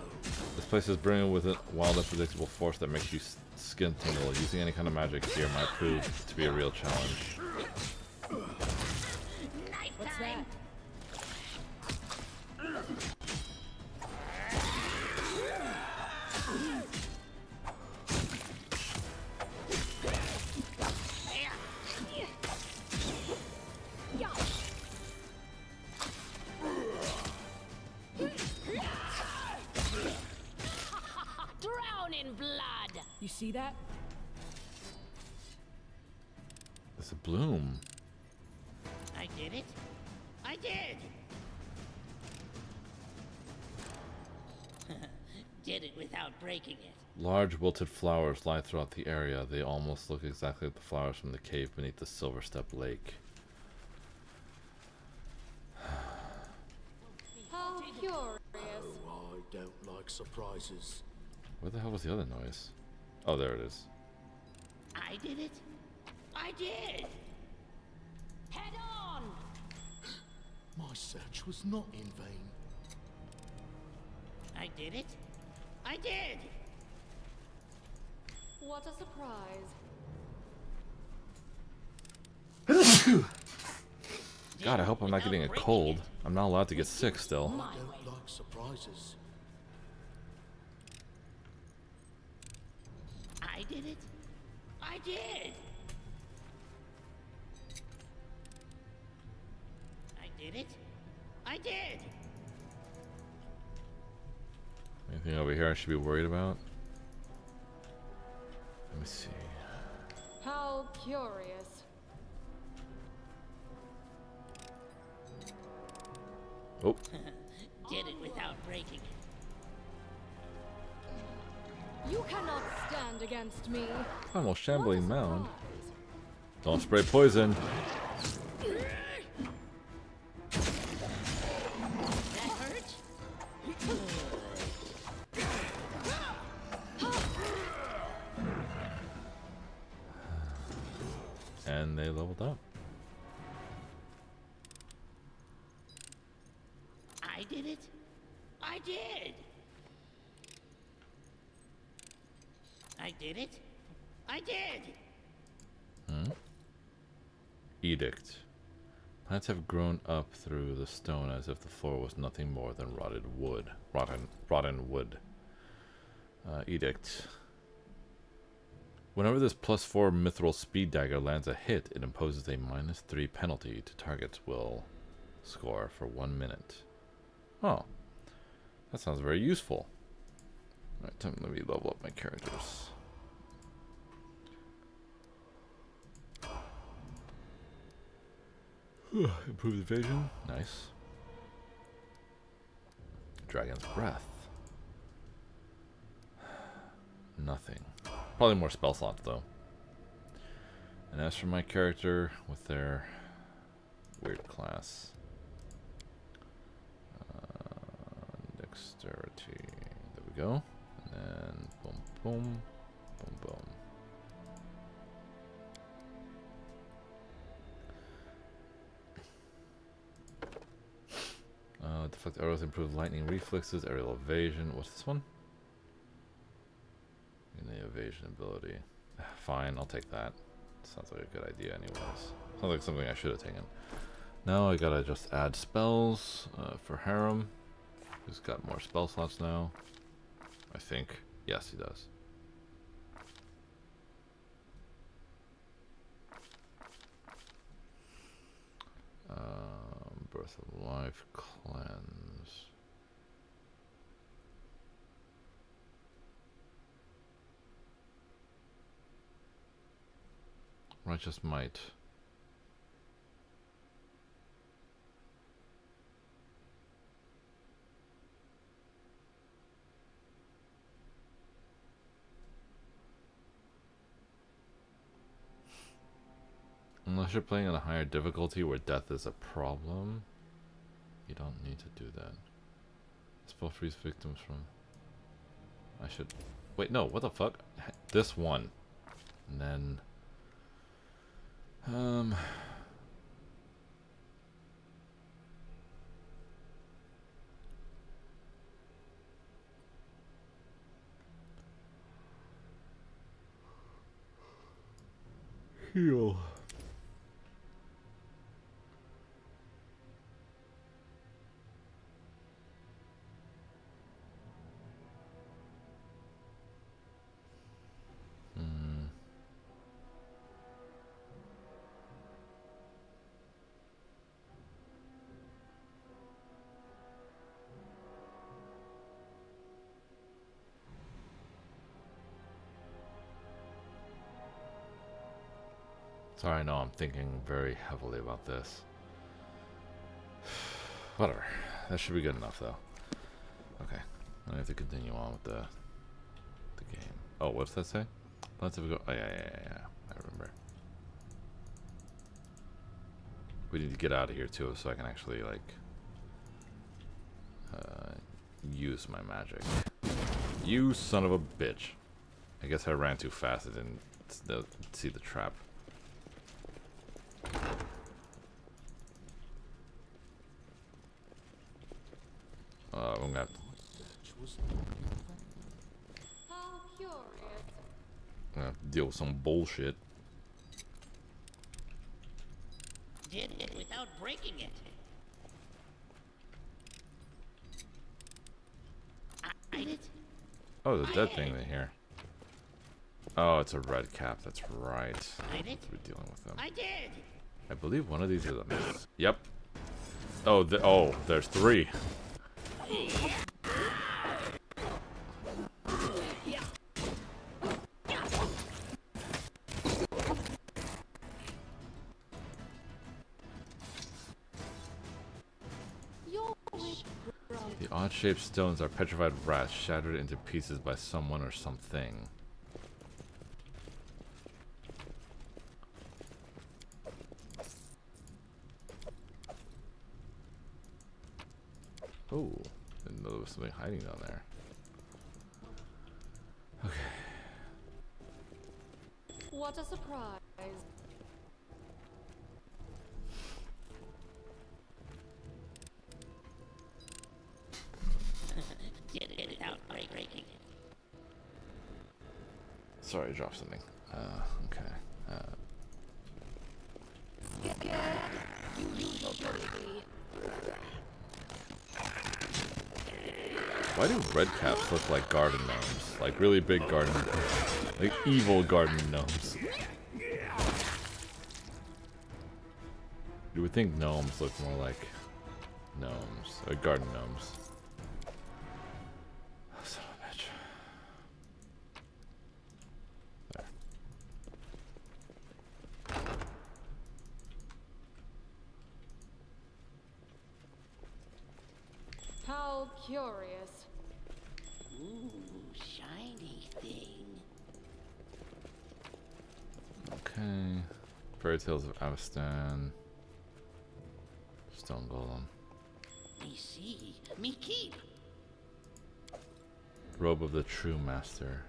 This place is brimming with a wild, unpredictable force that makes you skin tingle. Using any kind of magic here might prove to be a real challenge. What's that? Drown in blood. You see that? It's a bloom. I did it. I did. Did it without breaking it. Large wilted flowers lie throughout the area. They almost look exactly like the flowers from the cave beneath the Silver Step Lake. How curious. Oh, I don't like surprises. Where the hell was the other noise? Oh, there it is. I did it. I did. Head on. My search was not in vain. I did it. I did. What a surprise. God, I hope I'm not getting a cold. I'm not allowed to get sick still. I don't like surprises. I did it. I did. I did it. I did. Anything over here I should be worried about? Let me see. How curious. Oh. Did it without breaking it. You cannot stand against me. Almost shambling mound. Don't spray poison. That hurt? And they leveled up. I did it. I did. I did it. I did! Edict. Plants have grown up through the stone as if the floor was nothing more than rotted wood. Rotten wood. Edict. Whenever this +4 mithril speed dagger lands a hit, it imposes a -3 penalty to target's will score for 1 minute. Oh. That sounds very useful. Alright, let me level up my characters. Improved evasion. Nice. Dragon's Breath. Nothing. Probably more spell slots though. And as for my character with their weird class. Dexterity. There we go. And then boom, boom, boom, boom. Deflect arrows, improve lightning reflexes, aerial evasion. What's this one? And the evasion ability. Fine, I'll take that. Sounds like a good idea anyways. Sounds like something I should have taken. Now I gotta just add spells for Harem. He's got more spell slots now. I think. Yes, he does. Birth of Life, Cleanse. Righteous Might. Unless you're playing on a higher difficulty where death is a problem, you don't need to do that. Spell freeze victims from... I should... Wait, no, what the fuck? This one. And then... Heal. Sorry, no, I'm thinking very heavily about this. Whatever. That should be good enough, though. Okay. I have to continue on with the game. Oh, what's that say? Let's have a go. Oh, yeah. I remember. We need to get out of here, too, so I can actually, like, use my magic. You son of a bitch. I guess I ran too fast. I didn't see the trap. I'm gonna have to... How curious. I'm gonna have to deal with some bullshit. Did it without breaking it. I did it. Oh, the dead thing in here. Oh, it's a red cap. That's right. I did. We're dealing with them. I did. I believe one of these is a... Yep. Oh, there's 3. The odd-shaped stones are petrified rats shattered into pieces by someone or something. Oh, didn't know there was something hiding down there. Okay. What a surprise. Did it without breaking it. Sorry, I dropped something. Okay. Why do red caps look like garden gnomes? Like really big garden, like evil garden gnomes. You would think gnomes look more like gnomes, garden gnomes. Son of a bitch. There. How curious. Ooh, shiny thing. Okay. Fairy Tales of Avestan. Stone Golem. Me see, me keep. Robe of the True Master.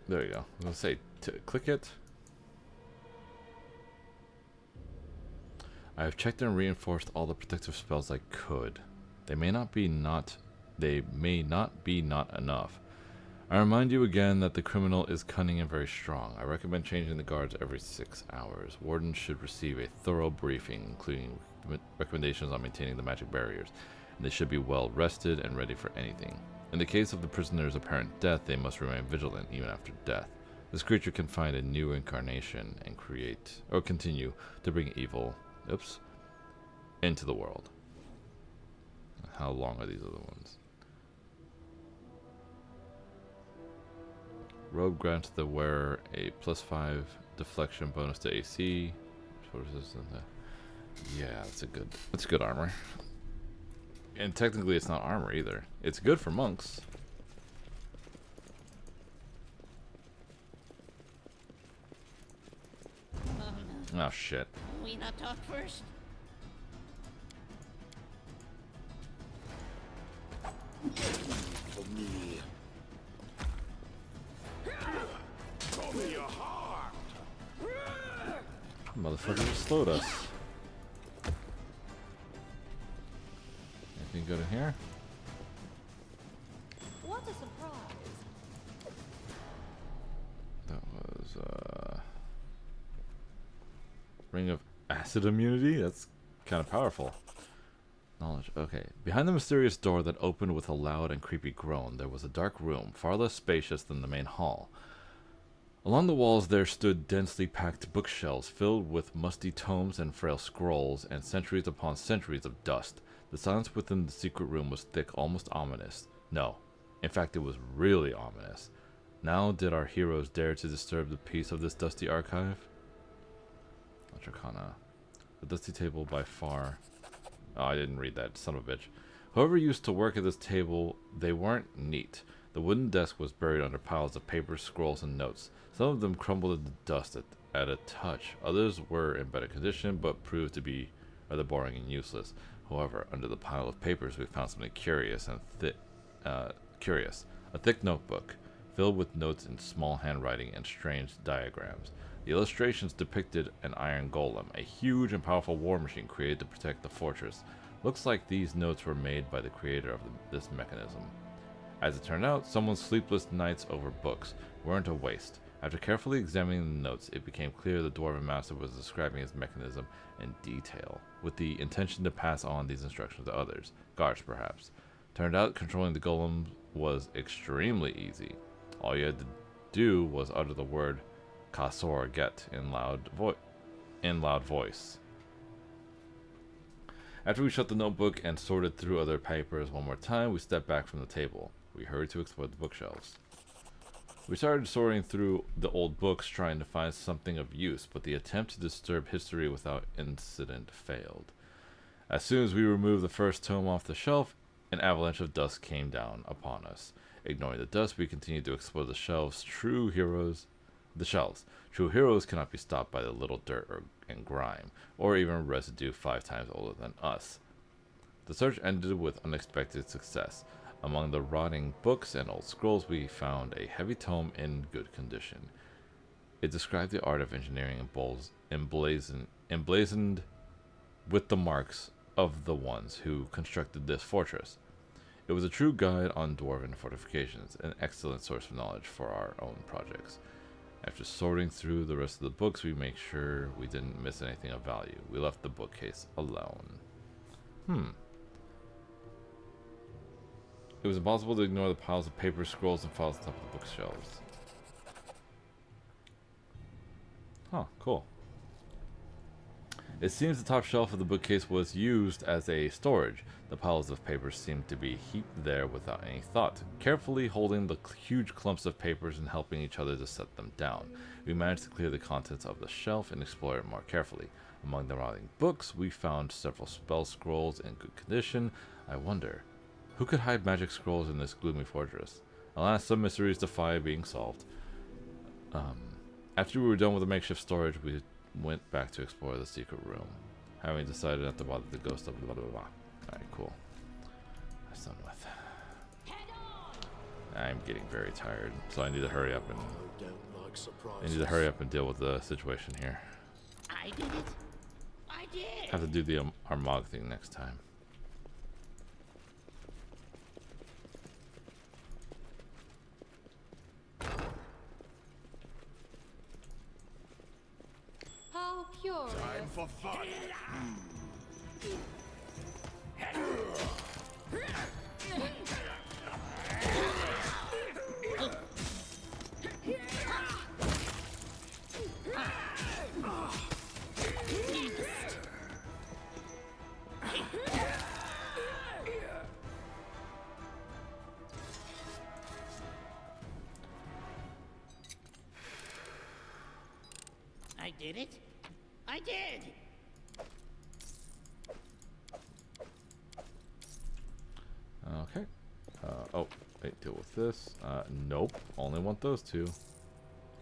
There you go. I'm gonna say click it. I have checked and reinforced all the protective spells I could. They may not be not enough. I remind you again that the criminal is cunning and very strong. I recommend changing the guards every 6 hours. Wardens should receive a thorough briefing, including recommendations on maintaining the magic barriers, and they should be well rested and ready for anything. In the case of the prisoner's apparent death, they must remain vigilant even after death. This creature can find a new incarnation and continue to bring evil, into the world. How long are these other ones? Robe grants the wearer a +5 deflection bonus to AC. Yeah, that's a good armor. And technically it's not armor either. It's good for monks. Oh shit. We not talk first? For me. Show me your heart. Motherfucker just slowed us. Anything good in here? What a surprise. That was Ring of Acid Immunity? That's kind of powerful. Knowledge. Okay. Behind the mysterious door that opened with a loud and creepy groan, there was a dark room, far less spacious than the main hall. Along the walls there stood densely packed bookshelves filled with musty tomes and frail scrolls, and centuries upon centuries of dust. The silence within the secret room was thick, almost ominous. No, in fact it was really ominous. Now did our heroes dare to disturb the peace of this dusty archive? Arcana. The dusty table by far... Oh, I didn't read that, son of a bitch. Whoever used to work at this table, they weren't neat. The wooden desk was buried under piles of papers, scrolls, and notes. Some of them crumbled into dust at a touch. Others were in better condition, but proved to be rather boring and useless. However, under the pile of papers, we found something curious and curious. A thick notebook, filled with notes in small handwriting and strange diagrams. The illustrations depicted an iron golem, a huge and powerful war machine created to protect the fortress. Looks like these notes were made by the creator of this mechanism. As it turned out, someone's sleepless nights over books weren't a waste. After carefully examining the notes, it became clear the Dwarven Master was describing his mechanism in detail, with the intention to pass on these instructions to others, guards perhaps. Turned out controlling the golem was extremely easy. All you had to do was utter the word Kasor Get in loud voice. After we shut the notebook and sorted through other papers one more time, we stepped back from the table. We hurried to explore the bookshelves. We started sorting through the old books, trying to find something of use, but the attempt to disturb history without incident failed. As soon as we removed the first tome off the shelf, an avalanche of dust came down upon us. Ignoring the dust, we continued to explore the shelves. True heroes cannot be stopped by the little dirt and grime, or even residue 5 times older than us. The search ended with unexpected success. Among the rotting books and old scrolls, we found a heavy tome in good condition. It described the art of engineering emblazoned with the marks of the ones who constructed this fortress. It was a true guide on dwarven fortifications, an excellent source of knowledge for our own projects. After sorting through the rest of the books, we make sure we didn't miss anything of value. We left the bookcase alone. It was impossible to ignore the piles of paper, scrolls, and files on top of the bookshelves. Huh, cool. It seems the top shelf of the bookcase was used as a storage. The piles of papers seemed to be heaped there without any thought, carefully holding the huge clumps of papers and helping each other to set them down. We managed to clear the contents of the shelf and explore it more carefully. Among the rotting books, we found several spell scrolls in good condition. I wonder, who could hide magic scrolls in this gloomy fortress? Alas, some mysteries defy being solved. After we were done with the makeshift storage, we went back to explore the secret room, having decided not to bother the ghost of blah blah blah. Alright, cool. That's done with. I'm getting very tired, so I need to hurry up and deal with the situation here. I did it. I did. Have to do the Armag thing next time. How curious. Time for fun. I did it. I did. Okay. Oh, wait, deal with this. Nope. Only want those two.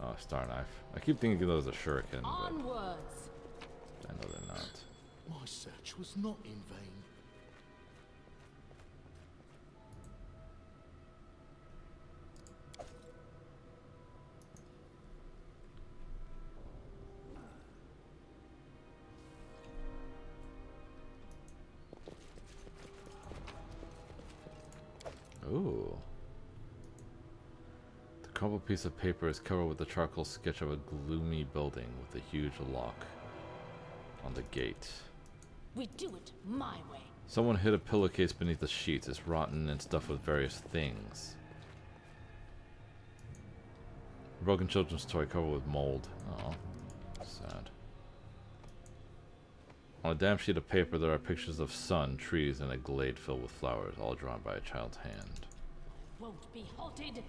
Oh, star knife. I keep thinking those are shuriken, but Onwards. I know they're not. My search was not in vain. Ooh. The crumpled piece of paper is covered with a charcoal sketch of a gloomy building with a huge lock on the gate. We do it my way. Someone hid a pillowcase beneath the sheets. It's rotten and stuffed with various things. A broken children's toy covered with mold. Oh, sad. On a damp sheet of paper, there are pictures of sun, trees, and a glade filled with flowers, all drawn by a child's hand. Won't be halted.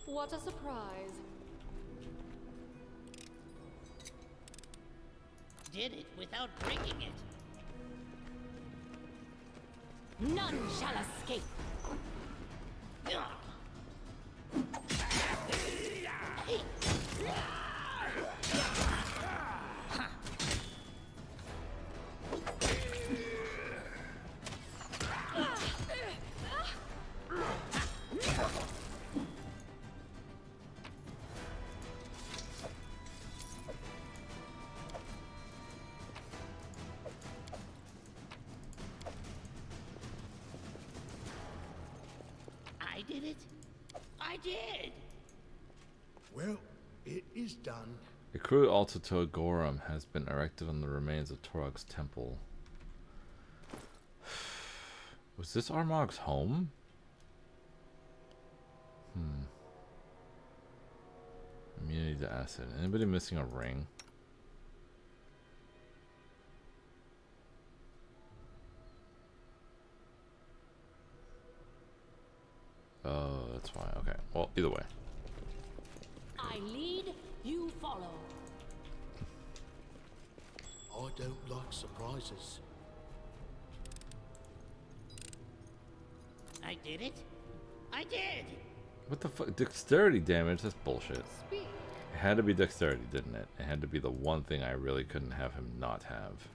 What a surprise. Did it without breaking it. None shall escape. I did it. I did. Well, it is done. A crude altar to Agoram has been erected on the remains of Torog's temple. Was this Armag's home? Immunity to acid. Anybody missing a ring? Oh, that's why. Okay. Well, either way. I lead, you follow. I don't like surprises. I did it. I did. What the fuck? Dexterity damage? That's bullshit. Speak. It had to be dexterity, didn't it? It had to be the one thing I really couldn't have him not have.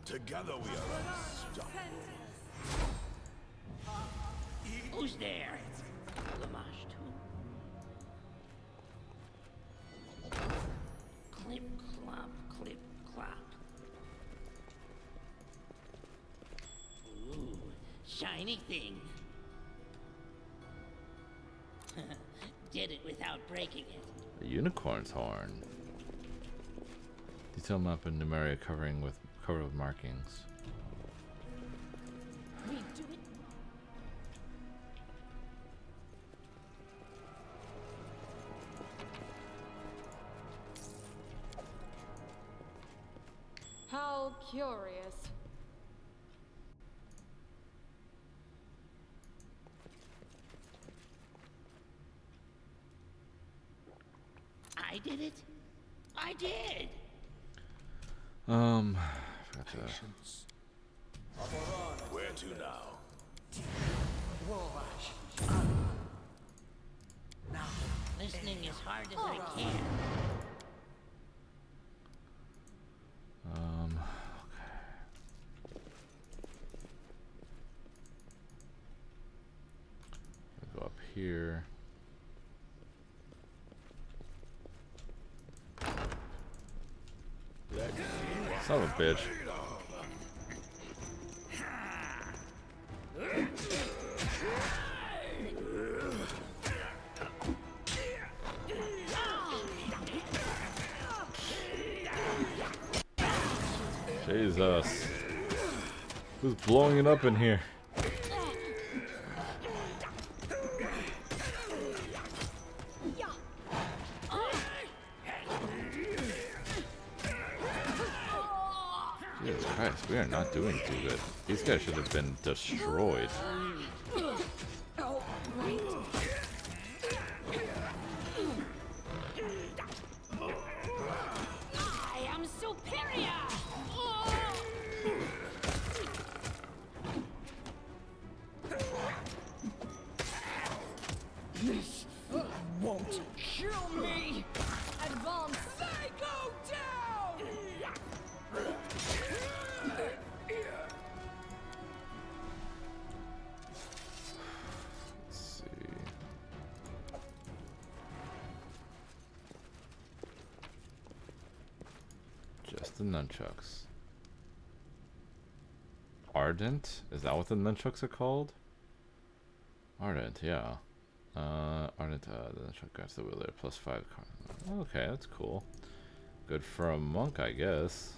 Together we are unstoppable. Who's there? Lamash too. Clip clop, clip clop. Ooh, shiny thing. Did it without breaking it. A unicorn's horn. Detail map in Numeria covered with markings. We do it. How curious. I did it? I did! Forgot to... Where to now? Listening as hard as I can. Okay. I'll go up here. Son of a bitch. Jesus. Who's blowing it up in here? Jesus Christ, we are not doing too good. These guys should have been destroyed. I am superior! This won't kill me. Advance! They go down. Let's see. Just the nunchucks. Ardent? Is that what the nunchucks are called? Ardent, yeah. Ardent, the nunchuck grants the wielder +5. Okay, that's cool. Good for a monk, I guess.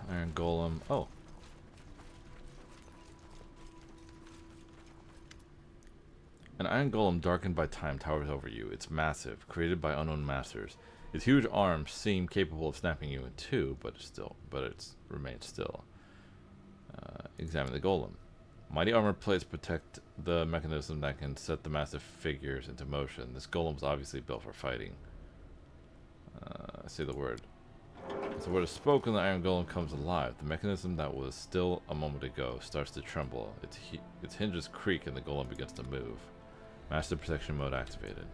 Iron Golem. Oh. An iron golem darkened by time towers over you. It's massive, created by unknown masters. Its huge arms seem capable of snapping you in two, but it remains still. Examine the golem. Mighty armor plates protect the mechanism that can set the massive figures into motion. This golem is obviously built for fighting. I say the word. As the word is spoken, the iron golem comes alive. The mechanism that was still a moment ago starts to tremble. Its hinges creak and the golem begins to move. Master protection mode activated.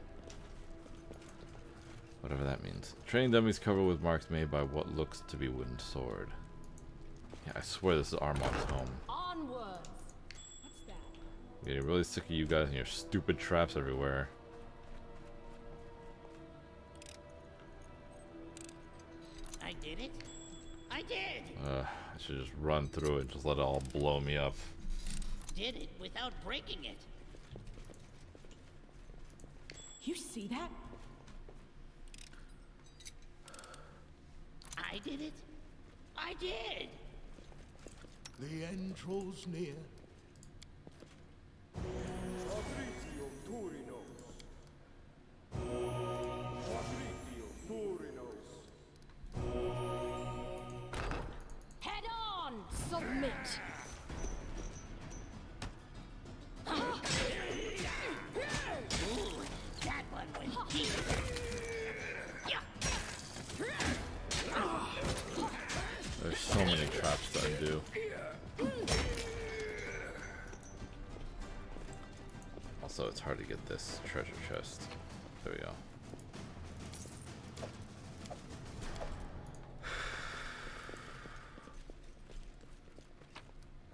Whatever that means. Training dummies covered with marks made by what looks to be wooden sword. Yeah, I swear this is Armag's home. Onwards. What's that? I'm getting really sick of you guys and your stupid traps everywhere. I did it? I did! I should just run through it, just let it all blow me up. Did it without breaking it. You see that? I did it? I did! The end draws near. Head on! Submit! Ooh, that one was deep. There's so many traps to undo. Also, it's hard to get this treasure chest. There we go.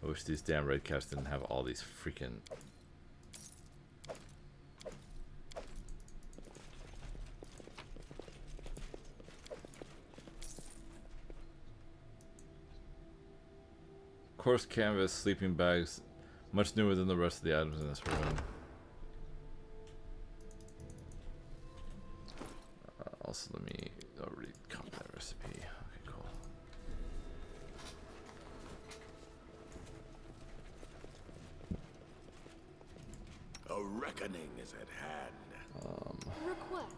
I wish these damn raid caps didn't have all these freaking... Coarse canvas, sleeping bags, much newer than the rest of the items in this room. Also, let me read copy that recipe. Okay, cool. A reckoning is at hand. Request.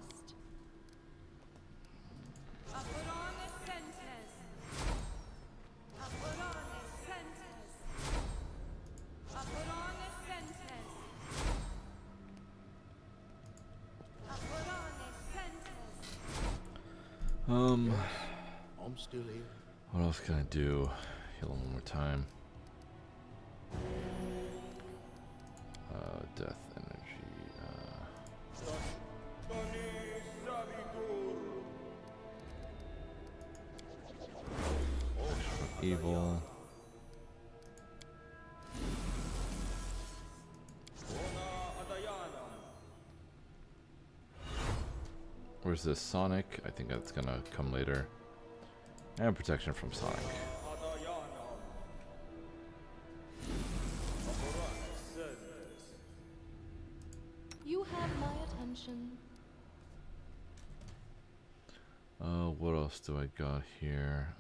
I'm still here. What else can I do? Heal him one more time. Death energy. Evil. Where's this Sonic? I think that's gonna come later. And protection from Sonic. You have my attention. What else do I got here?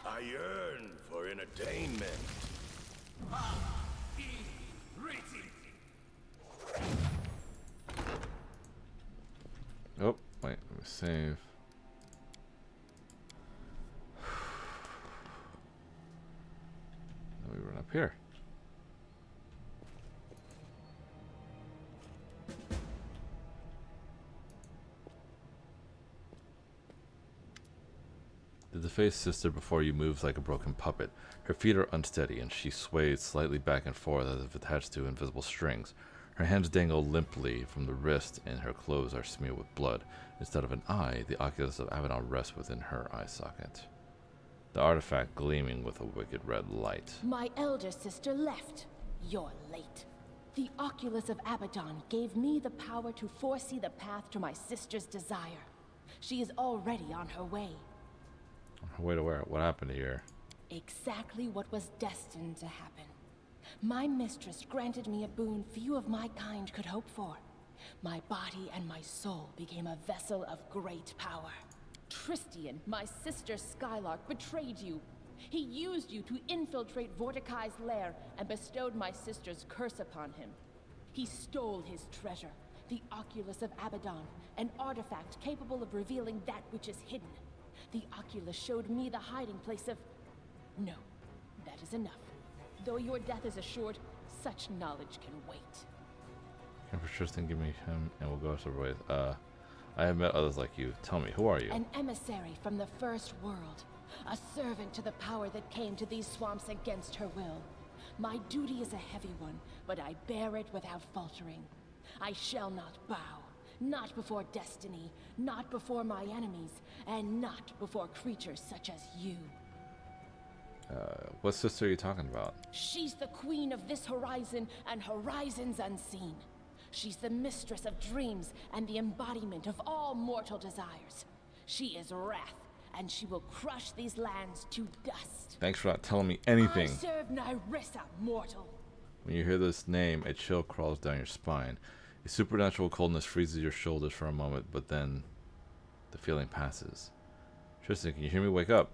I yearn for entertainment. Oh, wait, let me save. Then we run up here. The defaced sister before you moves like a broken puppet. Her feet are unsteady and she sways slightly back and forth as if attached to invisible strings. Her hands dangle limply from the wrist and her clothes are smeared with blood. Instead of an eye, the oculus of Abaddon rests within her eye socket. The artifact gleaming with a wicked red light. My elder sister left. You're late. The oculus of Abaddon gave me the power to foresee the path to my sister's desire. She is already on her way. On her way to where? What happened here? Exactly what was destined to happen. My mistress granted me a boon few of my kind could hope for. My body and my soul became a vessel of great power. Tristian, my sister Skylark, betrayed you. He used you to infiltrate Vordekai's lair and bestowed my sister's curse upon him. He stole his treasure, the Oculus of Abaddon, an artifact capable of revealing that which is hidden. The Oculus showed me the hiding place of... No, that is enough. Though your death is assured, such knowledge can wait. Can for Tristan give me him and we'll go separate ways. I have met others like you. Tell me, who are you? An emissary from the First World. A servant to the power that came to these swamps against her will. My duty is a heavy one, but I bear it without faltering. I shall not bow. Not before destiny, not before my enemies, and not before creatures such as you. What sister are you talking about? She's the queen of this horizon and horizons unseen. She's the mistress of dreams and the embodiment of all mortal desires. She is wrath, and she will crush these lands to dust. Thanks for not telling me anything. I serve Nyrissa, mortal. When you hear this name, a chill crawls down your spine. A supernatural coldness freezes your shoulders for a moment, but then the feeling passes. Tristan, can you hear me? Wake up.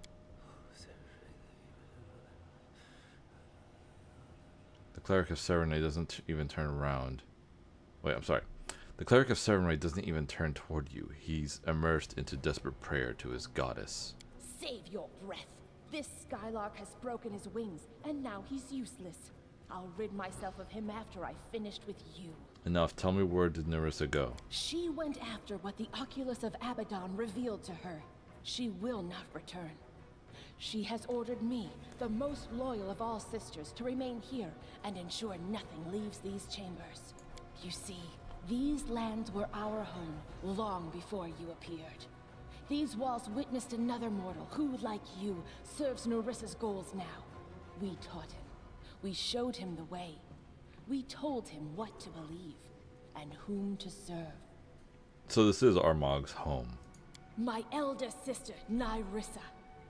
The cleric of Serenade doesn't even turn around. Wait, I'm sorry. The cleric of Serenade doesn't even turn toward you. He's immersed into desperate prayer to his goddess. Save your breath. This Skylark has broken his wings, and now he's useless. I'll rid myself of him after I've finished with you. Enough. Tell me, where did Nerissa go? She went after what the Oculus of Abaddon revealed to her. She will not return. She has ordered me, the most loyal of all sisters, to remain here and ensure nothing leaves these chambers. You see, these lands were our home long before you appeared. These walls witnessed another mortal who, like you, serves Nerissa's goals now. We taught him. We showed him the way. We told him what to believe and whom to serve. So this is Armag's home. My elder sister, Nerissa.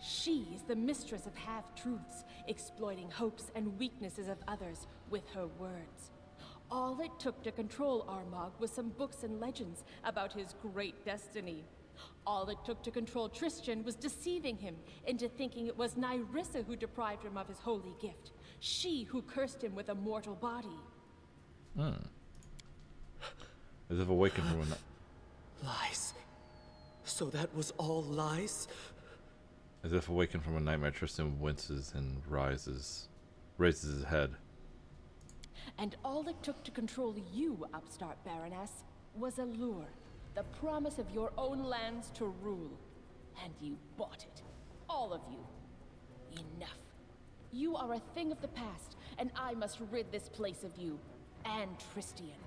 She is the mistress of half-truths, exploiting hopes and weaknesses of others with her words. All it took to control Armag was some books and legends about his great destiny. All it took to control Tristan was deceiving him into thinking it was Nerissa who deprived him of his holy gift. She who cursed him with a mortal body. As if awakened from a Lies. So that was all lies? As if awakened from a nightmare, Tristan winces and raises his head. And all it took to control you, upstart Baroness, was a lure. The promise of your own lands to rule. And you bought it. All of you. Enough. You are a thing of the past, and I must rid this place of you. And Tristian.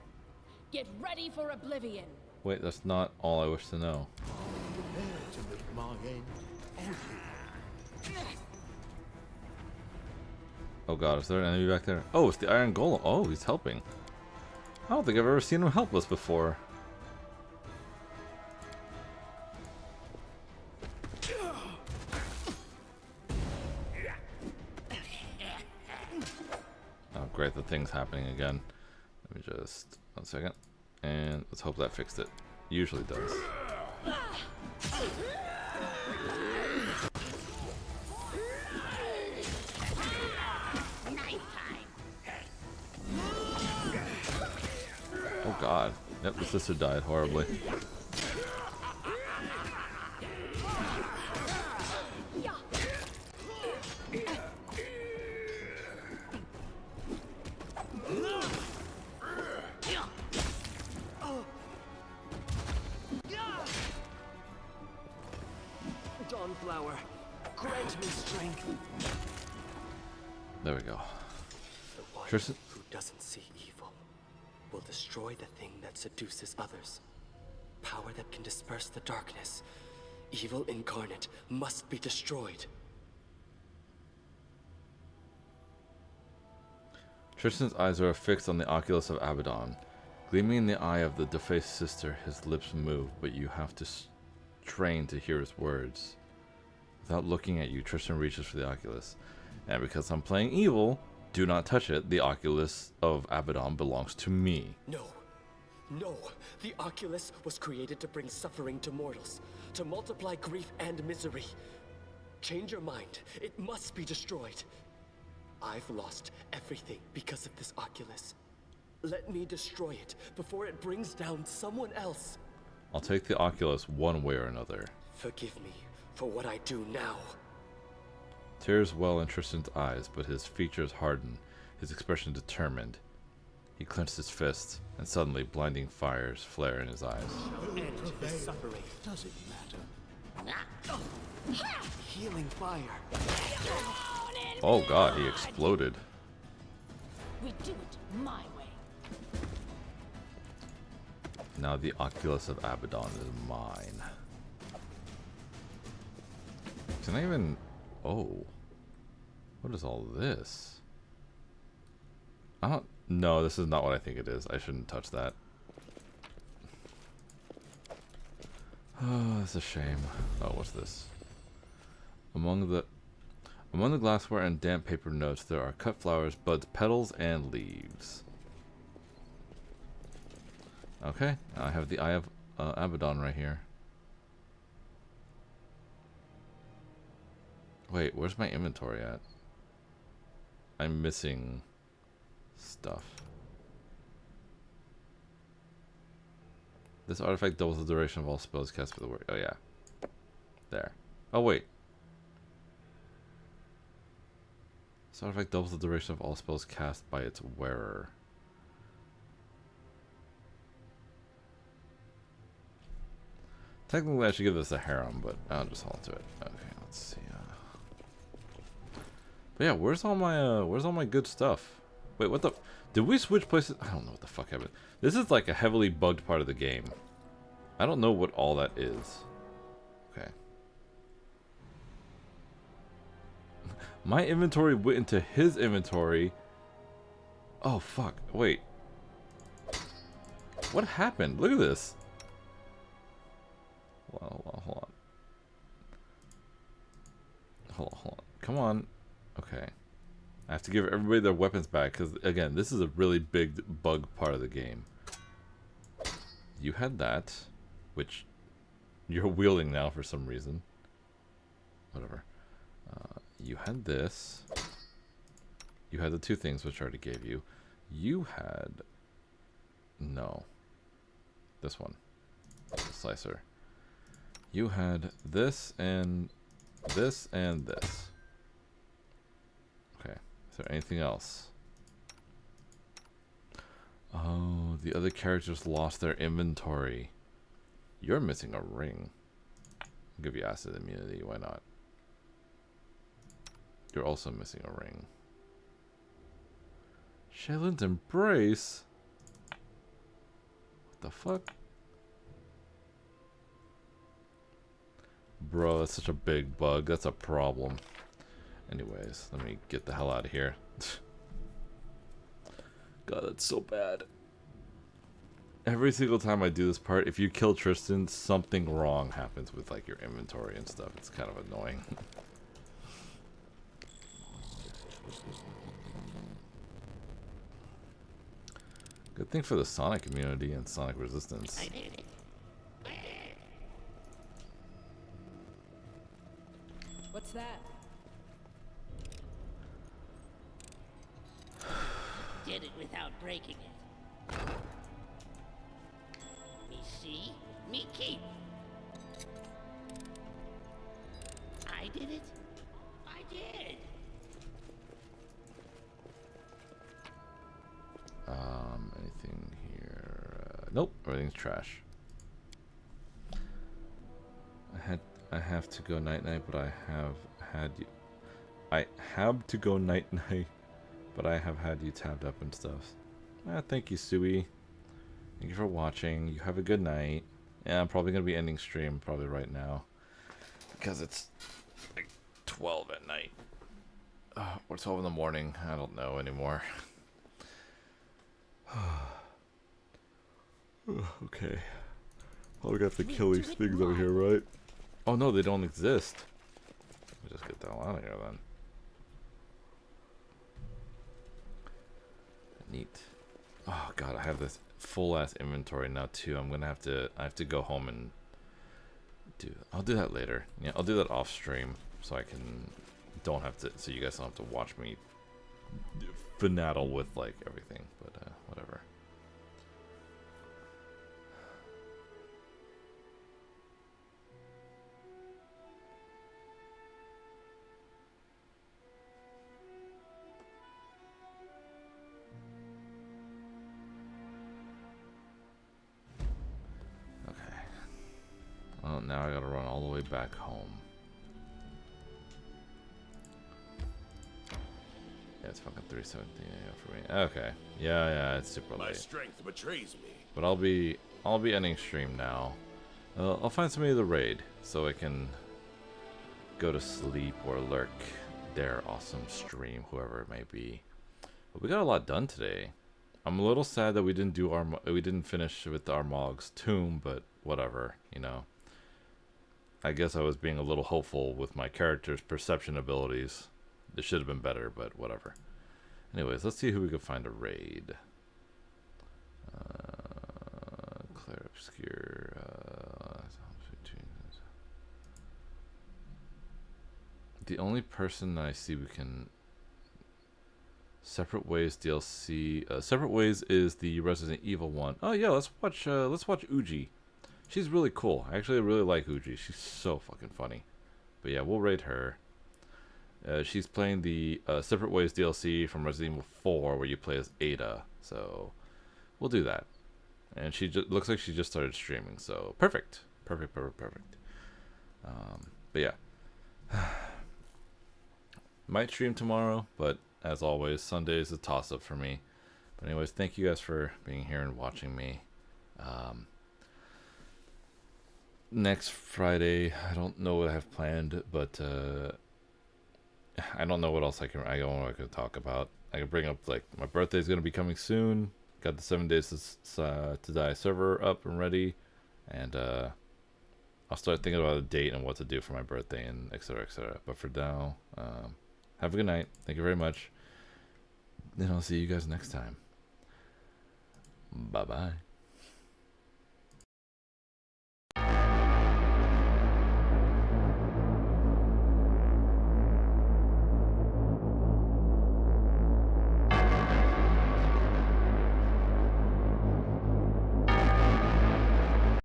Get ready for oblivion! Wait, that's not all I wish to know. Prepare to meet my end, are you? Oh god, is there an enemy back there? Oh, it's the Iron Golem. Oh, he's helping. I don't think I've ever seen him helpless before. Oh great, the thing's happening again. Let me just... 1 second. And let's hope that fixed it. Usually does. Oh god. Yep, the sister died horribly. Dawnflower, grant me strength. There we go. The one Tristan? who doesn't see evil will destroy the thing that seduces others. Power that can disperse the darkness. Evil incarnate must be destroyed. Tristan's eyes are fixed on the Oculus of Abaddon. Gleaming in the eye of the defaced sister, his lips move, but you have to strain to hear his words. Without looking at you, Tristan reaches for the Oculus. And because I'm playing evil, do not touch it. The Oculus of Abaddon belongs to me. No. No. The Oculus was created to bring suffering to mortals. To multiply grief and misery. Change your mind. It must be destroyed. I've lost everything because of this Oculus. Let me destroy it before it brings down someone else. I'll take the Oculus one way or another. Forgive me for what I do now. Tears well in Tristan's eyes, but his features harden, his expression determined. He clenched his fists, and suddenly blinding fires flare in his eyes. End this suffering. Does it matter? Healing fire. Oh god, he exploded. We do it my way. Now the Oculus of Abaddon is mine. Can I even... Oh. What is all this? I don't... No, this is not what I think it is. I shouldn't touch that. Oh, that's a shame. Oh, what's this? Among the glassware and damp paper notes, there are cut flowers, buds, petals, and leaves. Okay, I have the Eye of Abaddon right here. Wait, where's my inventory at? I'm missing stuff. This artifact doubles the duration of all spells cast by the word. Oh yeah. There. Oh wait. This artifact doubles the duration of all spells cast by its wearer. Technically, I should give this a harem, but I'll just hold to it. Okay, let's see. But yeah, where's all my good stuff? Wait, what the? Did we switch places? I don't know what the fuck happened. This is like a heavily bugged part of the game. I don't know what all that is. Okay. My inventory went into his inventory. Oh fuck! Wait. What happened? Look at this. Hold on. Hold on. Come on. Okay. I have to give everybody their weapons back because, again, this is a really big bug part of the game. You had that, which you're wielding now for some reason. Whatever. You had this. You had the two things which I already gave you. You had... No. This one. The slicer. You had this and this and this. Okay. Is there anything else? Oh, the other characters lost their inventory. You're missing a ring. I'll give you acid immunity. Why not? You're also missing a ring. Shaylin's embrace? What the fuck? Bro, that's such a big bug. That's a problem. Anyways, let me get the hell out of here. God, that's so bad. Every single time I do this part, if you kill Tristan, something wrong happens with like your inventory and stuff. It's kind of annoying. Good thing for the Sonic immunity and Sonic resistance. What's that? Did it without breaking it. Me see, me keep. I did it. I did. Anything here? Nope, everything's trash. I have to go night night, but I have had you. I have to go night night, but I have had you tabbed up and stuff. Thank you, Sui. Thank you for watching. You have a good night. Yeah, I'm probably gonna be ending stream probably right now because it's like 12 at night. Or 12 in the morning. I don't know anymore. Okay. Oh, we got to kill these things over here, right? Oh no, they don't exist. We'll just get the hell out of here then. Neat. Oh god, I have this full ass inventory now too. I have to go home and I'll do that later. Yeah, I'll do that off stream so so you guys don't have to watch me finaddle with like everything, but whatever. Well, now I gotta run all the way back home. Yeah, it's fucking 3:17 a.m. for me. Okay. Yeah, it's super late. My strength betrays me. But I'll be ending stream now. I'll find somebody to raid so I can go to sleep or lurk their awesome stream, whoever it may be. But we got a lot done today. I'm a little sad that we didn't finish with Armag's tomb, but whatever, you know. I guess I was being a little hopeful with my character's perception abilities. It should have been better, but whatever. Anyways, let's see who we can find to raid. Claire Obscure. The only person I see we can... Separate Ways DLC. Separate Ways is the Resident Evil one. Oh yeah, let's watch Uji. She's really cool. I actually really like Uji. She's so fucking funny. But yeah, we'll raid her. She's playing the Separate Ways DLC from Resident Evil 4 where you play as Ada. So we'll do that. And she looks like she just started streaming. So perfect. Perfect, perfect, perfect. But yeah. Might stream tomorrow, but as always, Sunday is a toss-up for me. But anyways, thank you guys for being here and watching me. Next Friday, I don't know what I have planned, but I don't know what else I don't know what I could talk about. I can bring up, like, my birthday is gonna be coming soon. Got the 7 days to die server up and ready, and I'll start thinking about a date and what to do for my birthday and etc. etc. But for now, have a good night. Thank you very much. And I'll see you guys next time. Bye bye.